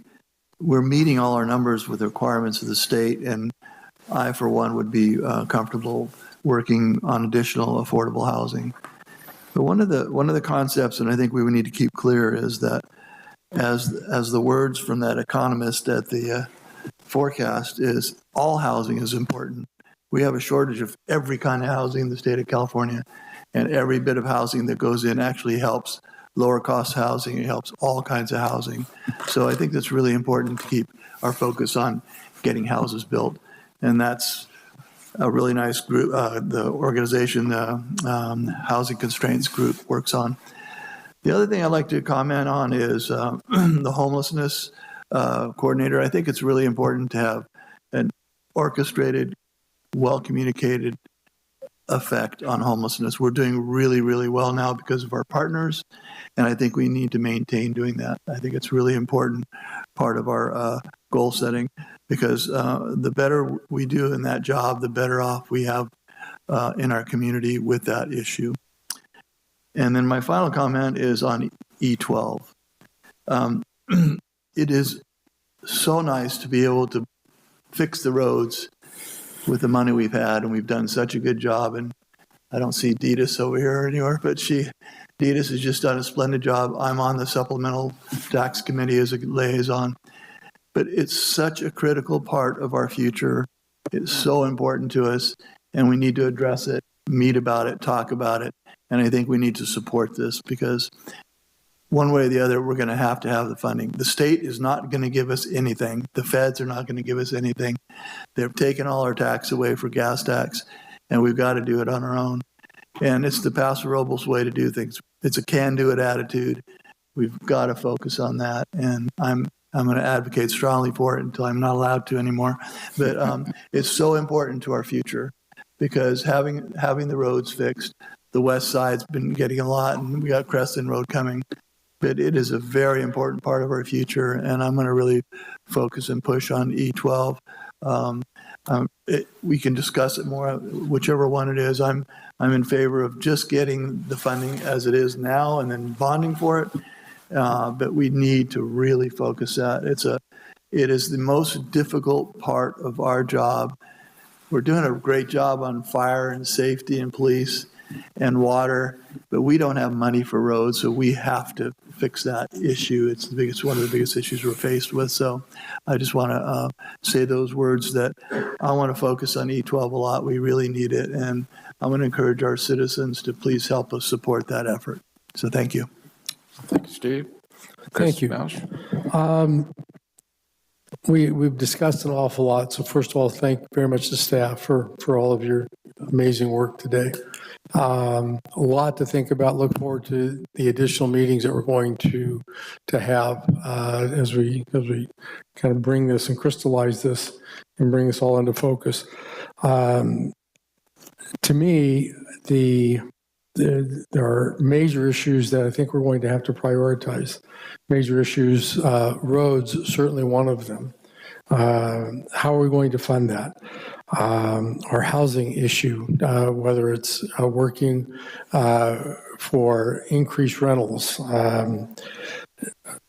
we're meeting all our numbers with the requirements of the state, and I, for one, would be comfortable working on additional affordable housing. But one of the concepts, and I think we would need to keep clear, is that as the words from that economist at the forecast is, all housing is important. We have a shortage of every kind of housing in the state of California, and every bit of housing that goes in actually helps lower cost housing. It helps all kinds of housing. So I think that's really important to keep our focus on getting houses built. And that's a really nice group, the organization, Housing Constraints Group, works on. The other thing I'd like to comment on is the homelessness coordinator. I think it's really important to have an orchestrated, well-communicated effect on homelessness. We're doing really, really well now because of our partners, and I think we need to maintain doing that. I think it's really important part of our goal setting, because the better we do in that job, the better off we have in our community with that issue. And then my final comment is on E12. It is so nice to be able to fix the roads with the money we've had, and we've done such a good job. And I don't see Deedis over here anywhere, but Deedis has just done a splendid job. I'm on the supplemental tax committee as a liaison, but it's such a critical part of our future. It's so important to us, and we need to address it, meet about it, talk about it. And I think we need to support this, because one way or the other, we're going to have the funding. The state is not going to give us anything. The feds are not going to give us anything. They've taken all our tax away for gas tax, and we've got to do it on our own. And it's the Paso Robles way to do things. It's a can-do-it attitude. We've got to focus on that, and I'm going to advocate strongly for it until I'm not allowed to anymore. But it's so important to our future, because having the roads fixed, the west side's been getting a lot, and we got Creston Road coming. But it is a very important part of our future, and I'm going to really focus and push on E12. We can discuss it more, whichever one it is. I'm in favor of just getting the funding as it is now and then bonding for it. But we need to really focus that. It is the most difficult part of our job. We're doing a great job on fire and safety and police and water, but we don't have money for roads, so we have to fix that issue. It's one of the biggest issues we're faced with. So I just want to say those words, that I want to focus on E12 a lot. We really need it, and I'm going to encourage our citizens to please help us support that effort. So thank you. Thank you, Steve. Thank you. We've discussed an awful lot. So first of all, thank you very much to staff for all of your amazing work today. A lot to think about. Look forward to the additional meetings that we're going to have as we kind of bring this and crystallize this and bring this all into focus. To me, there are major issues that I think we're going to have to prioritize. Major issues, roads, certainly one of them. How are we going to fund that? Our housing issue, whether it's working for increased rentals,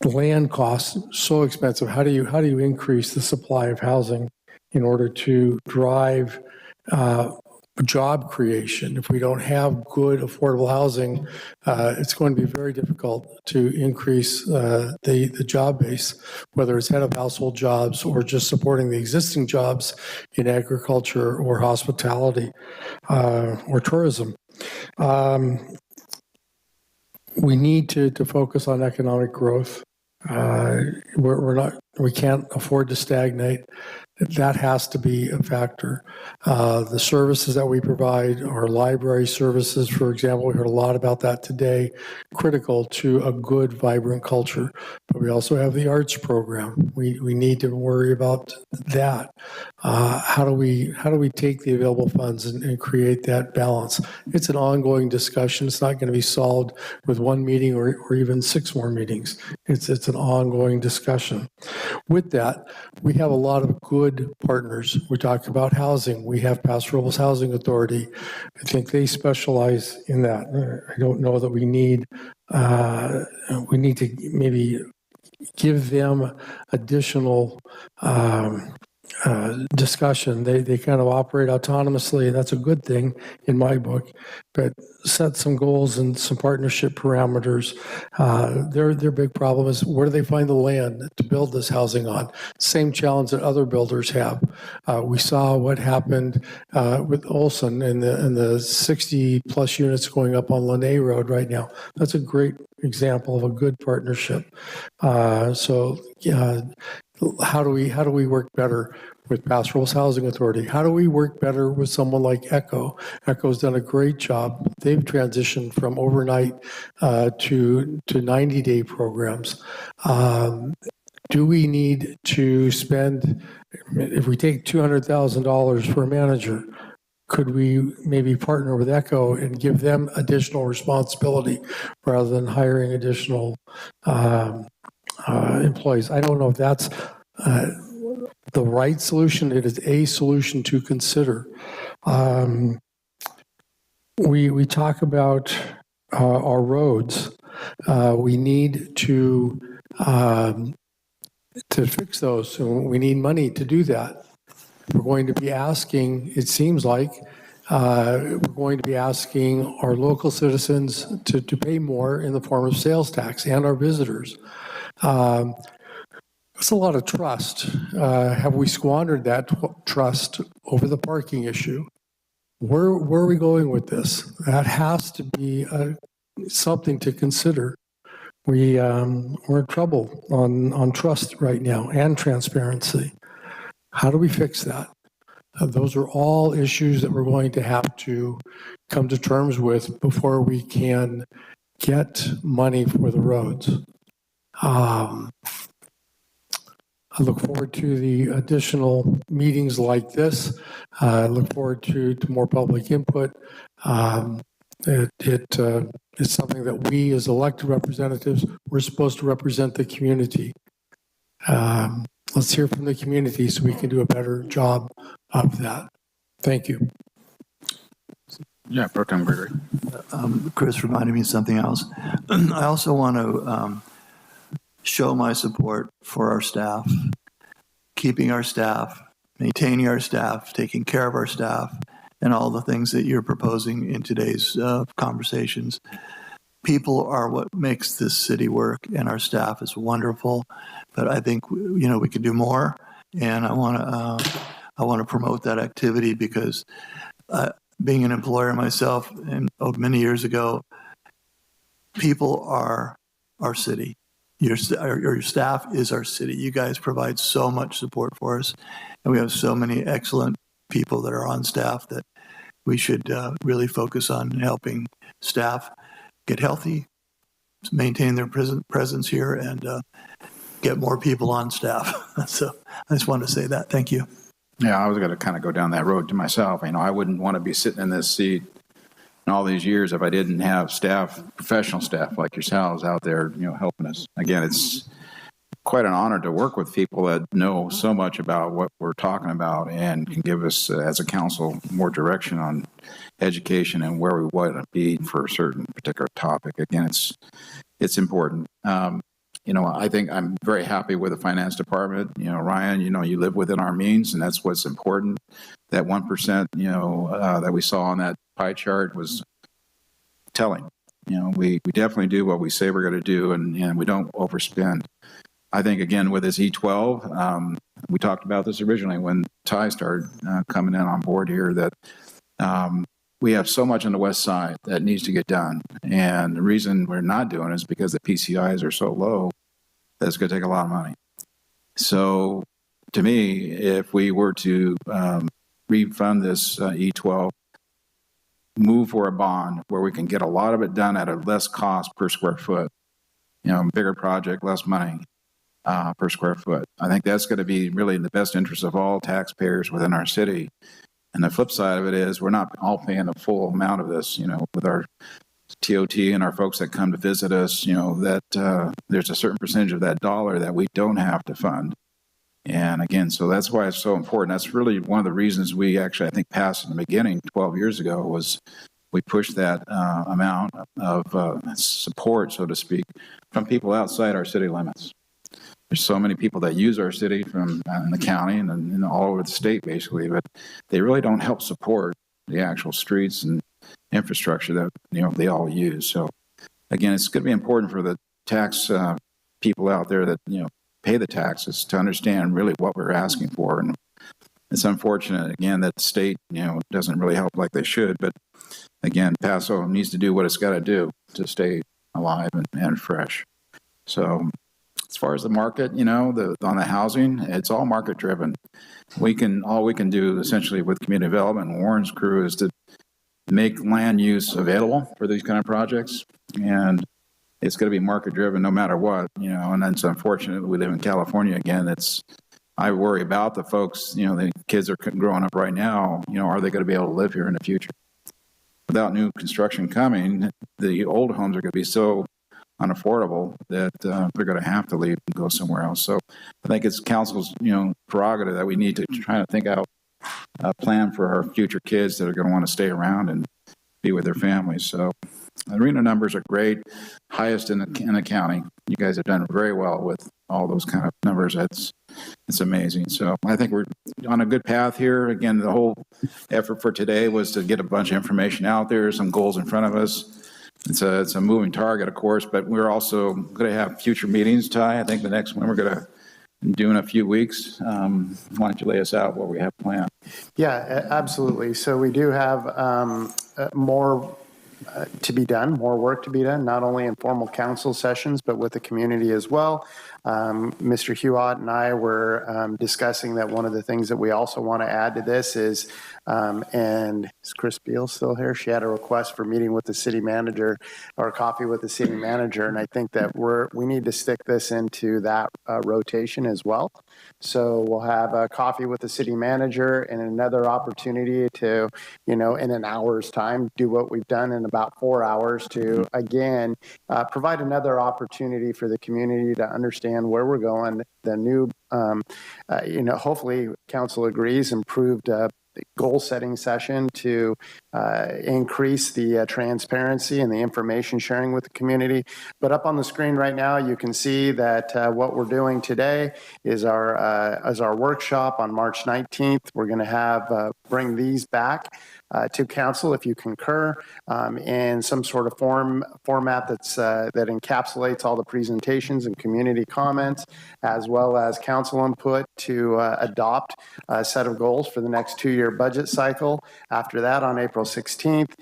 land costs so expensive. How do you increase the supply of housing in order to drive job creation? If we don't have good affordable housing, it's going to be very difficult to increase the job base, whether it's head of household jobs or just supporting the existing jobs in agriculture or hospitality or tourism. We need to focus on economic growth. We're not We can't afford to stagnate. That has to be a factor. The services that we provide, our library services, for example, we heard a lot about that today, critical to a good, vibrant culture. But we also have the arts program. We need to worry about that. How do we take the available funds and create that balance? It's an ongoing discussion. It's not going to be solved with one meeting or even 6 more meetings. It's an ongoing discussion. With that, we have a lot of good partners. We talk about housing. We have Paso Robles Housing Authority. I think they specialize in that. I don't know that we need to maybe give them additional discussion. They kind of operate autonomously, and that's a good thing in my book, but set some goals and some partnership parameters. Their big problem is, where do they find the land to build this housing on? Same challenge that other builders have. We saw what happened with Olson and the 60 plus units going up on Lene Road right now. That's a great example of a good partnership. How do we work better with Paso Robles Housing Authority? How do we work better with someone like ECHO? ECHO's done a great job. They've transitioned from overnight to 90-day programs. Do we need to spend, if we take $200,000 for a manager, could we maybe partner with ECHO and give them additional responsibility rather than hiring additional employees? I don't know if that's the right solution. It is a solution to consider. We talk about our roads. We need to fix those. So we need money to do that. We're going to be asking, it seems like, we're going to be asking our local citizens to pay more in the form of sales tax, and our visitors. It's a lot of trust. Have we squandered that trust over the parking issue? Where are we going with this? That has to be something to consider. We're in trouble on trust right now and transparency. How do we fix that? Those are all issues that we're going to have to come to terms with before we can get money for the roads. I look forward to the additional meetings like this. I look forward to more public input. It's something that we as elected representatives, we're supposed to represent the community. Let's hear from the community so we can do a better job of that. Thank you. Yeah, Pro Tem Gregory. Chris reminded me of something else. I also want to show my support for our staff, keeping our staff, maintaining our staff, taking care of our staff, and all the things that you're proposing in today's conversations. People are what makes this city work, and our staff is wonderful. But I think we can do more, and I want to promote that activity because being an employer myself, and many years ago, people are our city. Your staff is our city. You guys provide so much support for us, and we have so many excellent people that are on staff that we should really focus on helping staff get healthy, maintain their presence here, and get more people on staff. So I just wanted to say that. Thank you. Yeah, I was going to kind of go down that road to myself. I wouldn't want to be sitting in this seat in all these years if I didn't have staff, professional staff like yourselves out there, helping us. Again, it's quite an honor to work with people that know so much about what we're talking about and can give us, as a council, more direction on education and where we want to be for a certain particular topic. Again, it's important. I think I'm very happy with the finance department. Ryan, you live within our means, and that's what's important. That 1%, that we saw on that pie chart was telling. We definitely do what we say we're going to do, and we don't overspend. I think, again, with this E12, we talked about this originally when Ty started coming in on board here, that we have so much on the west side that needs to get done. And the reason we're not doing it is because the PCIs are so low that it's going to take a lot of money. So to me, if we were to refund this E12, move for a bond where we can get a lot of it done at a less cost per square foot, bigger project, less money per square foot. I think that's going to be really in the best interest of all taxpayers within our city. And the flip side of it is we're not all paying the full amount of this, with our TOT and our folks that come to visit us, that there's a certain percentage of that dollar that we don't have to fund. And again, so that's why it's so important. That's really one of the reasons we actually, I think, passed in the beginning 12 years ago was we pushed that amount of support, so to speak, from people outside our city limits. There's so many people that use our city from in the county and all over the state, basically, but they really don't help support the actual streets and infrastructure that, they all use. So again, it's going to be important for the tax people out there that, pay the taxes to understand really what we're asking for. And it's unfortunate, again, that the state, doesn't really help like they should. But again, Paso needs to do what it's got to do to stay alive and fresh. So as far as the market, on the housing, it's all market driven. All we can do essentially with community development and Warren's crew is to make land use available for these kind of projects. And it's going to be market driven no matter what, and it's unfortunate we live in California again. I worry about the folks, the kids are growing up right now, are they going to be able to live here in the future? Without new construction coming, the old homes are going to be so unaffordable that they're going to have to leave and go somewhere else. So I think it's council's, prerogative that we need to try to think out a plan for our future kids that are going to want to stay around and be with their families. So the arena numbers are great, highest in the county. You guys have done very well with all those kind of numbers. It's amazing. So I think we're on a good path here. Again, the whole effort for today was to get a bunch of information out there, some goals in front of us. It's a moving target, of course, but we're also going to have future meetings, Ty. I think the next one we're going to do in a few weeks. Why don't you lay us out what we have planned? Yeah, absolutely. So we do have more to be done, more work to be done, not only in formal council sessions, but with the community as well. Mr. Hewitt and I were discussing that one of the things that we also want to add to this is, and is Chris Beal still here? She had a request for meeting with the city manager or coffee with the city manager. And I think that we need to stick this into that rotation as well. So we'll have a coffee with the city manager and another opportunity to, in an hour's time, do what we've done in about 4 hours to, again, provide another opportunity for the community to understand where we're going. The new, hopefully council agrees, improved goal setting session to increase the transparency and the information sharing with the community. But up on the screen right now, you can see that what we're doing today is our workshop on March 19th. We're going to have bring these back to council, if you concur, in some sort of format that encapsulates all the presentations and community comments, as well as council input to adopt a set of goals for the next 2-year budget cycle. After that, on April 16th,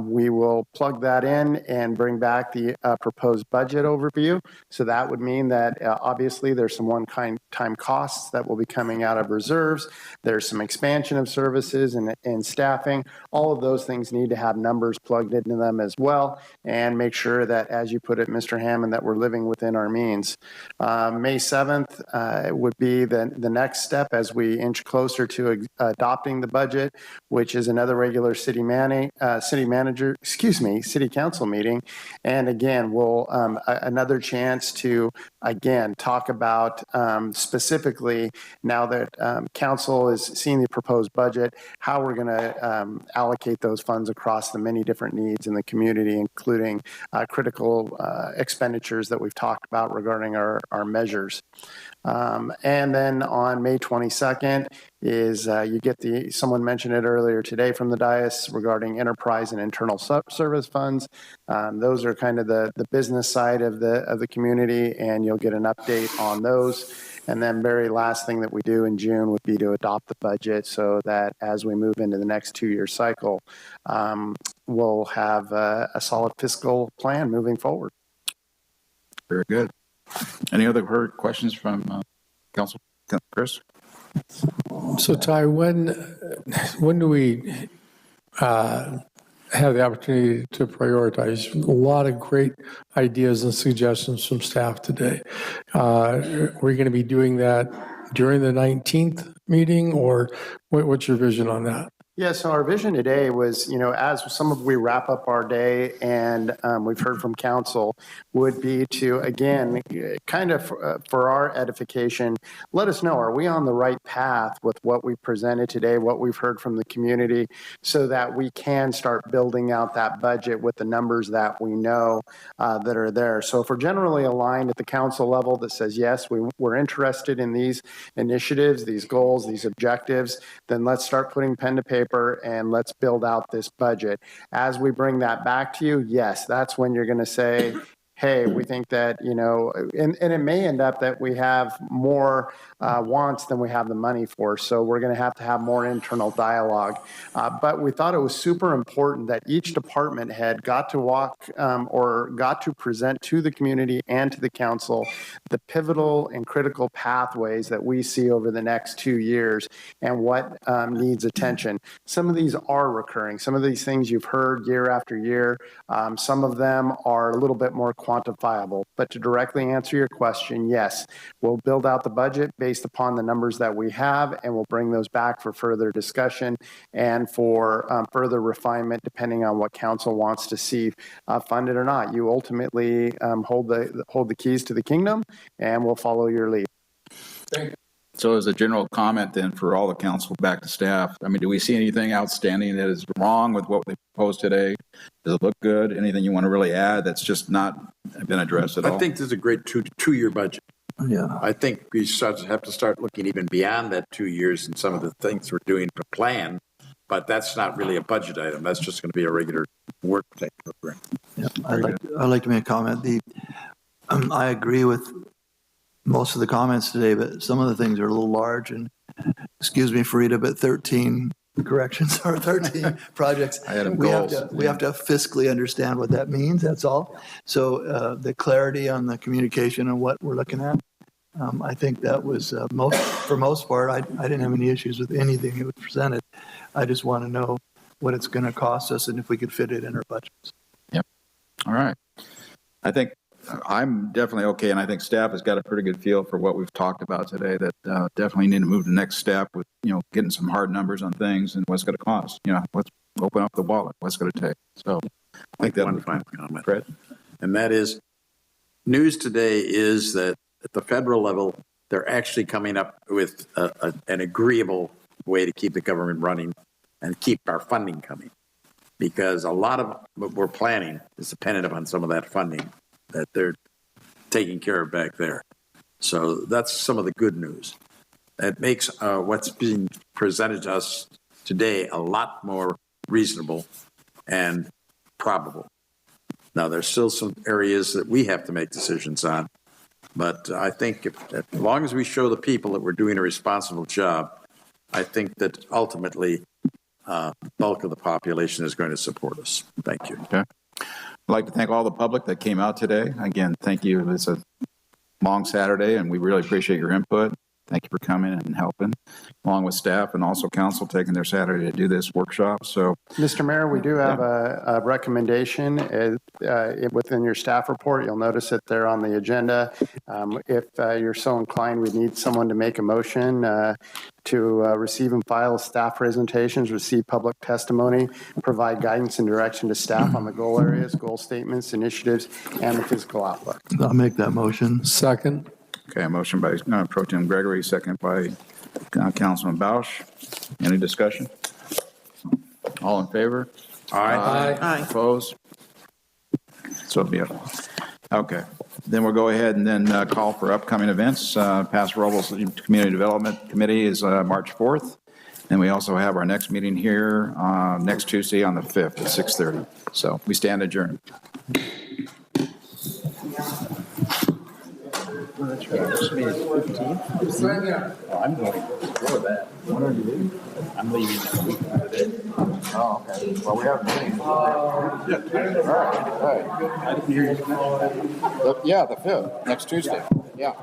we will plug that in and bring back the proposed budget overview. So that would mean that obviously there's some one-time costs that will be coming out of reserves. There's some expansion of services and staffing. All of those things need to have numbers plugged into them as well, and make sure that, as you put it, Mr. Hammond, that we're living within our means. May 7th would be the next step as we inch closer to adopting the budget, which is another regular city council meeting. And again, we'll another chance to talk about specifically, now that council is seeing the proposed budget, how we're going to allocate those funds across the many different needs in the community, including critical expenditures that we've talked about regarding our measures. And then on May 22nd is you get someone mentioned it earlier today from the dais regarding enterprise and internal service funds. Those are kind of the business side of the community, and you'll get an update on those. And then very last thing that we do in June would be to adopt the budget, so that as we move into the next 2-year cycle, we'll have a solid fiscal plan moving forward. Very good. Any other questions from Council, Chris? So Ty, when do we have the opportunity to prioritize? A lot of great ideas and suggestions from staff today. We're going to be doing that during the 19th meeting, or what's your vision on that? Yeah, so our vision today was, as we wrap up our day and we've heard from council, would be to, again, kind of for our edification, let us know, are we on the right path with what we presented today, what we've heard from the community, so that we can start building out that budget with the numbers that we know that are there. So if we're generally aligned at the council level that says, yes, we're interested in these initiatives, these goals, these objectives, then let's start putting pen to paper and let's build out this budget. As we bring that back to you, yes, that's when you're going to say, hey, we think that, and it may end up that we have more wants than we have the money for. So we're going to have more internal dialogue. But we thought it was super important that each department head got to walk or got to present to the community and to the council the pivotal and critical pathways that we see over the next 2 years and what needs attention. Some of these are recurring. Some of these things you've heard year after year. Some of them are a little bit more quantifiable. But to directly answer your question, yes, we'll build out the budget based upon the numbers that we have, and we'll bring those back for further discussion and for further refinement, depending on what council wants to see funded or not. You ultimately hold the keys to the kingdom, and we'll follow your lead. Thank you. So as a general comment then for all the council back to staff, I mean, do we see anything outstanding that is wrong with what they proposed today? Does it look good? Anything you want to really add that's just not been addressed at all? I think this is a great two-year budget. Yeah. I think we have to start looking even beyond that 2 years and some of the things we're doing to plan, but that's not really a budget item. That's just going to be a regular work type program. Yeah, I'd like to make a comment. I agree with most of the comments today, but some of the things are a little large, and excuse me, Farida, but 13 corrections or 13 projects. I had them we goals. have to fiscally understand what that means, that's all. So the clarity on the communication and what we're looking at, I think that was for most part, I didn't have any issues with anything that was presented. I just want to know what it's going to cost us and if we could fit it in our budgets. Yep. All right. I think I'm definitely okay, and I think staff has got a pretty good feel for what we've talked about today, that definitely need to move to the next step with, getting some hard numbers on things and what's going to cost. Let's open up the wallet. What's going to take? So I think that one final comment, Fred. And that is, news today is that at the federal level, they're actually coming up with an agreeable way to keep the government running and keep our funding coming, because a lot of what we're planning is dependent upon some of that funding that they're taking care of back there. So that's some of the good news. That makes what's being presented to us today a lot more reasonable and probable. Now, there's still some areas that we have to make decisions on, but I think as long as we show the people that we're doing a responsible job, I think that ultimately the bulk of the population is going to support us. Thank you. Okay. I'd like to thank all the public that came out today. Again, thank you. It's a long Saturday, and we really appreciate your input. Thank you for coming and helping, along with staff and also council taking their Saturday to do this workshop. So, Mr. Mayor, we do have a recommendation within your staff report. You'll notice it there on the agenda. If you're so inclined, we need someone to make a motion to receive and file staff presentations, receive public testimony, provide guidance and direction to staff on the goal areas, goal statements, initiatives, and the physical outlook. I'll make that motion. Second. okay, a motion by Pro Tem Gregory, second by Councilman Bausch. Any discussion? All in favor? Aye. Opposed? So be it. Okay. Then we'll go ahead and then call for upcoming events. Paso Robles Community Development Committee is March 4th. And we also have our next meeting here next Tuesday on the 5th at 6:30. So we stand adjourned. That's right. This meeting is 15th. Oh, I'm going before that. When are you leaving? I'm leaving a week after that. Oh, okay. Well, we have a meeting. All right. I didn't hear you. Yeah, the 5th, next Tuesday. Yeah.